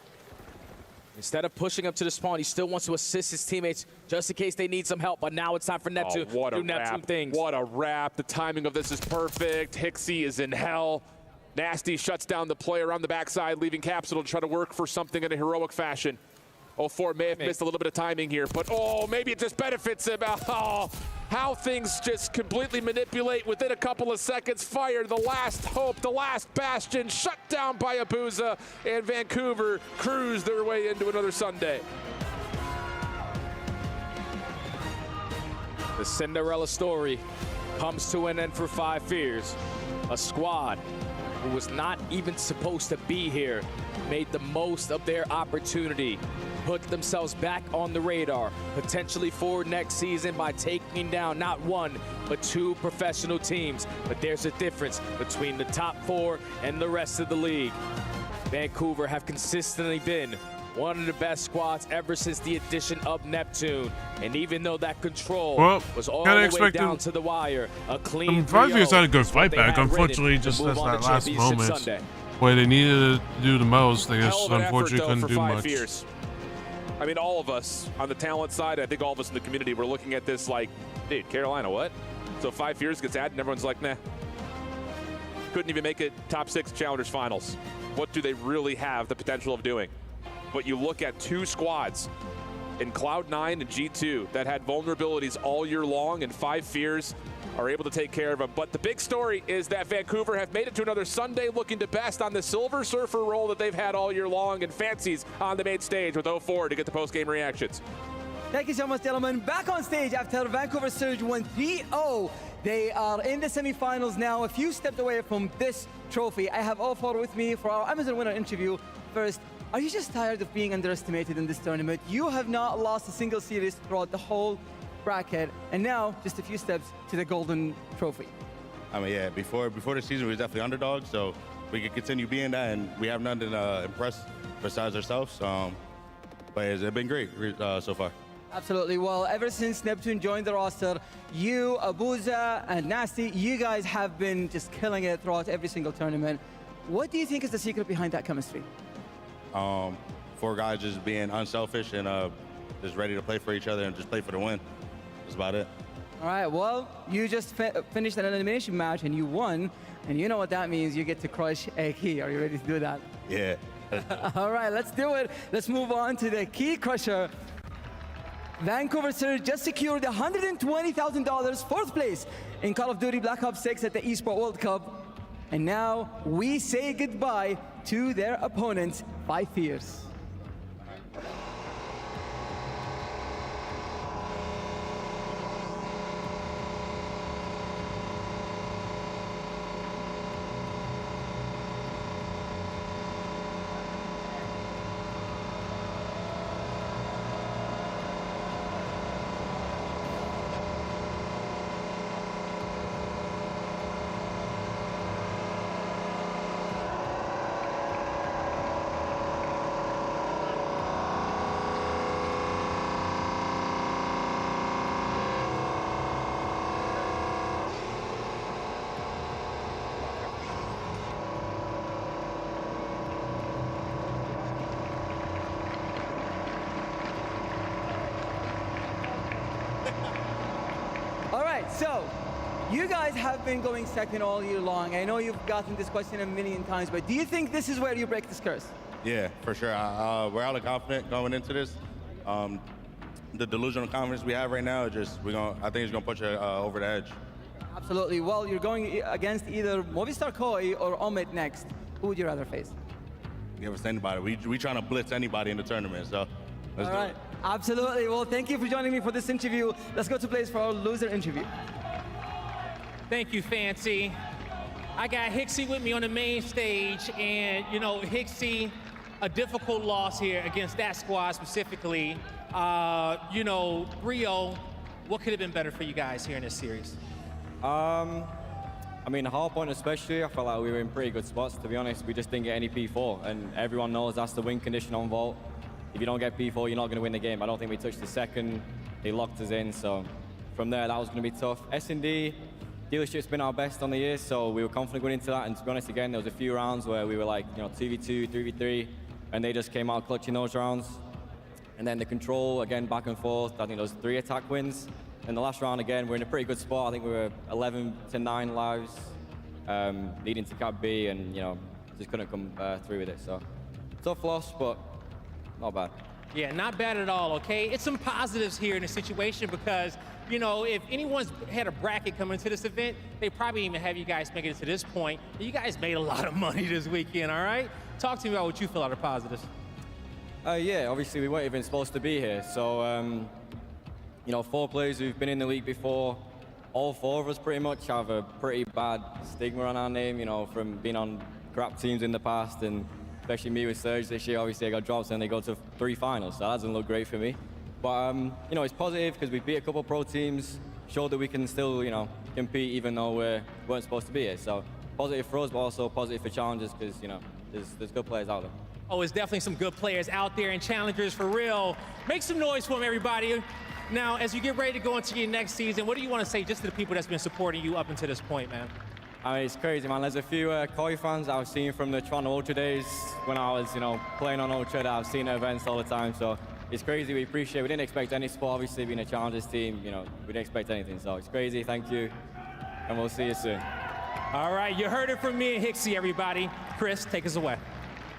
Instead of pushing up to the spawn, he still wants to assist his teammates just in case they need some help. But now it's time for Neptune to do Neptune things. What a wrap. The timing of this is perfect. Hixie is in hell. Nasty shuts down the player on the backside, leaving Capsule to try to work for something in a heroic fashion. 0-4 may have missed a little bit of timing here, but maybe it just benefits him. How things just completely manipulate within a couple of seconds. Fire, the last hope, the last bastion, shut down by Abuza, and Vancouver cruise their way into another Sunday. The Cinderella story comes to an end for 5 Fierce. A squad who was not even supposed to be here made the most of their opportunity, put themselves back on the radar, potentially for next season by taking down not one, but 2 professional teams. But there's a difference between the top 4 and the rest of the league. Vancouver have consistently been one of the best squads ever since the addition of Neptune. And even though that control was all the way down to the wire, a clean 5 years had a good fight back. Unfortunately, just at that last moment where they needed to do the most, they just unfortunately couldn't do much. Years. I mean, all of us on the talent side, I think all of us in the community, we're looking at this like, dude, Carolina, what? So 5 years gets added and everyone's like, nah. Couldn't even make it top 6 Challengers Finals. What do they really have the potential of doing? But you look at 2 squads in Cloud9 and G2 that had vulnerabilities all year long, and 5 Fears are able to take care of them. But the big story is that Vancouver have made it to another Sunday looking the best on the Silver Surfer role that they've had all year long, and Fancy's on the main stage with 0-4 to get the post-game reactions. Thank you so much, gentlemen. Back on stage after Vancouver Surge won 3-0. They are in the semifinals now, a few steps away from this trophy. I have 0-4 with me for our Amazon winner interview. First, are you just tired of being underestimated in this tournament? You have not lost a single series throughout the whole bracket, and now just a few steps to the golden trophy. I mean, yeah, before the season, we was definitely underdogs, so we could continue being that, and we have nothing to impress besides ourselves. But it's been great so far. Absolutely. Well, ever since Neptune joined the roster, you, Abuza, and Nasty, you guys have been just killing it throughout every single tournament. What do you think is the secret behind that chemistry? 4 guys just being unselfish and just ready to play for each other and just play for the win. That's about it. All right, well, you just finished an elimination match and you won, and you know what that means. You get to crush a key. Are you ready to do that? Yeah. All right, let's do it. Let's move on to the key crusher. Vancouver Surge just secured $120,000 4th place in Call of Duty Black Ops 6 at the Esports World Cup. And now we say goodbye to their opponents, 5 Fears. So, you guys have been going second all year long. I know you've gotten this question a million times, but do you think this is where you break this curse? Yeah, for sure. We're highly confident going into this. The delusional confidence we have right now, I think it's gonna put you over the edge. Absolutely. Well, you're going against either Movistar Koi or Omid next. Who would you rather face? Give us anybody. We trying to blitz anybody in the tournament, so let's do it. Absolutely. Well, thank you for joining me for this interview. Let's go to place for our loser interview. Thank you, Fancy. I got Hixie with me on the main stage, and you know, Hixie, a difficult loss here against that squad specifically. You know, 3-0, what could have been better for you guys here in this series? I mean, Hardpoint especially, I felt like we were in pretty good spots, to be honest. We just didn't get any P4, and everyone knows that's the win condition on Vault. If you don't get P4, you're not going to win the game. I don't think we touched the second. They locked us in, so from there, that was going to be tough. S&D, dealership's been our best on the year, so we were confident going into that, and to be honest, again, there was a few rounds where we were like, you know, 2v2, 3v3, and they just came out clutching those rounds. And then the control, again, back and forth. I think there was 3 attack wins. And the last round, again, we're in a pretty good spot. I think we were 11-9 lives, leading to Cap B, and, you know, just couldn't come through with it. So, tough loss, but not bad. Yeah, not bad at all, okay? It's some positives here in the situation because, you know, if anyone's had a bracket coming into this event, they probably even have you guys make it to this point. You guys made a lot of money this weekend, all right? Talk to me about what you feel are the positives. Yeah, obviously we weren't even supposed to be here. So, you know, 4 players who've been in the league before, all 4 of us pretty much have a pretty bad stigma on our name, you know, from being on crap teams in the past, and especially me with Surge this year. Obviously, I got dropped and they go to 3 finals, so that doesn't look great for me. But, you know, it's positive because we beat a couple pro teams, showed that we can still, you know, compete even though we weren't supposed to be here. So positive for us, but also positive for challengers because, you know, there's good players out there. Oh, there's definitely some good players out there and challengers for real. Make some noise for them, everybody. Now, as you get ready to go into your next season, what do you want to say just to the people that's been supporting you up until this point, man? I mean, it's crazy, man. There's a few Koi fans I've seen from the Toronto Ultra days when I was, you know, playing on Ultra that I've seen the events all the time. So it's crazy. We appreciate it. We didn't expect any support, obviously, being a challengers team. You know, we didn't expect anything. So it's crazy. Thank you. And we'll see you soon. All right, you heard it from me and Hicksy, everybody. Chris, take us away.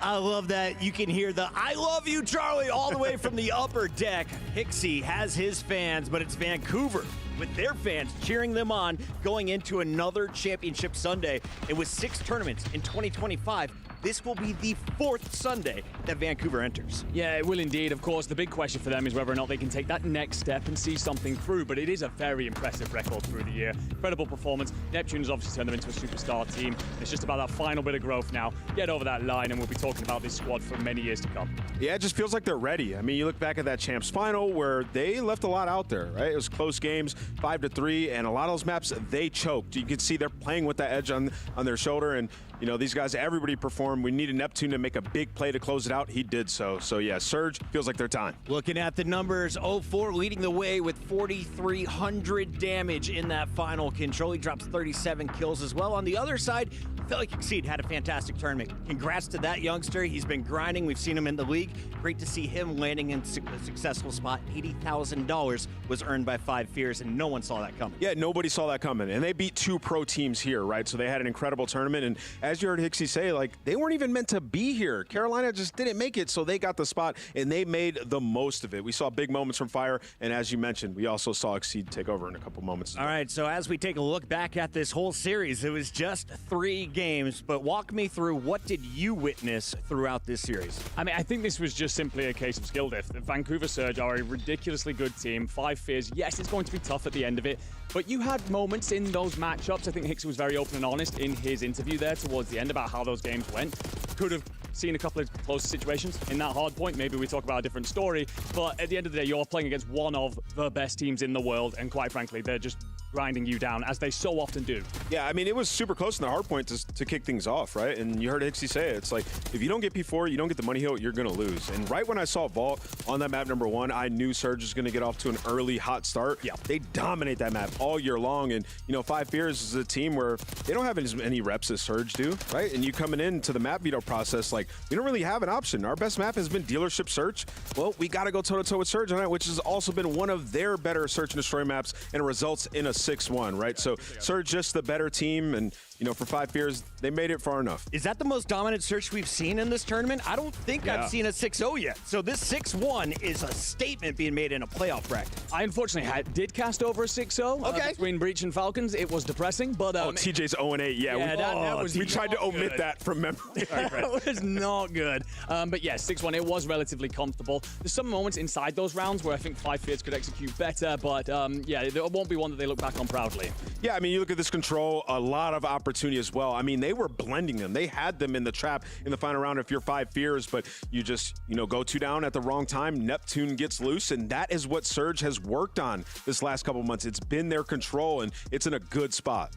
I love that. You can hear the "I love you, Charlie" all the way from the upper deck. Hicksy has his fans, but it's Vancouver with their fans cheering them on going into another championship Sunday. And with 6 tournaments in 2025, this will be the 4th Sunday that Vancouver enters. Yeah, it will indeed. Of course, the big question for them is whether or not they can take that next step and see something through, but it is a very impressive record through the year. Incredible performance. Neptune has obviously turned them into a superstar team. It's just about that final bit of growth now. Get over that line, and we'll be talking about this squad for many years to come. Yeah, it just feels like they're ready. I mean, you look back at that Champs final where they left a lot out there, right? It was close games, 5-3, and a lot of those maps, they choked. You could see they're playing with that edge on their shoulder, and you know, these guys, everybody performed. We needed Neptune to make a big play to close it out. He did so. So, yeah, Surge feels like their time. Looking at the numbers, 0-4 leading the way with 4,300 damage in that final control. He drops 37 kills as well. On the other side, Felix Exceed had a fantastic tournament. Congrats to that youngster. He's been grinding. We've seen him in the league. Great to see him landing in a successful spot. $80,000 was earned by 5 Fears, and no one saw that coming. Yeah, nobody saw that coming. And they beat 2 pro teams here, right? So they had an incredible tournament. And as you heard Hicksy say, like, they weren't even meant to be here. Carolina just didn't make it, so they got the spot, and they made the most of it. We saw big moments from Fire, and as you mentioned, we also saw Exceed take over in a couple moments. All right, so as we take a look back at this whole series, it was just 3 games, but walk me through, what did you witness throughout this series? I mean, I think this was just simply a case of skill diff. The Vancouver Surge are a ridiculously good team. 5 Fears, yes, it's going to be tough at the end of it, but you had moments in those matchups. I think Hicksy was very open and honest in his interview there towards the end about how those games went. Could have seen a couple of close situations in that hard point. Maybe we talk about a different story, but at the end of the day, you're playing against one of the best teams in the world, and quite frankly, they're just grinding you down, as they so often do. Yeah, I mean, it was super close in the hard point to kick things off, right? And you heard Hicksy say it. It's like, if you don't get P4, you don't get the money hill, you're going to lose. And right when I saw Vault on that map number 1, I knew Surge was going to get off to an early hot start. Yeah. They dominate that map all year long. And, you know, 5 Fears is a team where they don't have as many reps as Surge do, right? And you coming into the map veto process, like, we don't really have an option. Our best map has been Dealership Search. Well, we got to go toe-to-toe with Surge on it, which has also been one of their better Search and Destroy maps, and it results in a 6-1, right? So Surge just the better team, and you know, for 5 Fears, they made it far enough. Is that the most dominant Search we've seen in this tournament? I don't think I've seen a 6-0 yet. So this 6-1 is a statement being made in a playoff bracket. I unfortunately did cast over a 6-0 between Breach and Falcons. It was depressing, but TJ's 0-8. Yeah, that was we tried to omit that from memory. That was not good. But yeah, 6-1. It was relatively comfortable. There's some moments inside those rounds where I think 5 Fears could execute better, but yeah, there won't be one that they look back on proudly. Yeah, I mean, you look at this control, a lot of opportunity as well. I mean, they were blending them. They had them in the trap in the final round if you're 5 Fears, but you just, you know, go 2 down at the wrong time. Neptune gets loose, and that is what Surge has worked on this last couple months. It's been their control, and it's in a good spot.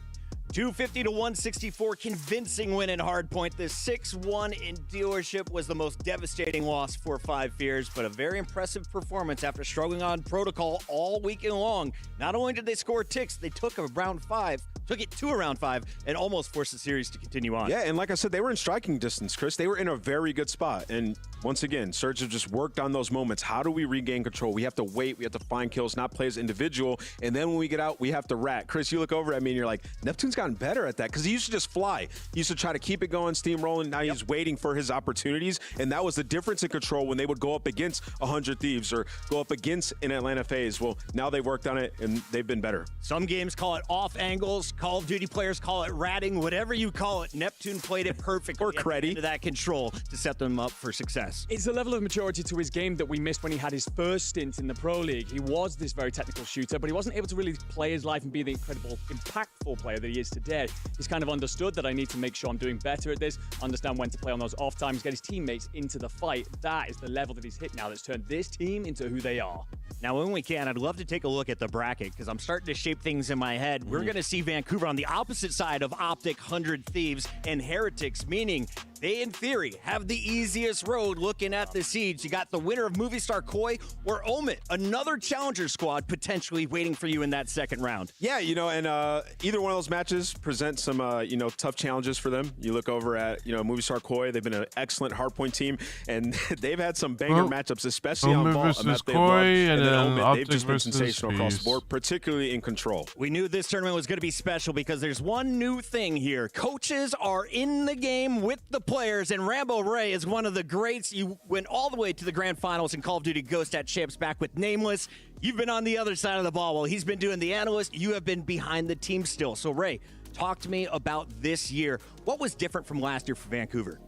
250 to 164, convincing win in hardpoint. The 6-1 in Dealership was the most devastating loss for 5 Fears, but a very impressive performance after struggling on protocol all weekend long. Not only did they score ticks, they took it to a round 5, and almost forced the series to continue on. Yeah, and like I said, they were in striking distance, Chris. They were in a very good spot. And once again, Surge have just worked on those moments. How do we regain control? We have to wait. We have to find kills, not play as individual. And then when we get out, we have to rat. Chris, you look over at me and you're like, Neptune's gotten better at that, because he used to just fly. He used to try to keep it going, steamrolling. Now he's waiting for his opportunities. And that was the difference in control when they would go up against 100 Thieves or go up against an Atlanta FaZe. Well, now they've worked on it, and they've been better. Some games call it off angles. Call of Duty players call it ratting, whatever you call it. Neptune played it perfectly. Or credit. That control to set them up for success. It's a level of maturity to his game that we missed when he had his first stint in the Pro League. He was this very technical shooter, but he wasn't able to really play his life and be the incredible, impactful player that he is today. He's kind of understood that I need to make sure I'm doing better at this, understand when to play on those off times, get his teammates into the fight. That is the level that he's hit now that's turned this team into who they are. Now, when we can, I'd love to take a look at the bracket because I'm starting to shape things in my head. We're going to see Vancouver on the opposite side of Optic, 100 Thieves, and Heretics, meaning they, in theory, have the easiest road looking at the seeds. You got the winner of Movie Star Koi or Omit, another challenger squad potentially waiting for you in that second round. Yeah, and either one of those matches present some, tough challenges for them. You look over at, Movie Star Koi. They've been an excellent hardpoint team, and they've had some banger matchups, especially on Vault. Versus Koi, and then they've just been sensational across the board, particularly in control. We knew this tournament was going to be special because there's one new thing here. Coaches are in the game with the players, and Rambo Ray is one of the greats. You went all the way to the grand finals in Call of Duty Ghost at Champs back with Nameless. You've been on the other side of the ball while he's been doing the analyst. You have been behind the team still. So, Ray, talk to me about this year. What was different from last year for Vancouver?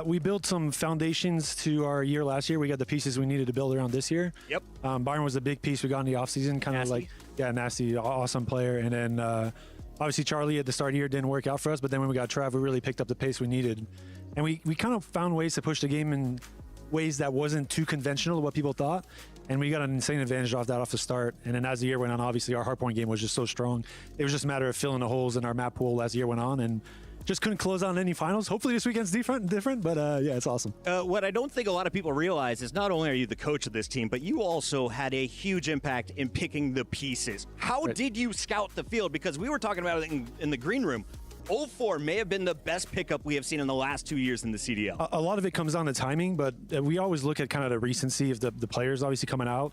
We built some foundations to our year last year. We got the pieces we needed to build around this year. Yep. Byron was a big piece we got in the offseason, kind of like, nasty, awesome player. And then obviously Charlie at the start of the year didn't work out for us, but then when we got Trav, we really picked up the pace we needed. And we kind of found ways to push the game in ways that wasn't too conventional to what people thought. And we got an insane advantage off the start. And then as the year went on, obviously our hardpoint game was just so strong. It was just a matter of filling the holes in our map pool as the year went on. And just couldn't close out any finals. Hopefully this weekend's different, but it's awesome. What I don't think a lot of people realize is not only are you the coach of this team, but you also had a huge impact in picking the pieces. How did you scout the field? Because we were talking about it in the green room. 04 may have been the best pickup we have seen in the last 2 years in the CDL. A lot of it comes down to timing, but we always look at kind of the recency of the players obviously coming out.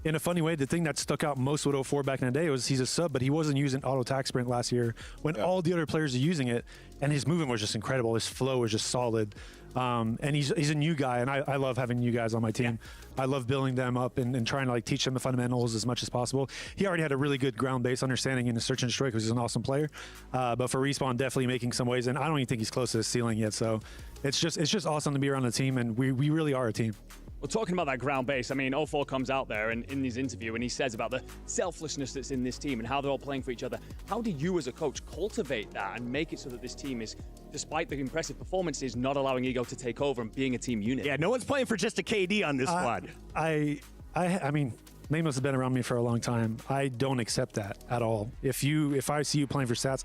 In a funny way, the thing that stuck out most with 04 back in the day was he's a sub, but he wasn't using auto attack sprint last year when all the other players are using it, and his movement was just incredible. His flow was just solid. And he's a new guy, and I love having new guys on my team. I love building them up and trying to teach them the fundamentals as much as possible. He already had a really good ground-based understanding in the search and destroy because he's an awesome player. But for Respawn, definitely making some ways, and I don't even think he's close to the ceiling yet. So it's just awesome to be around the team, and we really are a team. Well, talking about that ground base, I mean, 04 comes out there and in his interview and he says about the selflessness that's in this team and how they're all playing for each other. How do you as a coach cultivate that and make it so that this team is, despite the impressive performances, not allowing ego to take over and being a team unit? Yeah, no one's playing for just a KD on this squad. I mean, Nameless has been around me for a long time. I don't accept that at all. If I see you playing for stats,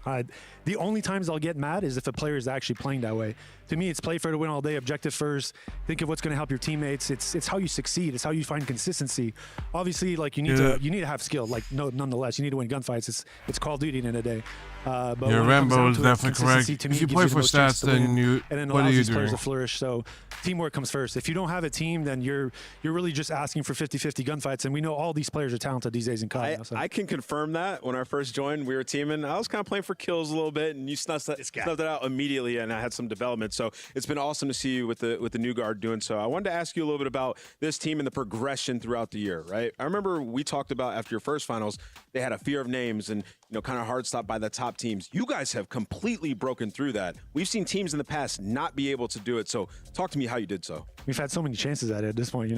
the only times I'll get mad is if a player is actually playing that way. To me, it's play fair to win all day, objective first. Think of what's going to help your teammates. It's how you succeed. It's how you find consistency. Obviously, you need to have skill. Nonetheless, you need to win gunfights. It's Call of Duty in a day. But Rambo is definitely correct. If you play for stats, then what are you doing? Players to flourish. So teamwork comes first. If you don't have a team, then you're really just asking for 50-50 gunfights. And we know all these players are talented these days in COD. I can confirm that. When I first joined, we were teaming. I was kind of playing for kills a little bit, and you snuffed that out immediately, and I had some development. So it's been awesome to see you with the new guard doing so. I wanted to ask you a little bit about this team and the progression throughout the year, right? I remember we talked about after your first finals, they had a fear of names and kind of hard stop by the top teams. You guys have completely broken through that. We've seen teams in the past not be able to do it. So talk to me how you did so. We've had so many chances at it at this point,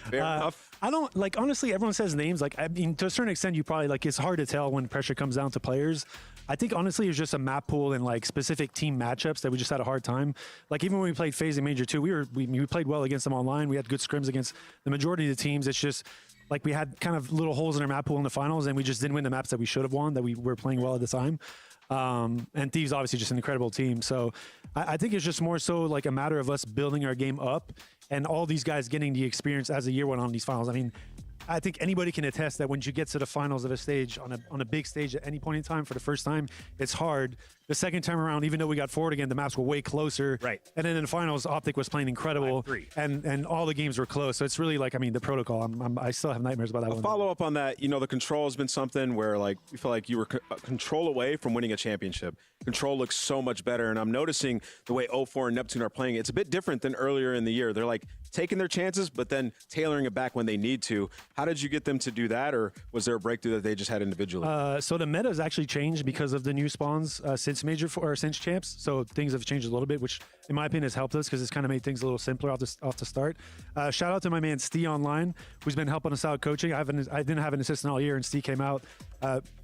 Fair enough. I don't honestly, everyone says names. I mean, to a certain extent, you probably it's hard to tell when pressure comes down to players. I think honestly, it's just a map pool and specific team matchups that we just had a hard time. Even when we played FaZe in Major 2, we played well against them online. We had good scrims against the majority of the teams. It's just we had kind of little holes in our map pool in the finals, and we just didn't win the maps that we should have won, that we were playing well at the time. And Thieves obviously just an incredible team. So I think it's just more so a matter of us building our game up and all these guys getting the experience as the year went on in these finals. I mean, I think anybody can attest that when you get to the finals of a stage on a big stage at any point in time for the first time, it's hard. The second time around, even though we got forward again, the maps were way closer. Right. And then in the finals, Optic was playing incredible. And all the games were close. So it's really the protocol. I still have nightmares about that one. Follow up on that. The control has been something where we feel like you were control away from winning a championship. Control looks so much better. And I'm noticing the way 04 and Neptune are playing. It's a bit different than earlier in the year. They're taking their chances, but then tailoring it back when they need to. How did you get them to do that, or was there a breakthrough that they just had individually? So the meta has actually changed because of the new spawns since since champs. So things have changed a little bit, which in my opinion has helped us because it's kind of made things a little simpler off the start. Shout out to my man Steve Online, who's been helping us out coaching. I didn't have an assistant all year, and Steve came out.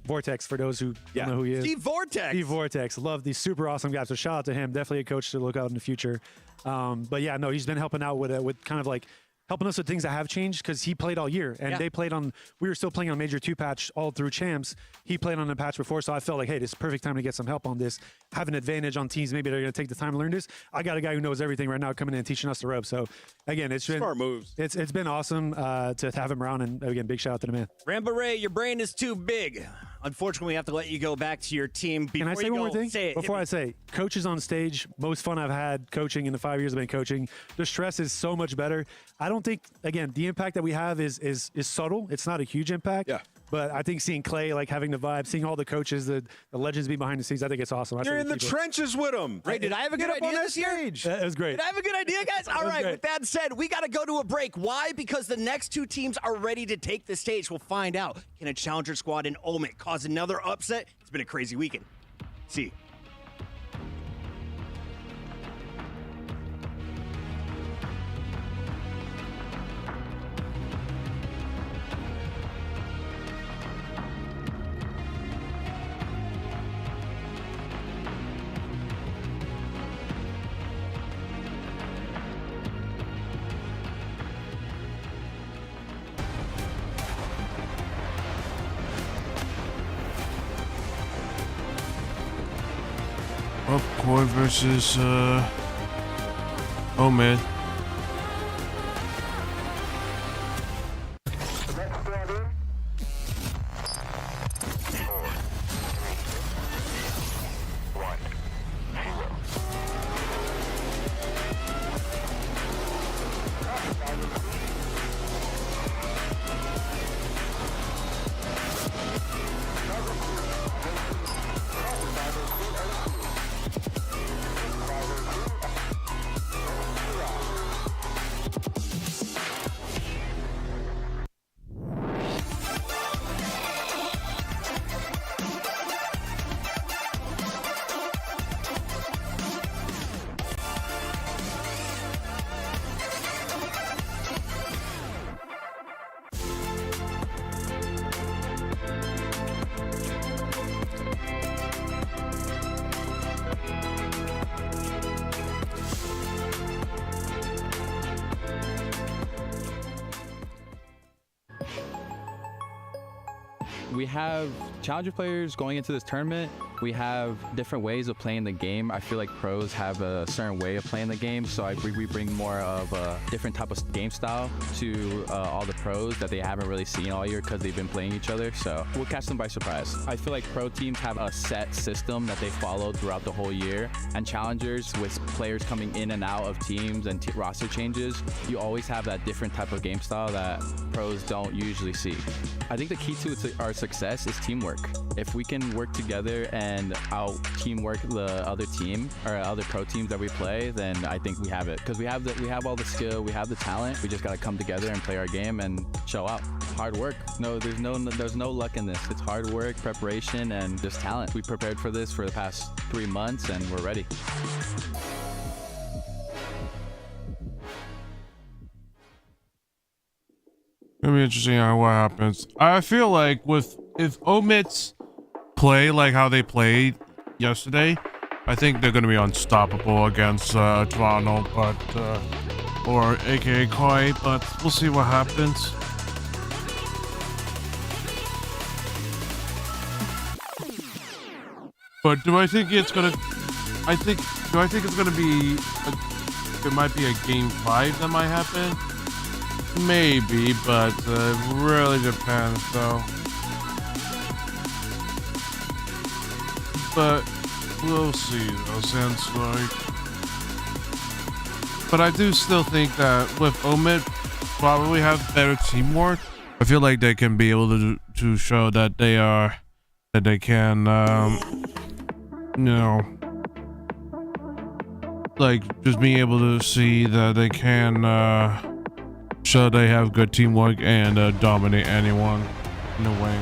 Vortex, for those who don't know who he is. Steve Vortex. Steve Vortex. Love these super awesome guys. So shout out to him. Definitely a coach to look out in the future. But yeah, no, he's been helping out with kind of like helping us with things that have changed because he played all year and they played on. We were still playing on Major 2 patch all through champs. He played on the patch before, so I felt like, hey, this is perfect time to get some help on this. Have an advantage on teams. Maybe they're going to take the time to learn this. I got a guy who knows everything right now coming in and teaching us the ropes. So again, it's been smart moves. It's been awesome to have him around, and again, big shout out to the man. Rambo Ray, your brain is too big. Unfortunately, we have to let you go back to your team. Can I say one more thing? Before I say, coaches on stage, most fun I've had coaching in the 5 years I've been coaching. The stress is so much better. I don't think, again, the impact that we have is subtle. It's not a huge impact. Yeah. But I think seeing Clay, like having the vibe, seeing all the coaches, the legends be behind the scenes, I think it's awesome. You're in the trenches with them. Ray, did I have a good idea this year? It was great. Did I have a good idea, guys? All right, with that said, we got to go to a break. Why? Because the next two teams are ready to take the stage. We'll find out. Can a challenger squad in Omit cause another upset? It's been a crazy weekend. See you. Koi versus Omid. We have challenger players going into this tournament. We have different ways of playing the game. I feel like pros have a certain way of playing the game, so we bring more of a different type of game style to all the pros that they haven't really seen all year because they've been playing each other, so we'll catch them by surprise. I feel like pro teams have a set system that they follow throughout the whole year, and challengers with players coming in and out of teams and roster changes, you always have that different type of game style that pros don't usually see. I think the key to our success is teamwork. If we can work together and out teamwork the other team or other pro teams that we play, then I think we have it. Because we have all the skill, we have the talent. We just got to come together and play our game and show out. Hard work. No, there's no luck in this. It's hard work, preparation, and just talent. We prepared for this for the past 3 months, and we're ready. It'll be interesting on what happens. I feel like if Omits play like how they played yesterday, I think they're gonna be unstoppable against Toronto, or aka Koi, but we'll see what happens. But do I think it's gonna? Do I think it's gonna be? There might be a game 5 that might happen. Maybe, but it really depends, though. But we'll see, though, since but I do still think that with Omid probably have better teamwork. I feel like they can be able to show that they can, like just being able to see that they can, sure they have good teamwork and dominate anyone in a way.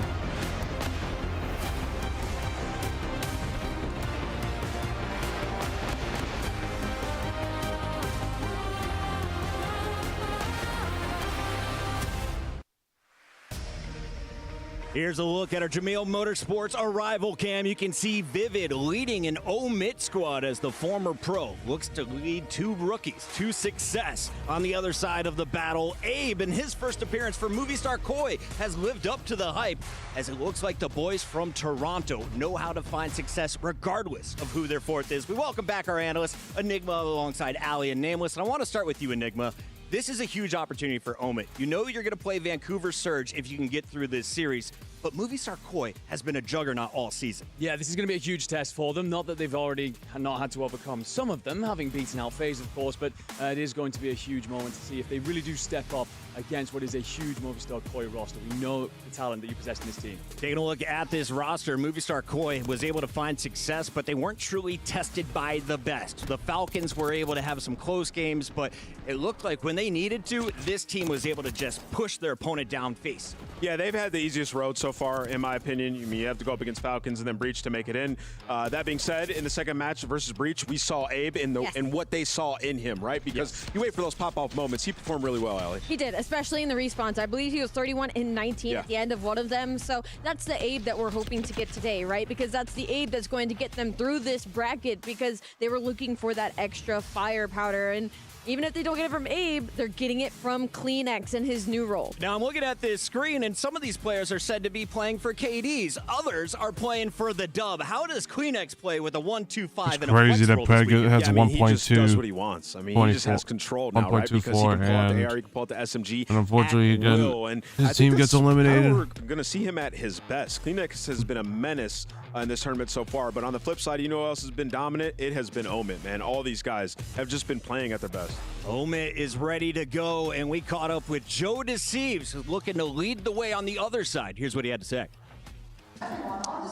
Here's a look at our Jamil Motorsports arrival cam. You can see Vivid leading an omit squad as the former pro looks to lead 2 rookies to success. On the other side of the battle, Abe, in his first appearance for Movie Star Koi, has lived up to the hype as it looks like the boys from Toronto know how to find success regardless of who their fourth is. We welcome back our analyst, Enigma, alongside Ali and Nameless. And I want to start with you, Enigma. This is a huge opportunity for Omit. You know you're going to play Vancouver Surge if you can get through this series, but Movie Star Koi has been a juggernaut all season. Yeah, this is going to be a huge test for them. Not that they've already not had to overcome some of them, having beaten out FaZe, of course, but it is going to be a huge moment to see if they really do step up against what is a huge Movie Star Koi roster. We know the talent that you possess in this team. Taking a look at this roster, Movie Star Koi was able to find success, but they weren't truly tested by the best. The Falcons were able to have some close games, but it looked like when they needed to, this team was able to just push their opponent down face. Yeah, they've had the easiest road so far, in my opinion. I mean, you have to go up against Falcons and then Breach to make it in. That being said, in the second match versus Breach, we saw Abe in what they saw in him, right? Because you wait for those pop-off moments. He performed really well, Allie. He did, especially in the respawns. I believe he was 31 and 19 at the end of one of them. So that's the Abe that we're hoping to get today, right? Because that's the Abe that's going to get them through this bracket because they were looking for that extra fire powder. And even if they don't get it from Abe, they're getting it from Kleenex in his new role. Now, I'm looking at this screen, and some of these players are said to be playing for KDs. Others are playing for the dub. How does Kleenex play with a 1-2-5 and a crazy that flex Peg has 1.2. He just does what he wants. I mean, he just has control now, right? Because he can pull out the AR, he can pull out the SMG. And unfortunately, his team gets eliminated. We're going to see him at his best. Kleenex has been a menace in this tournament so far. But on the flip side, you know who else has been dominant? It has been Omit, man. All these guys have just been playing at their best. Omit is ready to go, and we caught up with Joe Deceives, who's looking to lead the way on the other side. Here's what he had to say.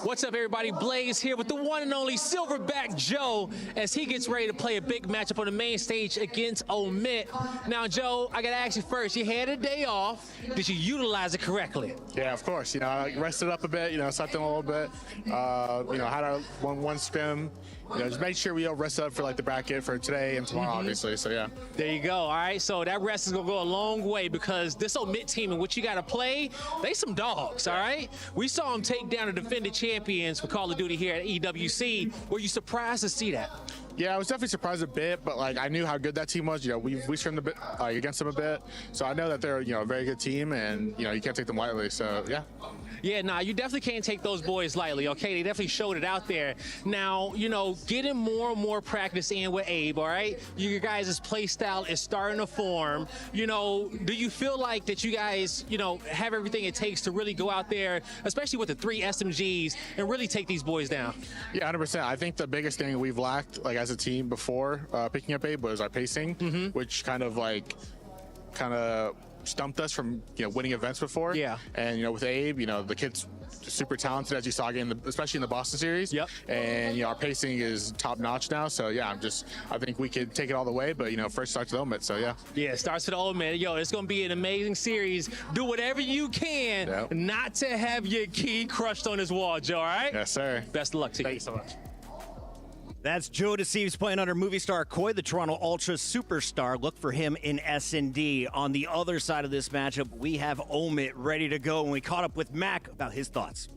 What's up, everybody? Blaze here with the one and only Silverback Joe as he gets ready to play a big matchup on the main stage against Omit. Now, Joe, I got to ask you first. You had a day off. Did you utilize it correctly? Yeah, of course. You know, I rested up a bit, slept in a little bit. You know, had a one spin. You know, just make sure we all rest up for like the bracket for today and tomorrow, obviously. So yeah. There you go. All right. So that rest is gonna go a long way because this Omit team in which you got to play, they some dogs. All right. We saw them take down the defending champions for Call of Duty here at EWC. Were you surprised to see that? Yeah, I was definitely surprised a bit, but like I knew how good that team was. You know, we scrimmed a bit against them a bit, so I know that they're a very good team, and you can't take them lightly. So yeah. Yeah, nah, you definitely can't take those boys lightly, okay? They definitely showed it out there. Now, getting more and more practice in with Abe, all right? Your guys' play style is starting to form. Do you feel like that you guys, have everything it takes to really go out there, especially with the 3 SMGs, and really take these boys down? Yeah, 100%. I think the biggest thing we've lacked, like as a team before picking up Abe, was our pacing, which kind of stumped us from winning events before. Yeah. And with Abe, the kid's super talented, as you saw again, especially in the Boston series. Yep. And our pacing is top notch now. So yeah, I think we could take it all the way. But first starts with Omit. So yeah. Yeah, starts with Omit. Yo, it's gonna be an amazing series. Do whatever you can not to have your key crushed on this wall, Joe. All right? Yes, sir. Best of luck to you. Thank you so much. That's Joe Deceives playing under Movie Star Koi, the Toronto Ultra superstar. Look for him in S&D. On the other side of this matchup, we have Omit ready to go, and we caught up with Mac about his thoughts.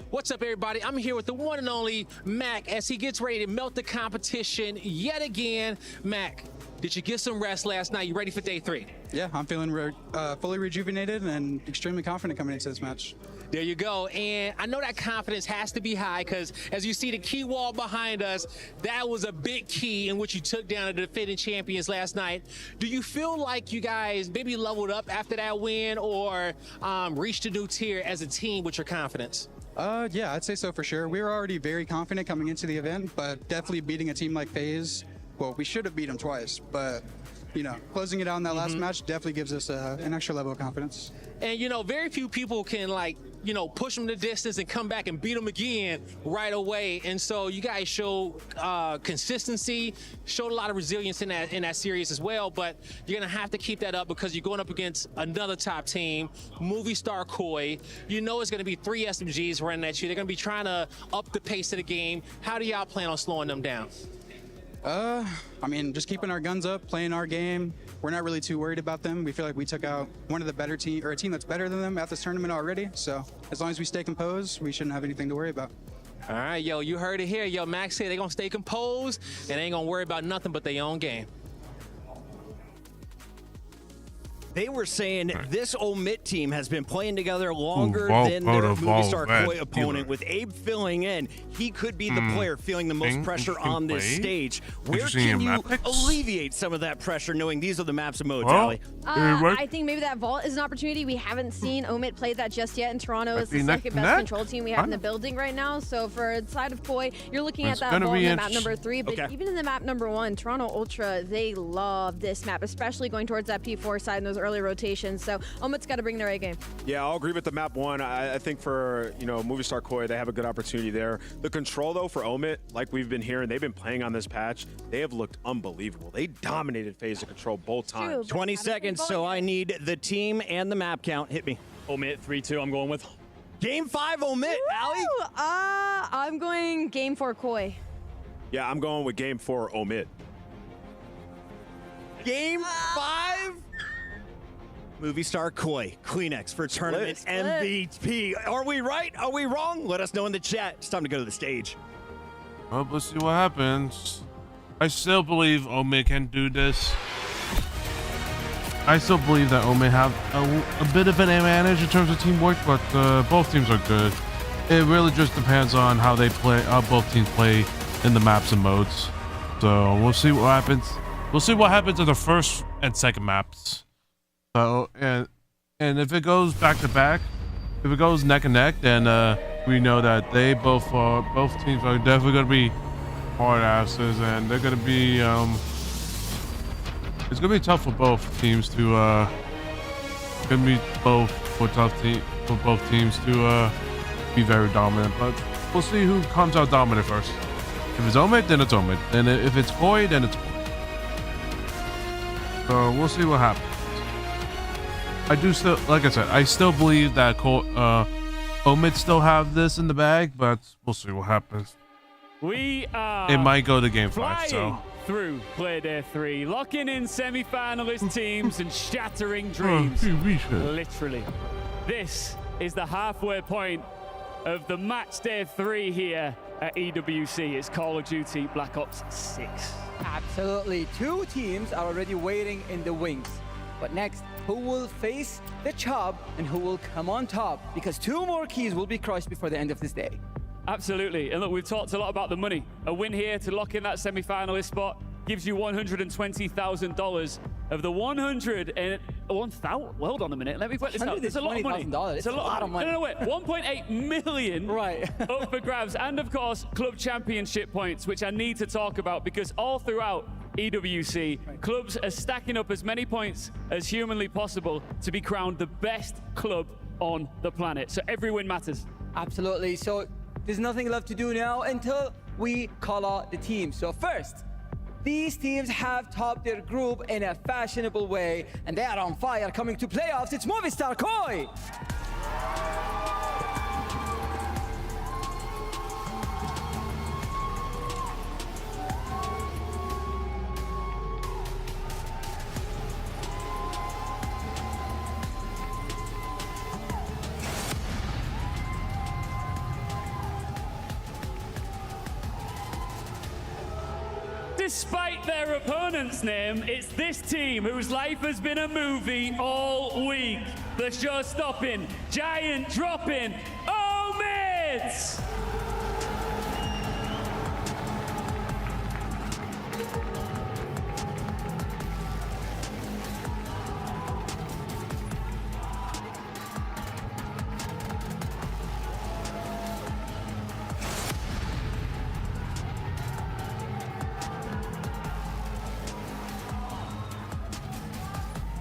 What's up, everybody? I'm here with the one and only Mac as he gets ready to melt the competition yet again. Mac, did you get some rest last night? You ready for day 3? Yeah, I'm feeling fully rejuvenated and extremely confident coming into this match. There you go. And I know that confidence has to be high because as you see the key wall behind us, that was a big key in which you took down the defending champions last night. Do you feel like you guys maybe leveled up after that win or reached a new tier as a team with your confidence? Yeah, I'd say so for sure. We were already very confident coming into the event, but definitely beating a team like FaZe, well, we should have beat them twice, but closing it out in that last match definitely gives us an extra level of confidence. And very few people can you know, push them the distance and come back and beat them again right away. And so you guys show consistency, showed a lot of resilience in that series as well. But you're gonna have to keep that up because you're going up against another top team, movie star Koi. You know it's gonna be 3 SMGs running at you. They're gonna be trying to up the pace of the game. How do y'all plan on slowing them down? I mean, just keeping our guns up, playing our game. We're not really too worried about them. We feel like we took out one of the better team, or a team that's better than them at this tournament already. So as long as we stay composed, we shouldn't have anything to worry about. All right, yo, you heard it here. Yo, Max said they're gonna stay composed and they ain't gonna worry about nothing but their own game. They were saying this Omit team has been playing together longer than their movie star Koi opponent. With Abe filling in, he could be the player feeling the most pressure on this stage. Where can you alleviate some of that pressure knowing these are the maps and modes, Ali? I think maybe that vault is an opportunity. We haven't seen Omit play that just yet, and Toronto is the second best control team we have in the building right now. So for the side of Koi, you're looking at that vault in the map number 3, but even in the map number 1, Toronto Ultra, they love this map, especially going towards that P4 side and those early rotations. So Omit's got to bring their A game. Yeah, I'll agree with the map 1. I think for, you know, movie star Koi, they have a good opportunity there. The control though for Omit, like we've been hearing, they've been playing on this patch. They have looked unbelievable. They dominated phase of control both times. 20 seconds, so I need the team and the map count. Hit me. Omit 3-2. I'm going with. Game 5 Omit. Ali? I'm going game 4 Koi. Yeah, I'm going with game 4 Omit. Game 5? Movie star Koi, Kleenex for tournament MVP. Are we right? Are we wrong? Let us know in the chat. It's time to go to the stage. Well, let's see what happens. I still believe Omid can do this. I still believe that Omid have a bit of an advantage in terms of teamwork, but both teams are good. It really just depends on how they play, how both teams play in the maps and modes. So we'll see what happens. We'll see what happens in the first and second maps. So and if it goes back to back, if it goes neck and neck, then we know that they both teams are definitely going to be hard asses, and they're going to be it's going to be tough for both teams to for both teams to be very dominant. But we'll see who comes out dominant first. If it's Omid, then it's Omid, and if it's Koi, then it's Koi. So we'll see what happens. I do still, like I said, I still believe that Omid still have this in the bag, but we'll see what happens. We are. It might go to game 5. So through play day 3, locking in semi-finalist teams and shattering dreams. Literally, this is the halfway point of the match day 3 here at EWC. It's Call of Duty Black Ops 6. Absolutely, 2 teams are already waiting in the wings. But next, who will face the chop and who will come on top? Because 2 more keys will be crushed before the end of this day. Absolutely. And look, we've talked a lot about the money. A win here to lock in that semi-finalist spot gives you $120,000 of the 100 and 1,000. Well, hold on a minute. Let me put this out. It's a lot of money. It's a lot of money. No, wait. 1.8 million up for grabs. And of course, club championship points, which I need to talk about because all throughout EWC, clubs are stacking up as many points as humanly possible to be crowned the best club on the planet. So every win matters. Absolutely. So there's nothing left to do now until we call out the team. So first, these teams have topped their group in a fashionable way, and they are on fire coming to playoffs. It's Movistar Koi! Despite their opponent's name, it's this team whose life has been a movie all week. The show-stopping, giant-dropping Omids!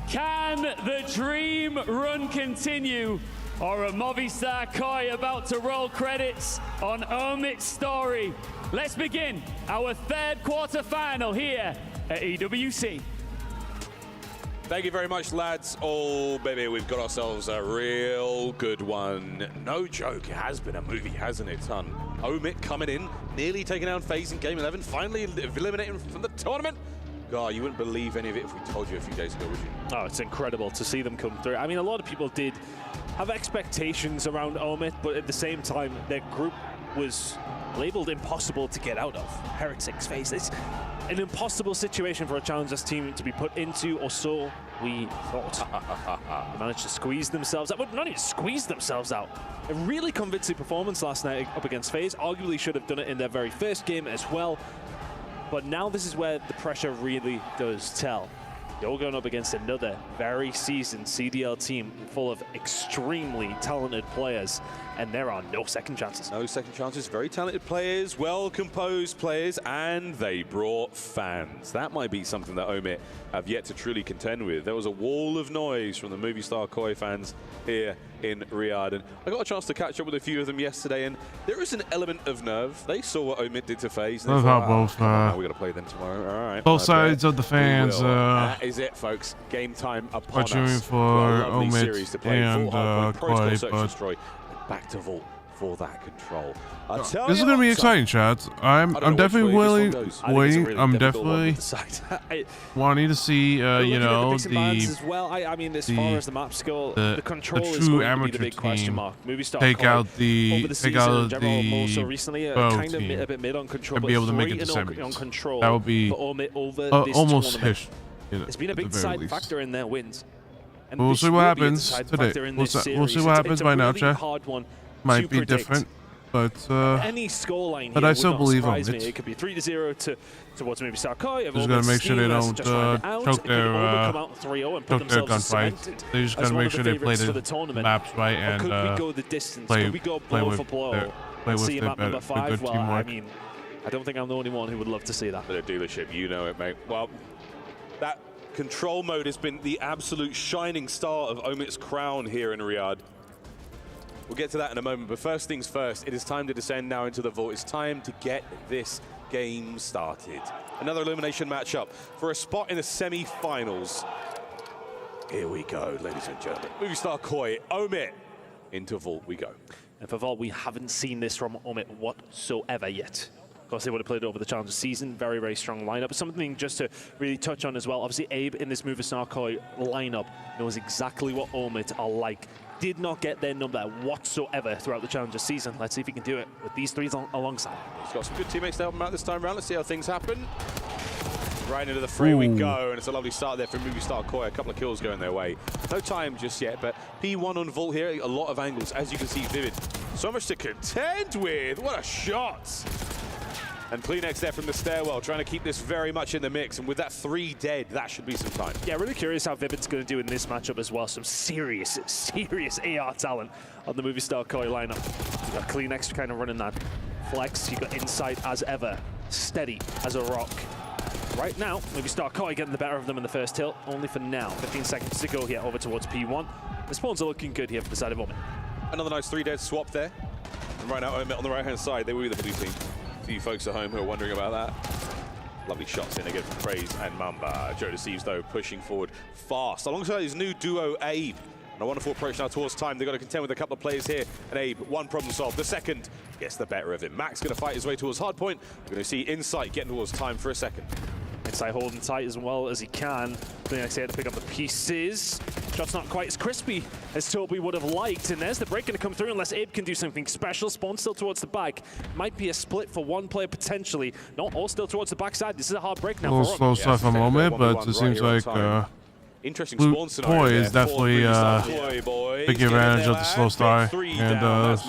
Can the dream run continue or a Movistar Koi about to roll credits on Omit's story? Let's begin our third quarterfinal here at EWC. Thank you very much, lads. Oh, baby, we've got ourselves a real good one. No joke, it has been a movie, hasn't it, son? Omit coming in, nearly taking down FaZe in Game 11, finally eliminating from the tournament. God, you wouldn't believe any of it if we told you a few days ago, would you? Oh, it's incredible to see them come through. I mean, a lot of people did have expectations around Omit, but at the same time, their group was labeled impossible to get out of. Heretics FaZe. It's an impossible situation for a Challengers team to be put into, or so we thought. They managed to squeeze themselves out, but not even squeeze themselves out. A really convincing performance last night up against FaZe. Arguably should have done it in their very first game as well. But now this is where the pressure really does tell. You're going up against another very seasoned CDL team full of extremely talented players, and there are no second chances. No second chances, very talented players, well-composed players, and they brought fans. That might be something that Omit have yet to truly contend with. There was a wall of noise from the Movistar Koi fans here in Riyadh, and I got a chance to catch up with a few of them yesterday, and there is an element of nerve. They saw what Omit did to FaZe, and they thought, both, we got to play them tomorrow. All right, both sides of the fans. That is it, folks. Game time upon us. Cheering for Omit and Koi, but back to Vault for that control. this is gonna be exciting, chat. I'm definitely waiting. I'm definitely wanting to see, you know, as well. I mean, as far as the maps go, the control is true going to be amateur the big question mark. team take out the recently, bow kind of team a bit mid on control, and but be able to make it to 3-0 semis. on control. That would be almost hish. It's been a big side factor in their wins. And we'll see what will be a happens decide today. factor in We'll this see series. what happens It's a by now, really chat. hard one Might to be predict. different, but Any scoreline but here I still would not believe surprise on me. it. It could be 3-0 towards maybe Star Koi. Just gotta make sure they don't choke their gunfights. They just gotta make sure they play the maps right and could we go the distance? play Could we go blow with for blow? play with See their map number good 5? Well, I teamwork. mean, I don't think I'm the only one who would love to see that. Bit of dealership, you know it, mate. Well, that control mode has been the absolute shining star of Omit's crown here in Riyadh. We'll get to that in a moment, but first things first, it is time to descend now into the vault. It's time to get this game started. Another elimination matchup for a spot in the semi-finals. Here we go, ladies and gentlemen. Movistar Koi, Omit, into vault we go. And for Vault, we haven't seen this from Omit whatsoever yet. Of course, they would have played it over the Challenger season. Very, very strong lineup. Something just to really touch on as well. Obviously, Abe in this Movistar Koi lineup knows exactly what Omit are like. Did not get their number whatsoever throughout the Challenger season. Let's see if he can do it with these three alongside. He's got some good teammates to help him out this time around. Let's see how things happen. Right into the fray we go, and it's a lovely start there from Movistar Koi. A couple of kills going their way. No time just yet, but P1 on Vault here. A lot of angles, as you can see, Vivid. So much to contend with. What a shot! And Kleenex there from the stairwell, trying to keep this very much in the mix. And with that 3 dead, that should be some time. Yeah, really curious how Vivid's going to do in this matchup as well. Some serious, serious AR talent on the Movistar Koi lineup. You got Kleenex kind of running that flex. You got Insight as ever, steady as a rock. Right now, Movistar Koi getting the better of them in the first tilt, only for now. 15 seconds to go here over towards P1. The spawns are looking good here for the side of Omit. Another nice 3 dead swap there. And right now, Omit on the right-hand side, they will be the blue team. A few folks at home who are wondering about that. Lovely shots in again from Praise and Mamba. Joe Deceives, though, pushing forward fast. Alongside his new duo, Abe. And a wonderful approach now towards time. They've got to contend with a couple of players here. And Abe, one problem solved. The second gets the better of him. Max going to fight his way towards hardpoint. We're going to see Insight getting towards time for a second. Insight holding tight as well as he can. Kleenex here to pick up the pieces. Shot's not quite as crispy as Toby would have liked. And there's the break going to come through unless Abe can do something special. Spawn still towards the back. Might be a split for one player potentially. Not all still towards the backside. This is a hard break now a little for slow start from Omit, but it seems like interesting Blue spawn scenario Koi is definitely taking advantage of the slow start and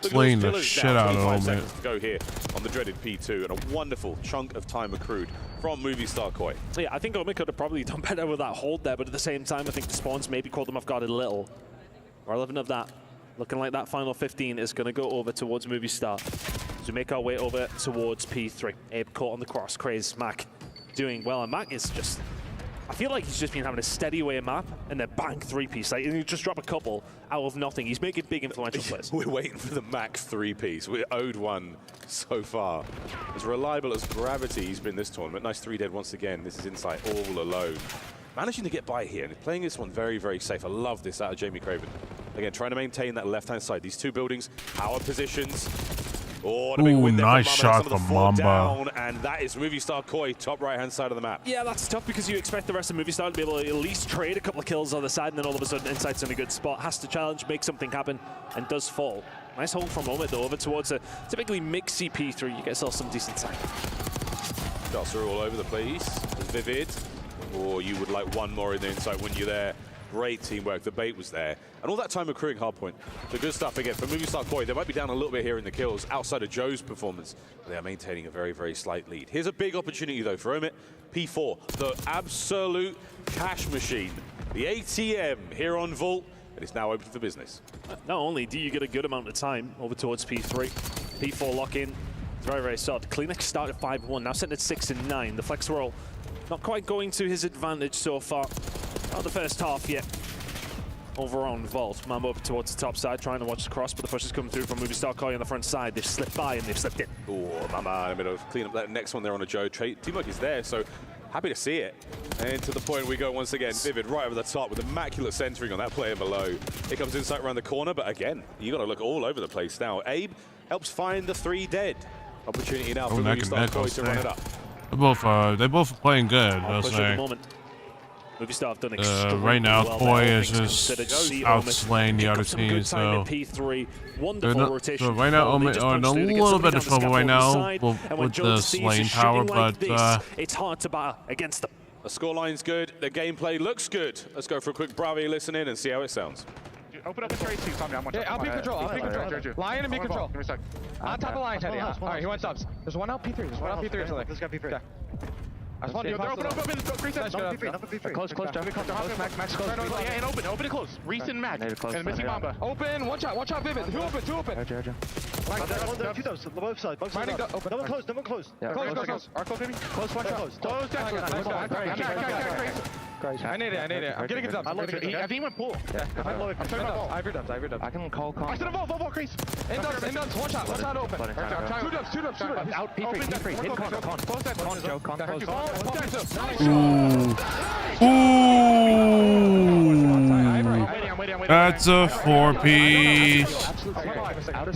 slaying the shit out of Omit. Go here on the dreaded P2, and a wonderful chunk of time accrued from Movistar Koi. Yeah, I think Omit could have probably done better with that hold there, but at the same time, I think the spawns maybe caught them off guard a little. Or 11 of that. Looking like that final 15 is going to go over towards Movistar. As we make our way over towards P3. Abe caught on the cross. Craze, Mac doing well, and Mac is just I feel like he's just been having a steady away map and then bang, 3-piece. Like, and you just drop a couple out of nothing. He's making big influential plays. We're waiting for the max 3-piece. We're owed one so far. As reliable as gravity he's been this tournament. Nice 3 dead once again. This is Insight all alone. Managing to get by here and playing this one very, very safe. I love this out of Jamie Craven. Again, trying to maintain that left-hand side. These 2 buildings, power positions. Oh, the big win there nice from shot Mamba. from Mamba. Down, and that is Movie Star Koi, top right-hand side of the map. Yeah, that's tough because you expect the rest of Movie Star to be able to at least trade a couple of kills on the side, and then all of a sudden Insight's in a good spot. Has to challenge, make something happen, and does fall. Nice hold from Omid, though, over towards a typically mixy P3. You get yourself some decent time. Shots are all over the place. There's Vivid. Or you would like one more in the Insight when you're there. Great teamwork. The bait was there. And all that time accruing hardpoint. The good stuff again for Movie Star Koi. They might be down a little bit here in the kills outside of Joe's performance. But they are maintaining a very, very slight lead. Here's a big opportunity though for Omid. P4, the absolute cash machine. The ATM here on Vault. And it's now open for business. Not only do you get a good amount of time over towards P3, P4 lock in. It's very, very solid. Kleenex started 5-1, now sitting at 6 and 9. The flex roll not quite going to his advantage so far. Not the first half yet. Over on Vault. Mamba up towards the top side, trying to watch the cross, but the push is coming through from Movie Star Koi on the front side. They've slipped by and they've slipped in. Oh, Mamba in the middle of clean up that next one there on a Joe. Teamwork is there, so happy to see it. And to the point we go once again. Vivid right over the top with immaculate centering on that player below. It comes Insight around the corner, but again, you got to look all over the place now. Abe helps find the 3 dead. Opportunity now for Movie Star Koi to run it up. They're both playing good, I'll say. Movie Star have done extremely right now, well. Koi is just outslaying the other team, so so right now Omid are in a little bit of trouble right now with the slaying power, but it's hard to bar against them. The scoreline's good, the gameplay looks good. Let's go for a quick Bravi listen in and see how it sounds. Open up the trade team, Tommy. I'll be control. Lion and be control. Give me a sec. On top of Lion, Teddy. All right, he went subs. There's one out P3. There's one out P3. Let's go P3. Okay. I just want to open. P3. Close. Max close. Yeah, and open and close. Recent match. And missing Mamba. Open. Watch out, Vivid. Two open. Two doors. Both sides. Open. Double close. Close. Arc close, baby. Close. Close. I need it. I'm getting it up. I think he went pull. Yeah. I'm turning my ball. I have your dubs. I can call. I said a ball, crease. In dubs. One shot open. Two dubs. Out P3. Hit con. Close that. Con, Joe. Con close. That's a 4-piece.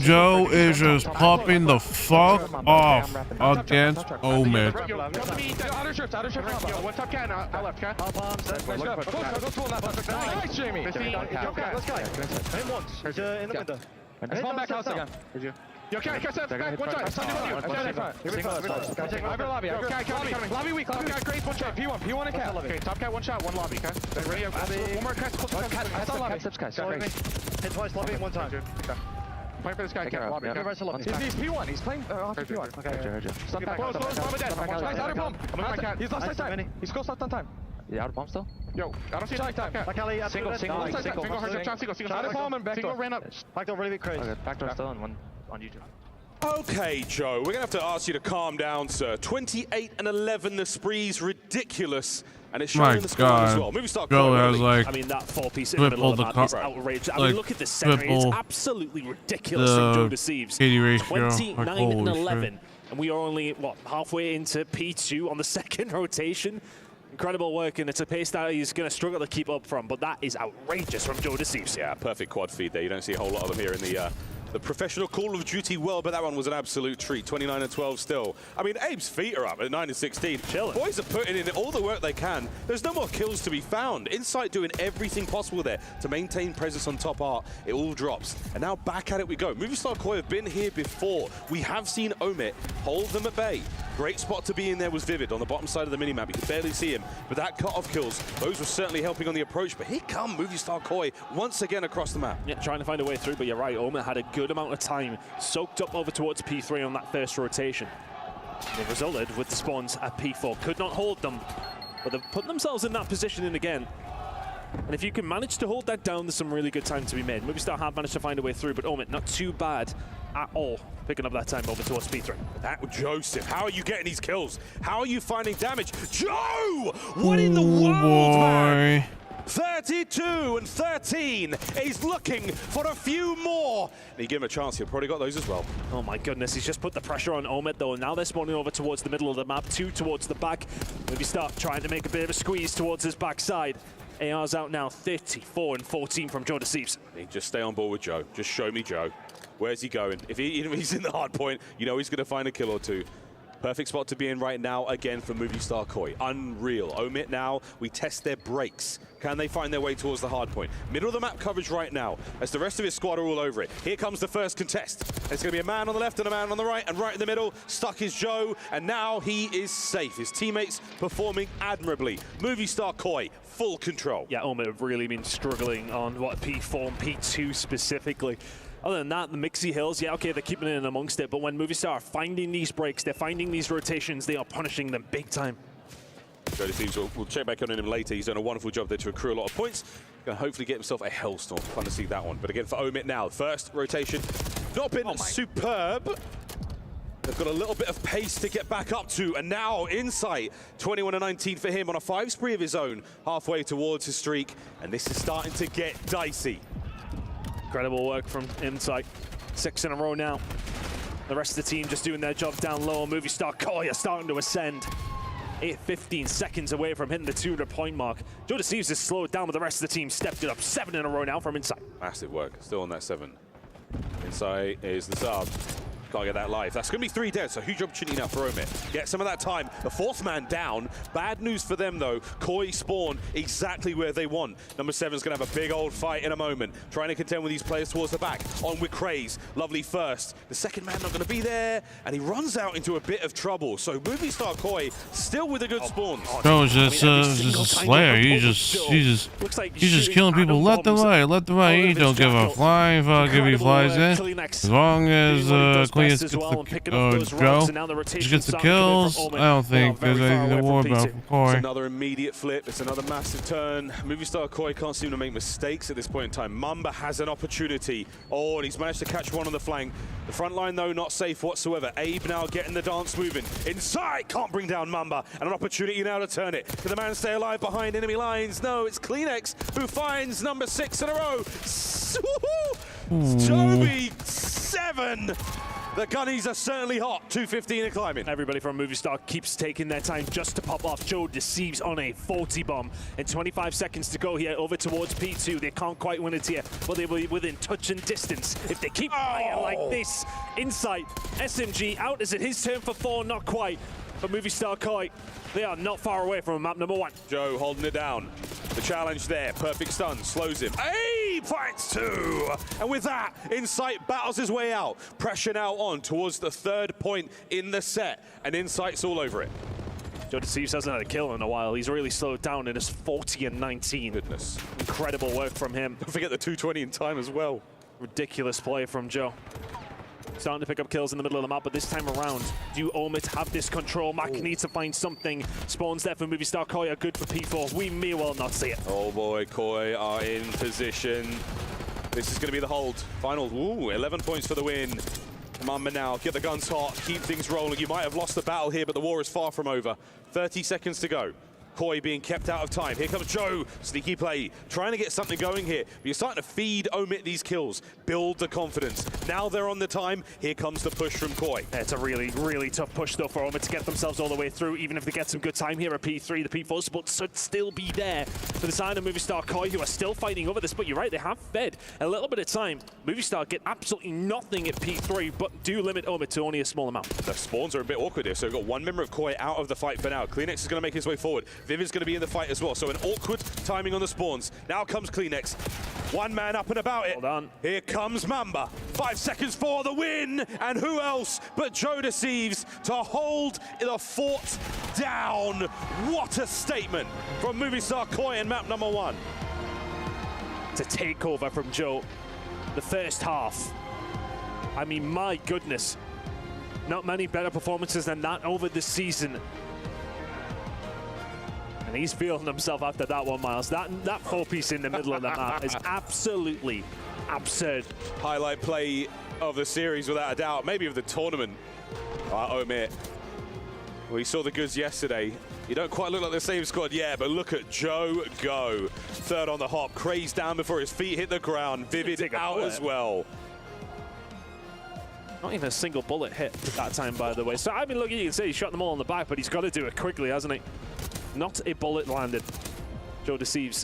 Joe is just popping the fuck off against Omid. What's up, cat? I left, cat. Nice, Jamie. Let's go. Hit once. There's in the window. Let's fall back house again. Yo, cat, back, one shot. Lobby weak, great, one shot. P1 and cat. Okay, top cat, one shot, one lobby, cat. Ready, one more cat, close. That's on lobby. Hit twice, lobby, one time. Okay. Fight for this guy, cat, lobby. He's P1, he's playing off P1. Okay. Stop back. Close, Mamba dead. Nice, out of pump. He's lost time. He's close left on time. Yeah, out of bomb still? Yo, I don't see time. Single. Shot at bomb and backdoor. Single ran up. Backdoor really big crazy. Okay, backdoor still and one on YouTube. Okay, Joe, we're going to have to ask you to calm down, sir. 28-11, the spree's ridiculous. And it's showing the score as well. Movie Star Joe has like I mean, that 4-piece in the middle of the map is outrageous. I mean, look at the center. It's absolutely ridiculous from Joe Deceives. 29-11. And we are only, what, halfway into P2 on the second rotation? Incredible work, and it's a pace that he's going to struggle to keep up from, but that is outrageous from Joe Deceives. Yeah, perfect quad feed there. You don't see a whole lot of them here in the professional Call of Duty world, but that one was an absolute treat. 29-12 still. I mean, Abe's feet are up at 9-16. Chilling. Boys are putting in all the work they can. There's no more kills to be found. Insight doing everything possible there to maintain presence on top art. It all drops. And now back at it we go. Movie Star Koi have been here before. We have seen Omid hold them at bay. Great spot to be in there was Vivid on the bottom side of the minimap. You could barely see him, but that cut-off kills, those were certainly helping on the approach. But here come Movie Star Koi once again across the map. Yeah, trying to find a way through, but you're right. Omid had a good amount of time soaked up over towards P3 on that first rotation. It resulted with the spawns at P4. Could not hold them, but they've put themselves in that position again. And if you can manage to hold that down, there's some really good time to be made. Movistar have managed to find a way through, but Omit, not too bad at all, picking up that time over towards P3. That Joseph, how are you getting these kills? How are you finding damage? Joe! What in the world, man? 32 and 13. He's looking for a few more. And you give him a chance, he'll probably got those as well. Oh my goodness, he's just put the pressure on Omit though. Now they're spawning over towards the middle of the map, 2 towards the back. Movistar trying to make a bit of a squeeze towards his backside. AR's out now, 34 and 14 from Joe Deceives. Just stay on board with Joe. Just show me Joe. Where's he going? Even if he's in the hard point, you know he's going to find a kill or two. Perfect spot to be in right now, again, for Movistar Koi. Unreal. Omit now, we test their brakes. Can they find their way towards the hard point? Middle of the map coverage right now, as the rest of his squad are all over it. Here comes the first contest. There's going to be a man on the left and a man on the right, and right in the middle, stuck is Joe, and now he is safe. His teammates performing admirably. Movistar Koi, full control. Yeah, Omit have really been struggling on what P4 and P2 specifically. Other than that, the Mixie Hills, yeah, okay, they're keeping it in amongst it, but when Movistar are finding these breaks, they're finding these rotations, they are punishing them big time. Jody Thieves, we'll check back on him later. He's done a wonderful job there to accrue a lot of points. Going to hopefully get himself a Hellstorm. Fun to see that one. But again, for Omit now, first rotation, not been superb. They've got a little bit of pace to get back up to, and now Insight, 21 and 19 for him on a 5 spree of his own, halfway towards his streak, and this is starting to get dicey. Incredible work from Insight. 6 in a row now. The rest of the team just doing their job down low. Movistar Koi are starting to ascend. 15 seconds away from hitting the 200-point mark. Joe Deceives has slowed down, but the rest of the team stepped it up. 7 in a row now from Insight. Massive work, still on that 7. Insight is the sub. Can't get that live. That's going to be 3 dead, so huge opportunity now for Omit. Get some of that time. The 4th man down. Bad news for them, though. Koi spawn exactly where they want. Number 7's going to have a big old fight in a moment. Trying to contend with these players towards the back. On with Craze. Lovely first. The 2nd man not going to be there, and he runs out into a bit of trouble. So Movistar Koi still with a good spawn. No, it's just a Slayer. He's just killing people left and right. He don't give a flying fuck if he flies in. As long as Clean gets Joe just gets the kills, I don't think there's anything to worry about from Koi. It's another immediate flip. It's another massive turn. Movistar Koi can't seem to make mistakes at this point in time. Mamba has an opportunity. Oh, and he's managed to catch one on the flank. The front line, though, not safe whatsoever. Abe now getting the dance moving. Inside, can't bring down Mamba. And an opportunity now to turn it. Can the man stay alive behind enemy lines? No, it's Kleenex who finds number 6 in a row. Toby, 7. The gunnies are certainly hot. 2:15 and climbing. Everybody from Movistar keeps taking their time just to pop off. Joe Deceives on a 40 bomb. And 25 seconds to go here over towards P2. They can't quite win it here, but they will be within touch and distance if they keep playing like this. Insight, SMG out. Is it his turn for 4? Not quite. But Movistar Koi, they are not far away from map number 1. Joe holding it down. The challenge there, perfect stun, slows him. Hey, finds 2! And with that, Insight battles his way out. Pressure now on towards the 3rd point in the set, and Insight's all over it. Joe Deceives hasn't had a kill in a while. He's really slowed down and is 40 and 19. Goodness. Incredible work from him. Don't forget the 220 in time as well. Ridiculous play from Joe. Starting to pick up kills in the middle of the map, but this time around, do Omit have this control? Mac needs to find something. Spawns there for Movistar Koi are good for P4. We may well not see it. Oh boy, Koi are in position. This is going to be the hold. Final, 11 points for the win. Mamba now, get the guns hot, keep things rolling. You might have lost the battle here, but the war is far from over. 30 seconds to go. Koi being kept out of time. Here comes Joe. Sneaky play. Trying to get something going here. But you're starting to feed Omit these kills. Build the confidence. Now they're on the time. Here comes the push from Koi. It's a really, really tough push, though, for Omit to get themselves all the way through. Even if they get some good time here at P3, the P4 spot should still be there for the side of Movistar Koi, who are still fighting over this. But you're right, they have fed a little bit of time. Movistar get absolutely nothing at P3, but do limit Omit to only a small amount. The spawns are a bit awkward here. So we've got one member of Koi out of the fight for now. Kleenex is going to make his way forward. Viv is going to be in the fight as well. So an awkward timing on the spawns. Now comes Kleenex. One man up and about it. Hold on. Here comes Mamba. 5 seconds for the win. And who else but Joe Deceives to hold the fort down. What a statement from Movistar Koi in map number 1. It's a takeover from Joe. The first half. I mean, my goodness. Not many better performances than that over the season. And he's feeling himself after that one, Miles. That 4-piece in the middle of the map is absolutely absurd. Highlight play of the series, without a doubt. Maybe of the tournament. Omit. We saw the goods yesterday. You don't quite look like the same squad yet, but look at Joe go. Third on the hop. Craze down before his feet hit the ground. Vivid out as well. Not even a single bullet hit at that time, by the way. So, I mean, look, you can say he shot them all in the back, but he's got to do it quickly, hasn't he? Not a bullet landed. Joe Deceives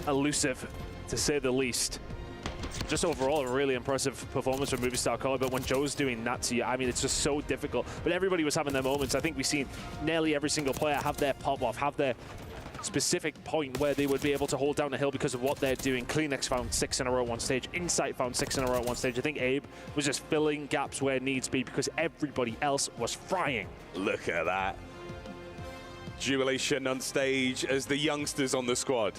elusive, to say the least. Just overall, a really impressive performance from Movistar Color, but when Joe's doing that to you, I mean, it's just so difficult. But everybody was having their moments. I think we've seen nearly every single player have their pop-off, have their specific point where they would be able to hold down the hill because of what they're doing. Kleenex found 6 in a row at one stage. Insight found 6 in a row at one stage. I think Abe was just filling gaps where needs be because everybody else was frying. Look at that. Jubilation on stage as the youngsters on the squad.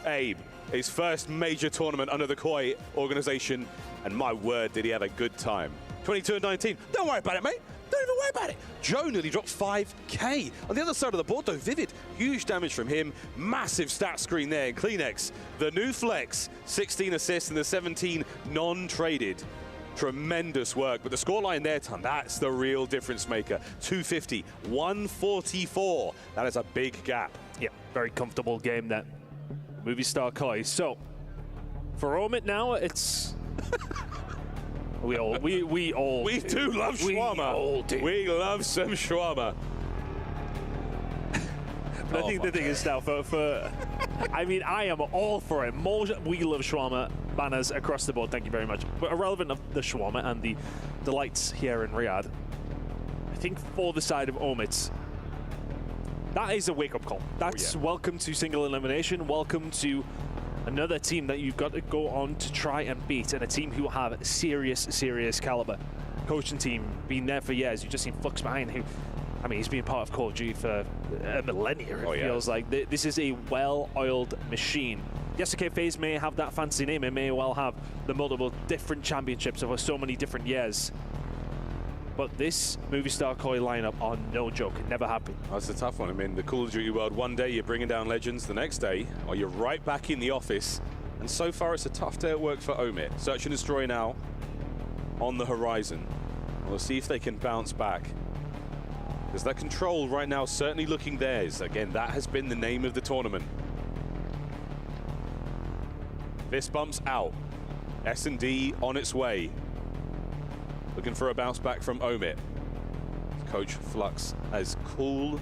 Abe, his first major tournament under the Koi organization, and my word, did he have a good time. 22 and 19. Don't worry about it, mate. Don't even worry about it. Joe nearly dropped 5K. On the other side of the board, though, Vivid, huge damage from him. Massive stat screen there in Kleenex. The new flex, 16 assists and the 17 non-traded. Tremendous work, but the scoreline there, Ton, that's the real difference maker. 250, 144. That is a big gap. Yeah, very comfortable game there. Movistar Koi. So, for Omit now, it's... We do love shawarma. We love some shawarma. But I think the thing is now, I mean, I am all for it. More We Love Shawarma banners across the board. Thank you very much. But irrelevant of the shawarma and the delights here in Riyadh, I think for the side of Omit, that is a wake-up call. That's welcome to single elimination. Welcome to another team that you've got to go on to try and beat, and a team who have serious caliber. Coaching team, been there for years. You've just seen Flux behind, who, I mean, he's been part of Call of Duty for a millennia, it feels like. This is a well-oiled machine. Yes, okay, FaZe may have that fancy name. It may well have the multiple different championships over so many different years. But this Movistar Koi lineup are no joke. It never happened. That's a tough one. I mean, the Call of Duty world, one day you're bringing down legends, the next day, or you're right back in the office. And so far, it's a tough day at work for Omit. Search and Destroy now on the horizon. We'll see if they can bounce back. Because that control right now certainly looking theirs. Again, that has been the name of the tournament. Fist bumps out. S&D on its way. Looking for a bounce back from Omit. Coach Flux, as cool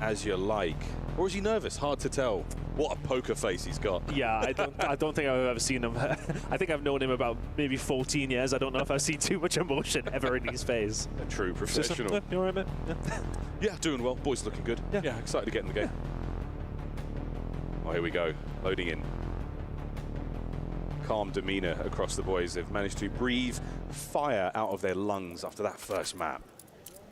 as you like. Or is he nervous? Hard to tell. What a poker face he's got. Yeah, I don't think I've ever seen him. I think I've known him about maybe 14 years. I don't know if I've seen too much emotion ever in his face. A true professional. You all right, man? Yeah, doing well. Boys looking good. Yeah, excited to get in the game. Oh, here we go. Loading in. Calm demeanor across the boys. They've managed to breathe fire out of their lungs after that first map.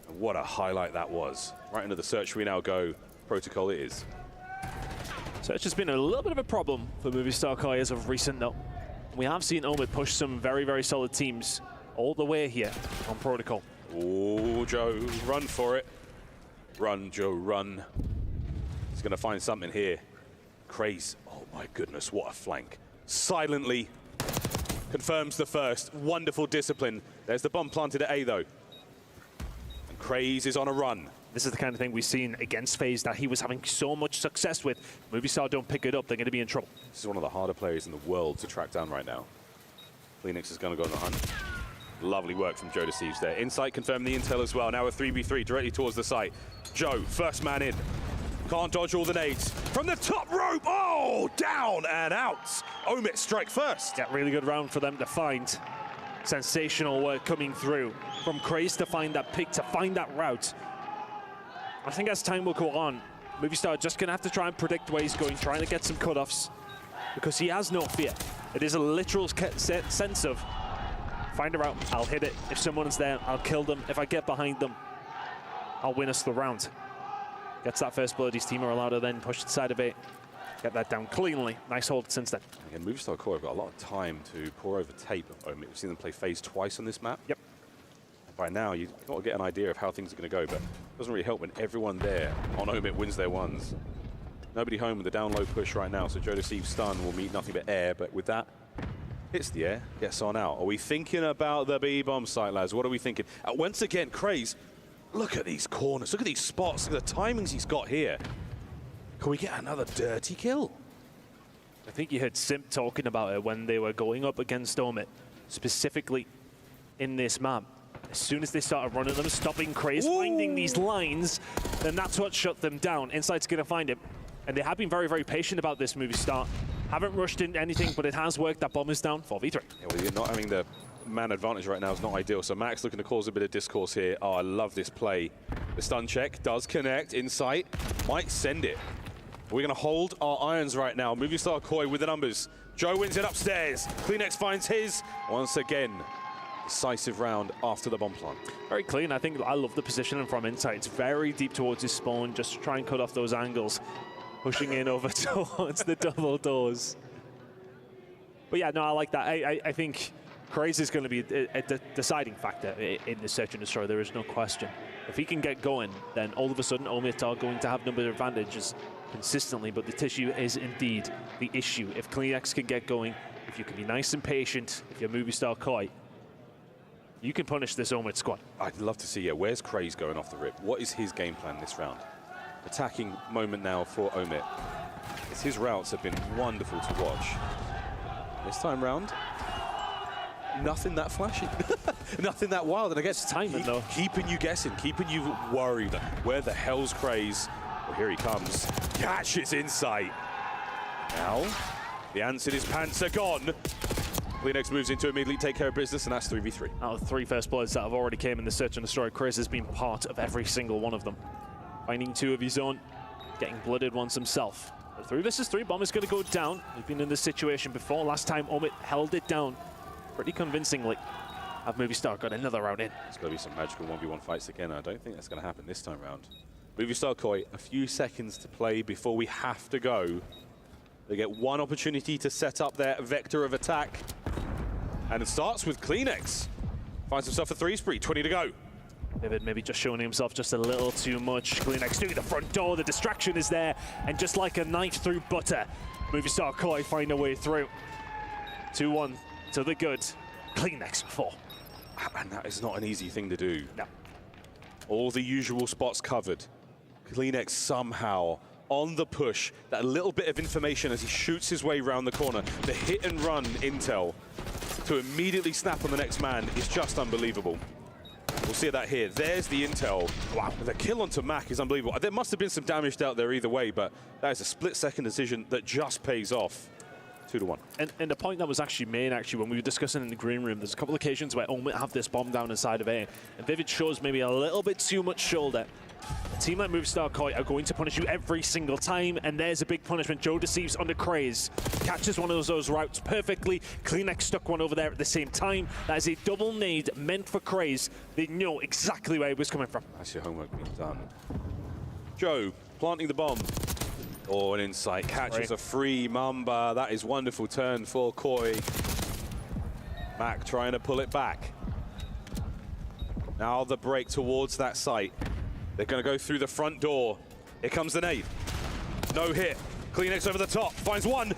And what a highlight that was. Right into the search we now go. Protocol it is. Search has been a little bit of a problem for Movistar Koi as of recent, though. We have seen Omid push some very solid teams all the way here on Protocol. Oh, Joe, run for it. Run, Joe, run. He's going to find something here. Craze. Oh, my goodness, what a flank. Silently confirms the first. Wonderful discipline. There's the bomb planted at A, though. And Craze is on a run. This is the kind of thing we've seen against FaZe that he was having so much success with. Movistar don't pick it up, they're going to be in trouble. This is one of the harder players in the world to track down right now. Kleenex is going to go on the hunt. Lovely work from Joe Deceives there. Insight confirmed the intel as well. Now a 3v3 directly towards the site. Joe, first man in. Can't dodge all the nades. From the top rope, oh, down and out. Omit strike first. Yeah, really good round for them to find. Sensational work coming through. From Craze to find that pick, to find that route. I think as time will go on, Movistar just going to have to try and predict where he's going, trying to get some cutoffs, because he has no fear. It is a literal sense of, find a route, I'll hit it. If someone's there, I'll kill them. If I get behind them, I'll win us the round. Gets that first blood, his team are allowed to then push the side of it. Get that down cleanly. Nice hold since then. Again, Movistar Core have got a lot of time to pour over tape of Omit. We've seen them play FaZe twice on this map. Yep. By now, you've got to get an idea of how things are going to go, but it doesn't really help when everyone there on Omit wins their ones. Nobody home with the down low push right now, so Joe Deceive's stun will meet nothing but air, but with that, hits the air, gets on out. Are we thinking about the B-bomb site, lads? What are we thinking? Once again, Craze, look at these corners, look at these spots, look at the timings he's got here. Can we get another dirty kill? I think you heard Simp talking about it when they were going up against Omit, specifically in this map. As soon as they started running them, stopping Craze, finding these lines, then that's what shut them down. Inside's going to find him. And they have been very, very patient about this movie start. Haven't rushed into anything, but it has worked. That bomb is down, 4v3. Yeah, well, not having the man advantage right now is not ideal. So Max looking to cause a bit of discourse here. Oh, I love this play. The stun check does connect. Insight might send it. We're going to hold our irons right now. Movie star Koi with the numbers. Joe wins it upstairs. Kleenex finds his. Once again, decisive round after the bomb plant. Very clean. I think I love the positioning from Insight. It's very deep towards his spawn, just to try and cut off those angles. Pushing in over towards the double doors. But yeah, no, I like that. I think Craze is going to be a deciding factor in the search and destroy. There is no question. If he can get going, then all of a sudden Omit are going to have number advantages consistently, but the tissue is indeed the issue. If Kleenex can get going, if you can be nice and patient, if you're movie star Koi, you can punish this Omit squad. I'd love to see, where's Craze going off the rip? What is his game plan this round? Attacking moment now for Omit. His routes have been wonderful to watch. This time round, nothing that flashy, nothing that wild. And I guess timing though, keeping you guessing, keeping you worried. Where the hell's Craze? Well, here he comes. Catches Insight. Now, the ants in his pants are gone. Kleenex moves into immediately take care of business, and that's 3v3. Out of 3 first bloods that have already came in the search and destroy, Craze has been part of every single one of them. Finding 2 of his own, getting blooded once himself. But 3 versus 3, Bomb is going to go down. We've been in this situation before. Last time, Omit held it down pretty convincingly. Have Movie Star got another round in. It's going to be some magical 1v1 fights again. I don't think that's going to happen this time round. Movie Star Koi, a few seconds to play before we have to go. They get one opportunity to set up their vector of attack. And it starts with Kleenex. Finds himself a 3 spree, 20 to go. Vivid maybe just showing himself just a little too much. Kleenex through the front door, the distraction is there, and just like a knife through butter, Movie Star Koi find a way through. 2-1 to the good. Kleenex 4. And that is not an easy thing to do. No. All the usual spots covered. Kleenex somehow on the push, that little bit of information as he shoots his way around the corner. The hit and run intel to immediately snap on the next man is just unbelievable. We'll see that here. There's the intel. Wow, the kill onto Mac is unbelievable. There must have been some damage out there either way, but that is a split-second decision that just pays off. 2-1. And the point that was actually made, when we were discussing in the green room, there's a couple of occasions where Omit have this bomb down inside of A, and Vivid shows maybe a little bit too much shoulder. A team like Movie Star Koi are going to punish you every single time, and there's a big punishment. Joe Deceives under Craze. Catches one of those routes perfectly. Kleenex stuck one over there at the same time. That is a double nade meant for Craze. They know exactly where it was coming from. That's your homework being done. Joe planting the bomb. Oh, an Insight catches a free Mamba. That is wonderful turn for Koi. Mac trying to pull it back. Now the break towards that site. They're going to go through the front door. Here comes the nade. No hit. Kleenex over the top. Finds one.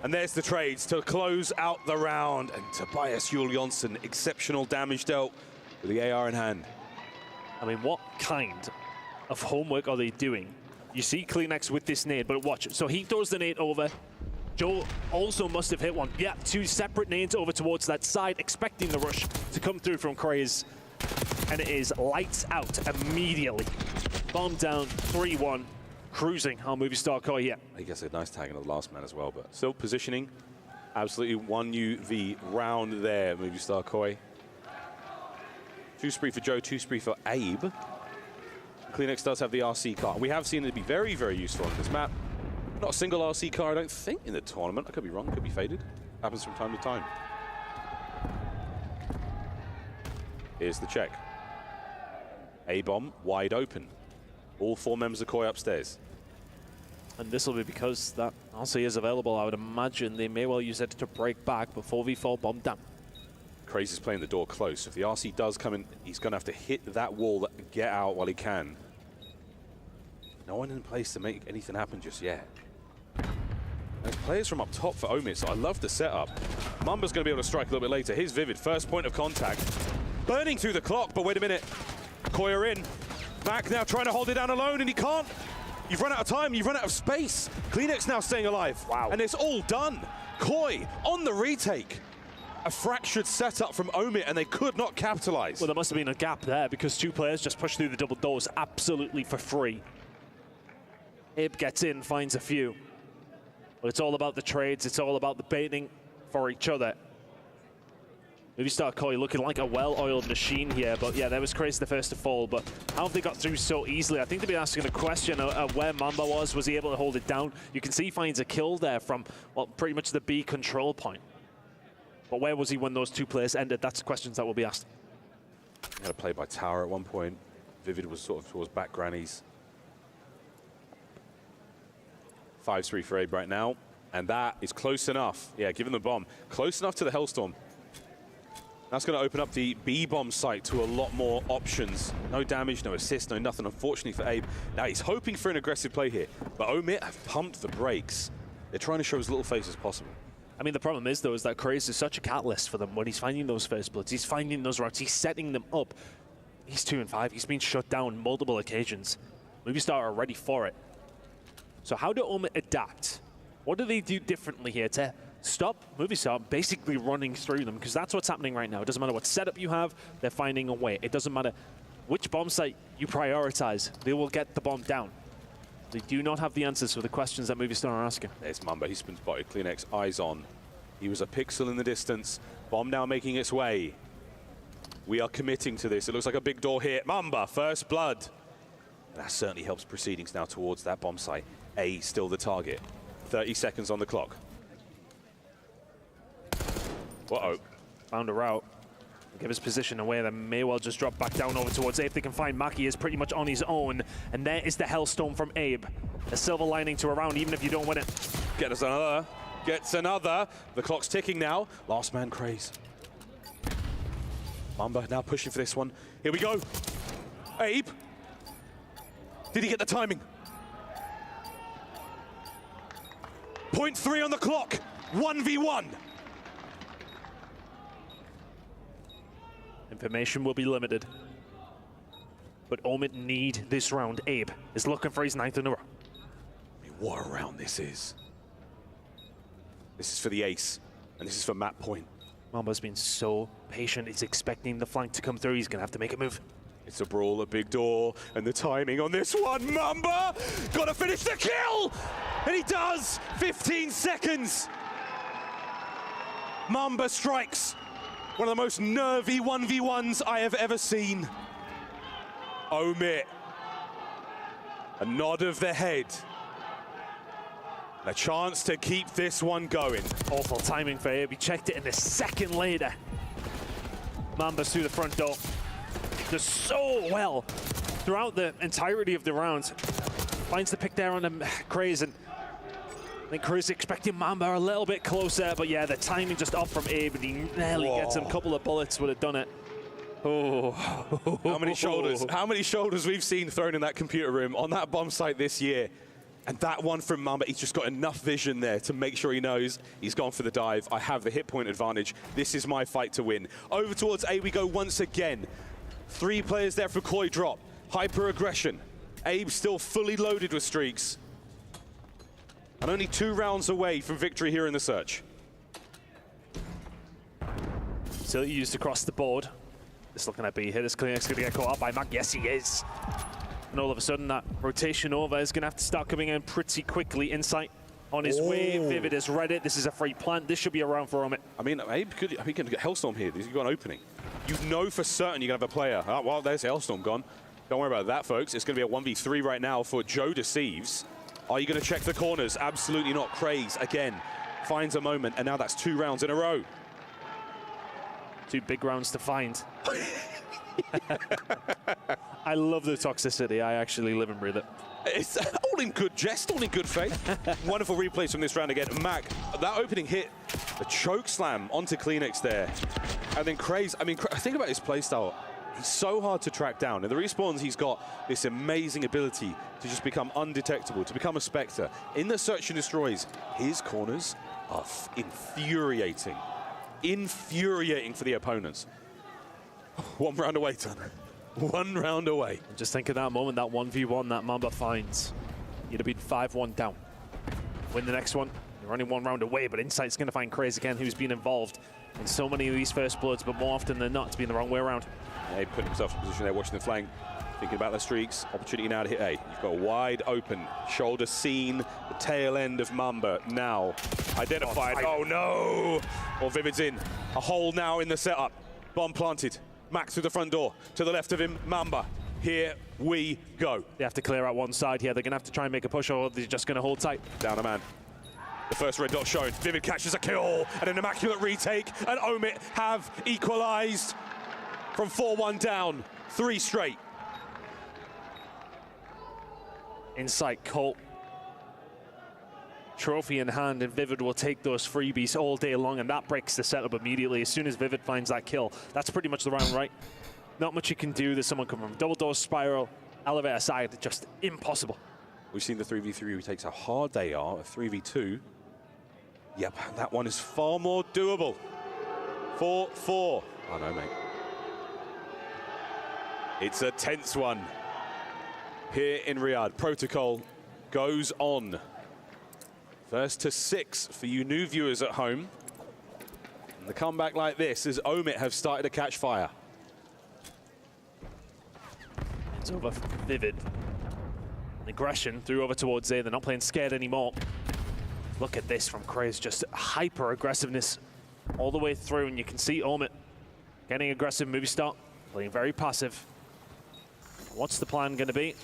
And there's the trades to close out the round. And Tobias Julianson, exceptional damage dealt with the AR in hand. I mean, what kind of homework are they doing? You see Kleenex with this nade, but watch. So he throws the nade over. Joe also must have hit one. Yeah, 2 separate nades over towards that side, expecting the rush to come through from Craze. And it is lights out immediately. Bomb down, 3-1. Cruising on Movie Star Koi here. He gets a nice tag on the last man as well, but still positioning. Absolutely 1 UV round there, Movie Star Koi. 2 spree for Joe, 2 spree for Abe. Kleenex does have the RC car. We have seen it be very, very useful on this map. Not a single RC car, I don't think, in the tournament. I could be wrong, could be faded. Happens from time to time. Here's the check. A-bomb wide open. All 4 members of Koi upstairs. And this will be because that RC is available. I would imagine they may well use it to break back before V4 bomb down. Crazy's playing the door close. If the RC does come in, he's going to have to hit that wall, get out while he can. No one in place to make anything happen just yet. There's players from up top for Omit, so I love the setup. Mamba's going to be able to strike a little bit later. Here's Vivid, first point of contact. Burning through the clock, but wait a minute. Koi are in. Mac now trying to hold it down alone, and he can't. You've run out of time, you've run out of space. Kleenex now staying alive. Wow. And it's all done. Koi on the retake. A fractured setup from Omit, and they could not capitalize. Well, there must have been a gap there because 2 players just pushed through the double doors absolutely for free. Abe gets in, finds a few. But it's all about the trades. It's all about the baiting for each other. Movistar Koi looking like a well-oiled machine here. But yeah, that was crazy the first to fall. But how have they got through so easily? I think they've been asking a question of where Mamba was. Was he able to hold it down? You can see he finds a kill there from, well, pretty much the B control point. But where was he when those 2 players ended? That's the questions that will be asked. He had a play by Tower at one point. Vivid was sort of towards back grannies. 5-3 for Abe right now, and that is close enough. Yeah, given the bomb, close enough to the Hellstorm. That's going to open up the B-bomb site to a lot more options. No damage, no assist, no nothing, unfortunately for Abe. Now he's hoping for an aggressive play here, but Omit have pumped the brakes. They're trying to show as little face as possible. I mean, the problem is, though, is that Craze is such a catalyst for them when he's finding those first bloods. He's finding those routes. He's setting them up. He's 2-5. He's been shut down multiple occasions. Movistar are ready for it. So how do Omit adapt? What do they do differently here to stop Movistar basically running through them? Because that's what's happening right now. It doesn't matter what setup you have, they're finding a way. It doesn't matter which bomb site you prioritize, they will get the bomb down. They do not have the answers for the questions that Movistar are asking. There's Mamba, he's been spotted. Kleenex, eyes on. He was a pixel in the distance. Bomb now making its way. We are committing to this. It looks like a big door here. Mamba, first blood. That certainly helps proceedings now towards that bomb site. A still the target. 30 seconds on the clock. Uh-oh. Found a route. Give his position away, then may well just drop back down over towards Abe. They can find Maki is pretty much on his own. And there is the Hellstorm from Abe. A silver lining to a round, even if you don't win it. Get us another. Gets another. The clock's ticking now. Last man Craze. Mamba now pushing for this one. Here we go. Abe. Did he get the timing? 0.3 on the clock. 1v1. Information will be limited. But Omit need this round. Abe is looking for his 9th in a row. I mean, what a round this is. This is for the ace, and this is for map point. Mamba's been so patient. He's expecting the flank to come through. He's going to have to make a move. It's a brawl, a big door, and the timing on this one. Mamba got to finish the kill, and he does. 15 seconds. Mamba strikes. One of the most nervy 1v1s I have ever seen. Omit. A nod of the head. A chance to keep this one going. Awful timing for Abe. He checked it in a second later. Mamba's through the front door. Does so well throughout the entirety of the round. Finds the pick there on the Craze, and I think Craze expecting Mamba a little bit closer, but yeah, the timing just off from Abe, and he nearly gets him. A couple of bullets would have done it. Oh, how many shoulders? How many shoulders we've seen thrown in that computer room on that bomb site this year? And that one from Mamba, he's just got enough vision there to make sure he knows he's gone for the dive. I have the hit point advantage. This is my fight to win. Over towards A we go once again. 3 players there for Koi drop. Hyper aggression. Abe still fully loaded with streaks. And only 2 rounds away from victory here in the search. Still used across the board. Just looking at B here. This Kleenex going to get caught up by Mac. Yes, he is. And all of a sudden, that rotation over is going to have to start coming in pretty quickly. Insight on his way. Vivid has read it. This is a free plant. This should be a round for Omit. I mean, Abe could get Hellstorm here. He's got an opening. You know for certain you're going to have a player. Oh, well, there's Hellstorm gone. Don't worry about that, folks. It's going to be a 1v3 right now for Joe Deceives. Are you going to check the corners? Absolutely not. Craze, again, finds a moment, and now that's 2 rounds in a row. 2 big rounds to find. I love the toxicity. I actually live and breathe it. It's all in good jest, all in good faith. Wonderful replays from this round again. Mac, that opening hit, the choke slam onto Kleenex there. And then Craze, I mean, think about his playstyle. He's so hard to track down. In the respawns, he's got this amazing ability to just become undetectable, to become a Spectre. In the search and destroys, his corners are infuriating. Infuriating for the opponents. 1 round away, Ton. 1 round away. Just think of that moment, that 1v1 that Mamba finds. You'd have been 5-1 down. Win the next one. You're only 1 round away, but Insight's going to find Craze again, who's been involved in so many of these first bloods, but more often than not, it's been the wrong way around. Abe putting himself in position there, watching the flank, thinking about their streaks. Opportunity now to hit A. You've got a wide open shoulder seen, the tail end of Mamba now identified. Oh no! Or Vivid's in. A hole now in the setup. Bomb planted. Max through the front door. To the left of him, Mamba. Here we go. They have to clear out one side here. They're going to have to try and make a push, or they're just going to hold tight. Down a man. The first red dot shown. Vivid catches a kill and an immaculate retake. And Omit have equalized from 4-1 down. 3 straight. Insight, Colt. Trophy in hand, and Vivid will take those freebies all day long, and that breaks the setup immediately. As soon as Vivid finds that kill, that's pretty much the round, right? Not much you can do. There's someone coming from double door spiral, elevator side, just impossible. We've seen the 3v3 who takes how hard they are. A 3v2. Yep, that one is far more doable. 4-4. Oh no, mate. It's a tense one here in Riyadh. Protocol goes on. First to 6 for you new viewers at home. And the comeback like this as Omit have started to catch fire. It's over for Vivid. Aggression through over towards A. They're not playing scared anymore. Look at this from Craze, just hyper aggressiveness all the way through, and you can see Omit getting aggressive. Movie start, playing very passive. What's the plan going to be?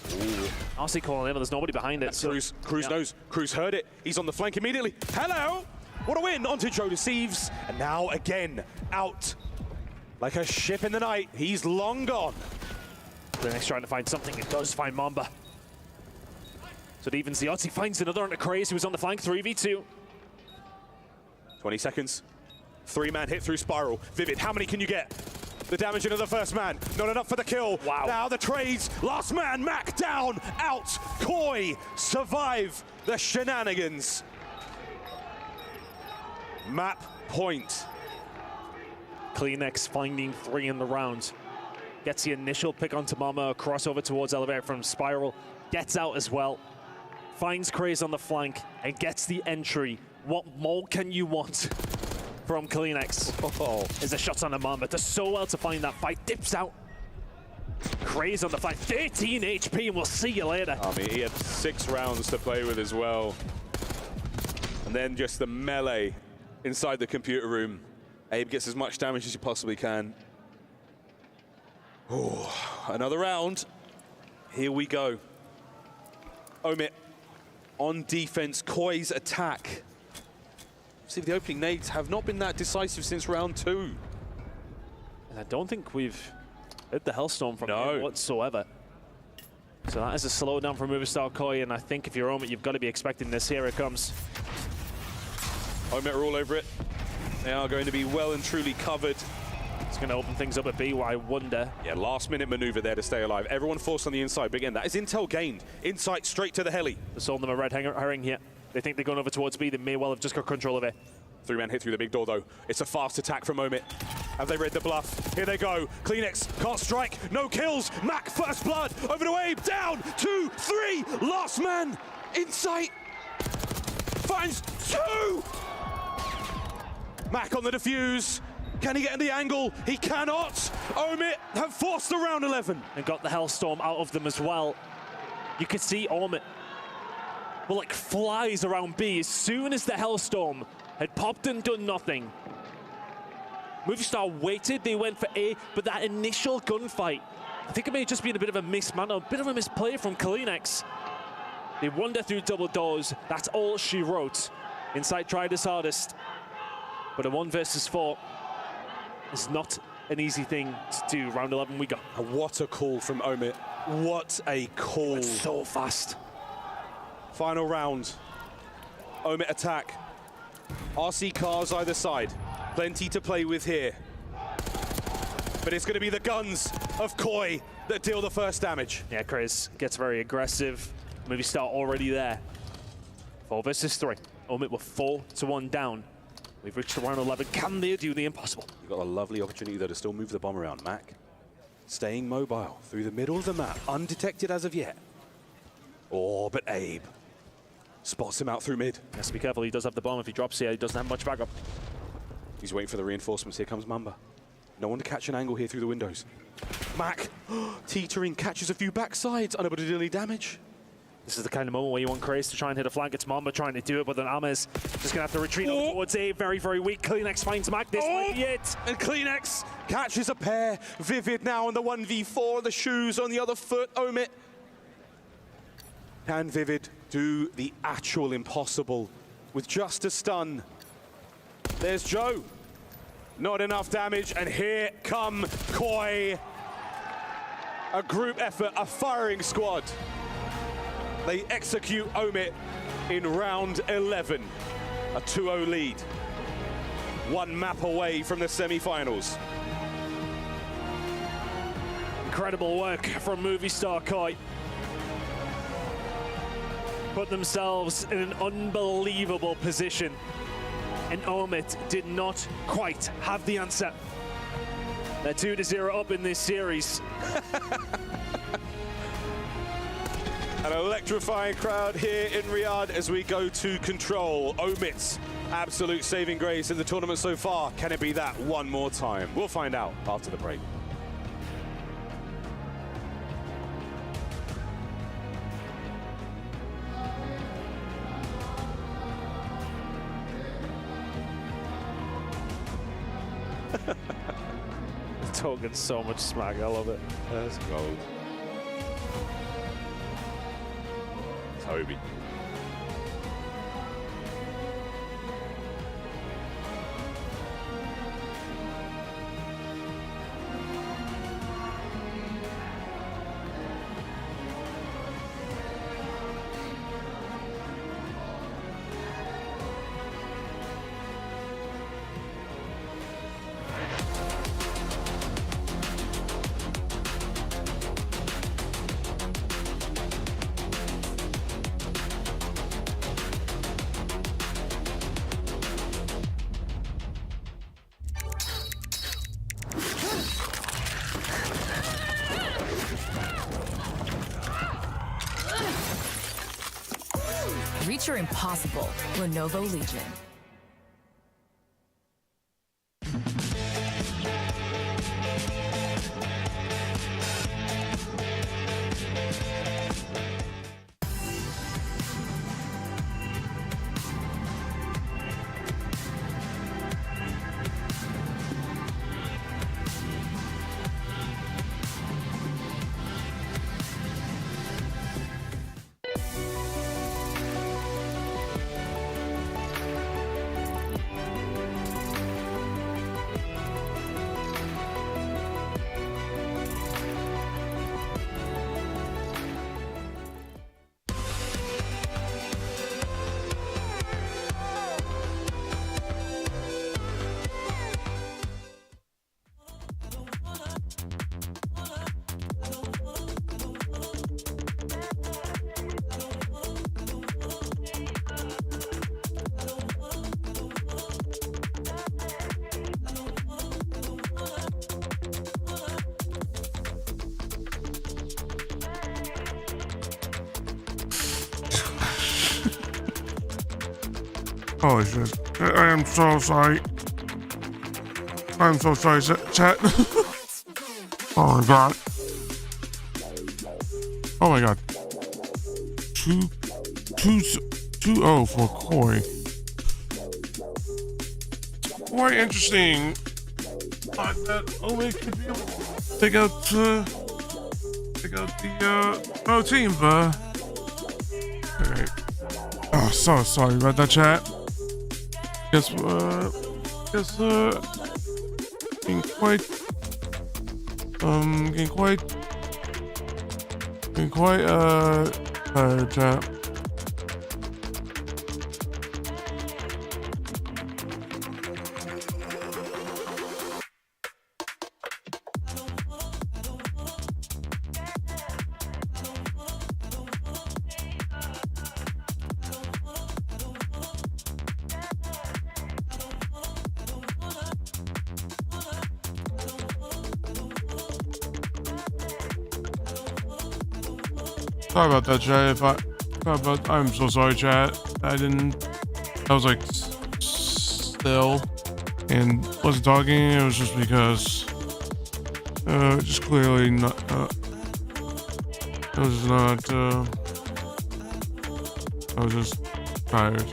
RC calling in, but there's nobody behind it. So, Cruz knows. Cruz heard it. He's on the flank immediately. Hello! What a win! Onto Joe deceives. And now again, out. Like a ship in the night. He's long gone. The next trying to find something. It does find Mamba. So it evens the odds. He finds another under Craze, who was on the flank. 3v2. 20 seconds. 3-man hit through Spiral. Vivid, how many can you get? The damage into the first man, not enough for the kill. Wow. Now the trades, last man, Mac down, out. Koi survive the shenanigans. Map point. Kleenex finding 3 in the round. Gets the initial pick onto Mama, crossover towards elevator from Spiral. Gets out as well. Finds Craze on the flank and gets the entry. What more can you want from Kleenex? Oh. Is a shot on the Mamba. Does so well to find that fight. Dips out. Craze on the flank. 13 HP, and we'll see you later. I mean, he had 6 rounds to play with as well. And then just the melee inside the computer room. Abe gets as much damage as he possibly can. Oh, another round. Here we go. Omit on defense. Koi's attack. See, the opening nades have not been that decisive since round 2. And I don't think we've hit the Hellstorm from him whatsoever. So that is a slowdown from Movistar Koi, and I think if you're Omit, you've got to be expecting this. Here it comes. Omit are all over it. They are going to be well and truly covered. It's going to open things up at B, I wonder. Yeah, last-minute maneuver there to stay alive. Everyone forced on the inside, but again, that is intel gained. Insight straight to the heli. They sold them a red herring here. They think they're going over towards B. They may well have just got control of it. 3-man hit through the big door, though. It's a fast attack from Omit. Have they read the bluff? Here they go. Kleenex can't strike. No kills. Mac first blood. Over to Abe. Down. 2, 3. Last man. Insight. Finds 2. Mac on the defuse. Can he get in the angle? He cannot. Omit have forced the round 11. And got the Hellstorm out of them as well. You could see Omit were like flies around B as soon as the Hellstorm had popped and done nothing. Movistar waited, they went for A, but that initial gunfight, I think it may have just been a bit of a mismanner, a bit of a misplay from Kleenex. They wander through double doors, that's all she wrote. Insight tried his hardest, but a 1 versus 4 is not an easy thing to do. Round 11 we go. What a call from Omit. What a call. It's so fast. Final round. Omit attack. RC cars either side. Plenty to play with here. but it's going to be the guns of Koi that deal the first damage. Yeah, Chris gets very aggressive. Movie star already there. 4 versus 3. Omit were 4-1 down. We've reached round 11. Can they do the impossible? You've got a lovely opportunity, though, to still move the bomb around. Mac staying mobile through the middle of the map, undetected as of yet. Oh, but Abe spots him out through mid. Has to be careful. He does have the bomb. If he drops here, he doesn't have much backup. He's waiting for the reinforcements. Here comes Mamba. No one to catch an angle here through the windows. Mac, teetering, catches a few backsides, unable to do any damage. This is the kind of moment where you want Krace to try and hit a flank. It's Mamba trying to do it, but then Amez just going to have to retreat over towards A. Very, very weak. Kleenex finds Mac. This might be it. And Kleenex catches a pair. Vivid now on the 1v4. The shoes on the other foot. Omit. Can Vivid do the actual impossible with just a stun? There's Joe. Not enough damage, and here come Koi. A group effort, a firing squad. They execute Omit in round 11. A 2-0 lead. 1 map away from the semi-finals. Incredible work from movie star Koi. Put themselves in an unbelievable position. And Omit did not quite have the answer. They're 2-0 up in this series. An electrifying crowd here in Riyadh as we go to control. Omit's absolute saving grace in the tournament so far. Can it be that one more time? We'll find out after the break. Talking so much smack, I love it. That's gold. Toby. Reach your impossible. Lenovo Legion. Holy shit. I am so sorry. I'm so sorry, chat. Oh my god. Oh my god. 2-0 for Koi. Quite interesting. I thought that only could be able to take out the pro team, but alright. Oh, so sorry about that, chat. Guess getting quite tired, chat. Sorry about that, chat. I'm so sorry, chat. I was like still and wasn't talking. It was just because just clearly not. I was not. I was just tired.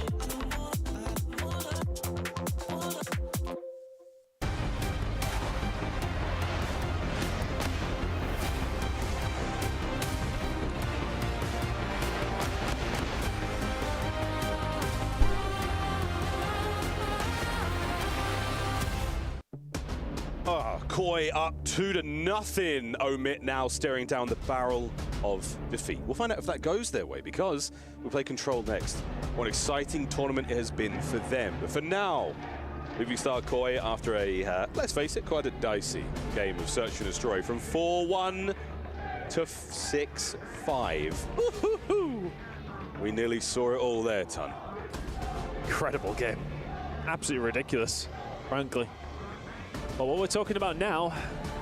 Koi up 2-0. Omit now staring down the barrel of defeat. We'll find out if that goes their way because we play Control next. What an exciting tournament it has been for them. But for now, moving star Koi after a, let's face it, quite a dicey game of Search and Destroy from 4-1 to 6-5. We nearly saw it all there, Ton. Incredible game. Absolutely ridiculous, frankly. But what we're talking about now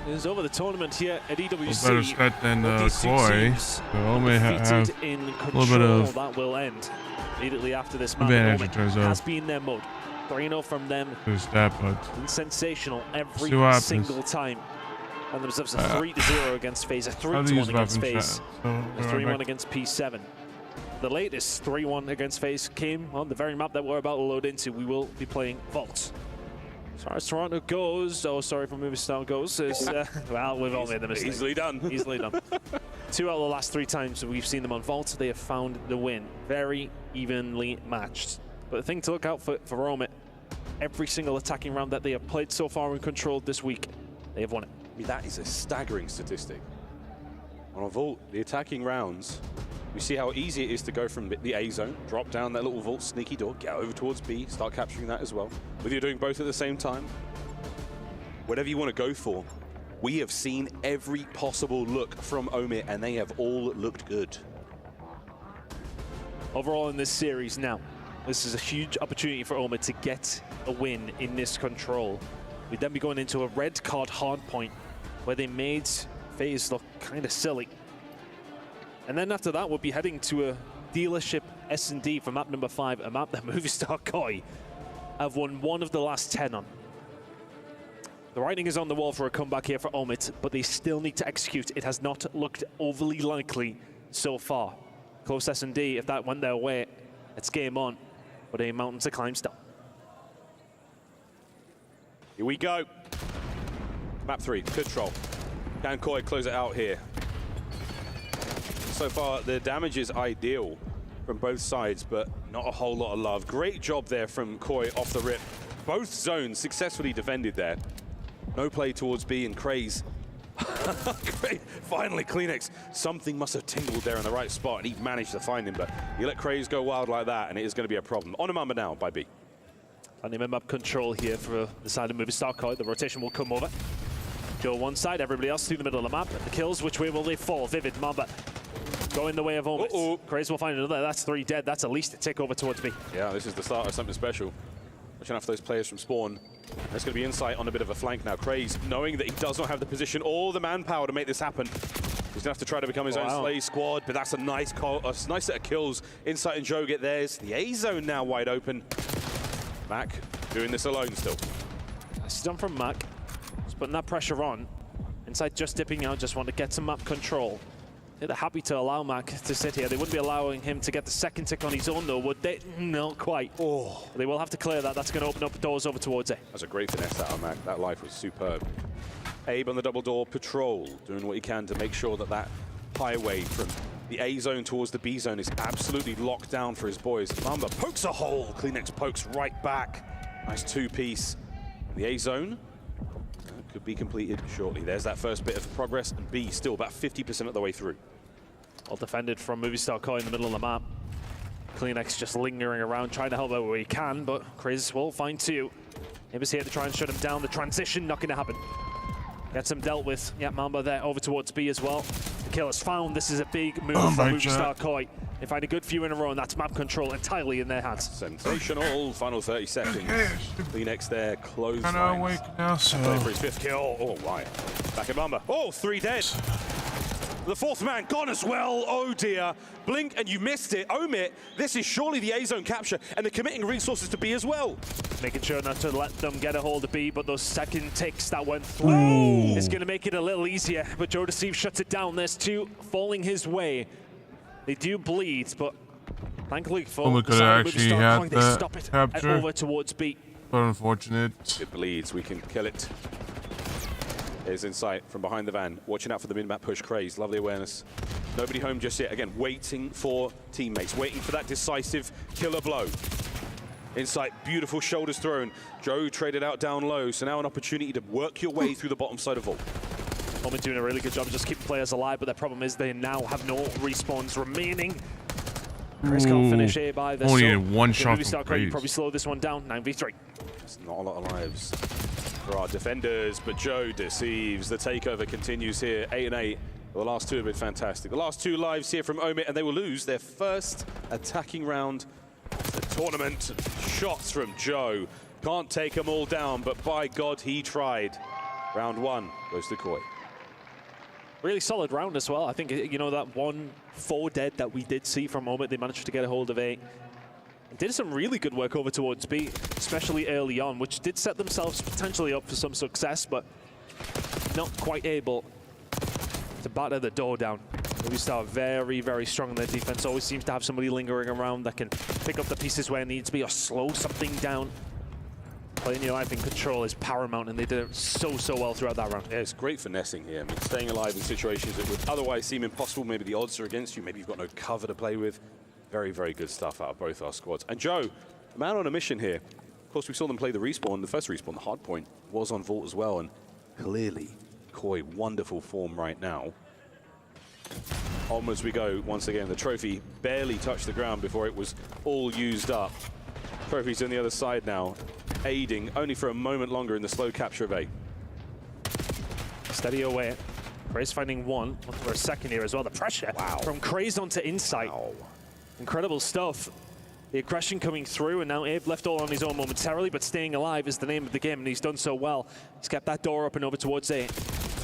is over the tournament here at EWC. Better start than Koi. So Omit have in a little bit of that will end immediately after this match. advantage in terms Has of been their mode. 3-0 from them. there's that, but And sensational every see what single happens. time. And themselves a 3-0 against FaZe, a 3-1 against FaZe, a 3-1 against P7. The latest 3-1 against FaZe came on the very map that we're about to load into. We will be playing Vault. As far as Toronto goes, oh, sorry for movie style goes, is, well, we've all made the mistake. Easily done. Easily done. 2 out of the last 3 times we've seen them on Vault, they have found the win. Very evenly matched. But the thing to look out for Omit, every single attacking round that they have played so far and controlled this week, they have won it. I mean, that is a staggering statistic. On a Vault, the attacking rounds, we see how easy it is to go from the A zone, drop down that little Vault sneaky door, get over towards B, start capturing that as well. Whether you're doing both at the same time, whatever you want to go for, we have seen every possible look from Omit and they have all looked good. Overall in this series now, this is a huge opportunity for Omit to get a win in this control. We'd then be going into a red card hardpoint where they made FaZe look kind of silly. And then after that, we'll be heading to a dealership S&D for map number 5, a map that Movistar Koi have won 1 of the last 10 on. The writing is on the wall for a comeback here for Omit, but they still need to execute. It has not looked overly likely so far. Close S&D, if that went their way, it's game on, but a mountain to climb still. Here we go. Map 3, Control. Can Koi close it out here? So far, the damage is ideal from both sides, but not a whole lot of love. Great job there from Koi off the rip. Both zones successfully defended there. No play towards B and Craze. Great. Finally, Kleenex. Something must have tingled there in the right spot, and he managed to find him, but you let Craze go wild like that, and it is going to be a problem. On a Mamba now by B. Plenty of map control here for the side of Movistar Koi. The rotation will come over. Joe one side, everybody else through the middle of the map. The kills, which way will they fall? Vivid, Mamba. Going the way of Omit. Craze will find another. That's 3 dead. That's at least a tick over towards B. Yeah, this is the start of something special. Watching out for those players from spawn. There's going to be insight on a bit of a flank now. Craze, knowing that he does not have the position or the manpower to make this happen. He's going to have to try to become his own Slay squad, but that's a nice nice set of kills. Insight and Joe get theirs. The A zone now wide open. Mac doing this alone still. It's done from Mac. Just putting that pressure on. Insight just dipping out, just want to get some map control. They're happy to allow Mac to sit here. They wouldn't be allowing him to get the second tick on his own, though, would they? Not quite. Oh, they will have to clear that. That's going to open up doors over towards it. That's a great finesse out of Mac. That life was superb. Abe on the double door patrol, doing what he can to make sure that that highway from the A zone towards the B zone is absolutely locked down for his boys. Mamba pokes a hole. Kleenex pokes right back. Nice 2-piece. The A zone could be completed shortly. There's that first bit of progress, and B still about 50% of the way through. Well defended from Movistar Koi in the middle of the map. Kleenex just lingering around, trying to help out where he can, but Chris will find 2. He was here to try and shut him down. The transition not going to happen. Gets him dealt with. Yeah, Mamba there over towards B as well. The kill is found. This is a big move from Movistar Koi. They find a good few in a row, and that's map control entirely in their hands. Sensational. Final 30 seconds. Kleenex there, close. Kind of awake now, so. Play for his 5th kill. Oh, right. Back at Mamba. Oh, 3 dead. The fourth man gone as well. Oh dear. Blink and you missed it. Omit, this is surely the A-zone capture, and they're committing resources to B as well. Making sure not to let them get a hold of B, but those second ticks that went through is going to make it a little easier. But Joe Deceive shuts it down. There's two falling his way. They do bleed, but thankfully for could have actually had they that stop it capture. over towards B. But unfortunate. It bleeds. We can kill it. Is in sight from behind the van. Watching out for the mid-map push. Craze. Lovely awareness. Nobody home just yet. Again, waiting for teammates. Waiting for that decisive killer blow. Insight, beautiful shoulders thrown. Joe traded out down low, so now an opportunity to work your way through the bottom side of Vault. Omen doing a really good job of just keeping players alive, but the problem is they now have no respawns remaining. Chris can't finish A by this. Only one shot from Craze. Probably slow this one down. 9v3. It's not a lot of lives for our defenders, but Joe Deceives. The takeover continues here. 8-8. The last two have been fantastic. The last two lives here from Omit, and they will lose their first attacking round of the tournament. Shots from Joe. Can't take them all down, but by God, he tried. Round one goes to Koi. Really solid round as well. I think, you know, that 1-4 dead that we did see from Omit, they managed to get a hold of A. Did some really good work over towards B, especially early on, which did set themselves potentially up for some success, but not quite able to batter the door down. We start very, very strong in their defense. Always seems to have somebody lingering around that can pick up the pieces where it needs to be or slow something down. Playing your life in control is paramount, and they did it so well throughout that round. Yeah, it's great finessing here. I mean, staying alive in situations that would otherwise seem impossible. Maybe the odds are against you. Maybe you've got no cover to play with. Very, very good stuff out of both our squads. And Joe, a man on a mission here. Of course, we saw them play the respawn. The first respawn, the hard point, was on Vault as well. And clearly, Koi, wonderful form right now. Onwards we go once again. The trophy barely touched the ground before it was all used up. Trophy's on the other side now, aiding only for a moment longer in the slow capture of A. Steady away. Craze finding one for a second here as well. The pressure from Craze onto Insight. Incredible stuff. The aggression coming through, and now Abe left all on his own momentarily, but staying alive is the name of the game, and he's done so well. He's kept that door open over towards A.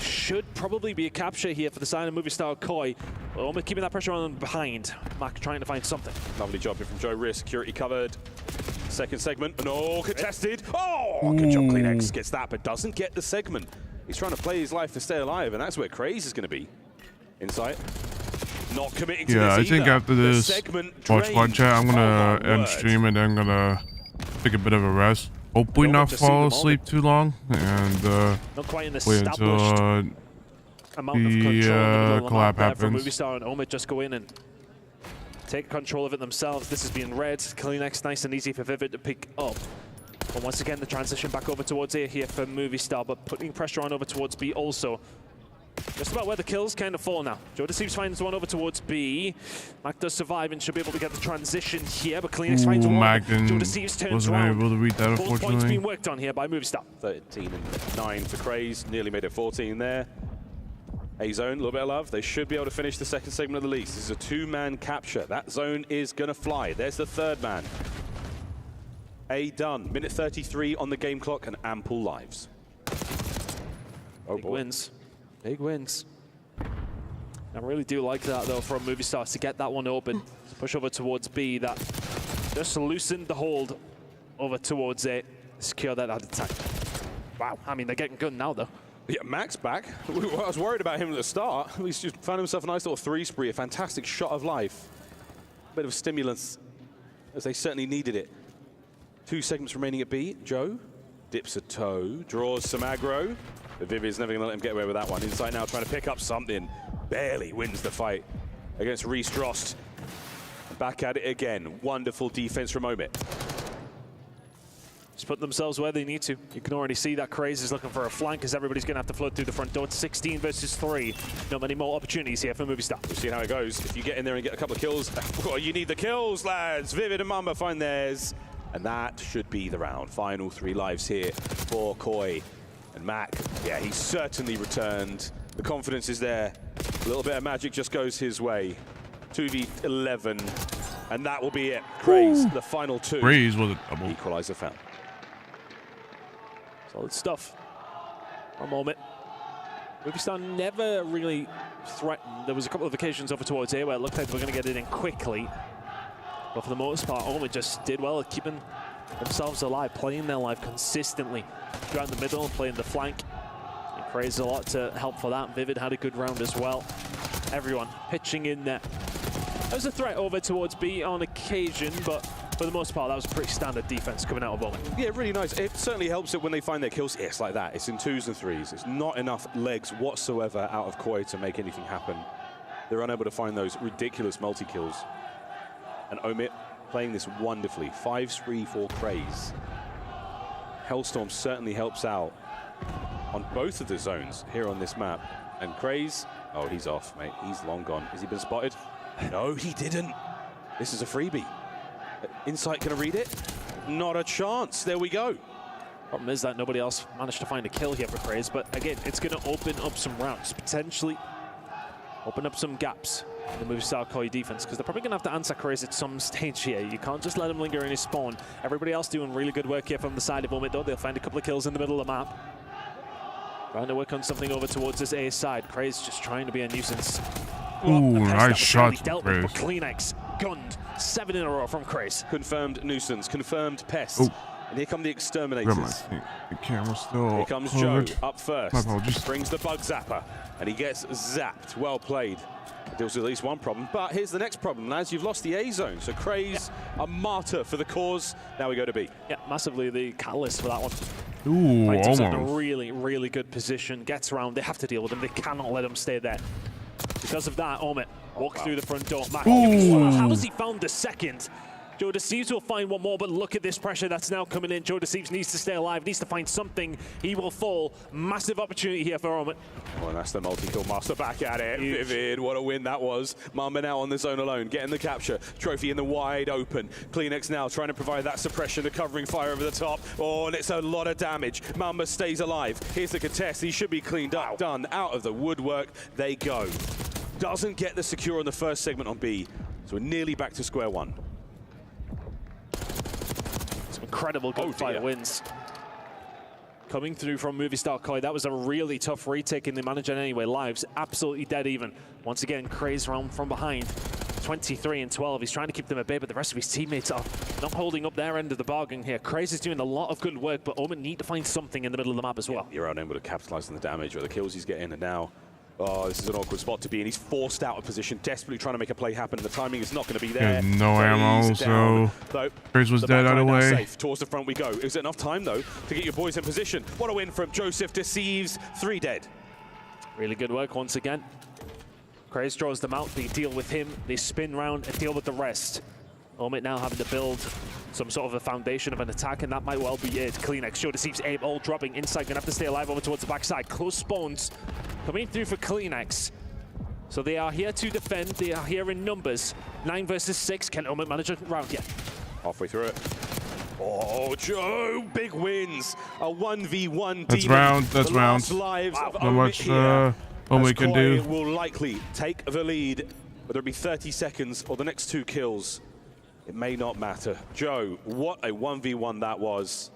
Should probably be a capture here for the side of movie star Koi. But almost keeping that pressure on behind. Mac trying to find something. Lovely job here from Joe Riss. Security covered. Second segment. No, contested. Oh, good job. CleanX gets that, but doesn't get the segment. He's trying to play his life to stay alive, and that's where Craze is going to be. Insight. Not committing to this I think either. after this watch chat, I'm gonna end stream and then I'm gonna take a bit of a rest. Hopefully not fall asleep too long, and not quite an wait until amount of control collab there from happens. Movistar and Omid just go in and take control of it themselves. This is being read. CleanX nice and easy for Vivid to pick up. But once again, the transition back over towards A here for Movistar, but putting pressure on over towards B also. Just about where the kills kind of fall now. Joe Deceives finds one over towards B. Mac does survive and should be able to get the transition here, but CleanX finds one. Mac Joe Deceives turns wasn't around. able to read that, Both points unfortunately. being worked on here by Movistar. 13 and 9 for Craze. Nearly made it 14 there. A-zone, a little bit of love. They should be able to finish the second segment of the lease. This is a two-man capture. That zone is going to fly. There's the third man. A done. Minute 33 on the game clock and ample lives. Oh, Big wins. Big wins. I really do like that, though, from Movistar to get that one open. To push over towards B. That just loosened the hold over towards A. Secure that at the time. Wow. I mean, they're getting good now, though. Yeah, Mac's back. I was worried about him at the start. He's just found himself a nice little three spree, a fantastic shot of life. Bit of stimulus, as they certainly needed it. 2 segments remaining at B. Joe dips a toe, draws some aggro. But Vivid's never going to let him get away with that one. Insight now trying to pick up something. Barely wins the fight against Reese Drost. Back at it again. Wonderful defense from Omit. Just put themselves where they need to. You can already see that Craze is looking for a flank as everybody's going to have to float through the front door. It's 16 versus 3. Not many more opportunities here for Movistar. We'll see how it goes. If you get in there and get a couple of kills, well, you need the kills, lads. Vivid and Mamba find theirs. And that should be the round. Final 3 lives here for Koi. And Mac, yeah, he's certainly returned. The confidence is there. A little bit of magic just goes his way. 2v11. And that will be it. Craze, the final 2. Craze was a double. Equalizer found. Solid stuff. One moment. Movistar never really threatened. There was a couple of occasions over towards A where it looked like they were going to get it in quickly. But for the most part, Omid just did well at keeping themselves alive, playing their life consistently throughout the middle, playing the flank. And Craze a lot to help for that. Vivid had a good round as well. Everyone pitching in there. There was a threat over towards B on occasion, but for the most part, that was pretty standard defense coming out of Omid. Yeah, really nice. It certainly helps it when they find their kills. Yeah, it's like that. It's in 2s and 3s. It's not enough legs whatsoever out of Koi to make anything happen. They're unable to find those ridiculous multi-kills. And Omid playing this wonderfully. 5-3 for Craze. Hellstorm certainly helps out on both of the zones here on this map. And Craze, oh, he's off, mate. He's long gone. Has he been spotted? No, he didn't. This is a freebie. Insight gonna read it? Not a chance. There we go. Problem is that nobody else managed to find a kill here for Craze, but again, it's gonna open up some rounds, potentially open up some gaps in the Movistar Koi defense, because they're probably gonna have to answer Craze at some stage here. You can't just let him linger in his spawn. Everybody else doing really good work here from the side of Omid, though. They'll find a couple of kills in the middle of the map. Trying to work on something over towards this A side. Craze just trying to be a nuisance. Ooh, nice shot, Craze. Kleenex gunned 7 in a row from Craze. Confirmed nuisance, confirmed pest. Ooh. And here come the exterminators. The camera still. Here comes Joe up first. Brings the bug zapper, and he gets zapped. Well played. Deals with at least one problem. But here's the next problem, lads. You've lost the A zone. So Craze, a martyr for the cause. Now we go to B. Yeah, massively the catalyst for that one. Ooh, Fighters in a almost. really, really good position. Gets around. They have to deal with him. They cannot let him stay there. Because of that, Omid walk through the front door. How has he found the second? Joe Deceives will find one more, but look at this pressure that's now coming in. Joe Deceives needs to stay alive, needs to find something. He will fall. Massive opportunity here for Omid. Oh, and that's the multi-kill master back at it. Vivid, what a win that was. Mamba now on the zone alone, getting the capture. Trophy in the wide open. Kleenex now trying to provide that suppression, the covering fire over the top. Oh, and it's a lot of damage. Mamba stays alive. Here's the contest. He should be cleaned up. Done. Out of the woodwork they go. Doesn't get the secure on the first segment on B. So we're nearly back to square one. Some incredible gunfire wins. Coming through from Movistar Koi. That was a really tough retake, and they managed it anyway. Lives absolutely dead even. Once again, Craze round from behind. 23 and 12. He's trying to keep them at bay, but the rest of his teammates are not holding up their end of the bargain here. Craze is doing a lot of good work, but Omid need to find something in the middle of the map as well. You're unable to capitalize on the damage or the kills he's getting, and now oh, this is an awkward spot to be in. He's forced out of position, desperately trying to make a play happen, and the timing is not going to be there. No ammo, so Craze was dead out of the way. Safe. Towards the front we go. Is it enough time, though, to get your boys in position? What a win from Joseph Deceives. 3 dead. Really good work once again. Craze draws them out. They deal with him. They spin round and deal with the rest. Omid now having to build some sort of a foundation of an attack, and that might well be it. Kleenex, Joe Deceives, aim, all dropping inside. Gonna have to stay alive over towards the backside. Close spawns coming through for Kleenex. So they are here to defend. They are here in numbers. 9 versus 6. Can Omid manage a round yet? Halfway through it. Oh, Joe, big wins. A 1v1 That's demon. round. That's round. Lives of Not Omid much here, Omid as can Koi do. will likely take the lead, whether it be 30 seconds or the next 2 kills. It may not matter. Joe, what a 1v1 that was.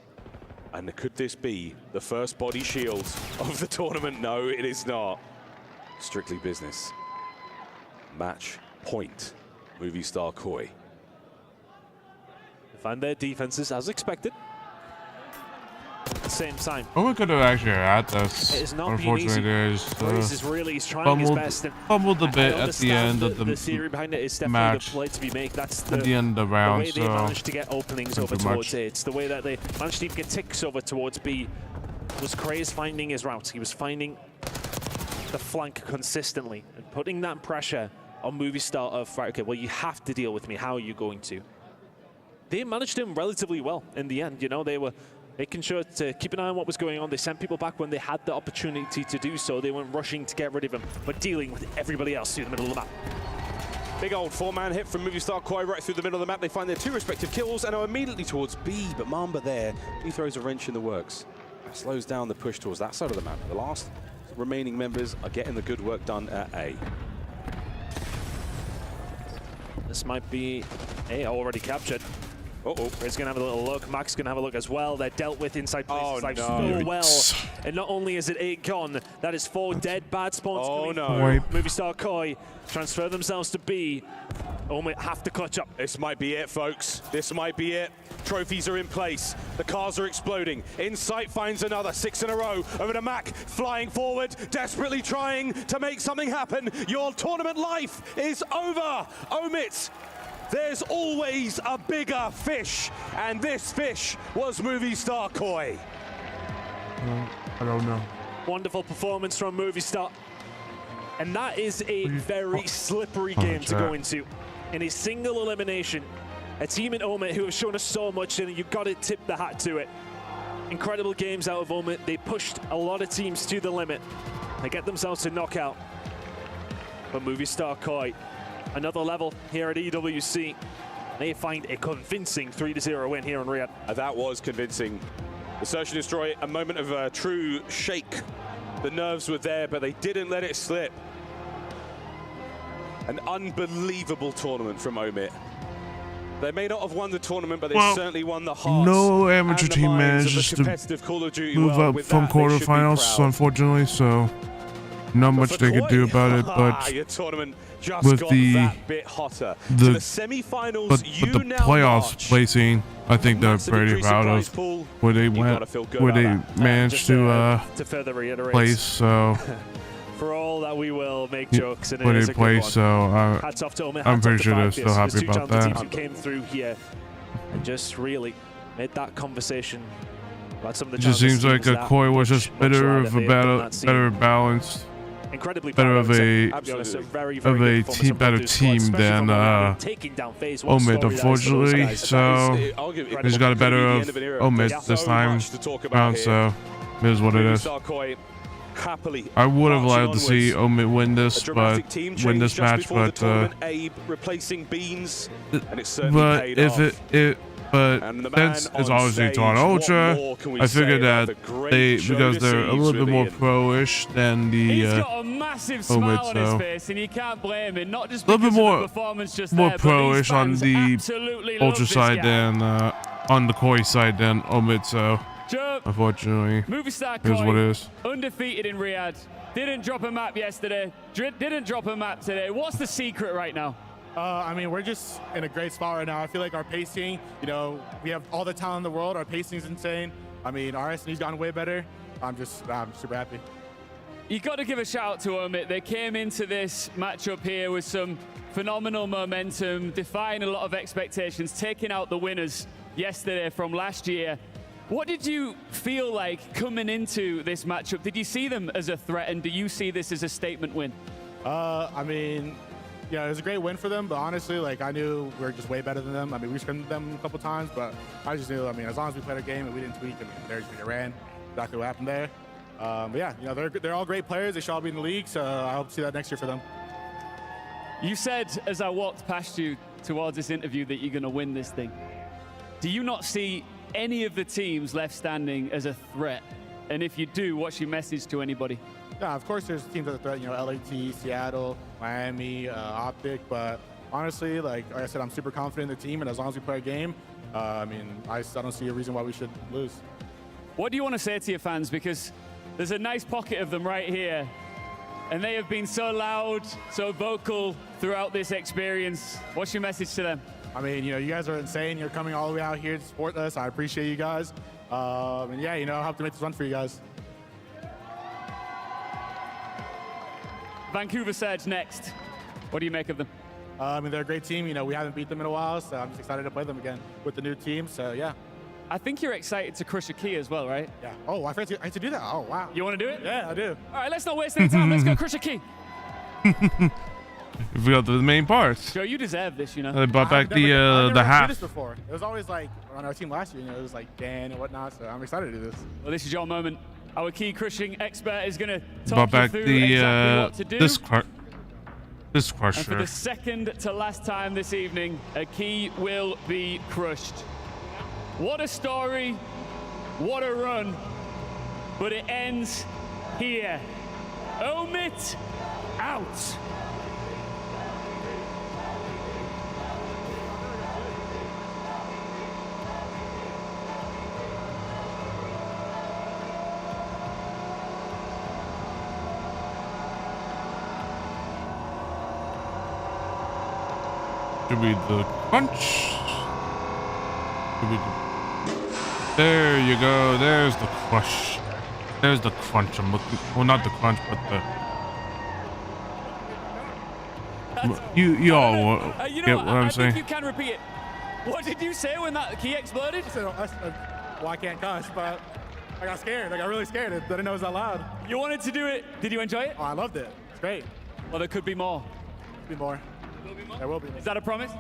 And could this be the first body shield of the tournament? No, it is not. Strictly business. Match point. Movistar Koi. Find their defenses as expected. At the same time, Omid could have actually had this. it is not being easy. Unfortunately, Craze is really trying his best. And fumbled a bit I at the end of the theory behind it is definitely match. the play to be made. That's At the end of the round, way they so managed to get openings over pretty towards much. A. It's the way that they managed to even get ticks over towards B. Was Craze finding his route. He was finding the flank consistently and putting that pressure on Movistar of, right, okay, well, you have to deal with me. How are you going to? They managed him relatively well in the end. You know, they were making sure to keep an eye on what was going on. They sent people back when they had the opportunity to do so. They weren't rushing to get rid of him, but dealing with everybody else through the middle of the map. Big old 4-man hit from Movistar Koi right through the middle of the map. They find their 2 respective kills and are immediately towards B, but Mamba there, he throws a wrench in the works. That slows down the push towards that side of the map. The last remaining members are getting the good work done at A. This might be A already captured. Red's going to have a little look. Mac's going to have a look as well. They're dealt with inside places like no. so well. And not only is it 8 gone, that is 4 dead bad spawns coming no. through. Movie Star Koi transfer themselves to B. Omit have to clutch up. This might be it, folks. This might be it. Trophies are in place. The cars are exploding. Insight finds another 6 in a row over to Mac, flying forward, desperately trying to make something happen. Your tournament life is over. Omit, there's always a bigger fish, and this fish was Movie Star Koi. I don't know. Wonderful performance from Movie Star. And that is a very slippery game to go into. In a single elimination, a team in Omit who have shown us so much, and you've got to tip the hat to it. Incredible games out of Omit. They pushed a lot of teams to the limit. They get themselves to knockout. But Movie Star Koi, another level here at EWC. They find a convincing 3-0 win here on Riyadh. That was convincing. The Search and Destroy, a moment of a true shake. The nerves were there, but they didn't let it slip. An unbelievable tournament from Omit. They may not have won the tournament, but they certainly won the hearts. No amateur and the team minds managed of to the competitive Call of Duty move world. up from quarterfinals, unfortunately, so not much they could do about it. But your tournament just with got the that bit hotter. To the semi-finals, but the playoffs placing, I think they're pretty proud of where they went, where they managed to further reiterate, place. So. For all that we will make jokes, and Where it is they a play, good one. so Hats off to Omit, I'm hats off pretty to sure they're Five still Fierce. happy There's two about talented teams that. who came through here and just really made that conversation about some of the It just challenges seems like teams a that Koi was just much better lighter of they a have done that scene. better balanced, Incredibly better proud, of I would a say. I'll be honest, a very, very good performance from better both these squads, team especially than from Omit taking down FaZe. What a Omit, story that is for those unfortunately. guys. So It he's got a better could be the of end of an era. Omit There's this so time much to talk about round. here. So it is what it Movie is. Star Koi happily I would have marching liked to see onwards. Omit win A this, dramatic but team win change this just match, before the but tournament. Abe replacing Beans, and it certainly but paid if off. but And the man since it's on obviously stage, Toronto what Ultra, more can we I say figured about that the great they show because this they're a eve's little bit with more Ian? pro-ish than the He's got a massive smile Omit, on his so face, and you can't blame him. Not just a little because bit of more the performance just more there, but these pro-ish on fans the absolutely love Ultra this side guy. than on the Koi side than Omit. So Joe, unfortunately, Movie Star here's Koi, what it is. undefeated in Riyadh. Didn't drop a map yesterday. Didn't drop a map today. What's the secret right now? I mean, we're just in a great spot right now. I feel like our pacing, you know, we have all the talent in the world. Our pacing is insane. I mean, our S&E's gotten way better. I'm super happy. You got to give a shout out to Omit. They came into this matchup here with some phenomenal momentum, defying a lot of expectations, taking out the winners yesterday from last year. What did you feel like coming into this matchup? Did you see them as a threat, and do you see this as a statement win? I mean, yeah, it was a great win for them, but honestly, like, I knew we were just way better than them. I mean, we scrimmed them a couple times, but I just knew, I mean, as long as we played our game and we didn't tweak, I mean, they ran exactly what happened there. But yeah, you know, they're all great players. They should all be in the league, so I hope to see that next year for them. You said, as I walked past you towards this interview, that you're going to win this thing. Do you not see any of the teams left standing as a threat? And if you do, what's your message to anybody? Yeah, of course there's teams that are threat, you know, LAT, Seattle, Miami, Optic, but honestly, like I said, I'm super confident in the team, and as long as we play a game, I mean, I don't see a reason why we should lose. What do you want to say to your fans? Because there's a nice pocket of them right here, and they have been so loud, so vocal throughout this experience. What's your message to them? I mean, you know, you guys are insane. You're coming all the way out here to support us. I appreciate you guys. And yeah, you know, I hope to make this fun for you guys. Vancouver Surge next. What do you make of them? I mean, they're a great team. You know, we haven't beat them in a while, so I'm just excited to play them again with the new team. So yeah. I think you're excited to crush a key as well, right? Yeah. Oh, I had to do that. Oh, wow. You want to do it? Yeah, I do. All right, let's not waste any time. Let's go crush a key. We got the main parts. Joe, you deserve this, you know. They brought back I've never the had to do half. this before. It was always like on our team last year. You know, it was like Dan and whatnot. So I'm excited to do this. Well, this is your moment. Our key crushing expert is going to Brought talk you back through the exactly what to do. this And for crusher. the second to last time this evening, a key will be crushed. What a story, what a run, but it ends here. Omit out. Should be the crunch. Should be the... There you go. There's the crush. There's the crunch. I'm looking. Well, not the crunch, but the. You all get what I'm saying. I think you can repeat it. What did you say when that key exploded? Well, I can't cuss, but I got scared. I got really scared. I didn't know it was that loud. You wanted to do it. Did you enjoy it? Oh, I loved it. It's great. Well, there could be more. There will be more. There will be. Is that a promise?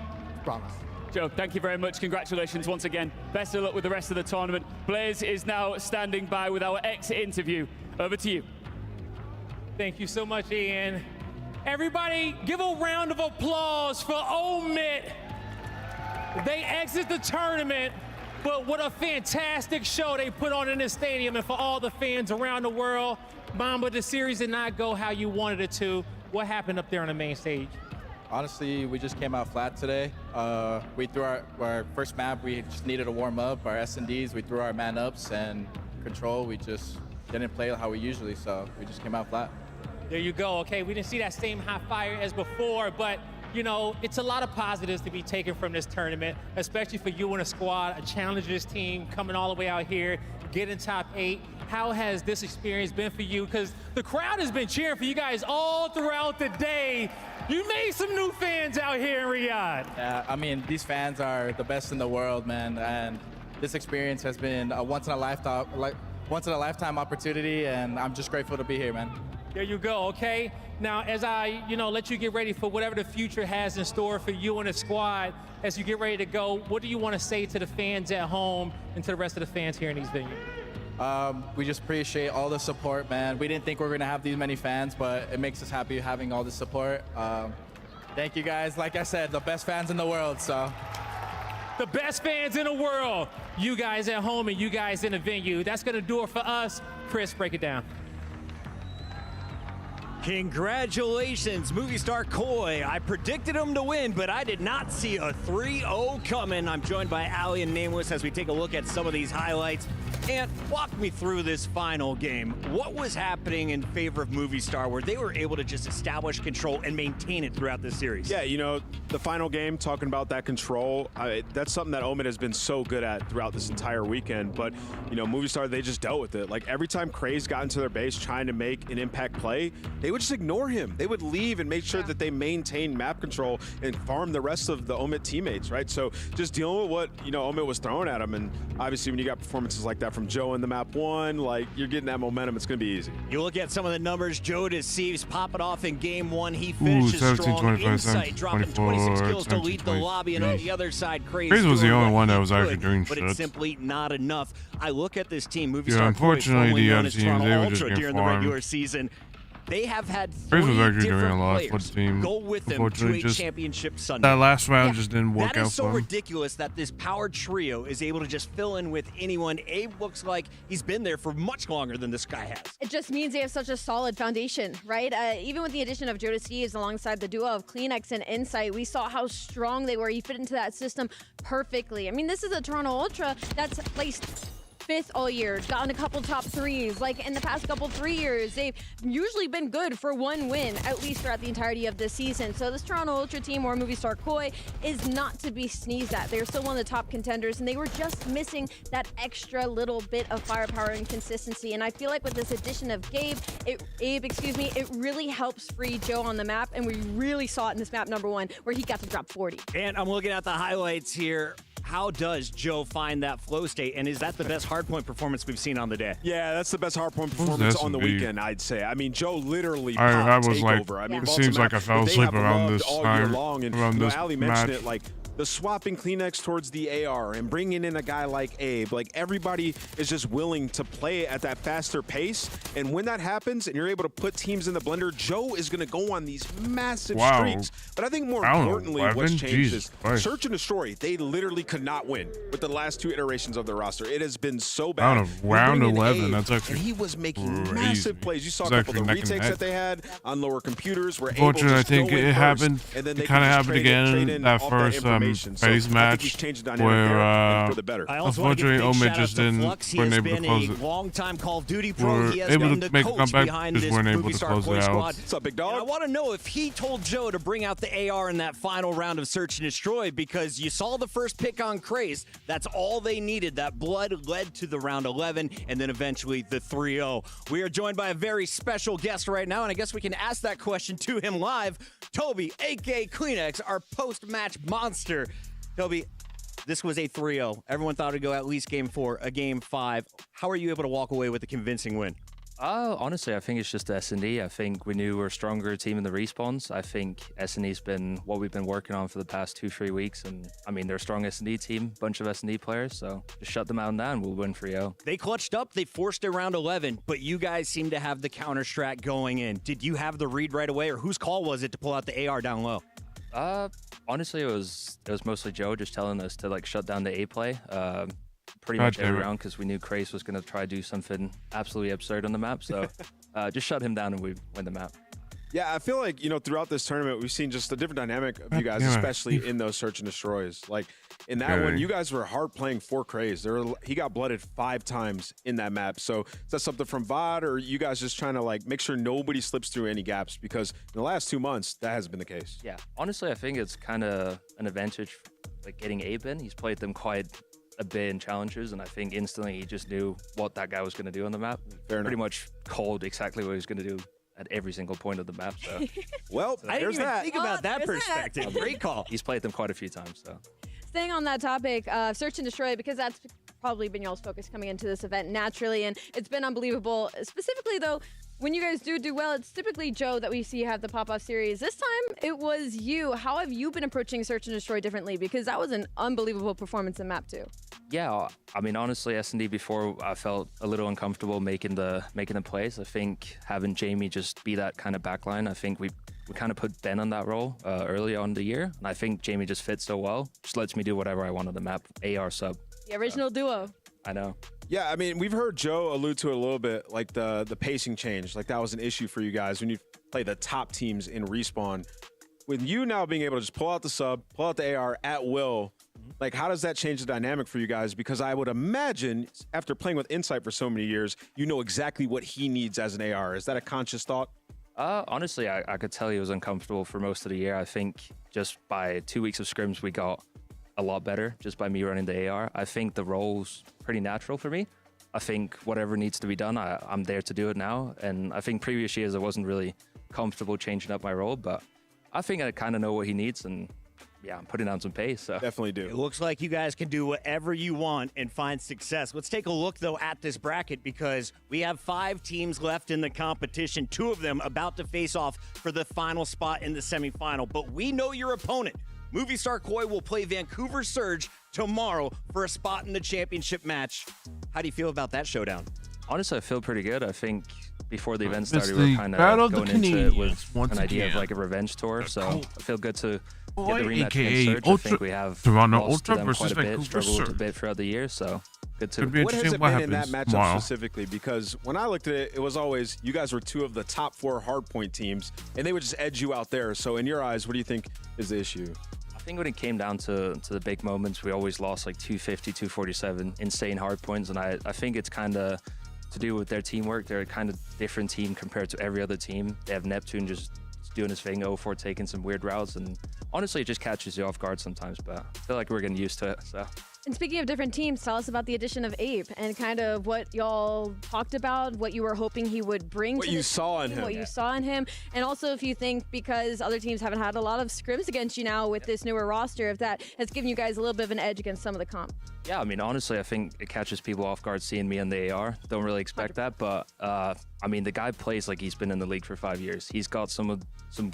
Promise. Joe, thank you very much. Congratulations once again. Best of luck with the rest of the tournament. Blaze is now standing by with our exit interview. Over to you. Thank you so much, Ian. Everybody, give a round of applause for Omit. They exit the tournament, but what a fantastic show they put on in this stadium, and for all the fans around the world. Mamba, the series did not go how you wanted it to. What happened up there on the main stage? Honestly, we just came out flat today. We threw our first map, we just needed to warm up. Our S&Ds, we threw our man-ups, and control, we just didn't play how we usually, so we just came out flat. There you go, okay? We didn't see that same hot fire as before, but you know, it's a lot of positives to be taken from this tournament, especially for you and a squad, a challengers team coming all the way out here, getting top 8. How has this experience been for you? Because the crowd has been cheering for you guys all throughout the day. You made some new fans out here in Riyadh. Yeah, I mean, these fans are the best in the world, man, and this experience has been a once in a lifetime opportunity, and I'm just grateful to be here, man. There you go, okay? Now, as I, let you get ready for whatever the future has in store for you and the squad, as you get ready to go, what do you want to say to the fans at home and to the rest of the fans here in these venues? We just appreciate all the support, man. We didn't think we were going to have these many fans, but it makes us happy having all the support. Thank you guys. Like I said, the best fans in the world, so. The best fans in the world. You guys at home and you guys in the venue. That's going to do it for us. Chris, break it down. Congratulations, movie star Koi. I predicted him to win, but I did not see a 3-0 coming. I'm joined by Ali and Nameless as we take a look at some of these highlights. And walk me through this final game. What was happening in favor of Movie Star where they were able to just establish control and maintain it throughout this series? Yeah, the final game, talking about that control, that's something that Omid has been so good at throughout this entire weekend. But, Movie Star, they just dealt with it. Like, every time Craze got into their base trying to make an impact play, they would just ignore him. They would leave and make sure that they maintain map control and farm the rest of the Omid teammates, right? So just dealing with what, Omid was throwing at him. And obviously when you got performances like that from Joe in the map 1, like, you're getting that momentum, it's going to be easy. You look at some of the numbers, Joe Deceives popping off in game 1. He finishes 17, strong. 25, Insight dropping 26 kills to lead the lobby, and on the other side, Craze was the only one that was actually doing but shit. it's simply not enough. I look at this team, Movie Yeah, Star unfortunately, the other team, Toronto they were just Ultra getting during the farmed. regular season. They have had Craze was 3 actually doing different a lot for the players team. go with them to Unfortunately, a just championship Sunday. that last round just didn't work That out is so for him. ridiculous that this power trio is able to just fill in with anyone. Abe looks like he's been there for much longer than this guy has. It just means they have such a solid foundation, right? Even with the addition of Joe Steves alongside the duo of Kleenex and Insight, we saw how strong they were. He fit into that system perfectly. I mean, this is a Toronto Ultra that's placed 5th all year, gotten a couple top 3s. Like in the past couple 3 years, they've usually been good for 1 win, at least throughout the entirety of this season. So this Toronto Ultra team, or Movie Star Koi, is not to be sneezed at. They're still one of the top contenders, and they were just missing that extra little bit of firepower and consistency. And I feel like with this addition of Abe, it really helps free Joe on the map, and we really saw it in this map number 1, where he got to drop 40. And I'm looking at the highlights here. How does Joe find that flow state, and is that the best hardpoint performance we've seen on the day? Yeah, that's the best hardpoint performance on the weekend, I'd say. I mean, Joe literally popped I was like, takeover. I mean, it seems like I fell asleep around this time, around this Ali match. mentioned it, like, the swapping Kleenex towards the AR and bringing in a guy like Abe, like everybody is just willing to play at that faster pace. And when that happens and you're able to put teams in the blender, Joe is going to go on these massive streaks. But I think more importantly, what's changed is Search and Destroy. They literally could not win with the last 2 iterations of the roster. It has been so bad. Out of round 11, that's actually and he was making crazy. massive plays. You saw It's a couple of the actually neck and retakes neck. that they had on lower computers. Were Unfortunately, I think it happened. And then It kind of happened again that first phase match where unfortunately Omid just weren't able to close it. Long-time Call of Duty pro. We're He has able been to the make a coach comeback, behind just this weren't able movie to star close Koi it out. squad. What's up, big dog? And I want to know if he told Joe to bring out the AR in that final round of Search and Destroy, because you saw the first pick on Craze. That's all they needed. That blood led to the round 11 and then eventually the 3-0. We are joined by a very special guest right now, and I guess we can ask that question to him live. Toby, a.k.a. Kleenex, our post-match monster. Toby, this was a 3-0. Everyone thought it'd go at least game 4, a game 5. How are you able to walk away with a convincing win? Honestly, I think it's just S&D. I think we knew we were a stronger team in the respawns. I think S&D's been what we've been working on for the past 2-3 weeks. And I mean, they're a strong S&D team, bunch of S&D players. So just shut them out now and we'll win 3-0. They clutched up. They forced a round 11, but you guys seem to have the counter strat going in. Did you have the read right away, or whose call was it to pull out the AR down low? Honestly, it was mostly Joe just telling us to like shut down the A play. Pretty much every round, because we knew Craze was going to try to do something absolutely absurd on the map. So just shut him down and we win the map. Yeah, I feel like, throughout this tournament, we've seen just a different dynamic of you guys, especially in those Search and Destroys. Like, in that one, you guys were hard playing for Craze. He got blooded 5 times in that map. So is that something from VOD, or you guys just trying to, like, make sure nobody slips through any gaps? Because in the last 2 months, that hasn't been the case. Yeah, honestly, I think it's kind of an advantage, like, getting Abe in. He's played them quite a bit in challenges, and I think instantly he just knew what that guy was going to do on the map. Pretty much called exactly what he was going to do at every single point of the map. So, well, I didn't even think about that perspective. Great call. He's played them quite a few times. So, staying on that topic, Search and Destroy, because that's probably been y'all's focus coming into this event naturally, and it's been unbelievable. Specifically, though, when you guys do well, it's typically Joe that we see have the pop-off series. This time, it was you. How have you been approaching Search and Destroy differently? Because that was an unbelievable performance in map 2. Yeah, I mean, honestly, S&D before, I felt a little uncomfortable making the plays. I think having Jamie just be that kind of backline, I think we kind of put Ben on that role early on in the year, and I think Jamie just fits so well. Just lets me do whatever I want on the map. AR sub. The original duo. I know. Yeah, I mean, we've heard Joe allude to it a little bit, like the pacing change. Like, that was an issue for you guys when you play the top teams in Respawn. With you now being able to just pull out the sub, pull out the AR at will, like, how does that change the dynamic for you guys? Because I would imagine, after playing with Insight for so many years, you know exactly what he needs as an AR. Is that a conscious thought? Honestly, I could tell he was uncomfortable for most of the year. I think just by 2 weeks of scrims, we got a lot better just by me running the AR. I think the role's pretty natural for me. I think whatever needs to be done, I'm there to do it now. And I think previous years I wasn't really comfortable changing up my role, but I think I kind of know what he needs, and yeah, I'm putting down some pace. So definitely do. It looks like you guys can do whatever you want and find success. Let's take a look, though, at this bracket, because we have 5 teams left in the competition, 2 of them about to face off for the final spot in the semifinal. But we know your opponent. Movie star Koi will play Vancouver Surge tomorrow for a spot in the championship match. How do you feel about that showdown? Honestly, I feel pretty good. I think before the event started, we were kind of going into it with an idea of like a revenge tour. So I feel good to get the rematch against Surge. I think we have lost to them quite a bit, struggled a bit throughout the year. So good to. What has it been in that matchup specifically? Because when I looked at it, it was always you guys were 2 of the top 4 hardpoint teams, and they would just edge you out there. So in your eyes, what do you think is the issue? I think when it came down to the big moments, we always lost like 250, 247, insane hard points. And I think it's kind of to do with their teamwork. They're a kind of different team compared to every other team. They have Neptune just doing his thing, 0-4 taking some weird routes. And honestly, it just catches you off guard sometimes. But I feel like we're getting used to it. So. And speaking of different teams, tell us about the addition of Abe and kind of what y'all talked about, what you were hoping he would bring to the team, what you saw in him, and also if you think because other teams haven't had a lot of scrims against you now with this newer roster, if that has given you guys a little bit of an edge against some of the comp. Yeah, I mean, honestly, I think it catches people off guard seeing me in the AR. Don't really expect that, but I mean, the guy plays like he's been in the league for 5 years. He's got some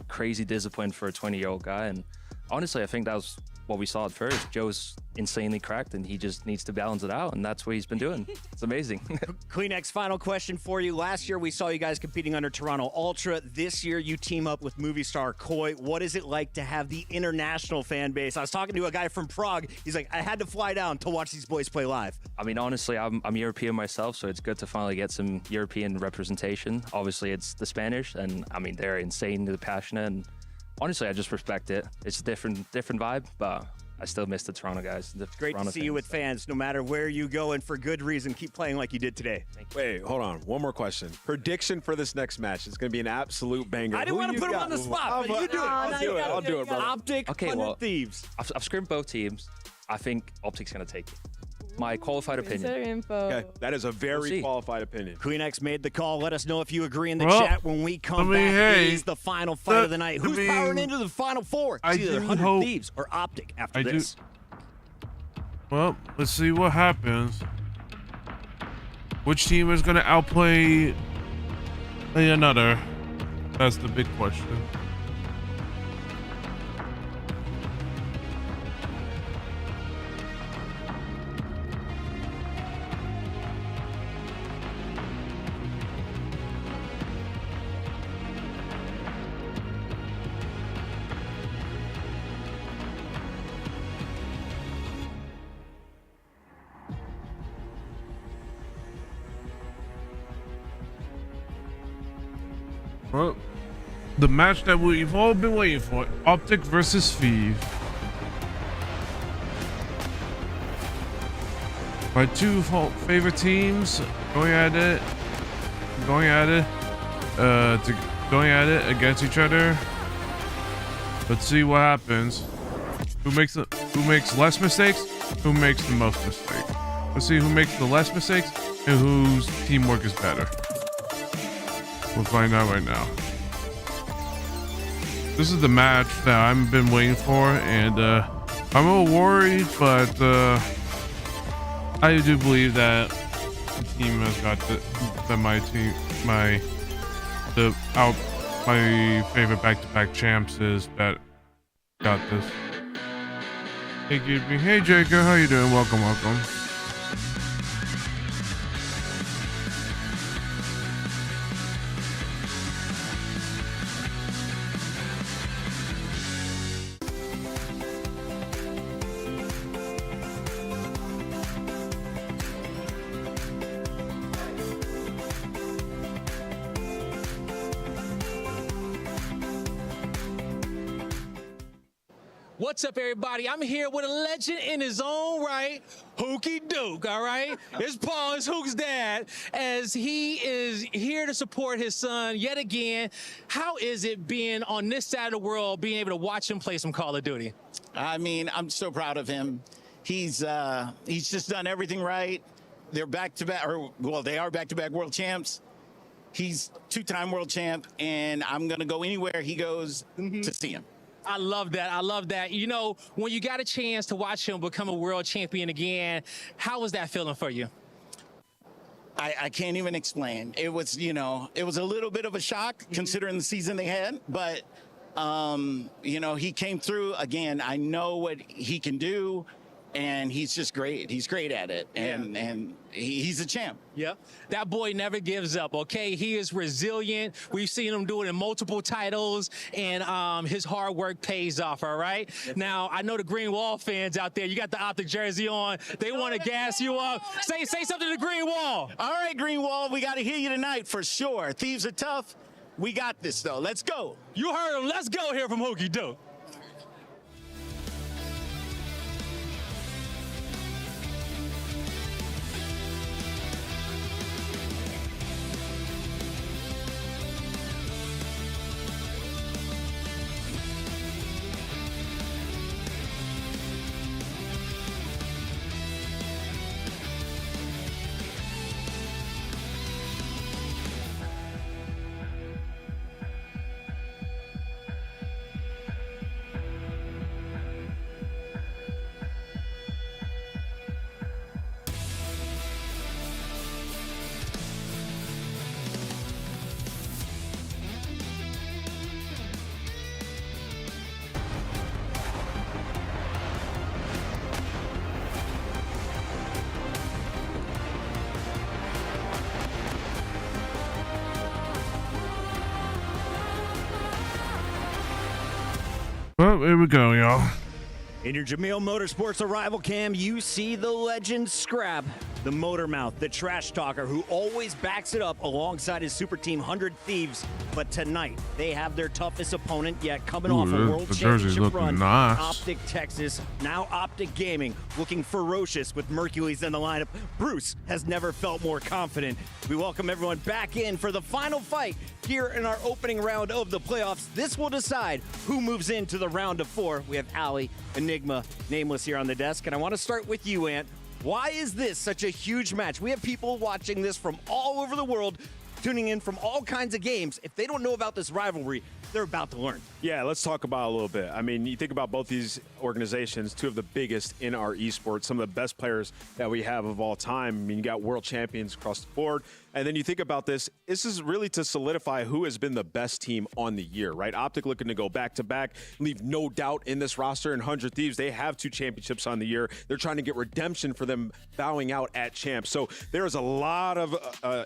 crazy discipline for a 20-year-old guy, and honestly, I think that was what we saw at first. Joe's insanely cracked, and he just needs to balance it out, and that's what he's been doing. It's amazing. Kleenex, final question for you. Last year, we saw you guys competing under Toronto Ultra. This year, you team up with movie star Koi. What is it like to have the international fan base? I was talking to a guy from Prague. He's like, I had to fly down to watch these boys play live. I mean, honestly, I'm European myself, so it's good to finally get some European representation. Obviously, it's the Spanish, and I mean, they're insanely passionate, and honestly, I just respect it. It's a different vibe, but I still miss the Toronto guys. Great to see you with fans, no matter where you go, and for good reason. Keep playing like you did today. Wait, hold on. One more question. Prediction for this next match. It's going to be an absolute banger. I didn't want to put him on the spot, but you do it. I'll do it, bro. Optic, okay, well, Thieves. I've scrimmed both teams. I think Optic's going to take it. My qualified opinion. Okay, that is a very qualified opinion. Kleenex made the call. Let us know if you agree in the chat when we come back. It is the final fight of the night. Who's powering into the final four? It's either 100 Thieves or Optic after this. Well, let's see what happens. Which team is going to outplay another? That's the big question. Well, the match that we've all been waiting for, Optic versus Thief. My two favorite teams going at it against each other. Let's see what happens. Who makes less mistakes? Who makes the most mistakes? Let's see who makes the less mistakes and whose teamwork is better. We'll find out right now. This is the match that I've been waiting for, and I'm a little worried, but I do believe that the team has got my favorite back-to-back champs is that got this. Hey Jacob, how you doing? Welcome. What's up, everybody? I'm here with a legend in his own right, Hookie Duke, all right? It's Paul, it's Hook's dad, as he is here to support his son yet again. How is it being on this side of the world, being able to watch him play some Call of Duty? I mean, I'm so proud of him. He's just done everything right. They're back-to-back, they are back-to-back world champs. He's two-time world champ, and I'm going to go anywhere he goes to see him. I love that. You know, when you got a chance to watch him become a world champion again, how was that feeling for you? I can't even explain. It was, it was a little bit of a shock considering the season they had, but, he came through again. I know what he can do, and he's just great. He's great at it, and he's a champ. Yep. That boy never gives up, okay? He is resilient. We've seen him do it in multiple titles, and his hard work pays off, all right? Now, I know the Green Wall fans out there, you got the Optic jersey on. They want to gas you up. Say something to the Green Wall. All right, Green Wall, we got to hear you tonight for sure. Thieves are tough. We got this, though. Let's go. You heard him. Let's go here from Hookie Duke. Oh, here we go, y'all. In your Jamil Motorsports Arrival Cam, you see the legend Scrap, the motor mouth, the trash talker who always backs it up alongside his super team 100 Thieves. But tonight, they have their toughest opponent yet, coming off a world championship run. Nice. Optic Texas, now Optic Gaming, looking ferocious with Mercules in the lineup. Bruce has never felt more confident. We welcome everyone back in for the final fight here in our opening round of the playoffs. This will decide who moves into the round of 4. We have Ali, Enigma, Nameless here on the desk, and I want to start with you, Ant. Why is this such a huge match? We have people watching this from all over the world, tuning in from all kinds of games. If they don't know about this rivalry, they're about to learn. Yeah, let's talk about it a little bit. I mean, you think about both these organizations, two of the biggest in our esports, some of the best players that we have of all time. I mean, you got world champions across the board. And then you think about this is really to solidify who has been the best team on the year, right? Optic looking to go back-to-back, leave no doubt in this roster. And 100 Thieves, they have 2 championships on the year. They're trying to get redemption for them bowing out at champs. So there is a lot of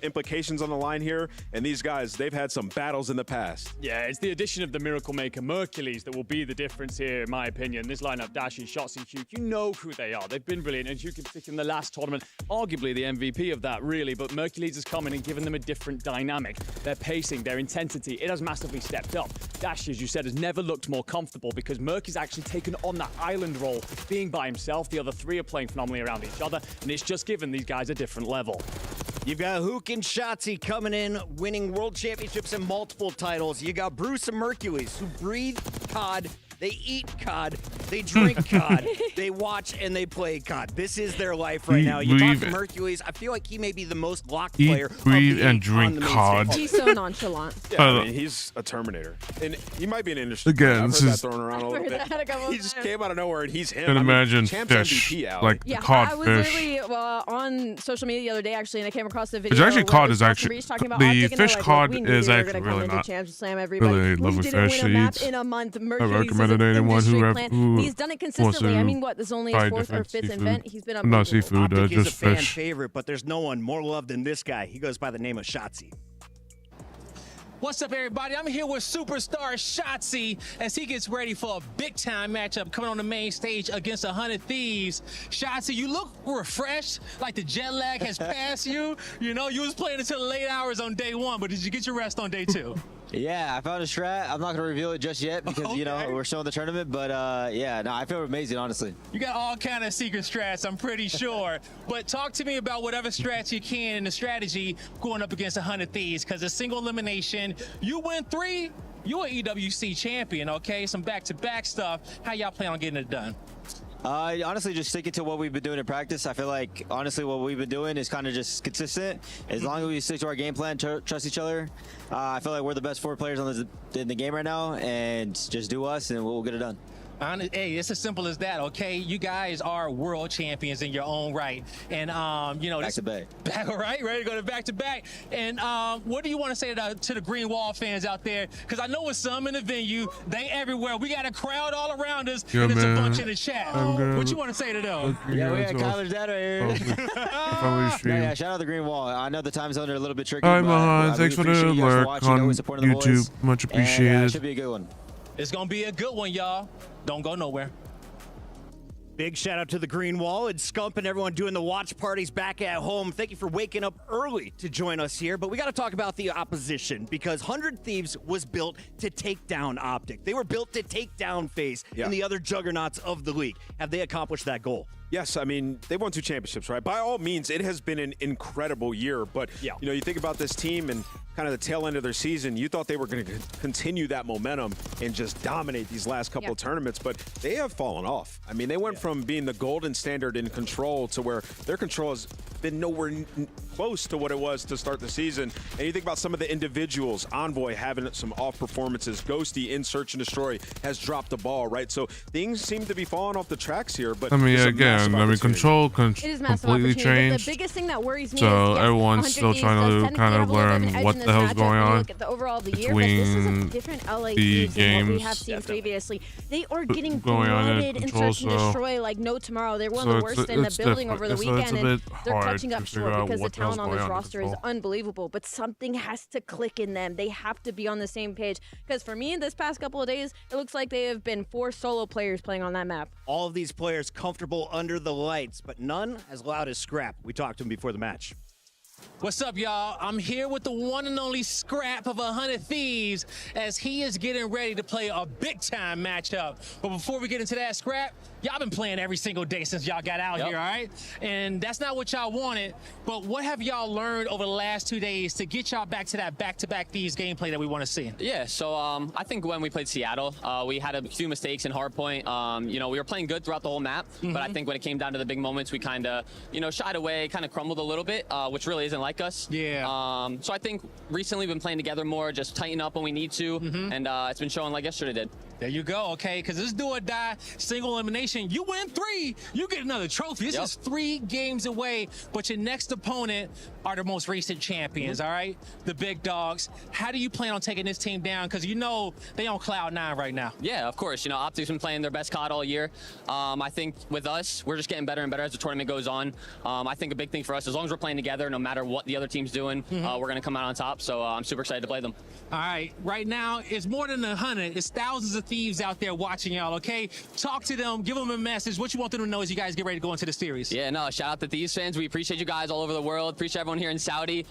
implications on the line here. And these guys, they've had some battles in the past. Yeah, it's the addition of the Miracle Maker Mercules that will be the difference here, in my opinion. This lineup, Dashi, Shotzi, Huke, you know who they are. They've been brilliant. And Huke in particular in the last tournament, arguably the MVP of that, really. But Mercules has come in and given them a different dynamic. Their pacing, their intensity, it has massively stepped up. Dashi, as you said, has never looked more comfortable because Merc has actually taken on that island role, being by himself. The other 3 are playing phenomenally around each other, and it's just given these guys a different level. You've got Hook and Shotzi coming in, winning world championships and multiple titles. You got Bruce and Mercules, who breathe COD, they eat COD, they drink COD, they watch and they play COD. This is their life right now. You talk to Mercules, I feel like he may be the most locked player. Breathe and drink COD. He's so nonchalant. Yeah, I mean, he's a Terminator. And he might be an industry. Again, I've this heard that is thrown around a little bit. He just came out of nowhere and he's him. Can imagine Champ's fish, MVP, Allie. like Yeah, cod I was fish. literally on social media the other day actually, and I came across the video. It's actually where cod it was is actually talking about the Optic, and fish they're like, cod look, we knew is they were actually gonna come really into not Champs Slam everybody. really We lovely didn't fish win to a map eat. in a month. I Mercules recommend is it an to anyone industry who plan. He's done it consistently. I mean, what? This is only his 4th or 5th event. He's been not seafood, Optic is just a fan fish. favorite, but there's no one more loved than this guy. He goes by the name of Shotzi. What's up, everybody? I'm here with superstar Shotzi as he gets ready for a big-time matchup coming on the main stage against 100 Thieves. Shotzi, you look refreshed, like the jet lag has passed you. You know, you was playing until the late hours on day 1, but did you get your rest on day 2? Yeah, I found a strat. I'm not going to reveal it just yet because, you know, we're still in the tournament. But, yeah, no, I feel amazing, honestly. You got all kind of secret strats, I'm pretty sure. But talk to me about whatever strats you can in the strategy going up against 100 Thieves, because a single elimination, you win 3, you're an EWC champion, okay? Some back-to-back stuff. How y'all plan on getting it done? Honestly, just sticking to what we've been doing in practice. I feel like, honestly, what we've been doing is kind of just consistent. As long as we stick to our game plan, trust each other, I feel like we're the best 4 players in the game right now, and just do us, and we'll get it done. Hey, it's as simple as that, okay? You guys are world champions in your own right. And, you know, back to back. Right? Ready to go to back-to-back. And what do you want to say to the Green Wall fans out there? Because I know with some in the venue, they everywhere. We got a crowd all around us, Yeah, and there's man. a bunch in the chat. What you want to say to them? Yeah, we got college data right here. Yeah, shout out the Green Wall. I know the time zones are a little bit tricky. Hi, but, Mohan. Thanks for the appreciate you guys alert watching, on always supporting the YouTube. boys. Much And, appreciated. should be a good one. It's going to be a good one, y'all. Don't go nowhere. Big shout out to the Green Wall and Scump and everyone doing the watch parties back at home. Thank you for waking up early to join us here. But we got to talk about the opposition because 100 Thieves was built to take down Optic. They were built to take down FaZe and the other juggernauts of the league. Have they accomplished that goal? Yes, I mean, they won 2 championships, right? By all means, it has been an incredible year. But, you know, you think about this team and kind of the tail end of their season, you thought they were going to continue that momentum and just dominate these last couple of tournaments, but they have fallen off. I mean, they went from being the golden standard in control to where their control has been nowhere close to what it was to start the season. And you think about some of the individuals, Envoy having some off performances, Ghosty in Search and Destroy has dropped the ball, right? So things seem to be falling off the tracks here. But I mean, it's a again, massive I mean, control It is massive completely opportunity. changed. The biggest thing that worries me So is everyone's still trying to kind of learn what the hell's going on the overall of the year, but this is a between different LA the Thieves than what we games have seen previously. They are getting going on in blooded in control, Search and so- Destroy like no tomorrow. They're one of the worst in the it's building different. over the So it's weekend, a and bit they're hard catching up short because the talent on this roster is control. unbelievable. But something has to click in them. They have to be on the same page. Because for me, this past couple of days, it looks like they have been 4 solo players playing on that map. All of these players comfortable under the lights, but none as loud as Scrap. We talked to him before the match. What's up, y'all? I'm here with the one and only Scrap of 100 Thieves as he is getting ready to play a big-time matchup. But before we get into that, Scrap, y'all been playing every single day since y'all got out here, all right? And that's not what y'all wanted, but what have y'all learned over the last 2 days to get y'all back to that back-to-back Thieves gameplay that we want to see? Yeah, so I think when we played Seattle, we had a few mistakes in hardpoint. You know, we were playing good throughout the whole map, but I think when it came down to the big moments, we kind of, you know, shied away, kind of crumbled a little bit, which really isn't like us. Yeah. So I think recently we've been playing together more, just tighten up when we need to, and it's been showing like yesterday did. There you go, okay? Because this do or die single elimination. You win 3, you get another trophy. This is 3 games away, but your next opponent are the most recent champions, all right? The big dogs. How do you plan on taking this team down? Because you know they on cloud 9 right now. Yeah, of course. You know, Optic's been playing their best COD all year. I think with us, we're just getting better and better as the tournament goes on. I think a big thing for us, as long as we're playing together, no matter what the other team's doing, we're going to come out on top. So I'm super excited to play them. All right, right now, it's more than 100. It's thousands of Thieves out there watching y'all, okay? Talk to them, give them a message. What you want them to know as you guys get ready to go into the series. Yeah, no, shout out to Thieves fans. We appreciate you guys all over the world. Appreciate everyone here in Saudi.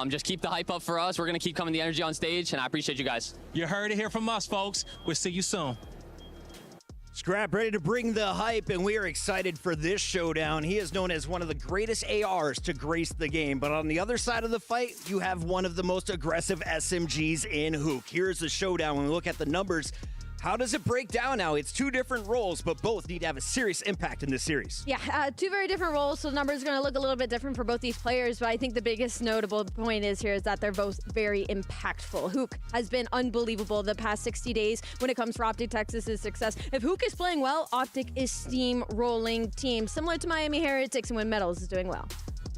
Just keep the hype up for us. We're going to keep coming the energy on stage, and I appreciate you guys. You heard it here from us, folks. We'll see you soon. Scrap ready to bring the hype, and we are excited for this showdown. He is known as one of the greatest ARs to grace the game, but on the other side of the fight, you have one of the most aggressive SMGs in Hook. Here's the showdown. When we look at the numbers, how does it break down now? It's 2 different roles, but both need to have a serious impact in this series. Yeah, 2 very different roles, so the numbers are going to look a little bit different for both these players, but I think the biggest notable point is that they're both very impactful. Hook has been unbelievable the past 60 days when it comes for Optic Texas's success. If Hook is playing well, Optic is steamrolling teams, similar to Miami Heretics and when Metals is doing well.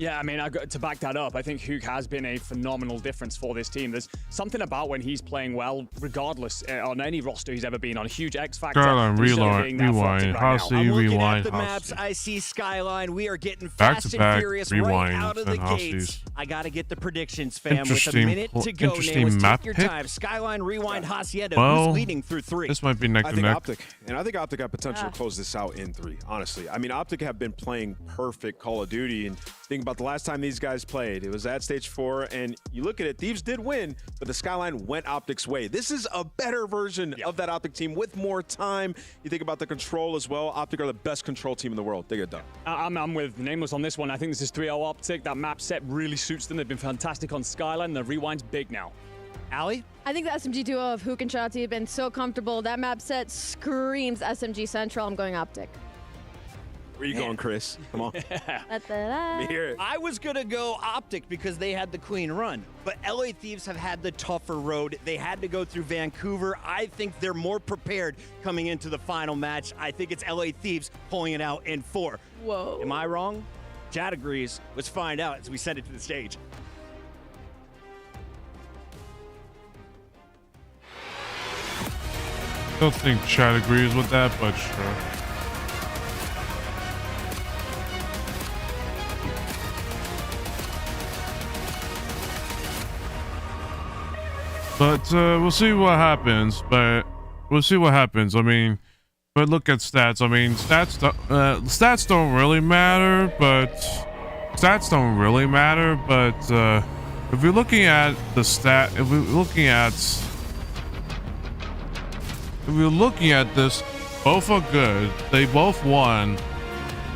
Yeah, I mean, to back that up, I think Hook has been a phenomenal difference for this team. There's something about when he's playing well, regardless, on any roster he's ever been on. A huge X factor. Skyline, rewind, Hossie, I'm looking rewind, at the Hossie. maps. I see Skyline. We are getting Back fast to and back, furious rewind, right out of the and gates. Hossies. I got to get the predictions, fam. With a Interesting- minute to go, interesting Nails, map take your pick. time. Skyline, rewind, Hacienda. Well, Who's leading through 3? This might be neck I to think neck. Optic, and I think Optic have potential to close this out in 3, honestly. I mean, Optic have been playing perfect Call of Duty, and think about the last time these guys played. It was at Stage 4, and you look at it, Thieves did win, but the Skyline went Optic's way. This is a better version of that Optic team with more time. You think about the control as well. Optic are the best control team in the world. They get done. I'm with Nameless on this one. I think this is 3-0 Optic. That map set really suits them. They've been fantastic on Skyline. The rewind's big now. Allie? I think the SMG duo of Hook and Shotzi have been so comfortable. That map set screams SMG Central. I'm going Optic. Where you going, Chris? Come on. Da-da-da. Here. I was going to go Optic because they had the clean run, but LA Thieves have had the tougher road. They had to go through Vancouver. I think they're more prepared coming into the final match. I think it's LA Thieves pulling it out in 4. Whoa. Am I wrong? Chad agrees. Let's find out as we send it to the stage. I don't think Chad agrees with that, but sure. But we'll see what happens. I mean, but look at stats. I mean, stats don't really matter. But if you're looking at the stat, if we're looking at this, both are good. They both won.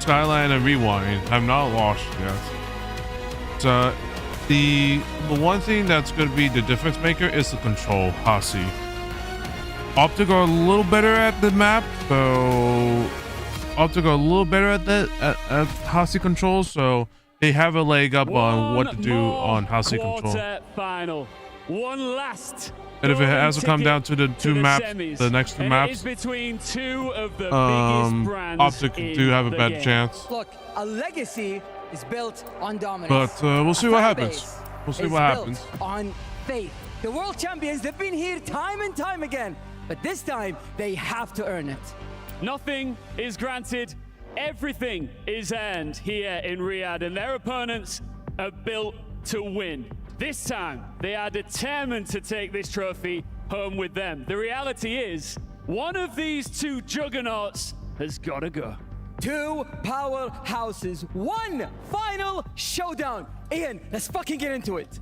Skyline and Rewind have not lost yet. So the one thing that's going to be the difference maker is the control. Hossie. Optic are a little better at the map, so Optic are a little better at Hossie controls, so they have a leg up on what to do on Hossie control. Final. One last. And if it has to come down to the the next two maps, between 2 of the biggest brands Optic do have a better chance. Look, a legacy is built on dominance. But we'll see what happens. We'll see what happens. On faith. The world champions, they've been here time and time again, but this time they have to earn it. Nothing is granted. Everything is earned here in Riyadh, and their opponents are built to win. This time, they are determined to take this trophy home with them. The reality is, one of these two juggernauts has got to go. Two powerhouses, one final showdown. Ian, let's fucking get into it.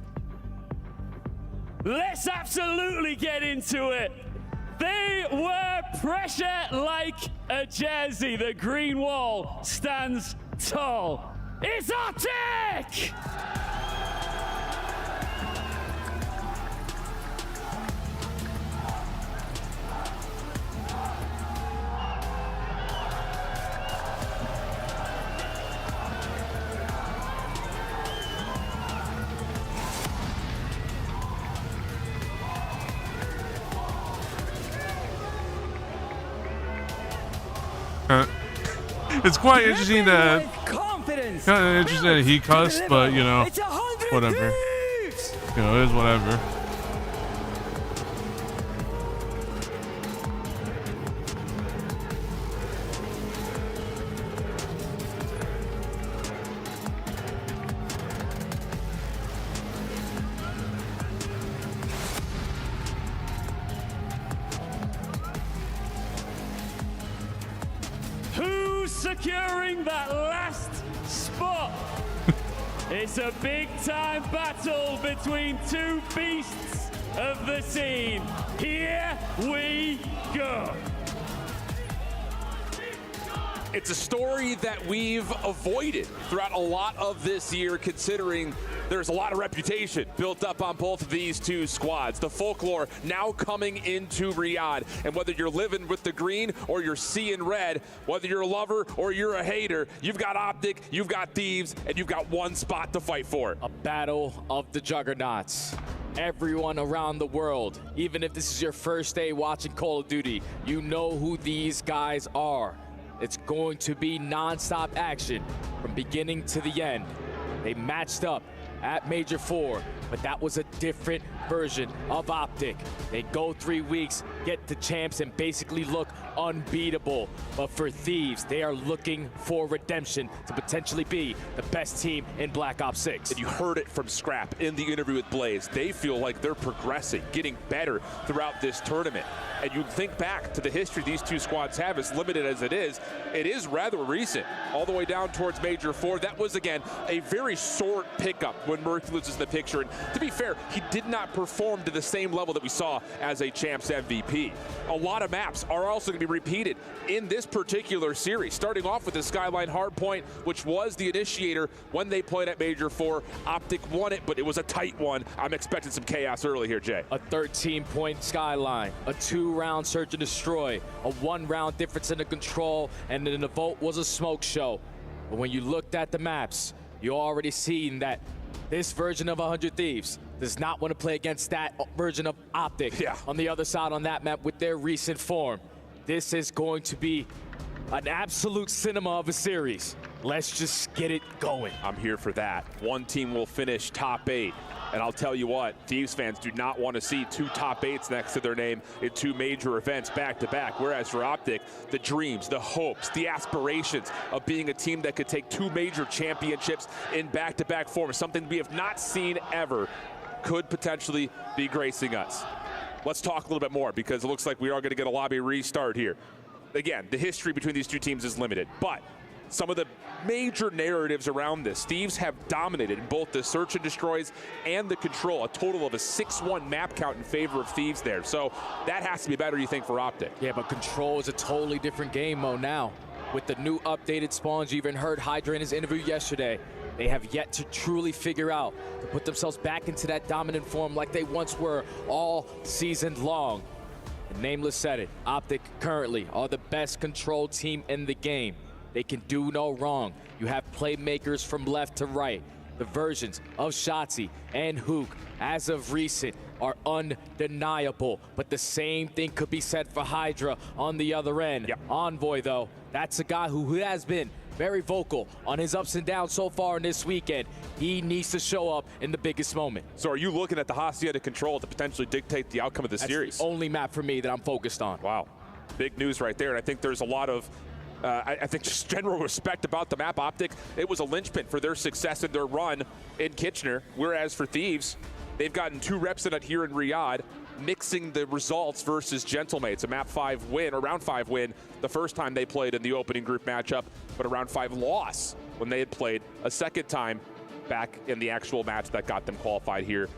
Let's absolutely get into it. They wear pressure like a jersey. The green wall stands tall. It's Optic! It's quite interesting that he cussed, but you know, whatever. You know, it is whatever. Securing that last spot. It's a big-time battle between two beasts of the scene. Here we go. It's a story that we've avoided throughout a lot of this year, considering there's a lot of reputation built up on both of these two squads. The folklore now coming into Riyadh, and whether you're living with the green or you're seeing red, whether you're a lover or you're a hater, you've got Optic, you've got Thieves, and you've got one spot to fight for. A battle of the juggernauts. Everyone around the world, even if this is your first day watching Call of Duty, you know who these guys are. It's going to be non-stop action from beginning to the end. They matched up at Major 4, but that was a different version of Optic. They go 3 weeks, get the champs, and basically look unbeatable. But for Thieves, they are looking for redemption to potentially be the best team in Black Ops 6. And you heard it from Scrap in the interview with Blaze. They feel like they're progressing, getting better throughout this tournament. And you think back to the history these two squads have, as limited as it is rather recent. All the way down towards Major 4. That was, again, a very short pickup when Merciless is in the picture. And to be fair, he did not perform to the same level that we saw as a Champs MVP. A lot of maps are also going to be repeated in this particular series, starting off with the Skyline Hardpoint, which was the initiator when they played at Major 4. Optic won it, but it was a tight one. I'm expecting some chaos early here, Jay. A 13-point Skyline, a 2-round Search and Destroy, a 1-round difference in the control, and then the vote was a smoke show. But when you looked at the maps, you already seen that this version of 100 Thieves does not want to play against that version of Optic on the other side on that map with their recent form. This is going to be an absolute cinema of a series. Let's just get it going. I'm here for that. One team will finish top 8. And I'll tell you what, Thieves fans do not want to see 2 top 8s next to their name in 2 major events back-to-back. Whereas for Optic, the dreams, the hopes, the aspirations of being a team that could take 2 major championships in back-to-back form is something we have not seen ever, could potentially be gracing us. Let's talk a little bit more, because it looks like we are going to get a lobby restart here. Again, the history between these two teams is limited, but some of the major narratives around this, Thieves have dominated in both the Search and Destroys and the Control, a total of a 6-1 map count in favor of Thieves there. So that has to be better, you think, for Optic. Yeah, but Control is a totally different game mode now. With the new updated spawns, you even heard Hydra in his interview yesterday. They have yet to truly figure out to put themselves back into that dominant form like they once were all season long. And Nameless said it, Optic currently are the best Control team in the game. They can do no wrong. You have playmakers from left to right. The versions of Shotzi and Hook, as of recent, are undeniable. But the same thing could be said for Hydra on the other end. Yep. Envoy, though, that's a guy who has been very vocal on his ups and downs so far in this weekend. He needs to show up in the biggest moment. So are you looking at the Hacienda Control to potentially dictate the outcome of the series? That's the only map for me that I'm focused on. Wow. Big news right there. And I think there's a lot of I think just general respect about the map. Optic, it was a linchpin for their success in their run in Kitchener, whereas for Thieves, they've gotten 2 reps in it here in Riyadh, mixing the results versus Gentlemates, a map 5 win, or round 5 win, the first time they played in the opening group matchup, but a round 5 loss when they had played a second time back in the actual match that got them qualified here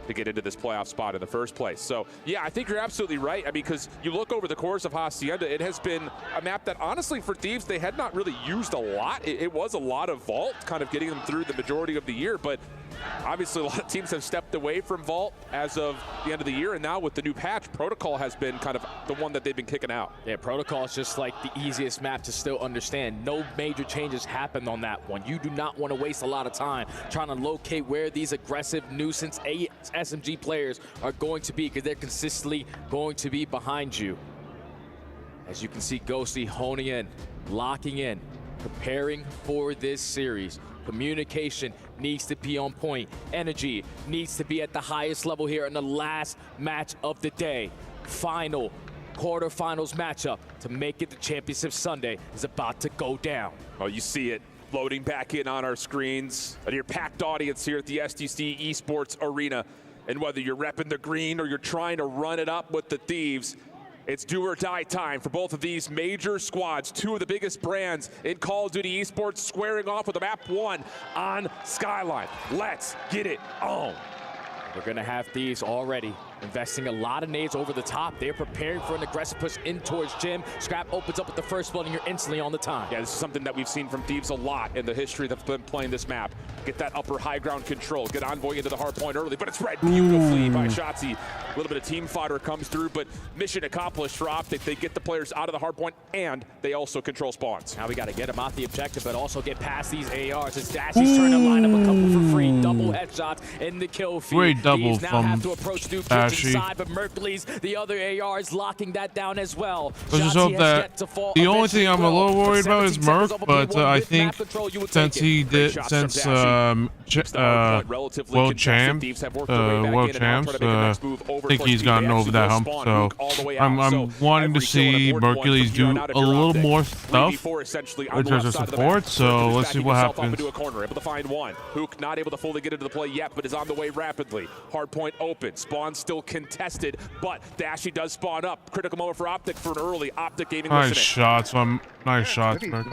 to get into this playoff spot in the first place. So yeah, I think you're absolutely right. I mean, because you look over the course of Hacienda, it has been a map that honestly for Thieves, they had not really used a lot. It was a lot of Vault, kind of getting them through the majority of the year, but obviously a lot of teams have stepped away from Vault as of the end of the year, and now with the new patch, Protocol has been kind of the one that they've been kicking out. Yeah, Protocol is just like the easiest map to still understand. No major changes happened on that one. You do not want to waste a lot of time trying to locate where these aggressive nuisance SMG players are going to be, because they're consistently going to be behind you. As you can see, Ghosty honing in, locking in, preparing for this series. Communication needs to be on point. Energy needs to be at the highest level here in the last match of the day. Final quarterfinals matchup to make it to Championship Sunday is about to go down. Oh, you see it loading back in on our screens. And your packed audience here at the STC Esports Arena. And whether you're repping the green or you're trying to run it up with the Thieves, it's do or die time for both of these major squads, 2 of the biggest brands in Call of Duty Esports, squaring off with a map 1 on Skyline. Let's get it on. We're going to have Thieves already investing a lot of nades over the top. They're preparing for an aggressive push in towards Jim. Scrap opens up with the first blood, and you're instantly on the time. Yeah, this is something that we've seen from Thieves a lot in the history that's been playing this map. Get that upper high ground control. Get Envoy into the hard point early, but it's read beautifully by Shotzi. A little bit of team fodder comes through, but mission accomplished for Optic. They get the players out of the hard point, and they also control spawns. Now we got to get them out the objective, but also get past these ARs. As Dashy's trying to line up a couple for free. Double headshots in the kill feed. Great double Thieves now from have to approach Duke inside, but Mercury's the other AR is locking that down as well. Let's just hope that the only thing I'm a little worried about is Merc, but I think since he did, since world champs, I think he's gotten over that hump. So I'm wanting to see Mercules do a little more stuff in terms of support. So let's see what happens. Able to find one. Hook not able to fully get into the play yet, but is on the way rapidly. Hard point open. Spawn still contested, but Dashy does spawn up. Critical moment for Optic for an early Optic gaming. Nice shots. Nice shots, man.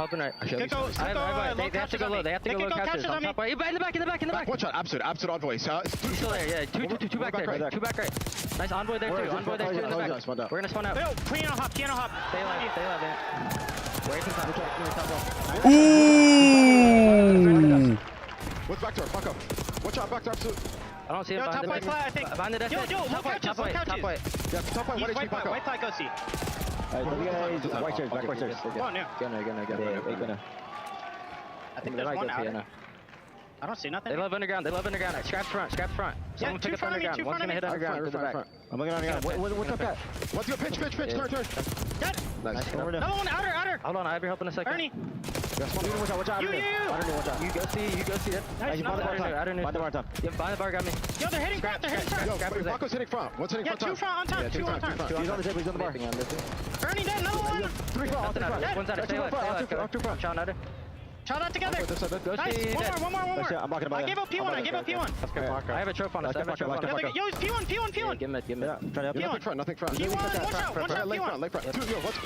They have to go low. They have to go low. Captures. In the back. In the back. Watch out. Absolute envoy. He's still there. Yeah. Two back there. Two back right. Nice envoy there too. Envoy there too in the back. We're gonna spawn out. Piano hop. Stay alive. Where can top? Ooh. What's back door? Fuck up. Watch out. Back door. Absolute. I don't see him behind the deck. I think. Behind the deck. Top white. Yeah, top white. White flag, go see. White chairs. Go now. Gonna. I think there's one out. I don't see nothing. They love underground. Scrap front. Someone pick up underground. One's gonna hit underground to the back. I'm looking underground. What's up, Pat? Let's go. Pitch. Turn. Dead. Nice. Another one. Outer. Hold on. I have your help in a second. Ernie. Watch out. You go see it. Nice. Outer new. Behind the bar got me. Yo, they're hitting front. Yo, Bucko's hitting front. What's hitting front? Yeah, 2 front on top. 2 on top. He's on the table. He's on the bar. Ernie dead. Another one. 3 front. One's out. Stay alive. Two front. Shot outer. Shot out together. Nice. One more. I'm blocking I gave up P1. I have a trope on us. Yo, P1. Give him it. Try to help you. Nothing front. P1. Watch out. Leg front. 2, yo, what's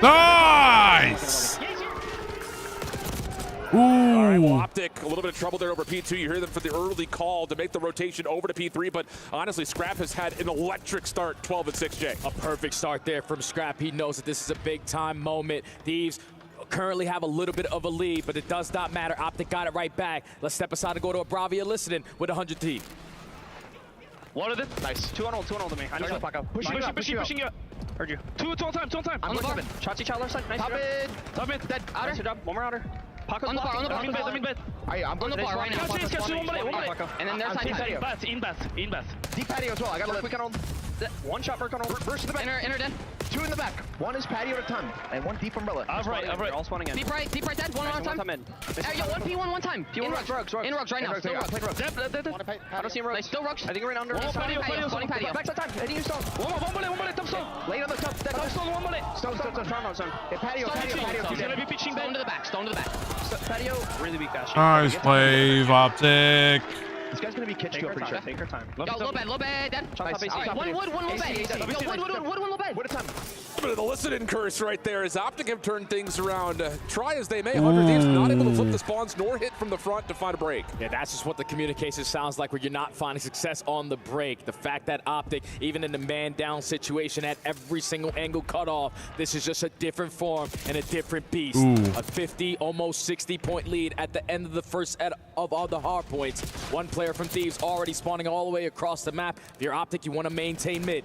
Nice! Ooh. All right, well, Optic, a little bit of trouble there over P2. You hear them for the early call to make the rotation over to P3, but honestly, Scrap has had an electric start, 12 and 6J. A perfect start there from Scrap. He knows that this is a big-time moment. Thieves currently have a little bit of a lead, but it does not matter. Optic got it right back. Let's step aside and go to a Bravia listening with 100 T. One of them. Nice. 2 on hold to me. I need to back up. Pushing you. Heard you. Two on time. On the bar. Chachi Chandler side. Nice. Top mid. Dead. Outer. Nice job. One more outer. On the bar. I'm in bed. I'm on the bar right now. And then their side patio. In best. Deep patio as well. I got a quick on hold. One shot for on hold. Burst to the back. Inner dead. 2 in the back. 1 is patio at a time, and 1 deep umbrella. Right. They're all spawning in. Deep right, dead. One on time. Yo, 1 P1 one time. In rugs right now. Still rugs. I don't see him rugs. Still rugs. I think we're right under. Spawning patio. Backside time. Hitting you stone. One bullet. Top stone. Lay on the top. Stone. 1 bullet. Stone. Timeout zone. Patio. He's gonna be pitching stone to the back. Patio. Really weak dash. Nice play, Optic. This guy's gonna be kitchen. I'm pretty sure. Take your time. Yo, low bed. Dead. Alright, one wood, low bed. Wood, low bed. What a time. A bit of the listening curse right there as Optic have turned things around. Try as they may, 100 Thieves not able to flip the spawns nor hit from the front to find a break. Yeah, that's just what the communication sounds like, where you're not finding success on the break. The fact that Optic, even in the man-down situation, at every single angle cut off, this is just a different form and a different beast. A 50, almost 60-point lead at the end of the first set of all the hard points. One player from Thieves already spawning all the way across the map. If you're Optic, you want to maintain mid.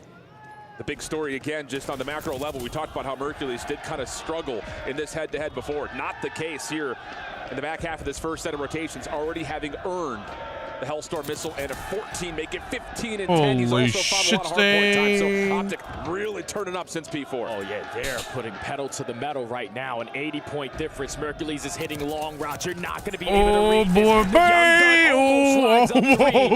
The big story again, just on the macro level, we talked about how Mercules did kind of struggle in this head-to-head before. Not the case here in the back half of this first set of rotations, already having earned the Hellstorm missile and a 14, make it 15 and 10. He's also found a lot of hardpoint time, so Optic really turning up since P4. Oh yeah, they're putting pedal to the metal right now. An 80-point difference. Mercules is hitting long routes. You're not going to be able to read this. The young gun almost lines up free,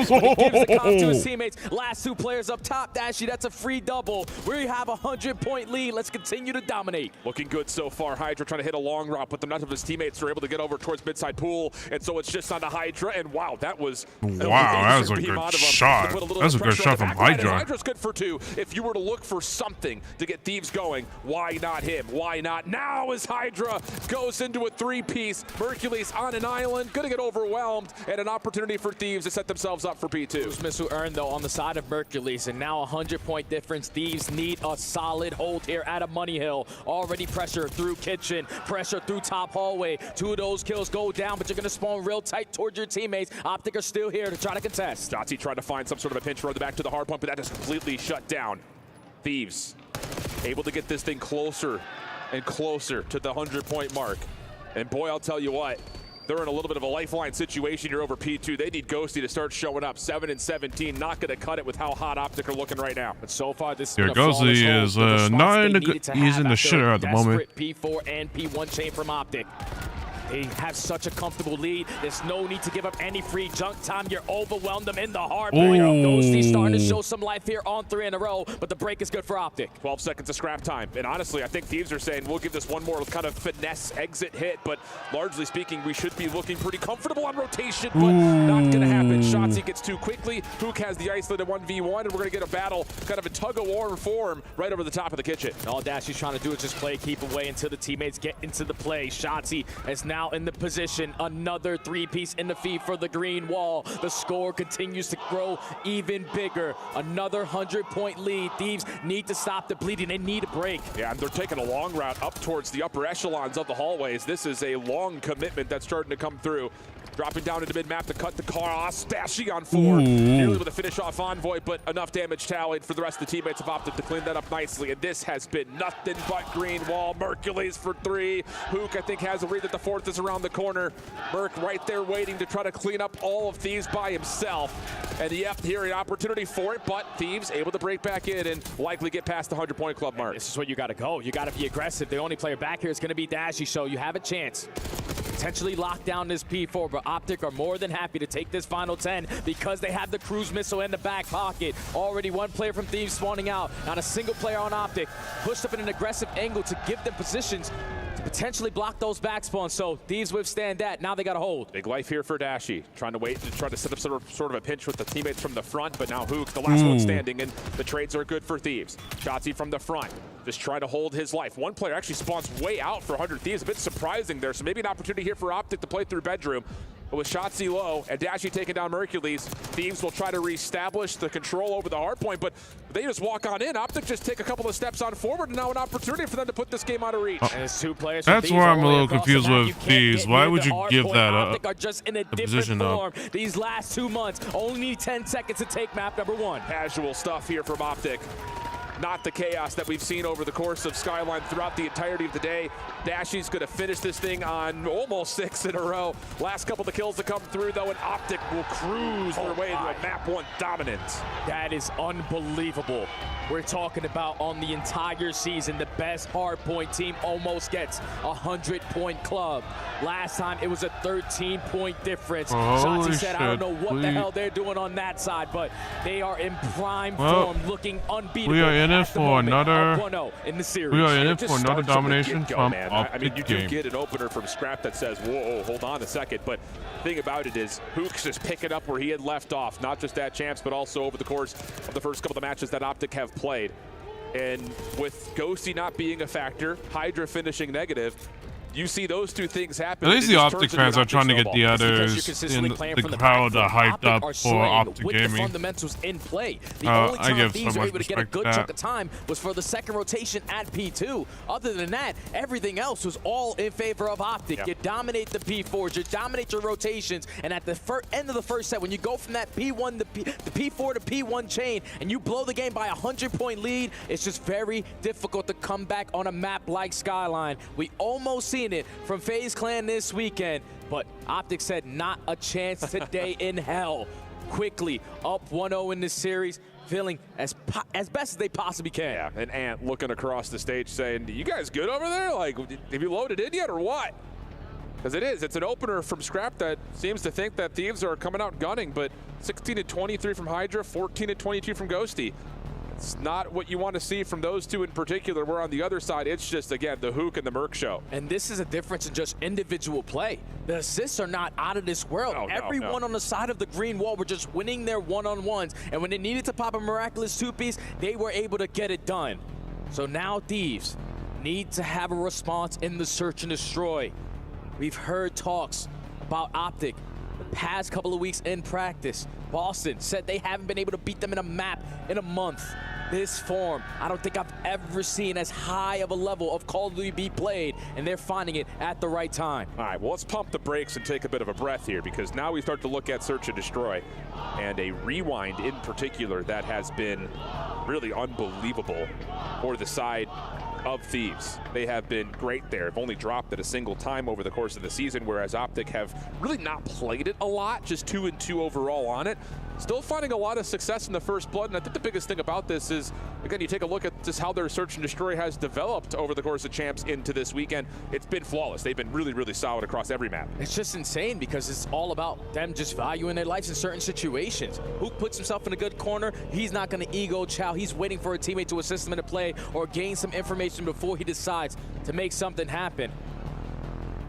but he gives the comp to his teammates. Last 2 players up top. Dashy, that's a free double. We have a 100-point lead. Let's continue to dominate. Looking good so far. Hydra trying to hit a long route, but none of his teammates are able to get over towards midside pool, and so it's just on the Hydra, and wow, that was that was a good shot. That's a good shot from Hydra. Hydra's good for 2. If you were to look for something to get Thieves going, why not him? Why not now as Hydra goes into a 3-piece. Mercules on an island, gonna get overwhelmed, and an opportunity for Thieves to set themselves up for P2. Missile earned though on the side of Mercules, and now a 100-point difference. Thieves need a solid hold here at a Money Hill. Already pressure through kitchen, pressure through top hallway. 2 of those kills go down, but you're gonna spawn real tight towards your teammates. Optic are still here to try to contest. Dotsie tried to find some sort of a pinch run back to the hard point, but that is completely shut down. Thieves able to get this thing closer and closer to the 100-point mark. And boy, I'll tell you what, they're in a little bit of a lifeline situation here over P2. They need Ghosty to start showing up. 7 and 17, not going to cut it with how hot Optic are looking right now. But so far, this is Ghosty is not in the he's in the shitter at the moment. P4 and P1 chain from Optic. They have such a comfortable lead. There's no need to give up any free junk time. You're overwhelmed them in the hard break. Ghosty's starting to show some life here on 3 in a row, but the break is good for Optic. 12 seconds of scrap time. And honestly, I think Thieves are saying we'll give this one more kind of finesse exit hit, but largely speaking, we should be looking pretty comfortable on rotation, but not going to happen. Shotzzy gets 2 quickly. Hook has the isolated 1v1, and we're going to get a battle, kind of a tug-of-war form right over the top of the kitchen. All Dashy's trying to do is just play, keep away until the teammates get into the play. Shotzzy is now in the position. Another 3-piece in the feed for the green wall. The score continues to grow even bigger. Another 100-point lead. Thieves need to stop the bleeding. They need a break. Yeah, and they're taking a long route up towards the upper echelons of the hallways. This is a long commitment that's starting to come through. Dropping down into mid-map to cut the cross. Dashy on 4. Nearly able to finish off Envoy, but enough damage tallied for the rest of the teammates have opted to clean that up nicely. And this has been nothing but green wall. Mercules for 3. Hook, I think, has a read that the 4th is around the corner. Merc right there waiting to try to clean up all of Thieves by himself. And yep, here an opportunity for it, but Thieves able to break back in and likely get past the 100-point club mark. This is where you got to go. You got to be aggressive. The only player back here is going to be Dashy, so you have a chance. Potentially lock down this P4, but Optic are more than happy to take this final 10 because they have the cruise missile in the back pocket. Already 1 player from Thieves spawning out. Not a single player on Optic. Pushed up in an aggressive angle to give them positions to potentially block those back spawns. So Thieves withstand that. Now they got to hold. Big life here for Dashy. Trying to wait to try to set up sort of a pinch with the teammates from the front, but now Hook, the last one standing, and the trades are good for Thieves. Shotzzy from the front. Just trying to hold his life. 1 player actually spawns way out for 100 Thieves. A bit surprising there, so maybe an opportunity here for Optic to play through bedroom. But with Shotzzy low and Dashy taking down Mercules, Thieves will try to reestablish the control over the hardpoint, but they just walk on in. Optic just take a couple of steps on forward, and now an opportunity for them to put this game out of reach. And it's 2 players. That's where I'm a little confused with Thieves. Why would you give that up? Optic are just in a different form. These last 2 months, only 10 seconds to take map number 1. Casual stuff here from Optic. not the chaos that we've seen over the course of Skyline throughout the entirety of the day. Dashy's going to finish this thing on almost 6 in a row. Last couple of kills to come through, though, and Optic will cruise their way into a map 1 dominance. That is unbelievable. We're talking about on the entire season, the best hardpoint team almost gets a 100-point club. Last time it was a 13-point difference. Shotzi said, I don't know what the hell they're doing on that side, but they are in prime form, looking unbeatable. We are in it for another. In the series. We are in it for another domination from Optic I mean, you do game. get an opener from Scrap that says, whoa, hold on a second. But the thing about it is, Hook's just picking up where he had left off, not just at Champs, but also over the course of the first couple of matches that Optic have played. And with Ghosty not being a factor, Hydra finishing negative, you see those two things happen. At least the Optic fans are trying to get the others in the crowd hyped up for Optic with Gaming. The fundamentals in play. The only time Thieves were able to get a good chunk of that. time was for the second rotation at P2. Other than that, everything else was all in favor of Optic. You dominate the P4s, you dominate your rotations, and at the end of the first set, when you go from that P1 to the P4 to P1 chain, and you blow the game by a 100-point lead, it's just very difficult to come back on a map like Skyline. We almost seen it from FaZe Clan this weekend, but Optic said not a chance today in hell. Quickly up 1-0 in this series, feeling as best as they possibly can. Yeah, and Ant looking across the stage saying, you guys good over there? Like, have you loaded in yet or what? Because it's an opener from Scrap that seems to think that Thieves are coming out gunning, but 16-23 from Hydra, 14-22 from Ghosty. It's not what you want to see from those two in particular. We're on the other side. It's just, again, the Hook and the Merc show. And this is a difference in just individual play. The assists are not out of this world. Everyone on the side of the green wall were just winning their one-on-ones. And when they needed to pop a miraculous two-piece, they were able to get it done. So now Thieves need to have a response in the search and destroy. We've heard talks about Optic the past couple of weeks in practice. Boston said they haven't been able to beat them in a map in a month. This form, I don't think I've ever seen as high of a level of Call of Duty be played, and they're finding it at the right time. All right, well, let's pump the brakes and take a bit of a breath here, because now we start to look at Search and Destroy, and a rewind in particular that has been really unbelievable for the side of Thieves. They have been great there. Have only dropped it a single time over the course of the season, whereas Optic have really not played it a lot, just 2-2 overall on it. Still finding a lot of success in the first blood, and I think the biggest thing about this is, again, you take a look at just how their Search and Destroy has developed over the course of Champs into this weekend. It's been flawless. They've been really, really solid across every map. It's just insane because it's all about them just valuing their lives in certain situations. Hook puts himself in a good corner. He's not going to ego chow. He's waiting for a teammate to assist him in a play or gain some information before he decides to make something happen.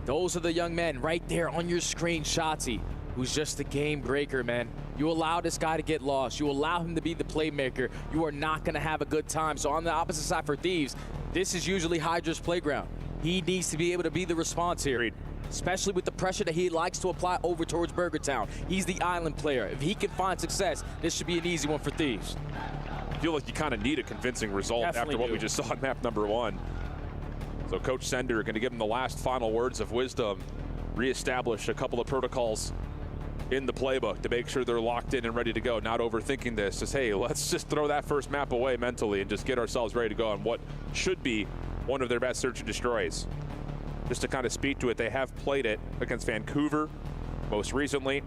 Those are the young men right there on your screen, Shotzi, who's just a game breaker, man. You allow this guy to get lost. You allow him to be the playmaker. You are not going to have a good time. So on the opposite side for Thieves, this is usually Hydra's playground. He needs to be able to be the response here, especially with the pressure that he likes to apply over towards Burger Town. He's the island player. If he can find success, this should be an easy one for Thieves. I feel like you kind of need a convincing result after what we just saw on map number 1. So Coach Sender going to give him the last final words of wisdom, reestablish a couple of protocols in the playbook to make sure they're locked in and ready to go, not overthinking this. Just, hey, let's just throw that first map away mentally and just get ourselves ready to go on what should be one of their best Search and Destroys. Just to kind of speak to it, they have played it against Vancouver most recently.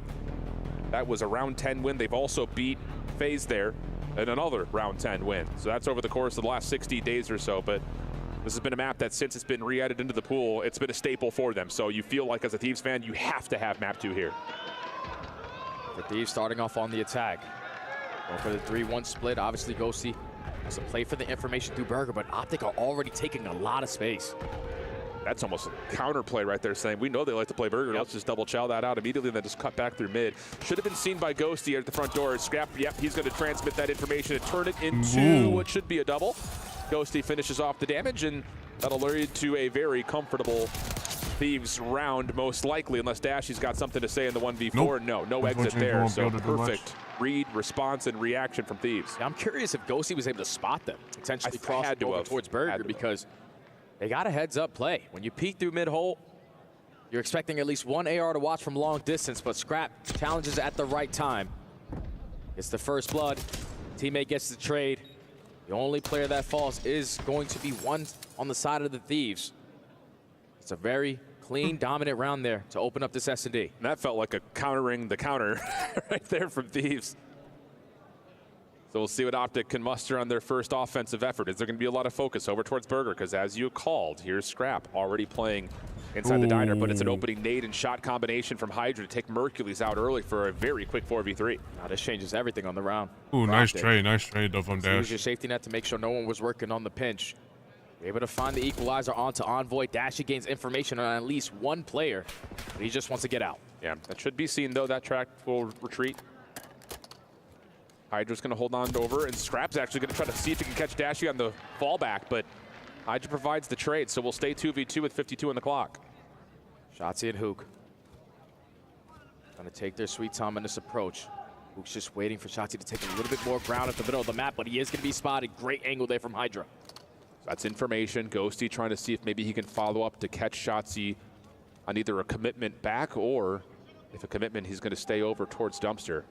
That was a round 10 win. They've also beat FaZe there in another round 10 win. So that's over the course of the last 60 days or so. But this has been a map that since it's been re-added into the pool, it's been a staple for them. So you feel like as a Thieves fan, you have to have map 2 here. For Thieves starting off on the attack. Going for the 3-1 split. Obviously, Ghosty has to play for the information through Burger, but Optic are already taking a lot of space. That's almost a counterplay right there, saying we know they like to play Burger. Let's just double chow that out immediately and then just cut back through mid. Should have been seen by Ghosty at the front door. Scrap, yep, he's going to transmit that information and turn it into what should be a double. Ghosty finishes off the damage, and that'll lead to a very comfortable Thieves round, most likely, unless Dashy's got something to say in the 1v4. No exit there. So perfect read, response, and reaction from Thieves. I'm curious if Ghosty was able to spot them, potentially cross over towards Burger, because they got a heads-up play. When you peek through mid-hole, you're expecting at least one AR to watch from long distance, but Scrap challenges at the right time. It's the first blood. Teammate gets the trade. The only player that falls is going to be one on the side of the Thieves. It's a very clean, dominant round there to open up this S&D. And that felt like a countering the counter right there from Thieves. So we'll see what Optic can muster on their first offensive effort. Is there going to be a lot of focus over towards Burger? Because as you called, here's Scrap already playing inside the diner, but it's an opening nade and shot combination from Hydra to take Mercules out early for a very quick 4v3. Now this changes everything on the round. Ooh, nice trade though from Dash. Use your safety net to make sure no one was working on the pinch. You're able to find the equalizer onto Envoy. Dashy gains information on at least one player, but he just wants to get out. Yeah, that should be seen though. That track will retreat. Hydra's going to hold on over, and Scrap's actually going to try to see if he can catch Dashy on the fallback, but Hydra provides the trade, so we'll stay 2v2 with 52 on the clock. Shotzzy and Hook going to take their sweet time in this approach. Hook's just waiting for Shotzzy to take a little bit more ground at the middle of the map, but he is going to be spotted. Great angle there from Hydra. That's information. Ghosty trying to see if maybe he can follow up to catch Shotzzy on either a commitment back, or if a commitment, he's going to stay over towards Dumpster.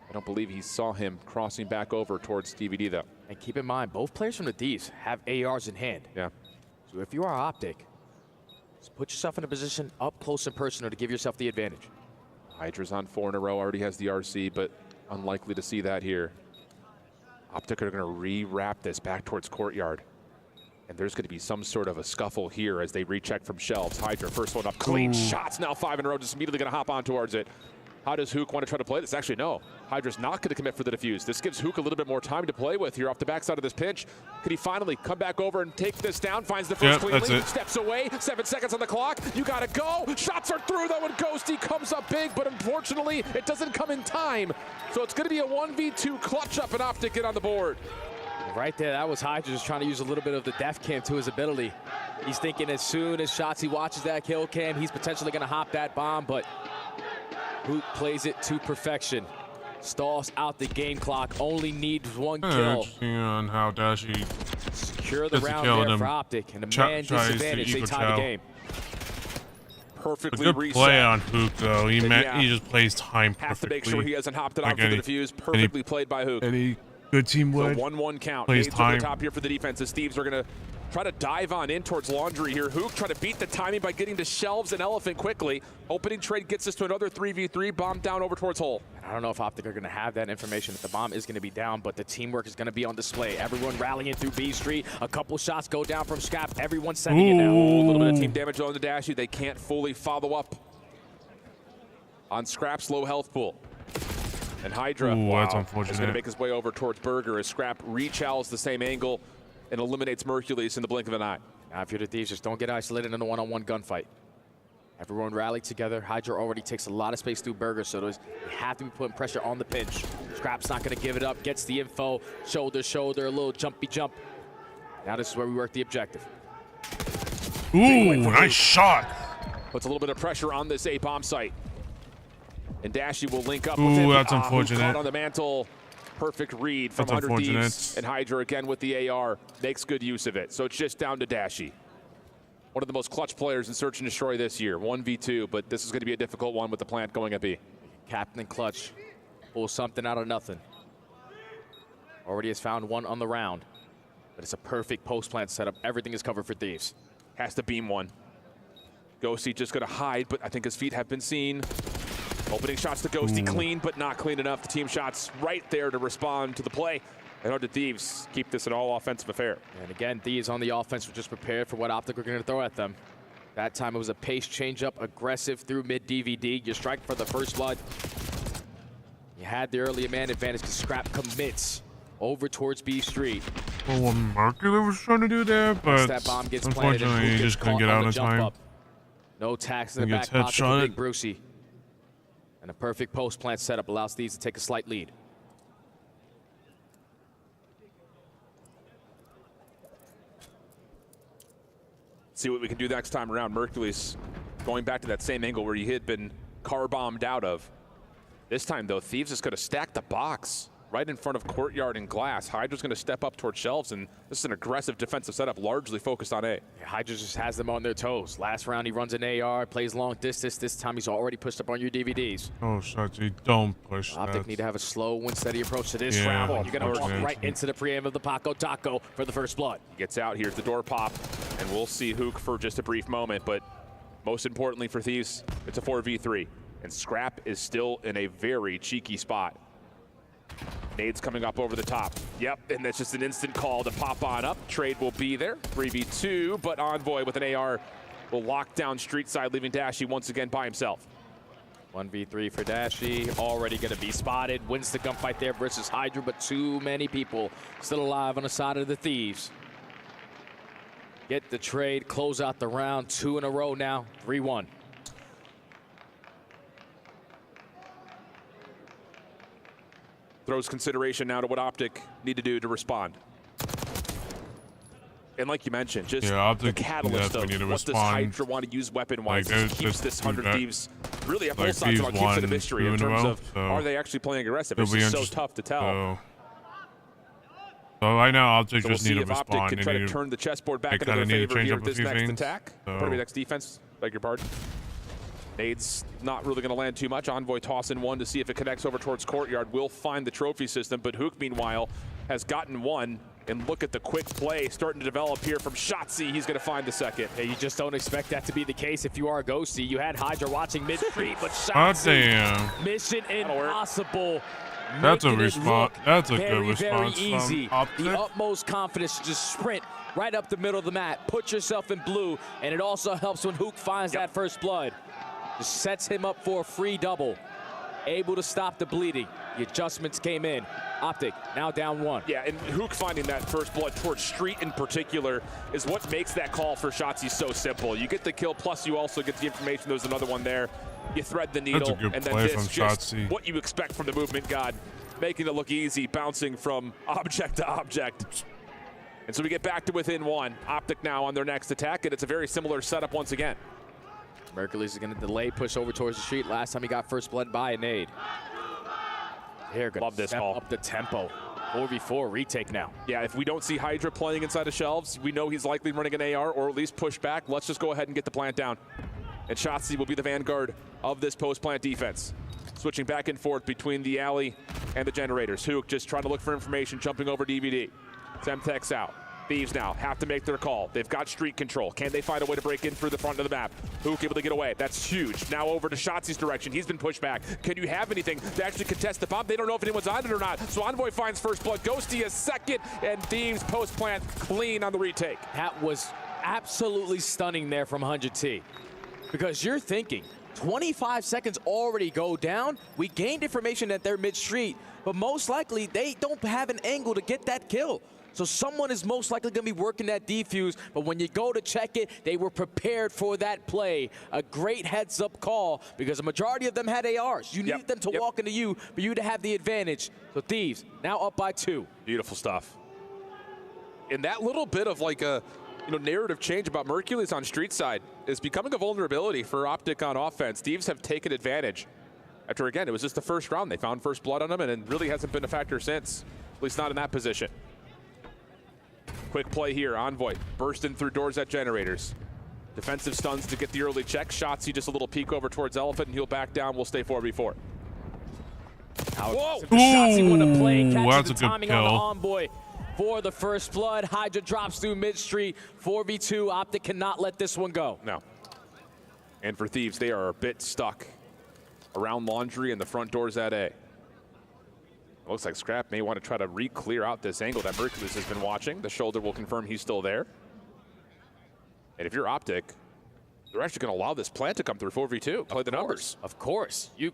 I don't believe he saw him crossing back over towards DVD, though. And keep in mind, both players from the Thieves have ARs in hand. Yeah. So if you are Optic, just put yourself in a position up close and personal to give yourself the advantage. Hydra's on 4 in a row, already has the RC, but unlikely to see that here. Optic are going to re-wrap this back towards Courtyard. And there's going to be some sort of a scuffle here as they recheck from shelves. Hydra, first one up, clean shots, now 5 in a row, just immediately going to hop on towards it. How does Hook want to try to play this? Actually, no. Hydra's not going to commit for the defuse. This gives Hook a little bit more time to play with here off the backside of this pinch. Could he finally come back over and take this down? Finds the first cleanly, steps away, 7 seconds on the clock. You got to go. Shots are through, though, and Ghosty comes up big, but unfortunately, it doesn't come in time. So it's going to be a 1v2 clutch up, and Optic get on the board. Right there, that was Hydra just trying to use a little bit of the def cam to his ability. He's thinking as soon as Shotzzy watches that kill cam, he's potentially going to hop that bomb, but Hook plays it to perfection. Stalls out the game clock, only needs one kill. Interesting on how Dashy secure the round there for Optic, and a man disadvantage, they tie the game. Perfectly a good play on Hook, though. He just plays time perfectly. Have to make sure he hasn't hopped it off for the defuse. Perfectly played by Hook. Good teamwork. So 1-1 count. Plays Nades time. over the top here for the defense as Thieves are going to try to dive on in towards Laundry here. Hook try to beat the timing by getting to Shelves and Elephant quickly. Opening trade gets us to another 3v3. Bomb down over towards Hole. And I don't know if Optic are going to have that information if the bomb is going to be down, but the teamwork is going to be on display. Everyone rallying through B Street. A couple shots go down from Scrap. Everyone sending it now. A little bit of team damage on the Dashy. They can't fully follow up on Scrap's low health pool. And Hydra, that's unfortunate. Is going to make his way over towards Burger as Scrap rechallenges the same angle and eliminates Mercules in the blink of an eye. Now, if you're the Thieves, just don't get isolated in a one-on-one gunfight. Everyone rallied together. Hydra already takes a lot of space through Burger, so they have to be putting pressure on the pinch. Scrap's not going to give it up, gets the info, shoulder, shoulder, a little jumpy jump. Now this is where we work the objective. Ooh, nice shot. Puts a little bit of pressure on this A-bomb site. And Dashy will link up with him. Ooh, that's unfortunate. Caught on the mantle. Perfect read from under Thieves. And Hydra again with the AR makes good use of it. So it's just down to Dashy. One of the most clutch players in Search and Destroy this year. 1v2, but this is going to be a difficult one with the plant going at B. Captain Clutch pulls something out of nothing. Already has found one on the round. But it's a perfect post-plant setup. Everything is covered for Thieves. Has to beam one. Ghosty just going to hide, but I think his feet have been seen. Opening shots to Ghosty, clean, but not clean enough. The team shots right there to respond to the play. And how did Thieves keep this an all-offensive affair? And again, Thieves on the offense were just prepared for what Optic were going to throw at them. That time it was a pace change-up, aggressive through mid-DVD. You strike for the first blood. You had the early man advantage because Scrap commits over towards B Street. Well, what Mercury was trying to do there, but that bomb gets planted, unfortunately, he just couldn't get out in time. Up. No tax in the back pocket for Big Brucey. And a perfect post-plant setup allows Thieves to take a slight lead. See what we can do next time around. Mercules going back to that same angle where he had been car bombed out of. This time, though, Thieves is going to stack the box. right in front of Courtyard and Glass. Hydra's going to step up towards Shelves, and this is an aggressive defensive setup, largely focused on A. Yeah, Hydra just has them on their toes. Last round, he runs an AR, plays long distance. This time, he's already pushed up on your DVDs. Oh, Shotzi, don't push Optic that. need to have a slow and steady approach to this Yeah, round. You're going to walk okay. right into the preamble of the Paco Taco for the first blood. He gets out, here's the door pop, and we'll see Hook for just a brief moment, but most importantly for Thieves, it's a 4v3, and Scrap is still in a very cheeky spot. Nades coming up over the top. Yep, and that's just an instant call to pop on up. Trade will be there, 3v2, but Envoy with an AR will lock down street side, leaving Dashy once again by himself. 1v3 for Dashy, already going to be spotted. Wins the gunfight there versus Hydra, but too many people still alive on the side of the Thieves. Get the trade, close out the round, 2 in a row now, 3-1. Throws consideration now to what Optic need to do to respond. And like you mentioned, just the catalyst of what does Hydra want to use weapon-wise keeps this 100 Thieves really at both sides of our keeps it a mystery in terms of are they actually playing aggressive? It's just so tough to tell. So right now, Optic just need to respond. Optic can try to turn the chessboard back into their favor here with this next attack. Pardon me, next defense, beg your pardon. Nades not really going to land too much. Envoy tossing one to see if it connects over towards Courtyard. Will find the trophy system, but Hook, meanwhile, has gotten one. And look at the quick play starting to develop here from Shotzi. He's going to find the second. Hey, you just don't expect that to be the case if you are a Ghosty. You had Hydra watching mid-street, but Shotzi, mission impossible. That's a response. That's a good response. Very easy. The utmost confidence to just sprint right up the middle of the mat. Put yourself in blue, and it also helps when Hook finds that first blood. Just sets him up for a free double. Able to stop the bleeding. The adjustments came in. Optic now down 1. Yeah, and Hook finding that first blood towards Street in particular is what makes that call for Shotzi so simple. You get the kill, plus you also get the information there's another one there. You thread the needle, and then this just what you expect from the movement god, making it look easy, bouncing from object to object. And so we get back to within 1. Optic now on their next attack, and it's a very similar setup once again. Mercules is going to delay, push over towards the street. Last time he got first blood by a nade. They're going to step up the tempo. 4v4 retake now. Yeah, if we don't see Hydra playing inside of Shelves, we know he's likely running an AR or at least push back. Let's just go ahead and get the plant down. And Shotzi will be the vanguard of this post-plant defense. Switching back and forth between the alley and the generators. Hook just trying to look for information, jumping over DVD. Semtex out. Thieves now have to make their call. They've got street control. Can they find a way to break in through the front of the map? Hook able to get away. That's huge. Now over to Shotzi's direction. He's been pushed back. Can you have anything to actually contest the bomb? They don't know if anyone's on it or not. So Envoy finds first blood. Ghosty is second. And Thieves post-plant clean on the retake. That was absolutely stunning there from 100T. Because you're thinking, 25 seconds already go down. We gained information that they're mid-street. But most likely, they don't have an angle to get that kill. So someone is most likely going to be working that defuse, but when you go to check it, they were prepared for that play. A great heads-up call because a majority of them had ARs. You need them to walk into you for you to have the advantage. So Thieves now up by 2. Beautiful stuff. And that little bit of like a narrative change about Mercules on street side is becoming a vulnerability for Optic on offense. Thieves have taken advantage. After, again, it was just the first round. They found first blood on him, and it really hasn't been a factor since, at least not in that position. Quick play here, Envoy bursting through doors at generators. Defensive stuns to get the early check. Shotzi just a little peek over towards Elephant, and he'll back down. We'll stay 4v4. Whoa! Shotzi want to play, catches the timing on the Envoy for the first blood. Hydra drops through mid-street. 4v2, Optic cannot let this one go. No. And for Thieves, they are a bit stuck around Laundry and the front doors at A. Looks like Scrap may want to try to re-clear out this angle that Mercules has been watching. The shoulder will confirm he's still there. And if you're Optic, they're actually going to allow this plant to come through 4v2. Play the numbers. Of course. Who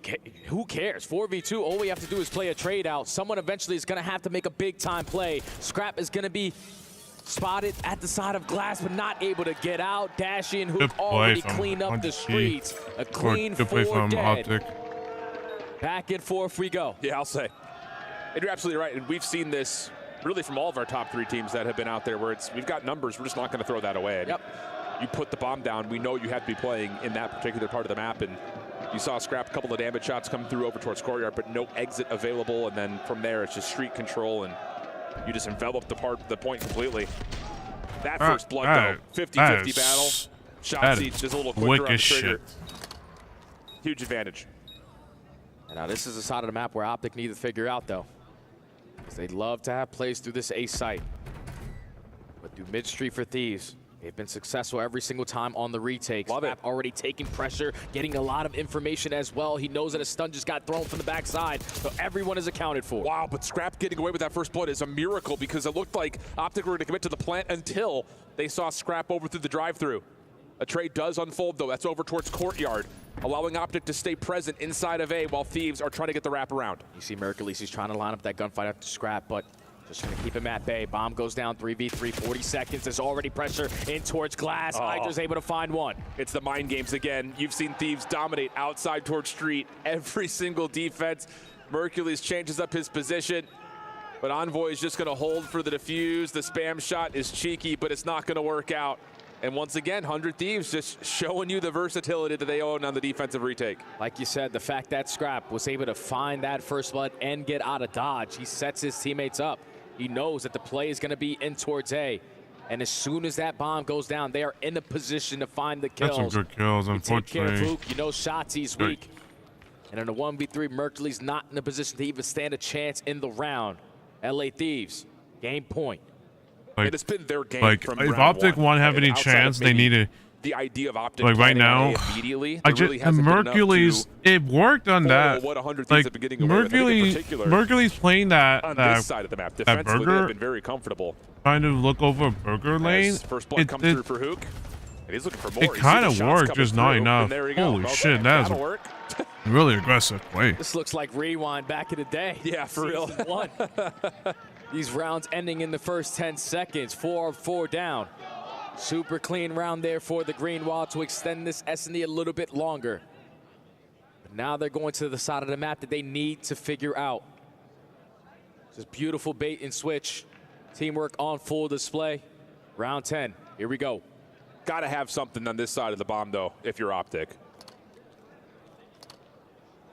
cares? 4v2, all we have to do is play a trade out. Someone eventually is going to have to make a big-time play. Scrap is going to be spotted at the side of Glass, but not able to get out. Dashy and Hook already cleaned up the streets. A clean 4 dead. Optic. Back and forth we go. Yeah, I'll say. And you're absolutely right, and we've seen this really from all of our top 3 teams that have been out there where we've got numbers, we're just not going to throw that away. Yep. You put the bomb down, we know you have to be playing in that particular part of the map, and You saw Scrap a couple of damage shots come through over towards Courtyard, but no exit available. And then from there, it's just street control, and you just envelop the point completely. That first blood, though, 50-50 battle. Shotzzy just a little quicker on the trigger. Huge advantage. And now this is a side of the map where Optic need to figure out, though. Because they love to have plays through this A site. But through mid-street for Thieves, they've been successful every single time on the retakes. Love it. Already taking pressure, getting a lot of information as well. He knows that a stun just got thrown from the backside, so everyone is accounted for. Wow, but Scrap getting away with that first blood is a miracle, because it looked like Optic were going to commit to the plant until they saw Scrap over through the drive-through. A trade does unfold, though. That's over towards Courtyard, allowing Optic to stay present inside of A while Thieves are trying to get the wrap around. You see Mercules, he's trying to line up that gunfight after Scrap, but just going to keep him at bay. Bomb goes down, 3v3, 40 seconds. There's already pressure in towards Glass. Hydra's able to find one. It's the mind games again. You've seen Thieves dominate outside towards street. Every single defense. Mercules changes up his position, but Envoy is just going to hold for the defuse. The spam shot is cheeky, but it's not going to work out. And once again, 100 Thieves just showing you the versatility that they own on the defensive retake. Like you said, the fact that Scrap was able to find that first blood and get out of dodge, he sets his teammates up. He knows that the play is going to be in towards A. And as soon as that bomb goes down, they are in a position to find the kills. That's some good kills, unfortunately. Take care of Vuk, you know Shotzzy's weak. And in a 1v3, Mercules not in a position to even stand a chance in the round. LA Thieves, game point. Like, it's been their game from if round Optic one. won't have any chance, they need to. The idea of Optic like right now, immediately, Mercules, it worked on that. What 100 like at the beginning of Mercules playing that on this side of the map. Defensively, they've been very comfortable. Trying to look over Burger Lane. First blood comes through for Hook. And he's looking for more. It kind of worked, just not enough. Holy shit, that's work. Really aggressive play. This looks like Rewind back in the day. Yeah, for real. One. These rounds ending in the first 10 seconds. 4 of 4 down. Super clean round there for the Green Wall to extend this S&D a little bit longer. But now they're going to the side of the map that they need to figure out. Just beautiful bait and switch. Teamwork on full display. Round 10. Here we go. Got to have something on this side of the bomb, though, if you're Optic.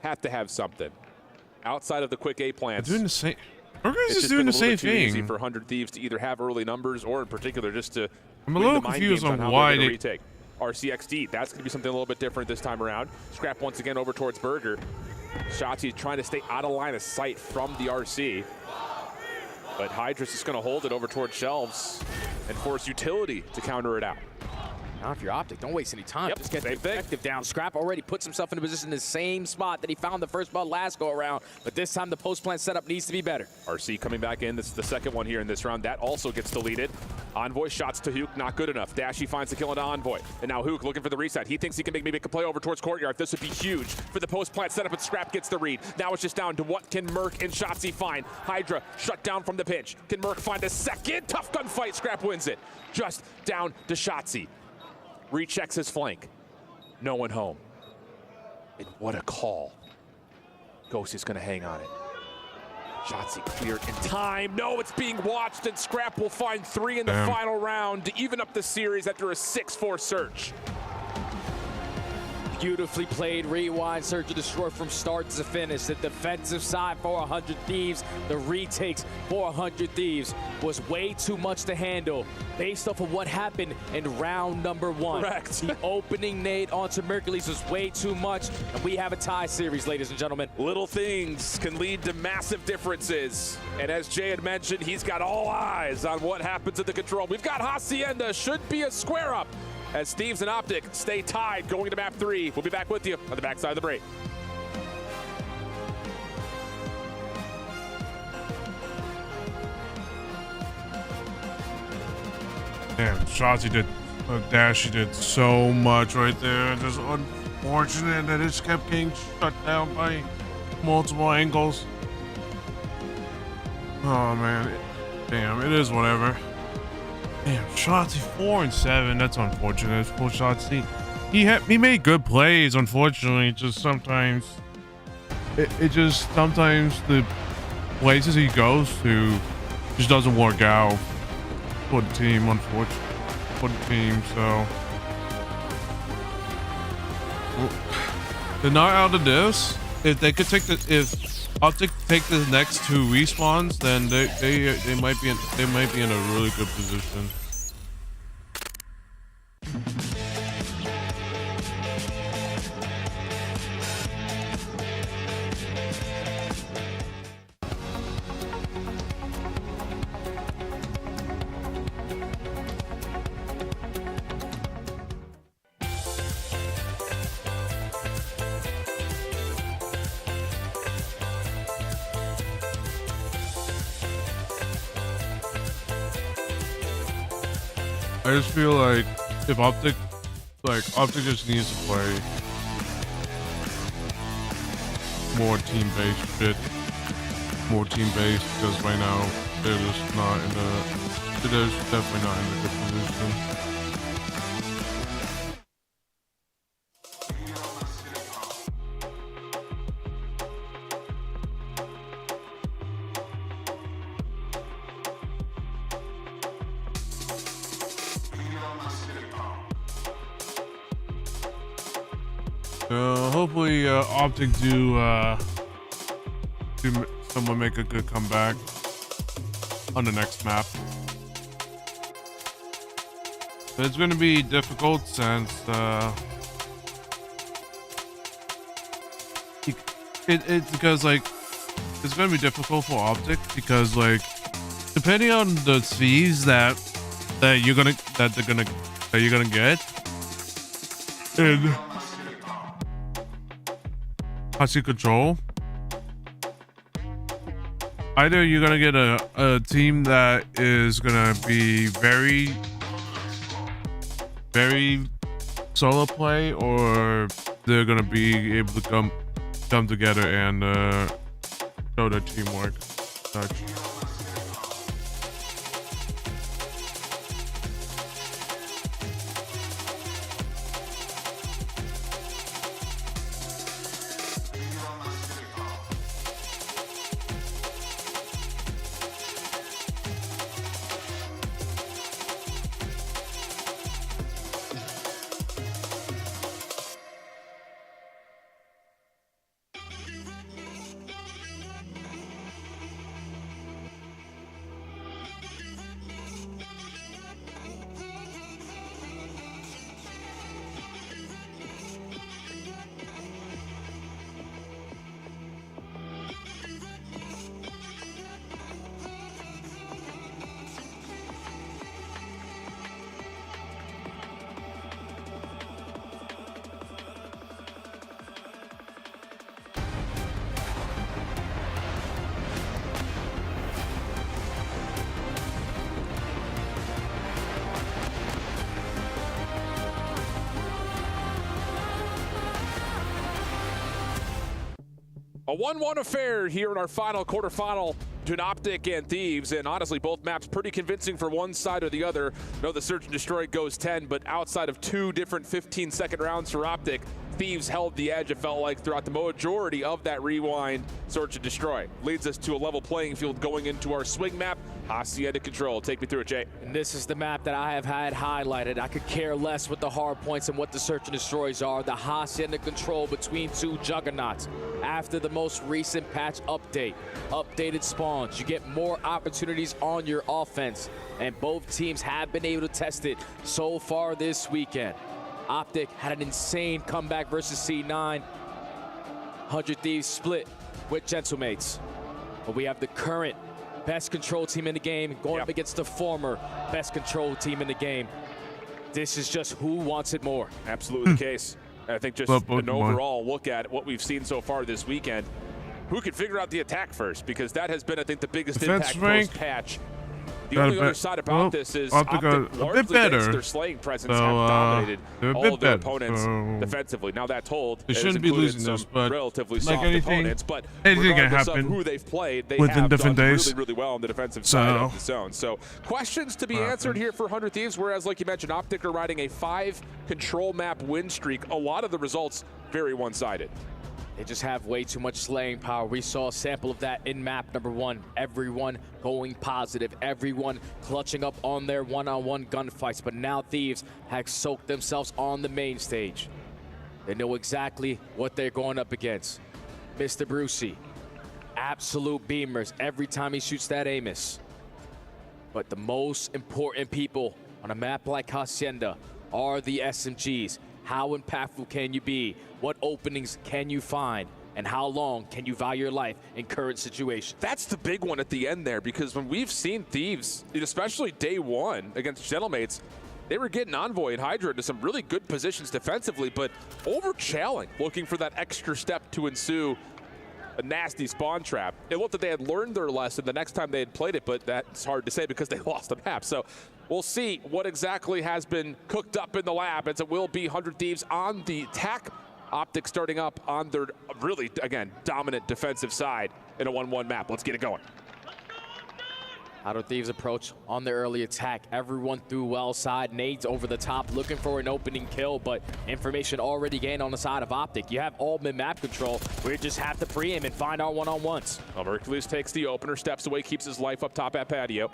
Have to have something. Outside of the quick A plants. Doing the same. Burgers is doing the same thing. Easy for 100 Thieves to either have early numbers or, in particular, just to. I'm a little confused on why they retake. RCXD. That's going to be something a little bit different this time around. Scrap once again over towards Burger. Shotzzy trying to stay out of line of sight from the RC. But Hydra's just going to hold it over towards Shelves and force Utility to counter it out. Now, if you're Optic, don't waste any time. Yep, just get the objective down. Scrap already puts himself in a position in the same spot that he found the first ball last go around, but this time the post-plant setup needs to be better. RC coming back in. This is the second one here in this round. That also gets deleted. Envoy shots to Hook, not good enough. Dashy finds the kill into Envoy. And now Hook looking for the reset. He thinks he can maybe make a play over towards Courtyard. This would be huge for the post-plant setup, but Scrap gets the read. Now it's just down to what can Merc and Shotzzy find. Hydra shut down from the pinch. Can Merc find a second? Tough gunfight. Scrap wins it. Just down to Shotzzy. Rechecks his flank. No one home. And what a call. Ghost is going to hang on it. Shotzzy cleared in time. No, it's being watched, and Scrap will find 3 in the final round to even up the series after a 6-4 search. Beautifully played Rewind, Search and Destroy from start to finish. The defensive side for 100 Thieves, the retakes for 100 Thieves was way too much to handle based off of what happened in round number 1. Correct. The opening nade onto Mercules was way too much, and we have a tie series, ladies and gentlemen. Little things can lead to massive differences. And as Jay had mentioned, he's got all eyes on what happens at the control. We've got Hacienda, should be a square up, as Thieves and Optic stay tied going to map 3. We'll be back with you on the backside of the break. Damn, Shotzzy did, Dashy did so much right there. Just unfortunate that it just kept getting shut down by multiple angles. Oh man, damn, it is whatever. Damn, Shotzzy 4 and 7. That's unfortunate for Shotzzy. He made good plays. Unfortunately, just sometimes sometimes the places he goes to just doesn't work out for the team. Unfortunately, for the team. So they're not out of this. If they could take if Optic take the next 2 respawns, then they might be in a really good position. I just feel like if Optic just needs to play more team-based shit, because right now they're just not in a, they're definitely not in a good position. Hopefully Optic do someone make a good comeback on the next map. But it's going to be difficult since it's because like it's going to be difficult for Optic because like depending on the fees that you're gonna get in Husky Control, either you're gonna get a team that is gonna be very solo play, or they're gonna be able to come together and show their teamwork. Such. A 1-1 affair here in our final quarterfinal between Optic and Thieves, and honestly both maps pretty convincing for one side or the other. No, the Search and Destroy goes 10, but outside of 2 different 15-second rounds for Optic, Thieves held the edge, it felt like, throughout the majority of that rewind. Search and Destroy leads us to a level playing field going into our swing map. Hacienda Control. Take me through it, Jay. And this is the map that I have had highlighted. I could care less what the hard points and what the Search and Destroys are. The Hacienda Control between 2 juggernauts. After the most recent patch update, updated spawns, you get more opportunities on your offense. And both teams have been able to test it so far this weekend. Optic had an insane comeback versus C9. 100 Thieves split with Gentlemates. But we have the current best control team in the game going up against the former best control team in the game. This is just who wants it more. Absolutely the case. I think just an overall look at what we've seen so far this weekend. Who can figure out the attack first? Because that has been, I think, the biggest impact post-patch. The only other side about this is Optic largely thanks to their slaying presence have dominated all of their opponents defensively. Now that told, they shouldn't be losing this, but relatively like soft opponents. But anything can regardless happen of who they've played, they within have different done days. really well on the defensive side of the zone. So questions to be answered here for 100 Thieves, whereas like you mentioned, Optic are riding a 5 control map win streak. A lot of the results very one-sided. They just have way too much slaying power. We saw a sample of that in map number 1. Everyone going positive, everyone clutching up on their one-on-one gunfights. But now Thieves have soaked themselves on the main stage. They know exactly what they're going up against. Mr. Brucey, absolute beamers every time he shoots that Amos. But the most important people on a map like Hacienda are the SMGs. How impactful can you be? What openings can you find? And how long can you value your life in current situations? That's the big one at the end there, because when we've seen Thieves, especially day one against Gentlemates, they were getting Envoy and Hydra into some really good positions defensively, but overchalling, looking for that extra step to ensue a nasty spawn trap. It looked that they had learned their lesson the next time they had played it, but that's hard to say because they lost the map. So we'll see what exactly has been cooked up in the lab, as it will be 100 Thieves on the attack. Optic starting up on their really, again, dominant defensive side in a 1-1 map. Let's get it going. 100 Thieves approach on the early attack. Everyone through well side. Nades over the top, looking for an opening kill, but information already gained on the side of Optic. You have all mid-map control. We just have to pre-aim and find our one-on-ones. Well, Hercules takes the opener, steps away, keeps his life up top at patio.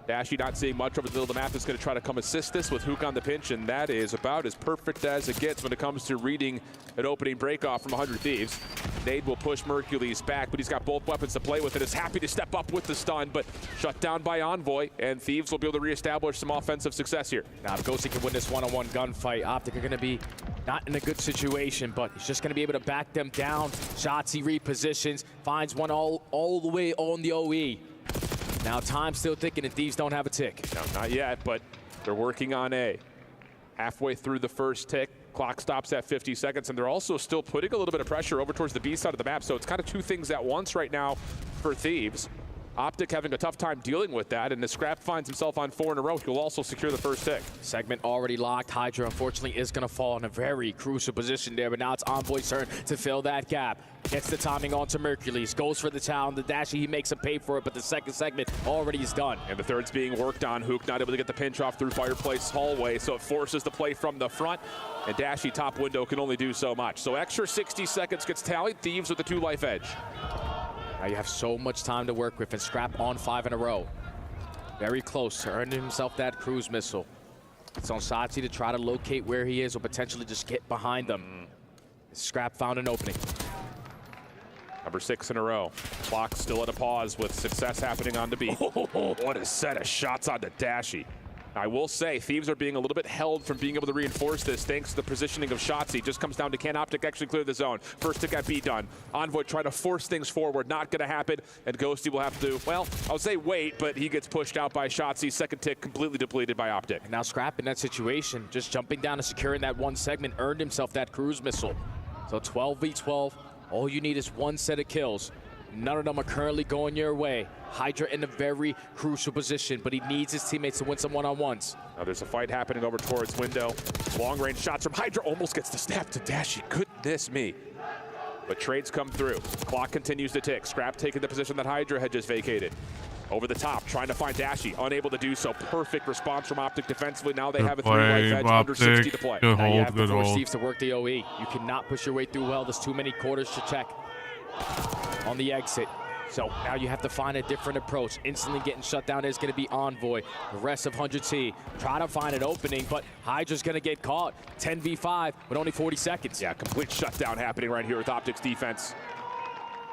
Dashy not seeing much over the middle of the map, is going to try to come assist this with Hook on the pinch, and that is about as perfect as it gets when it comes to reading an opening breakoff from 100 Thieves. Nade will push Mercules back, but he's got both weapons to play with and is happy to step up with the stun, but shut down by Envoy, and Thieves will be able to reestablish some offensive success here. Now, if Ghosty can win this one-on-one gunfight, Optic are going to be not in a good situation, but he's just going to be able to back them down. Shotzzy repositions, finds one all the way on the OE. Now, time's still ticking, and Thieves don't have a tick. No, not yet, but they're working on A. Halfway through the first tick, clock stops at 50 seconds, and they're also still putting a little bit of pressure over towards the B side of the map, so it's kind of two things at once right now for Thieves. Optic having a tough time dealing with that, and the Scrap finds himself on 4 in a row. He'll also secure the first tick. Segment already locked. Hydra, unfortunately, is going to fall in a very crucial position there, but now it's Envoy's turn to fill that gap. Gets the timing onto Mercules, goes for the town. The Dashy, he makes him pay for it, but the second segment already is done. And the third's being worked on. Hook not able to get the pinch off through Fireplace hallway, so it forces the play from the front, and Dashy top window can only do so much. So extra 60 seconds gets tallied. Thieves with the 2 life edge. Now you have so much time to work with, and Scrap on 5 in a row. Very close to earning himself that cruise missile. It's on Shotzzy to try to locate where he is or potentially just get behind them. Scrap found an opening. Number 6 in a row. Clock still at a pause with success happening on the B. What a set of shots on the Dashy. I will say, Thieves are being a little bit held from being able to reinforce this thanks to the positioning of Shotzzy. Just comes down to can Optic actually clear the zone. First tick at B done. Envoy trying to force things forward. Not going to happen. And Ghosty will have to, well, I would say wait, but he gets pushed out by Shotzzy. Second tick completely depleted by Optic. And now Scrap in that situation, just jumping down and securing that one segment, earned himself that cruise missile. So 12v12, all you need is one set of kills. None of them are currently going your way. Hydra in a very crucial position, but he needs his teammates to win some one-on-ones. Now there's a fight happening over towards window. Long-range shots from Hydra, almost gets the snap to Dashy. Goodness me. But trades come through. Clock continues to tick. Scrap taking the position that Hydra had just vacated. Over the top, trying to find Dashy, unable to do so. Perfect response from Optic defensively. Now they have a 3-life edge, under 60 to play. Now you have to force Thieves to work the OE. You cannot push your way through well. There's too many quarters to check on the exit. So now you have to find a different approach. Instantly getting shut down is going to be Envoy. The rest of 100T try to find an opening, but Hydra's going to get caught. 10v5 with only 40 seconds. Yeah, complete shutdown happening right here with Optic's defense.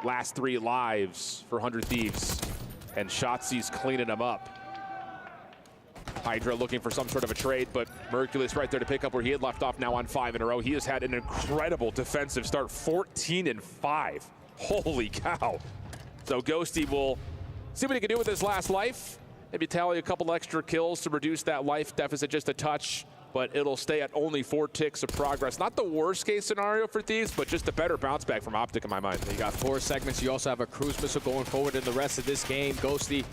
Last 3 lives for 100 Thieves, and Shotzi's cleaning them up. Hydra looking for some sort of a trade, but Mercules right there to pick up where he had left off, now on 5 in a row. He has had an incredible defensive start, 14-5. Holy cow. So Ghosty will see what he can do with his last life. Maybe tally a couple extra kills to reduce that life deficit just a touch, but it'll stay at only 4 ticks of progress. Not the worst case scenario for Thieves, but just a better bounce back from Optic in my mind. You got 4 segments. You also have a cruise missile going forward in the rest of this game. Ghosty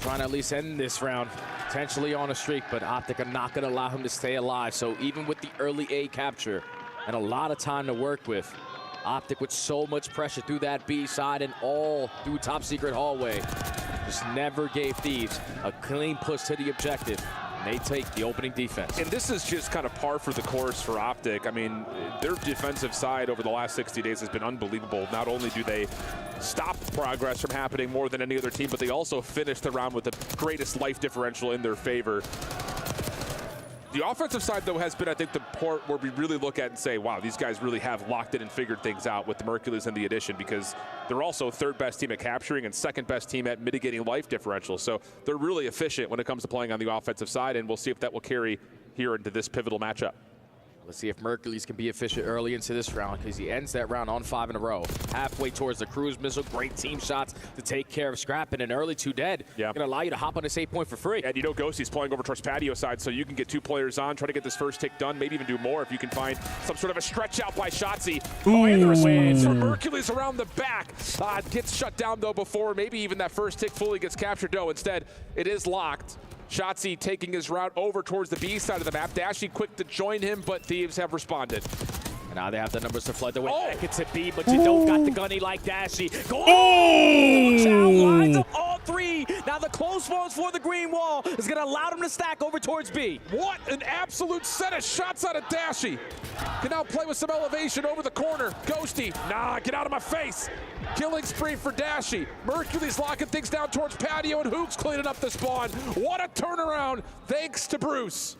trying to at least end this round, potentially on a streak, but Optic are not going to allow him to stay alive. So even with the early A capture and a lot of time to work with, Optic with so much pressure through that B side and all through top secret hallway, just never gave Thieves a clean push to the objective. And they take the opening defense. And this is just kind of par for the course for Optic. I mean, their defensive side over the last 60 days has been unbelievable. Not only do they stop progress from happening more than any other team, but they also finish the round with the greatest life differential in their favor. The offensive side, though, has been, I think, the part where we really look at and say, wow, these guys really have locked in and figured things out with the Mercules and the addition, because they're also third best team at capturing and second best team at mitigating life differential. So they're really efficient when it comes to playing on the offensive side, and we'll see if that will carry here into this pivotal matchup. Let's see if Mercules can be efficient early into this round, because he ends that round on 5 in a row. Halfway towards the cruise missile, great team shots to take care of Scrap, and an early 2 dead. Yeah. Gonna allow you to hop on this 8-point for free. And you know Ghosty's playing over towards patio side, so you can get 2 players on, try to get this first tick done, maybe even do more if you can find some sort of a stretch out by Shotzzy. Oh, and the response from Mercules around the back. Gets shut down, though, before maybe even that first tick fully gets captured. No, instead, it is locked. Shotzzy taking his route over towards the B side of the map. Dashy quick to join him, but Thieves have responded. And now they have the numbers to flood the way back into B, but you don't got the gunny like Dashy. Go lines up all 3. Now the close ones for the green wall is going to allow them to stack over towards B. What an absolute set of shots out of Dashy. Can now play with some elevation over the corner. Ghosty, nah, get out of my face. Killing spree for Dashy. Mercules locking things down towards patio, and Hook's cleaning up the spawn. What a turnaround, thanks to Bruce.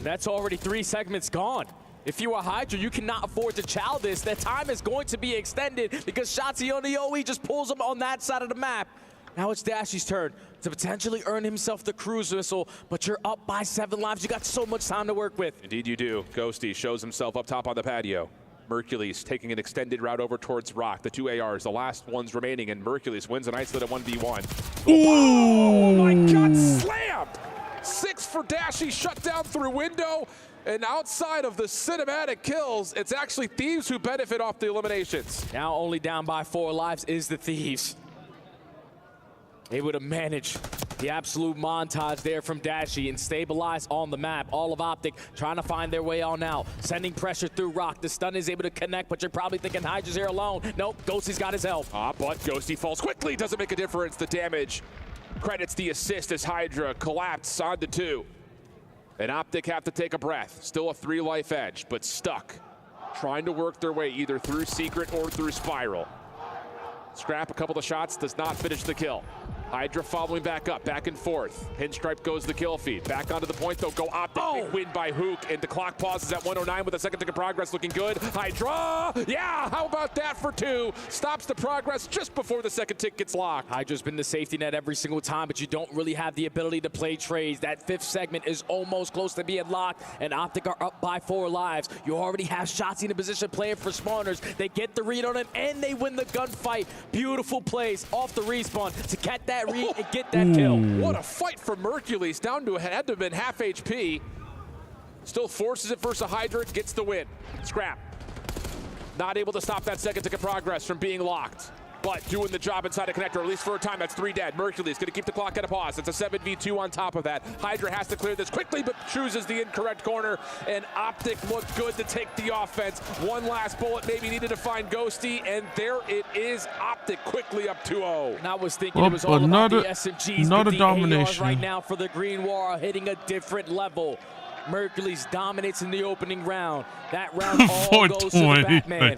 That's already 3 segments gone. If you are Hydra, you cannot afford to chow this. That time is going to be extended because Shotzzy on the OE just pulls him on that side of the map. Now it's Dashy's turn to potentially earn himself the cruise missile, but you're up by 7 lives. You got so much time to work with. Indeed you do. Ghosty shows himself up top on the patio. Mercules taking an extended route over towards Rock. The 2 ARs, the last ones remaining, and Mercules wins an isolated 1v1. Oh my God, slammed! 6 for Dashy, shut down through window. And outside of the cinematic kills, it's actually Thieves who benefit off the eliminations. Now only down by 4 lives is the Thieves. Able to manage the absolute montage there from Dashy and stabilize on the map. All of Optic trying to find their way on out. Sending pressure through Rock. The stun is able to connect, but you're probably thinking Hydra's here alone. Nope, Ghosty's got his help. But Ghosty falls quickly. Doesn't make a difference. The damage credits the assist as Hydra collapsed on the 2. And Optic have to take a breath. Still a 3-life edge, but stuck. Trying to work their way either through Secret or through Spiral. Scrap a couple of shots, does not finish the kill. Hydra following back up, back and forth. Pinstripe goes the kill feed. Back onto the point, though, go Optic. Big win by Hook, and the clock pauses at 109 with a second tick of progress looking good. Hydra, yeah, how about that for 2? Stops the progress just before the second tick gets locked. Hydra's been the safety net every single time, but you don't really have the ability to play trades. That 5th segment is almost close to being locked, and Optic are up by 4 lives. You already have Shotzzy in a position playing for spawners. They get the read on it, and they win the gunfight. Beautiful plays off the respawn to get that read and get that kill. What a fight for Mercules, down to had to have been half HP. Still forces it versus a Hydra, gets the win. Scrap. Not able to stop that second tick of progress from being locked, but doing the job inside a connector, at least for a time. That's 3 dead. Mercules gonna keep the clock at a pause. It's a 7v2 on top of that. Hydra has to clear this quickly, but chooses the incorrect corner, and Optic looked good to take the offense. One last bullet maybe needed to find Ghosty, and there it is. Optic quickly up 2-0. And I was thinking it was all about the SMGs, not but a the ARs domination right now for the Green War are hitting a different level. Mercules dominates in the opening round. That round all goes to the Batman.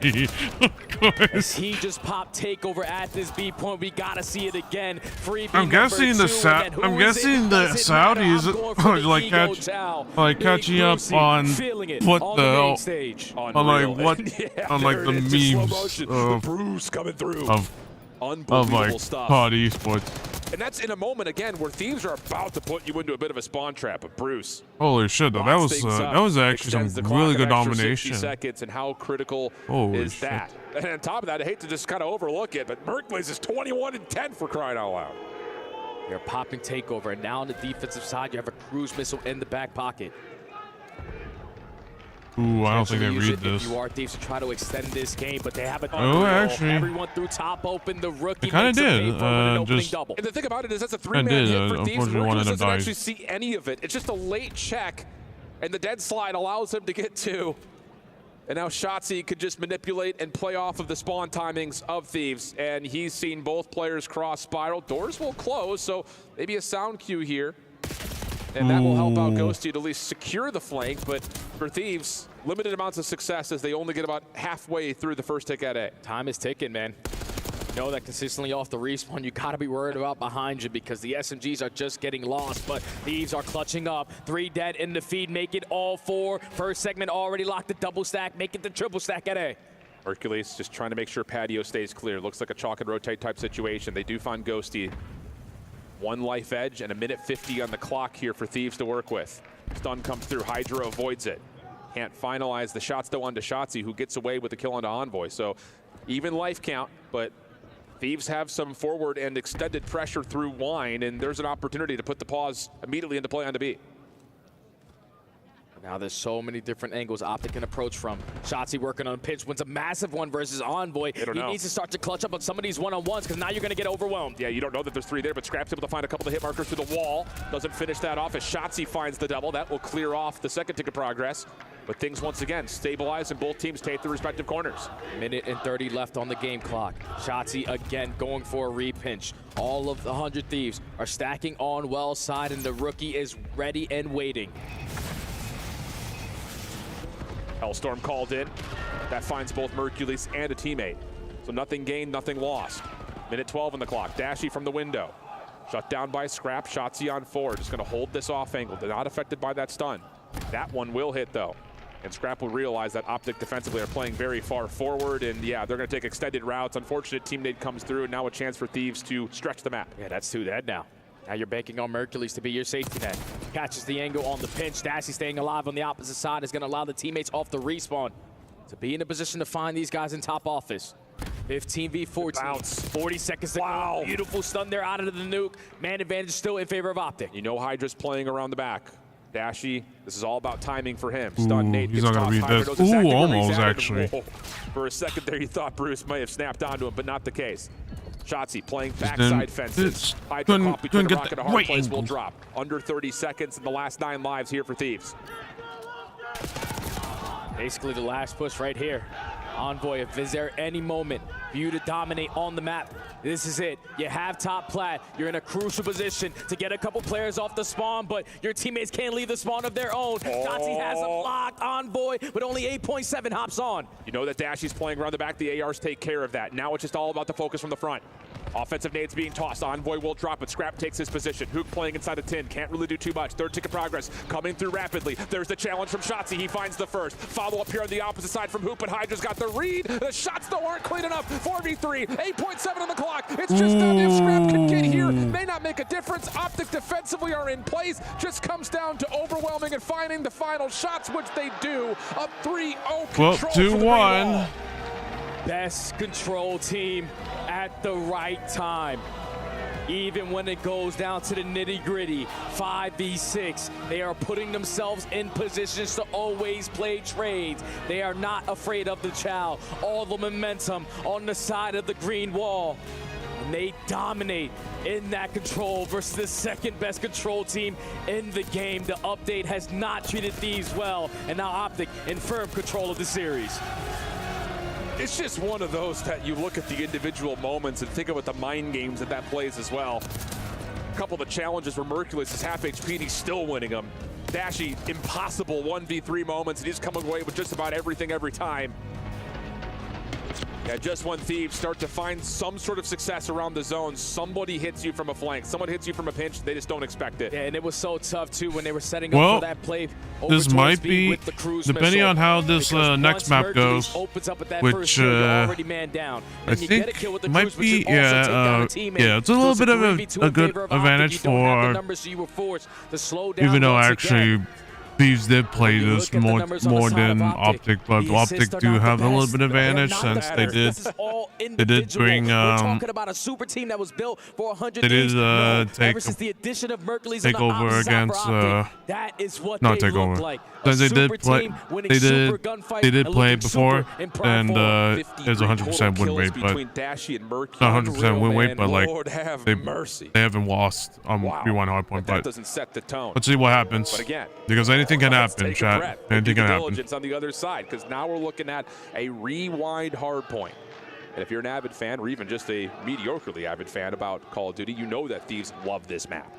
Of course. As he just popped takeover at this B point. We gotta see it again. Free I'm guessing the Saudis are like catching up on what the memes of Bruce coming through. Of like COD esports. And that's in a moment again where Thieves are about to put you into a bit of a spawn trap. But Bruce, holy shit, though, that was actually some really good domination. 60 seconds, and how critical is that? And on top of that, I hate to just kind of overlook it, but Mercules is 21-10 for crying out loud. You're popping takeover, and now on the defensive side, you have a cruise missile in the back pocket. Ooh, I don't think they read this. You are Thieves to try to extend this game, but they have a actually, everyone through top open. The rookie kind of did. Double. And the thing about it is that's a 3-man hit for Thieves. Mercules doesn't actually see any of it. It's just a late check, and the dead slide allows him to get 2. And now Shotzzy could just manipulate and play off of the spawn timings of Thieves, and he's seen both players cross Spiral. Doors will close, so maybe a sound cue here. And that will help out Ghosty to at least secure the flank, but for Thieves, limited amounts of success as they only get about halfway through the first tick at A. Time is ticking, man. know that consistently off the respawn, you got to be worried about behind you because the SMGs are just getting lost, but Thieves are clutching up. 3 dead in the feed, make it all 4. First segment already locked the double stack, make it the triple stack at A. Hercules just trying to make sure patio stays clear. Looks like a chalk and rotate type situation. They do find Ghosty. 1 life edge and a minute 50 on the clock here for Thieves to work with. Stun comes through, Hydra avoids it. Can't finalize the shots though onto Shotzzy, who gets away with the kill onto Envoy. So even life count, but Thieves have some forward and extended pressure through Wine, and there's an opportunity to put the pause immediately into play onto B. Now there's so many different angles Optic can approach from. Shotzzy working on pitch, wins a massive one versus Envoy. He needs to start to clutch up on some of these one-on-ones because now you're going to get overwhelmed. Yeah, you don't know that there's 3 there, but Scrap's able to find a couple of hit markers through the wall. Doesn't finish that off as Shotzzy finds the double. That will clear off the second tick of progress. But things once again stabilize and both teams take their respective corners. Minute and 30 left on the game clock. Shotzzy again going for a repinch. All of the 100 Thieves are stacking on Well's side and the rookie is ready and waiting. Hellstorm called in. That finds both Mercules and a teammate. So nothing gained, nothing lost. Minute 12 on the clock. Dashy from the window. Shut down by Scrap. Shotzzy on 4. Just going to hold this off angle. They're not affected by that stun. That one will hit though. And Scrap will realize that Optic defensively are playing very far forward. And yeah, they're going to take extended routes. Unfortunate teammate comes through. And now a chance for Thieves to stretch the map. Yeah, that's 2 dead now. Now you're banking on Mercules to be your safety net. Catches the angle on the pinch. Dashy staying alive on the opposite side is going to allow the teammates off the respawn to be in a position to find these guys in top office. 15 v 14. Bounce. 40 seconds to go. Beautiful stun there out of the nuke. Man advantage still in favor of Optic. You know Hydra's playing around the back. Dashy, this is all about timing for him. Stun, Nate he's gets not going to read tossed. this. Hydra knows exactly where Almost he's at. actually. Whoa. For a second there, you thought Bruce may have snapped onto him, but not the case. Shotzzy playing backside fences. Hydra caught between a rock and a hard place will drop. Under 30 seconds in the last 9 lives here for Thieves. Basically the last push right here. Envoy, if is there any moment for you to dominate on the map, this is it. You have top plat. You're in a crucial position to get a couple players off the spawn, but your teammates can't leave the spawn of their own. Shotzzy has a block. Envoy, but only 8.7 hops on. You know that Dashy's playing around the back. The ARs take care of that. Now it's just all about the focus from the front. Offensive nades being tossed. Envoy will drop it. Scrap takes his position. Hook playing inside a 10. Can't really do too much. 3rd tick of progress coming through rapidly. There's the challenge from Shotzzy. He finds the first. Follow up here on the opposite side from Hoop, but Hydra's got the read. The shots though aren't clean enough. 4v3. 8.7 on the clock. It's just not if Scrap can get here. May not make a difference. Optic defensively are in place. Just comes down to overwhelming and finding the final shots, which they do. Up 3-0. Well, 2-1. Best control team at the right time. Even when it goes down to the nitty-gritty, 5v6, they are putting themselves in positions to always play trades. They are not afraid of the chow. All the momentum on the side of the green wall. And they dominate in that control versus the second best control team in the game. The update has not treated Thieves well, and now Optic in firm control of the series. It's just one of those that you look at the individual moments and think about the mind games that plays as well. A couple of the challenges where Mercules is half HP and he's still winning them. Dashy, impossible 1v3 moments, and he's coming away with just about everything every time. Yeah, just when Thieves start to find some sort of success around the zone, somebody hits you from a flank, someone hits you from a pinch, they just don't expect it. Yeah, and it was so tough too when they were setting up for that play. This might be, depending on how this next map goes, which I think might be, yeah, it's a little bit of a good advantage for, even though actually Thieves did play this more than Optic, but Optic do have a little bit of advantage since they did bring talking about a super team that was built for 100 they did take over against that is what not take over. Like. They did play before, and there's 100% win rate, but not 100% win rate, but like they haven't lost on Rewind Hardpoint. But doesn't set the tone. Let's see what happens, because anything can happen, chat. Anything can happen. On the other side, because now we're looking at a Rewind Hardpoint. And if you're an avid fan, or even just a mediocrely avid fan about Call of Duty, you know that Thieves love this map.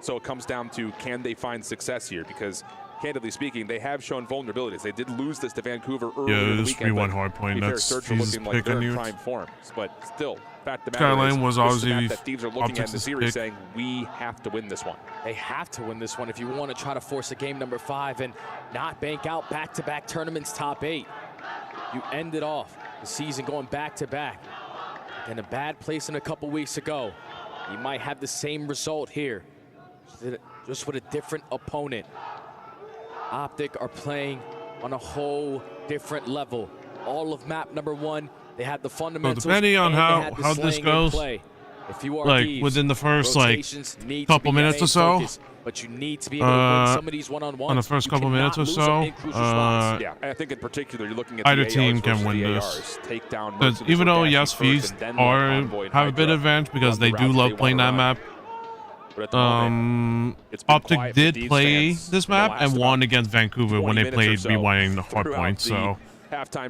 So it comes down to, can they find success here? Because candidly speaking, they have shown vulnerabilities. They did lose this to Vancouver earlier Yeah, in the this weekend. 3-1 hard point. That's Surge are looking like pick they're in anyways. prime form. But still, fact of the matter Skyline is, was this is the obviously map that Thieves are looking at in the Optics' series pick. saying, we have to win this one. They have to win this one if you want to try to force a game number 5 and not bank out back-to-back tournaments top 8. You ended off the season going back-to-back in a bad place in a couple weeks ago. You might have the same result here, just with a different opponent. Optic are playing on a whole different level. All of map number 1, they had the fundamentals. So depending on how this goes, if you are like Thieves, within the first rotations need to couple be your minutes or main so, focus, but you need to be able to win some of these one-on-ones. on the first couple minutes or so, Yeah, I think in particular, you're looking at either the team ARs can versus win the this. ARs. Take down Because even though yes, Thieves are have a bit of advantage because they do love playing that map. Optic did play this map and won against Vancouver when they played rewinding the hard point, so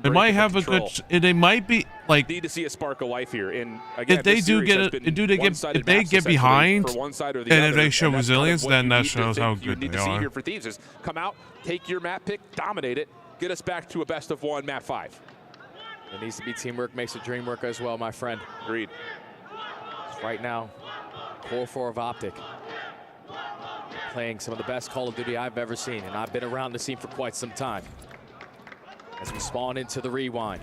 they might have a good. They might be like. Need to see a spark of life here. And again, If they do get it, if they get behind, and if they show resilience, then that shows how good you need they to see are. here for Thieves is come out, take your map pick, dominate it, get us back to a best of 1 map 5. It needs to be teamwork makes the dream work as well, my friend. Agreed. Right now, core 4 of Optic playing some of the best Call of Duty I've ever seen, and I've been around the scene for quite some time. As we spawn into the rewind,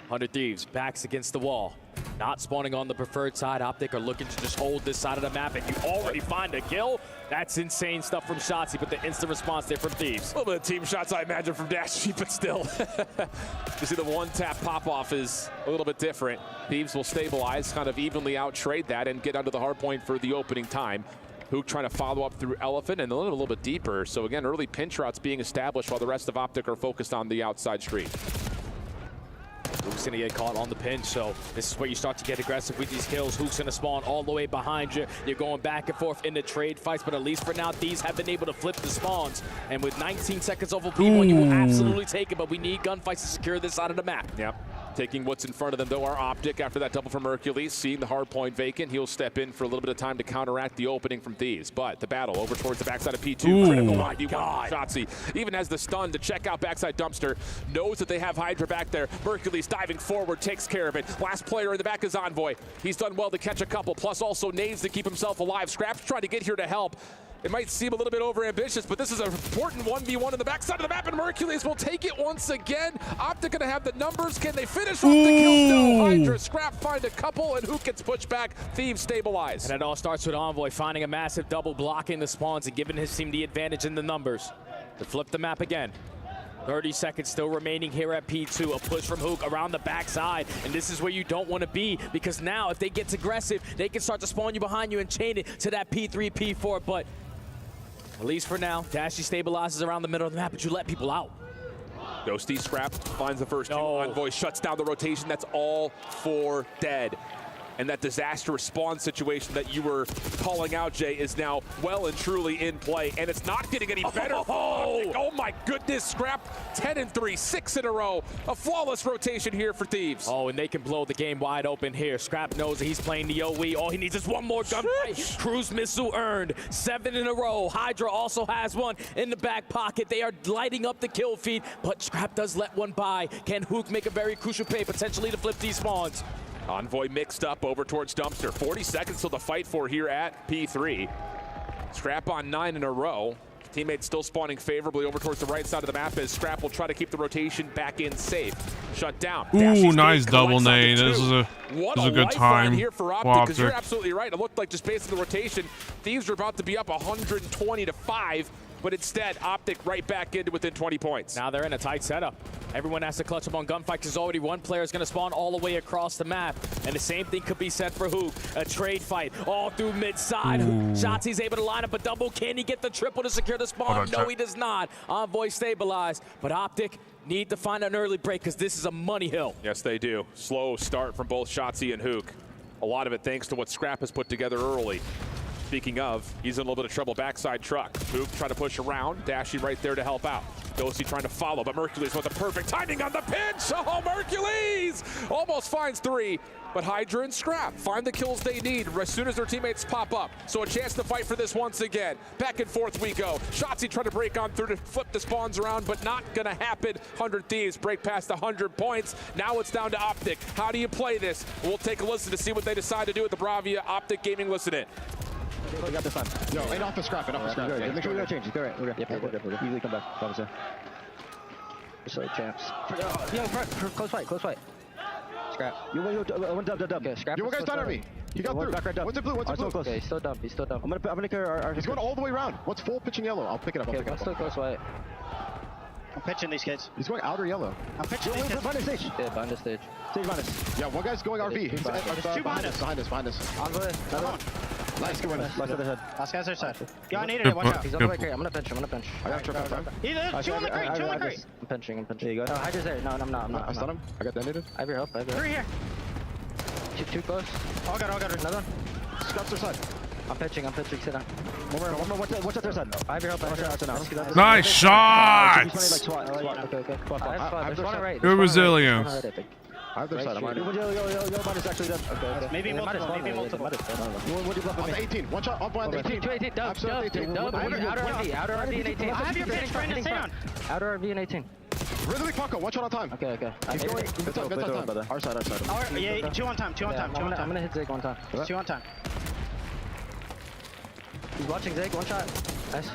100 Thieves backs against the wall, not spawning on the preferred side. Optic are looking to just hold this side of the map, and you already find a kill. That's insane stuff from Shotzzy, but the instant response there from Thieves. A little bit of team shots, I imagine, from Dashy, but still. You see the one-tap pop-off is a little bit different. Thieves will stabilize, kind of evenly out-trade that, and get under the hard point for the opening time. Hook trying to follow up through Elephant and a little bit deeper. So again, early pinch routes being established while the rest of Optic are focused on the outside street. Hook's gonna get caught on the pinch, so this is where you start to get aggressive with these kills. Hook's gonna spawn all the way behind you. You're going back and forth in the trade fights, but at least for now, Thieves have been able to flip the spawns. And with 19 seconds over P1, you will absolutely take it, but we need gunfights to secure this side of the map. Yep. Taking what's in front of them, though, are Optic after that double from Hercules. Seeing the hard point vacant, he'll step in for a little bit of time to counteract the opening from Thieves. But the battle over towards the backside of P2. Critical. My God. Shotzzy even has the stun to check out backside Dumpster. Knows that they have Hydra back there. Hercules diving forward, takes care of it. Last player in the back is Envoy. He's done well to catch a couple, plus also nades to keep himself alive. Scrap's trying to get here to help. It might seem a little bit overambitious, but this is an important 1v1 in the backside of the map, and Hercules will take it once again. Optic gonna have the numbers. Can they finish off the kills? No. Hydra, Scrap find a couple, and Hook gets pushed back. Thieves stabilize. And it all starts with Envoy finding a massive double, blocking the spawns and giving his team the advantage in the numbers. To flip the map again. 30 seconds still remaining here at P2. A push from Hook around the backside. And this is where you don't want to be, because now if they get aggressive, they can start to spawn you behind you and chain it to that P3, P4. But at least for now, Dashy stabilizes around the middle of the map, but you let people out. Ghosty Scrap finds the first two. Envoy shuts down the rotation. That's all for dead. And that disastrous spawn situation that you were calling out, Jay, is now well and truly in play. And it's not getting any better. Oh my goodness, Scrap 10 and 3, 6 in a row. A flawless rotation here for Thieves. Oh, and they can blow the game wide open here. Scrap knows that he's playing the OE. All he needs is one more gunfight. Cruise missile earned. 7 in a row. Hydra also has one in the back pocket. They are lighting up the kill feed, but Scrap does let one by. Can Hook make a very crucial play, potentially to flip these spawns? Envoy mixed up over towards Dumpster. 40 seconds till the fight for here at P3. Scrap on 9 in a row. Teammates still spawning favorably over towards the right side of the map as Scrap will try to keep the rotation back in safe. Shut down. Ooh, nice double nade. This is a good time. Here for Optic, because you're absolutely right. It looked like just based on the rotation, Thieves were about to be up 120 to 5. But instead, Optic right back into within 20 points. Now they're in a tight setup. Everyone has to clutch up on gunfight because already one player is going to spawn all the way across the map. And the same thing could be said for Hook. A trade fight all through mid-side. Shotzi's able to line up a double. Can he get the triple to secure the spawn? No, he does not. Envoy stabilized. But Optic need to find an early break because this is a money hill. Yes, they do. Slow start from both Shotzi and Hook. A lot of it thanks to what Scrap has put together early. Speaking of, he's in a little bit of trouble. Backside truck. Hook trying to push around. Dashy right there to help out. Ghosty trying to follow, but Mercules with the perfect timing on the pinch. Oh, Mercules almost finds 3, but Hydra and Scrap find the kills they need as soon as their teammates pop up. So a chance to fight for this once again. Back and forth we go. Shotzzy trying to break on through to flip the spawns around, but not going to happen. 100 Thieves break past 100 points. Now it's down to Optic. How do you play this? We'll take a listen to see what they decide to do with the Bravia. Optic Gaming, listen in. We got this time. Yo, ain't off the scrap, ain't off the scrap. Yeah, make sure we got change. Go right. We're good. Yep, we're good. Easily come back. Promise you. Just like champs. Yo, close fight, close fight. Scrap. You one dub. Okay, Scrap. Yo, one guy's down on me. He got through. Back right dub. What's it blue? What's it blue? Okay, he's still dumb. I'm gonna carry our. He's going all the way around. What's full pitching yellow? I'll pick it up. Okay, I'm still close fight. I'm pitching these kids. He's going outer yellow. I'm pitching these kids. Behind the stage. Yeah, behind the stage. Stage behind us. Yeah, one guy's going RV. He's There's 2 behind us. Behind us. On the way. Come on. Nice, good one. Last other head. Last guy's their side. Yo, I needed it. Watch out. He's on the way crate. I'm gonna pinch. I got triple. He's 2 on the crate. 2 on the crate. I'm pinching. There you go. No, Hydra's there. No, I'm not. I stun him. I got detonated. I have your help. 3 here. Too close. All got it. Another one. Scraps their side. I'm pitching. Sit down. One more. Watch out their side. I have your help. Nice shot! Good resilience. I have their side. I'm already. Yo, actually dead. Okay. Maybe multiple. What do you on the 18. One shot. On point. 18. 18. Dub. Outer RV and 18. I have your pitch. Trying to stay on. Outer RV and 18. Ridley Paco, one shot on time. Okay. He's going. Good time. Our side. Yeah, 2 on time. I'm gonna hit Zig one time. 2 on time. He's watching Zig, one shot. Nice.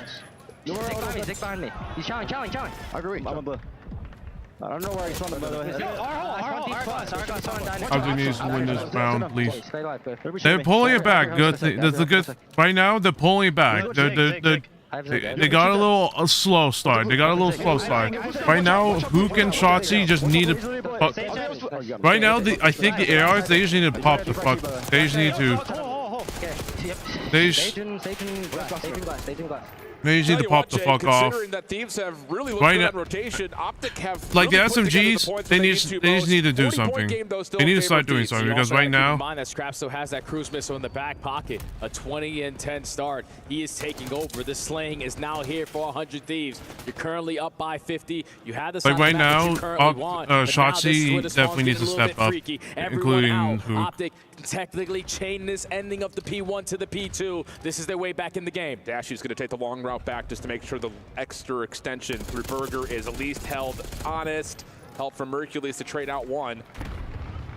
Zig behind me. He's challenge. I agree. I'm a blue. I don't know where he's from, by the way. Optic needs to win this round, please. They're pulling it back. Good thing. That's a good. Right now, they're pulling it back. They got a little slow start. Right now, Hook and Shotzzy just need to. Right now, I think the ARs, they just need to pop the fuck. They just need to. They just need to pop the fuck off. That Thieves have really looked good at rotation. Optic have like the SMGs, they just need to do something. They need to start doing something because right now. Keep in mind that Scrap still has that cruise missile in the back pocket. A 20-10 start. He is taking over. The slaying is now here for 100 Thieves. You're currently up by 50. You have the like right now, Shotzzy definitely needs to step up, including Hook. Optic technically chain this ending of the P1 to the P2. This is their way back in the game. Dashy's going to take the long route back just to make sure the extra extension through Burger is at least held honest. Help from Mercules to trade out 1.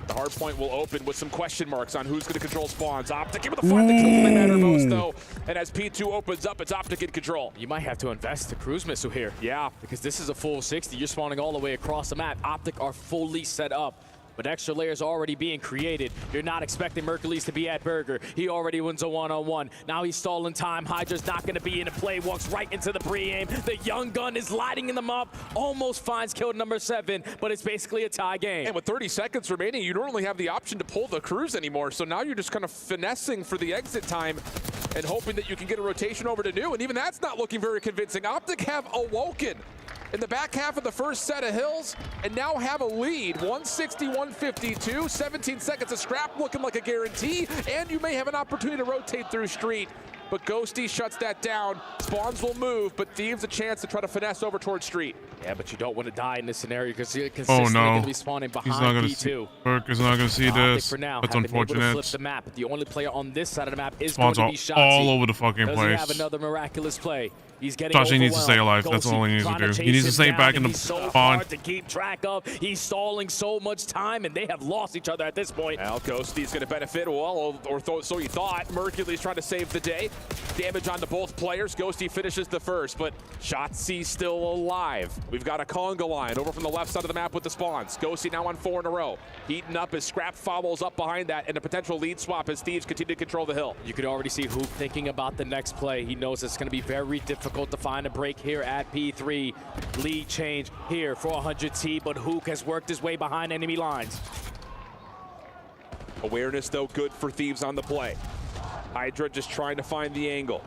The hard point will open with some question marks on who's going to control spawns. Optic able to find the kill they matter most, though. And as P2 opens up, it's Optic in control. You might have to invest the cruise missile here. Yeah. Because this is a full 60. You're spawning all the way across the map. Optic are fully set up. But extra layers already being created. You're not expecting Mercules to be at Burger. He already wins a one-on-one. Now he's stalling time. Hydra's not going to be in a play. Walks right into the pre-aim. The young gun is lighting them up. Almost finds kill number 7, but it's basically a tie game. And with 30 seconds remaining, you don't really have the option to pull the cruise anymore. So now you're just kind of finessing for the exit time and hoping that you can get a rotation over to new. And even that's not looking very convincing. Optic have awoken in the back half of the first set of hills and now have a lead. 160-152, 17 seconds of Scrap looking like a guarantee, and you may have an opportunity to rotate through Street. But Ghosty shuts that down. Spawns will move, but Thieves a chance to try to finesse over towards Street. Yeah, but you don't want to die in this scenario because you're oh no, going to be spawning behind P2. Burke is not going to see this. For now, that's unfortunate. Flip the map, but the only player on this side of the map is Spawns going to be Shotzzy. all over the fucking Does place. He have another miraculous play. He's getting Shotzzy needs to stay alive. That's all he needs to do. He needs to stay back in the so spawn. Hard to keep track of. He's stalling so much time, and they have lost each other at this point. Well, Ghosty's going to benefit, well, or so he thought. Mercules trying to save the day. Damage onto both players. Ghosty finishes the first, but Shotzzy still alive. We've got a conga line over from the left side of the map with the spawns. Ghosty now on 4 in a row. Heating up as Scrap follows up behind that, and a potential lead swap as Thieves continue to control the hill. You could already see Hoop thinking about the next play. He knows it's going to be very difficult to find a break here at P3. Lead change here for 100T, but Hook has worked his way behind enemy lines. Awareness, though, good for Thieves on the play. Hydra just trying to find the angle.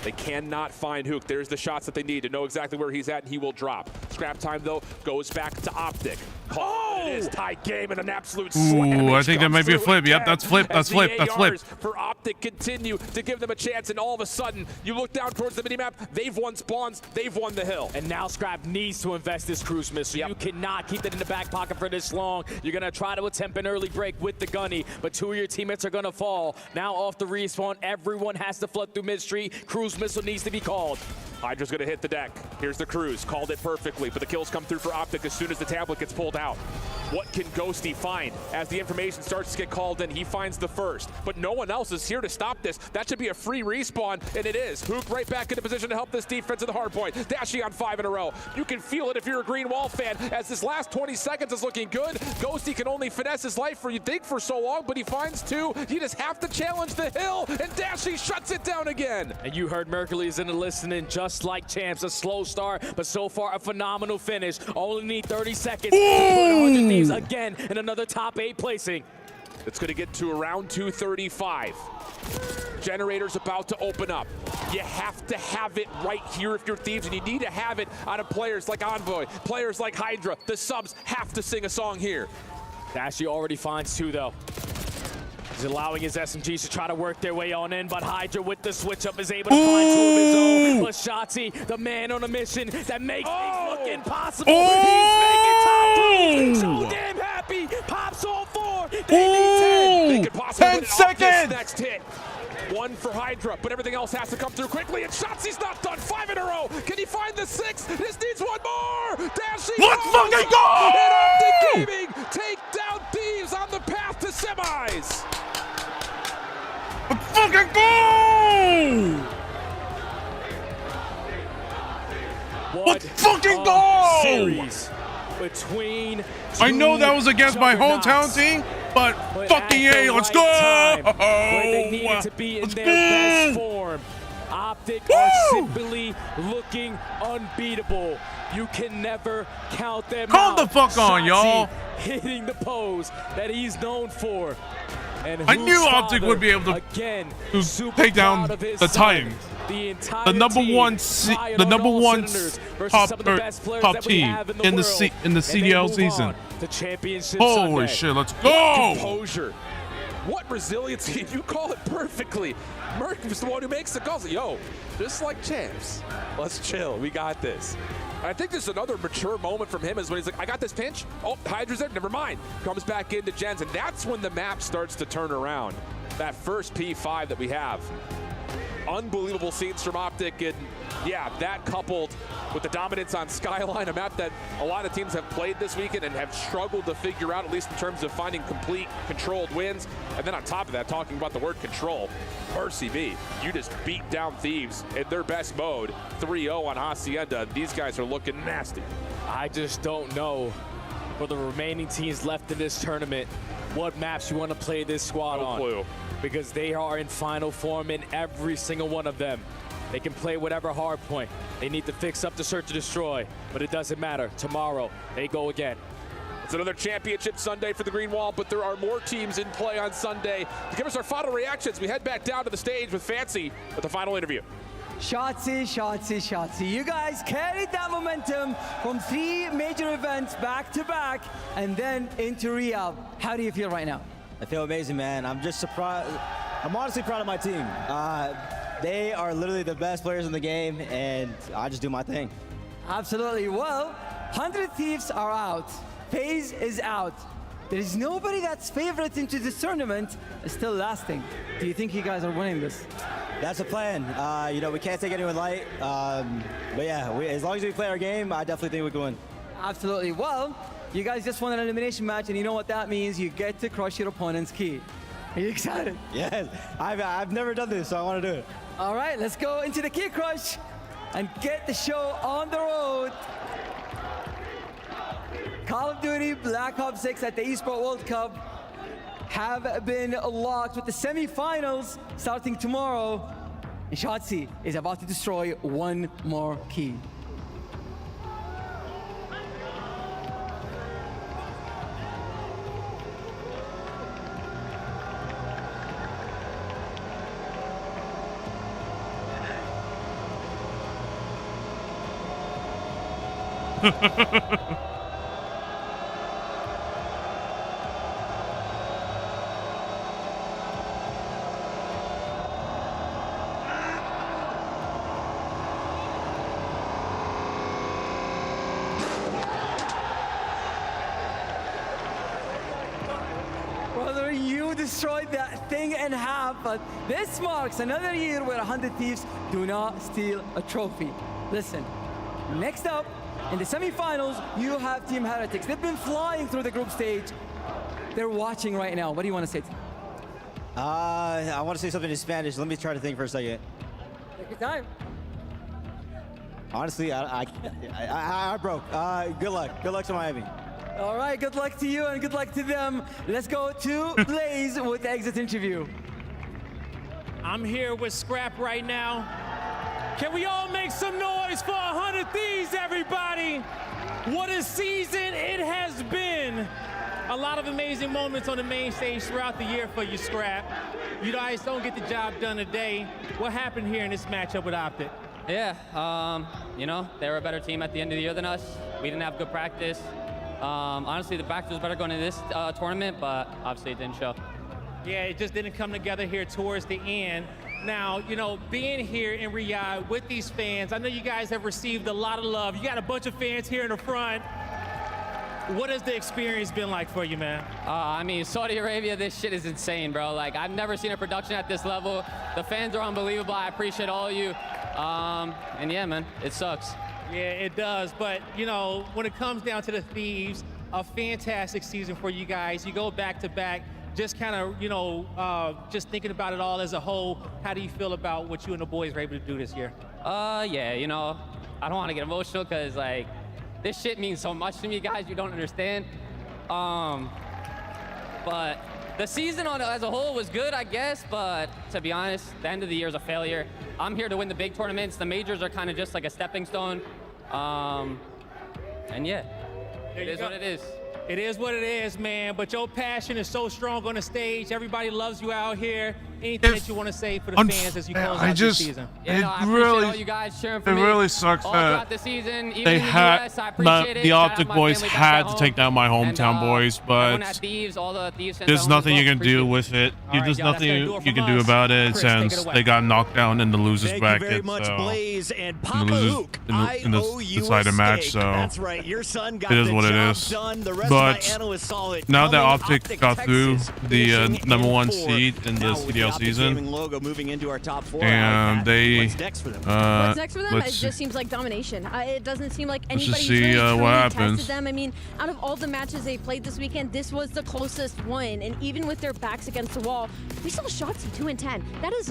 They cannot find Hook. There's the shots that they need to know exactly where he's at, and he will drop. Scrap time, though, goes back to Optic. Oh! it is. Tight game and an absolute Ooh, slam. I think that might be a flip. Yep, that's flip. That's flip. That's flip. For Optic continue to give them a chance, and all of a sudden, you look down towards the minimap, they've won spawns, they've won the hill. And now Scrap needs to invest this cruise missile. You cannot keep it in the back pocket for this long. You're going to try to attempt an early break with the gunny, but 2 of your teammates are going to fall. Now off the respawn, everyone has to flood through mid-street. Cruise missile needs to be called. Hydra's going to hit the deck. Here's the cruise. Called it perfectly, but the kills come through for Optic as soon as the tablet gets pulled out. What can Ghosty find? As the information starts to get called in, he finds the first. But no one else is here to stop this. That should be a free respawn, and it is. Hook right back into position to help this defense at the hard point. Dashi on 5 in a row. You can feel it if you're a Green Wall fan, as this last 20 seconds is looking good. Ghosty can only finesse his life for, you think, for so long, but he finds 2. You just have to challenge the hill, and Dashi shuts it down again. And you heard Mercury's in the listening, just like champs. A slow start, but so far a phenomenal finish. Only need 30 seconds to put 100 Thieves again in another top 8 placing. It's going to get to around 235. Generator's about to open up. You have to have it right here if you're Thieves, and you need to have it out of players like Envoy, players like Hydra. The subs have to sing a song here. Dashi already finds 2, though. He's allowing his SMGs to try to work their way on in, but Hydra with the switch up is able to find 2 of his own. But Shotzi, the man on a mission that makes things look impossible. He's making top 3. So damn happy. Pops all 4. They need 10. They could possibly 10 seconds. Next hit. 1 for Hydra, but everything else has to come through quickly, and Shotzi's not done. 5 in a row. Can he find the 6? This needs 1 more. Dashi. Let's fucking go! And Optic Gaming take down Thieves on the path to semis. Let's fucking go! Let's fucking go! Series between I know that was against my hometown team, but fucking A, let's go! They needed to be in their best form. Optic are simply looking unbeatable. You can never count them Calm out. the fuck on, y'all. Hitting the pose that he's known for. And I knew Optic would be able to take down the Titans. The number one top team in the CDL season. The championship Holy Sunday. shit, let's What go! composure. What resiliency. You call it perfectly. Merc is the one who makes the calls. Yo, just like champs, let's chill. We got this. And I think this is another mature moment from him is when he's like, I got this pinch. Oh, Hydra's there. Never mind. Comes back into Gens, and that's when the map starts to turn around. That first P5 that we have. Unbelievable scenes from Optic, and yeah, that coupled with the dominance on Skyline, a map that a lot of teams have played this weekend and have struggled to figure out, at least in terms of finding complete controlled wins. And then on top of that, talking about the word control, mercy me, you just beat down Thieves in their best mode, 3-0 on Hacienda. These guys are looking nasty. I just don't know for the remaining teams left in this tournament what maps you want to play this squad on. No clue. Because they are in final form in every single one of them. They can play whatever hard point. They need to fix up the search and destroy, but it doesn't matter. Tomorrow, they go again. It's another championship Sunday for the Green Wall, but there are more teams in play on Sunday. To give us our final reactions, we head back down to the stage with Fancy with the final interview. Shotzi. You guys carried that momentum from 3 major events back to back and then into Riyadh. How do you feel right now? I feel amazing, man. I'm just surprised. I'm honestly proud of my team. They are literally the best players in the game, and I just do my thing. Absolutely. Well, 100 Thieves are out. FaZe is out. There is nobody that's favorite into this tournament still lasting. Do you think you guys are winning this? That's the plan. You know, we can't take anyone light. But yeah, as long as we play our game, I definitely think we can win. Absolutely. Well, you guys just won an elimination match, and you know what that means. You get to crush your opponent's key. Are you excited? Yes. I've never done this, so I want to do it. All right, let's go into the key crush and get the show on the road. Call of Duty Black Ops 6 at the Esports World Cup have been locked with the semifinals starting tomorrow. And Shotzi is about to destroy one more key. destroyed that thing in half, but this marks another year where 100 Thieves do not steal a trophy. Listen, next up, in the semifinals, you have Team Heretics. They've been flying through the group stage. They're watching right now. What do you want to say to them? I want to say something in Spanish. Let me try to think for a second. Take your time. Honestly, I broke. Good luck. Good luck to Miami. All right, good luck to you and good luck to them. Let's go to Blaze with the exit interview. I'm here with Scrap right now. Can we all make some noise for 100 Thieves, everybody? What a season it has been. A lot of amazing moments on the main stage throughout the year for you, Scrap. You guys don't get the job done today. What happened here in this matchup with Optic? Yeah, you know, they were a better team at the end of the year than us. We didn't have good practice. Honestly, the practice was better going into this tournament, but obviously it didn't show. Yeah, it just didn't come together here towards the end. Now, you know, being here in Riyadh with these fans, I know you guys have received a lot of love. You got a bunch of fans here in the front. What has the experience been like for you, man? I mean, Saudi Arabia, this shit is insane, bro. Like, I've never seen a production at this level. The fans are unbelievable. I appreciate all of you. And yeah, man, it sucks. Yeah, it does. But, you know, when it comes down to the Thieves, a fantastic season for you guys. You go back to back. Just kind of, you know, just thinking about it all as a whole, how do you feel about what you and the boys were able to do this year? Yeah, you know, I don't want to get emotional because, like, this shit means so much to me, guys. You don't understand. But the season as a whole was good, I guess. But to be honest, the end of the year is a failure. I'm here to win the big tournaments. The majors are kind of just like a stepping stone. And yeah, it is what it is. It is what it is, man. But your passion is so strong on the stage. Everybody loves you out here. Anything that you want to say for the fans as you close out this season? Yeah, no, I appreciate all you guys cheering for me. It really sucks all that the season, even they in the had US, I appreciate the it. Optic My boys family had back to at take down my home. hometown boys, but Thieves, all the Thieves fans there's at home nothing as you well. can do with it. There's nothing you can do about it Chris, take it since away. they got knocked down in the losers Thank bracket. you very much, so Blaze and in Papa the losers Hook. in the decided match. So That's right. Your son got it is the what it job is. done. The rest But of my analysts saw it now that coming. Optic got through the #1 4. seed in the Now with CDL Optic season, Gaming logo moving into our top 4. and they What's next for them? It just seems like domination. It doesn't seem like Let's anybody's just see, really truly what happens. tested them. I mean, out of all the matches they played this weekend, this was the closest one. And even with their backs against the wall, we saw Shotzi 2-10. That is.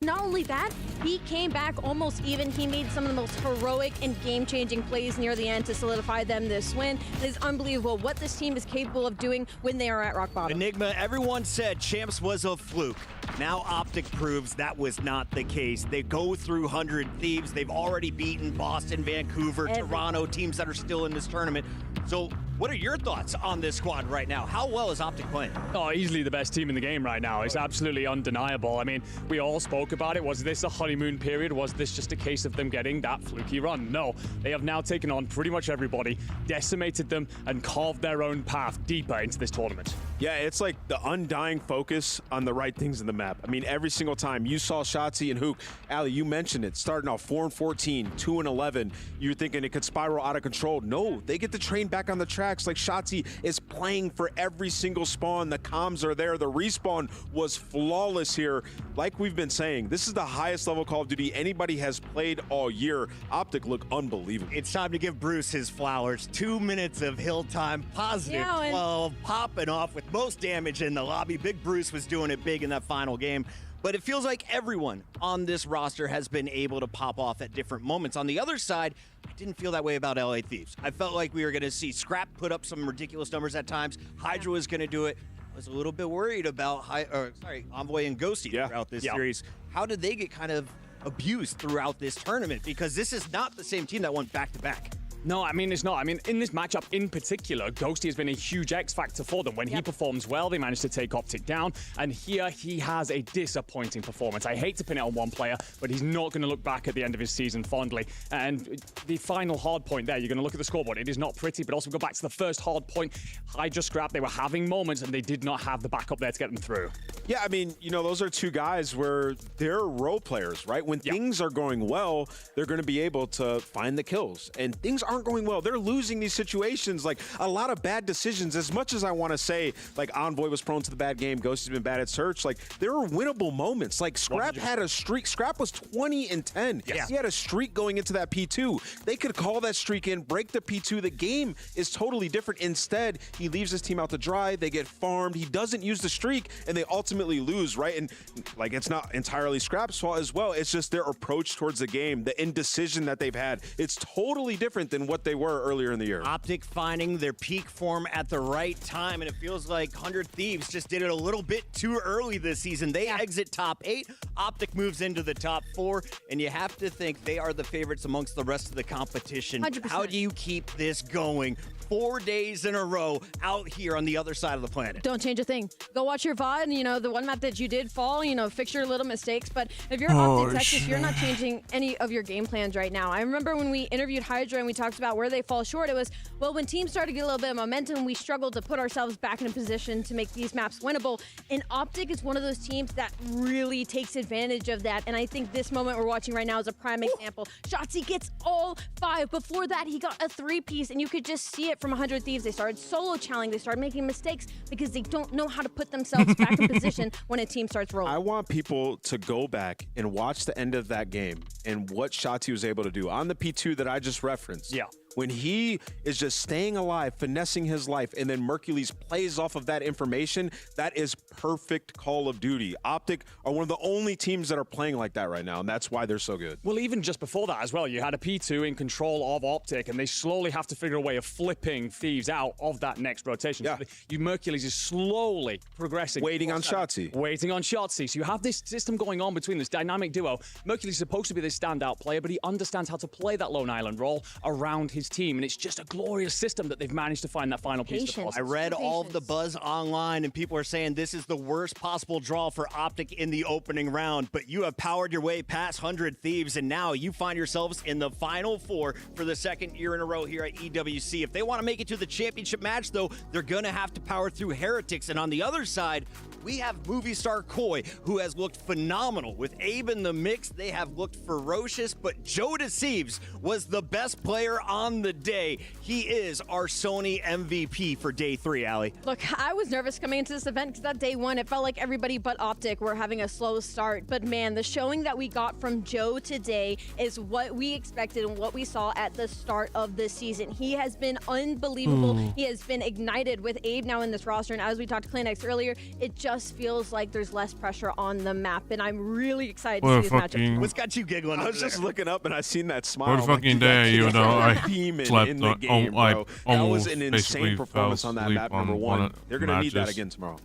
Not only that, he came back almost even. He made some of the most heroic and game-changing plays near the end to solidify them this win. It is unbelievable what this team is capable of doing when they are at rock bottom. Enigma, everyone said Champs was a fluke. Now Optic proves that was not the case. They go through 100 Thieves. They've already beaten Boston, Vancouver, Toronto, teams that are still in this tournament. So what are your thoughts on this squad right now? How well is Optic playing? Oh, easily the best team in the game right now. It's absolutely undeniable. I mean, we all spoke about it. Was this a honeymoon period? Was this just a case of them getting that fluky run? No. They have now taken on pretty much everybody, decimated them, and carved their own path deeper into this tournament. Yeah, it's like the undying focus on the right things in the map. I mean, every single time you saw Shotzi and Hook, Ali, you mentioned it, starting off 4-14, 2-11. You're thinking it could spiral out of control. No, they get the train back on the tracks. Like Shotzi is playing for every single spawn. The comms are there. The respawn was flawless here. Like we've been saying, this is the highest level Call of Duty anybody has played all year. Optic look unbelievable. It's time to give Bruce his flowers. 2 minutes of hill time, positive 12, popping off with most damage in the lobby. Big Bruce was doing it big in that final game. But it feels like everyone on this roster has been able to pop off at different moments. On the other side, I didn't feel that way about LA Thieves. I felt like we were going to see Scrap put up some ridiculous numbers at times. Hydra was going to do it. I was a little bit worried about Envoy and Ghosty throughout this series. How did they get kind of abused throughout this tournament? Because this is not the same team that went back-to-back. No, I mean, it's not. I mean, in this matchup in particular, Ghosty has been a huge X factor for them. When he performs well, they manage to take Optic down. And here, he has a disappointing performance. I hate to pin it on one player, but he's not going to look back at the end of his season fondly. And the final hard point there, you're going to look at the scoreboard. It is not pretty, but also go back to the first hard point. Hydra Scrap, they were having moments, and they did not have the backup there to get them through. Yeah, I mean, you know, those are two guys where they're role players, right? When things are going well, they're going to be able to find the kills. And things aren't going well. They're losing these situations, like a lot of bad decisions. As much as I want to say, like, Envoy was prone to the bad game, Ghost has been bad at Search, like, there are winnable moments. Like, Scrap had a streak. Scrap was 20-10. Yes. He had a streak going into that P2. They could call that streak in, break the P2. The game is totally different. Instead, he leaves his team out to dry. They get farmed. He doesn't use the streak, and they ultimately lose, right? And like, it's not entirely Scrap's fault as well. It's just their approach towards the game, the indecision that they've had. It's totally different than what they were earlier in the year. Optic finding their peak form at the right time, and it feels like 100 Thieves just did it a little bit too early this season. They exit top 8. Optic moves into the top 4, and you have to think they are the favorites amongst the rest of the competition. 100%. How do you keep this going 4 days in a row out here on the other side of the planet? Don't change a thing. Go watch your VOD, and, you know, the one map that you did fall, you know, fix your little mistakes. But if you're Optic Texas, you're not changing any of your game plans right now. I remember when we interviewed Hydra and we talked about where they fall short, it was, well, when teams started to get a little bit of momentum, we struggled to put ourselves back in a position to make these maps winnable. And Optic is one of those teams that really takes advantage of that. And I think this moment we're watching right now is a prime example. Shotzzy gets all 5. Before that, he got a 3-piece, and you could just see it from 100 Thieves. They started solo challenging. They started making mistakes because they don't know how to put themselves back in position when a team starts rolling. I want people to go back and watch the end of that game and what Shotzzy was able to do on the P2 that I just referenced. Yeah. When he is just staying alive, finessing his life, and then Mercules plays off of that information, that is perfect Call of Duty. Optic are one of the only teams that are playing like that right now, and that's why they're so good. Well, even just before that as well, you had a P2 in control of Optic, and they slowly have to figure a way of flipping Thieves out of that next rotation. Yeah. So Mercules is slowly progressing. Waiting on Shotzzy. Waiting on Shotzzy. So you have this system going on between this dynamic duo. Mercules is supposed to be this standout player, but he understands how to play that Lone Island role around his team, and it's just a glorious system that they've managed to find that final piece of the puzzle. I read all of the buzz online, and people are saying this is the worst possible draw for Optic in the opening round, but you have powered your way past 100 Thieves, and now you find yourselves in the Final 4 for the second year in a row here at EWC. If they want to make it to the championship match, though, they're going to have to power through Heretics, and on the other side, we have movie star Koi, who has looked phenomenal. With Abe in the mix, they have looked ferocious, but Joe Deceives was the best player on the day. He is our Sony MVP for day 3, Allie. Look, I was nervous coming into this event because that day 1, it felt like everybody but Optic were having a slow start. But man, the showing that we got from Joe today is what we expected and what we saw at the start of this season. He has been unbelievable. He has been ignited with Abe now in this roster. And as we talked to Claynex earlier, it just feels like there's less pressure on the map. And I'm really excited to see this matchup. What's got you giggling? I was just looking up and I seen that smile. What fucking day, you know, I slept in the game, bro. That was an insane performance on that map, number 1. They're going to need that again tomorrow.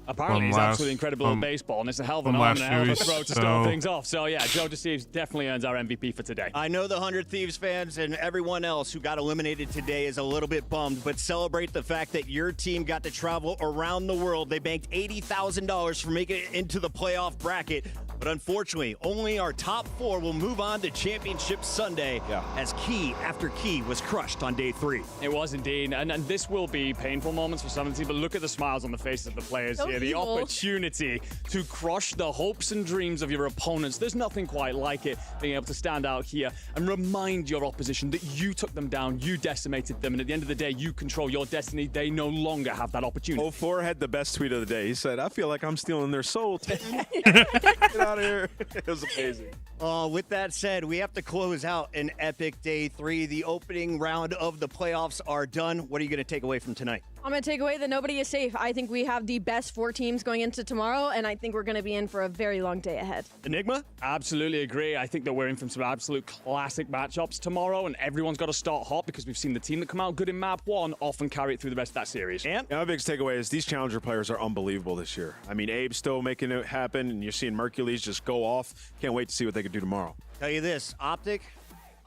Apparently, he's absolutely incredible in baseball, and it's a hell of an arm and a hell of a throw to start things off. So, yeah, Joe Deceives definitely earns our MVP for today. I know the 100 Thieves fans and everyone else who got eliminated today is a little bit bummed, but celebrate the fact that your team got to travel around the world. They banked $80,000 for making it into the playoff bracket, but unfortunately, only our top 4 will move on to Championship Sunday as key after key was crushed on day 3. It was indeed, and this will be painful moments for some of the team, but look at the smiles on the faces of the players here. The opportunity to crush the hopes and dreams of your opponents. There's nothing quite like it, being able to stand out here and remind your opposition that you took them down, you decimated them, and at the end of the day, you control your destiny. They no longer have that opportunity. 04 had the best tweet of the day. He said, I feel like I'm stealing their soul. Get out of here. It was amazing. With that said, we have to close out an epic day 3. The opening round of the playoffs are done. What are you going to take away from tonight? I'm going to take away that nobody is safe. I think we have the best 4 teams going into tomorrow, and I think we're going to be in for a very long day ahead. Enigma? Absolutely agree. I think that we're in from some absolute classic matchups tomorrow, and everyone's got to start hot because we've seen the team that come out good in map 1 often carry it through the rest of that series. And my biggest takeaway is these challenger players are unbelievable this year. I mean, Abe's still making it happen, and you're seeing Mercules just go off. Can't wait to see what they can do tomorrow. Tell you this, Optic,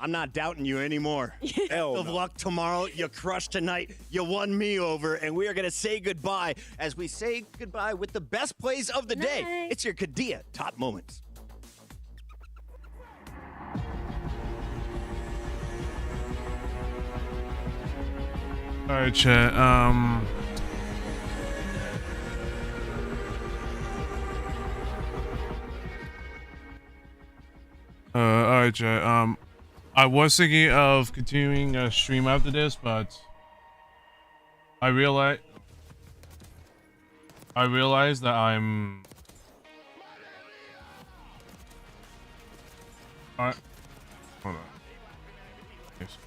I'm not doubting you anymore. Best of luck tomorrow. You crushed tonight. You won me over, and we are going to say goodbye as we say goodbye with the best plays of the day. It's your Kadia Top Moments. All right, chat. Alright, chat. I was thinking of continuing a stream after this, but I realized that I'm. Alright. Hold on. Yes.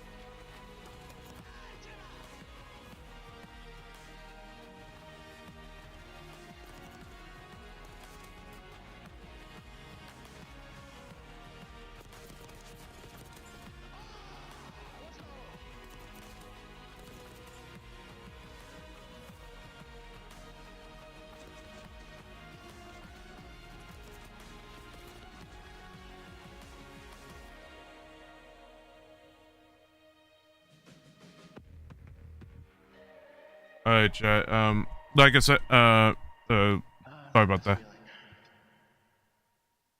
Alright, chat. Like I said, sorry about that.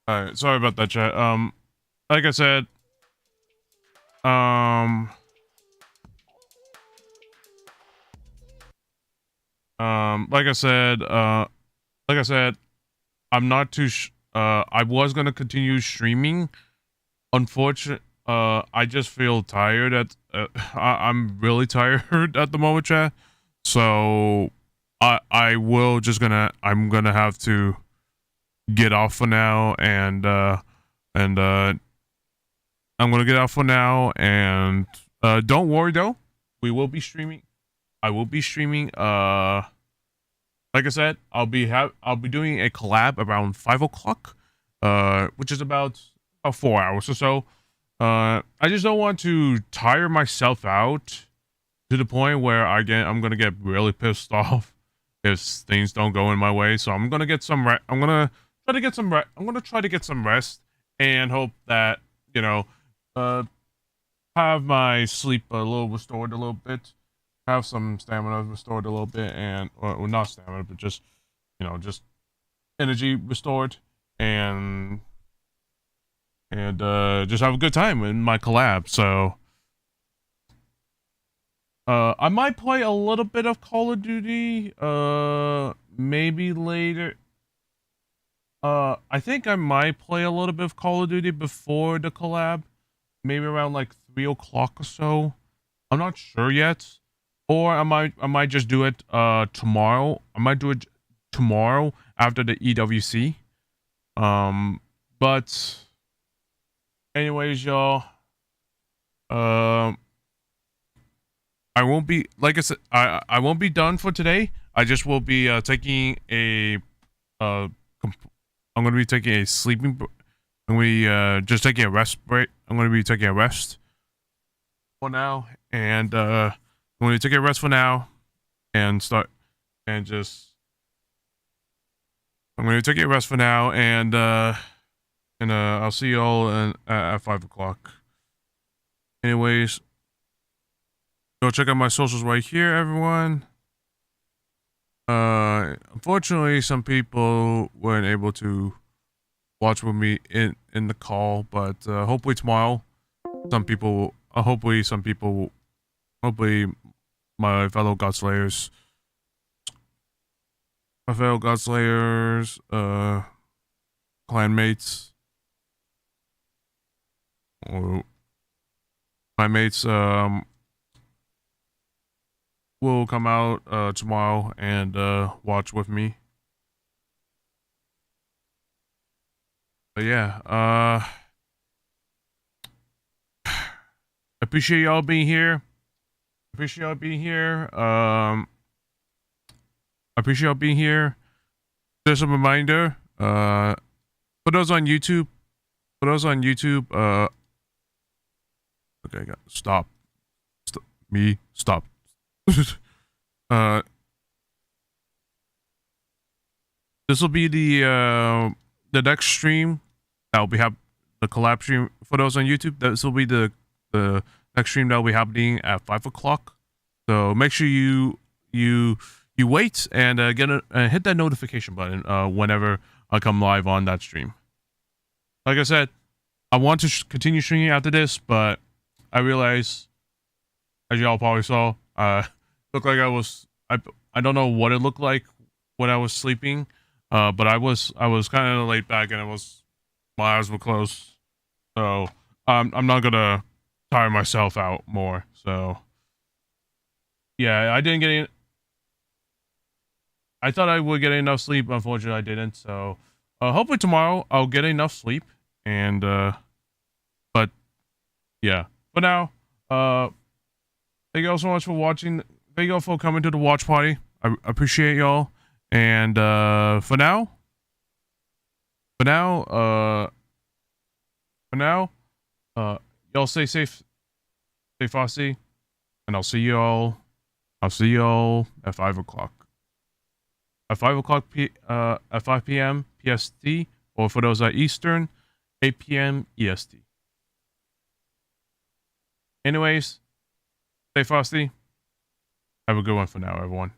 Alright, sorry about that, chat. Like I said, like I said, I'm not too. I was gonna continue streaming. Unfortunately, I just feel tired. I'm really tired at the moment, chat. So I'm gonna have to get off for now, and I'm gonna get off for now, and don't worry though, we will be streaming. I will be streaming. Like I said, I'll be doing a collab around 5 o'clock, which is about 4 hours or so. I just don't want to tire myself out to the point where I'm gonna get really pissed off if things don't go in my way. So I'm gonna get some I'm gonna try to get some rest and hope that, you know, have my sleep a little restored a little bit, have some stamina restored a little bit, and well, not stamina, but just, you know, just energy restored, and just have a good time in my collab. So I might play a little bit of Call of Duty, maybe later. I think I might play a little bit of Call of Duty before the collab, maybe around like 3 o'clock or so. I'm not sure yet, or I might just do it tomorrow. I might do it tomorrow after the EWC. But anyways, y'all, I won't be, like I said, I won't be done for today. I just will be taking a I'm going to be taking a sleeping. I'm going to be just taking a rest break. I'm going to be taking a rest for now, and I'm going to take a rest for now, and I'm going to take a rest for now, and I'll see you all at 5 o'clock. Anyways, go check out my socials right here, everyone. Unfortunately, some people weren't able to watch with me in the call, but hopefully tomorrow, hopefully my fellow Godslayers, clanmates, or my mates, will come out tomorrow and watch with me. But yeah, appreciate y'all being here. Appreciate y'all being here. Just a reminder, for those on YouTube, okay, stop. This will be the next stream that will be the collab stream for those on YouTube. This will be the next stream that will be happening at 5 o'clock. So make sure you wait and hit that notification button whenever I come live on that stream. Like I said, I want to continue streaming after this, but I realize, as y'all probably saw, looked like I don't know what it looked like when I was sleeping, but I was kind of laid back, and my eyes were closed, so I'm not gonna tire myself out more. So yeah, I didn't get any. I thought I would get enough sleep. Unfortunately, I didn't. So hopefully tomorrow I'll get enough sleep. And but yeah, for now, thank you all so much for watching. Thank you all for coming to the watch party. I appreciate y'all. And for now, y'all stay safe, stay frosty, and I'll see y'all at 5 o'clock. At 5 o'clock at 5 p.m. PST, or for those at Eastern, 8 p.m. EST. Anyways, stay frosty. Have a good one for now, everyone.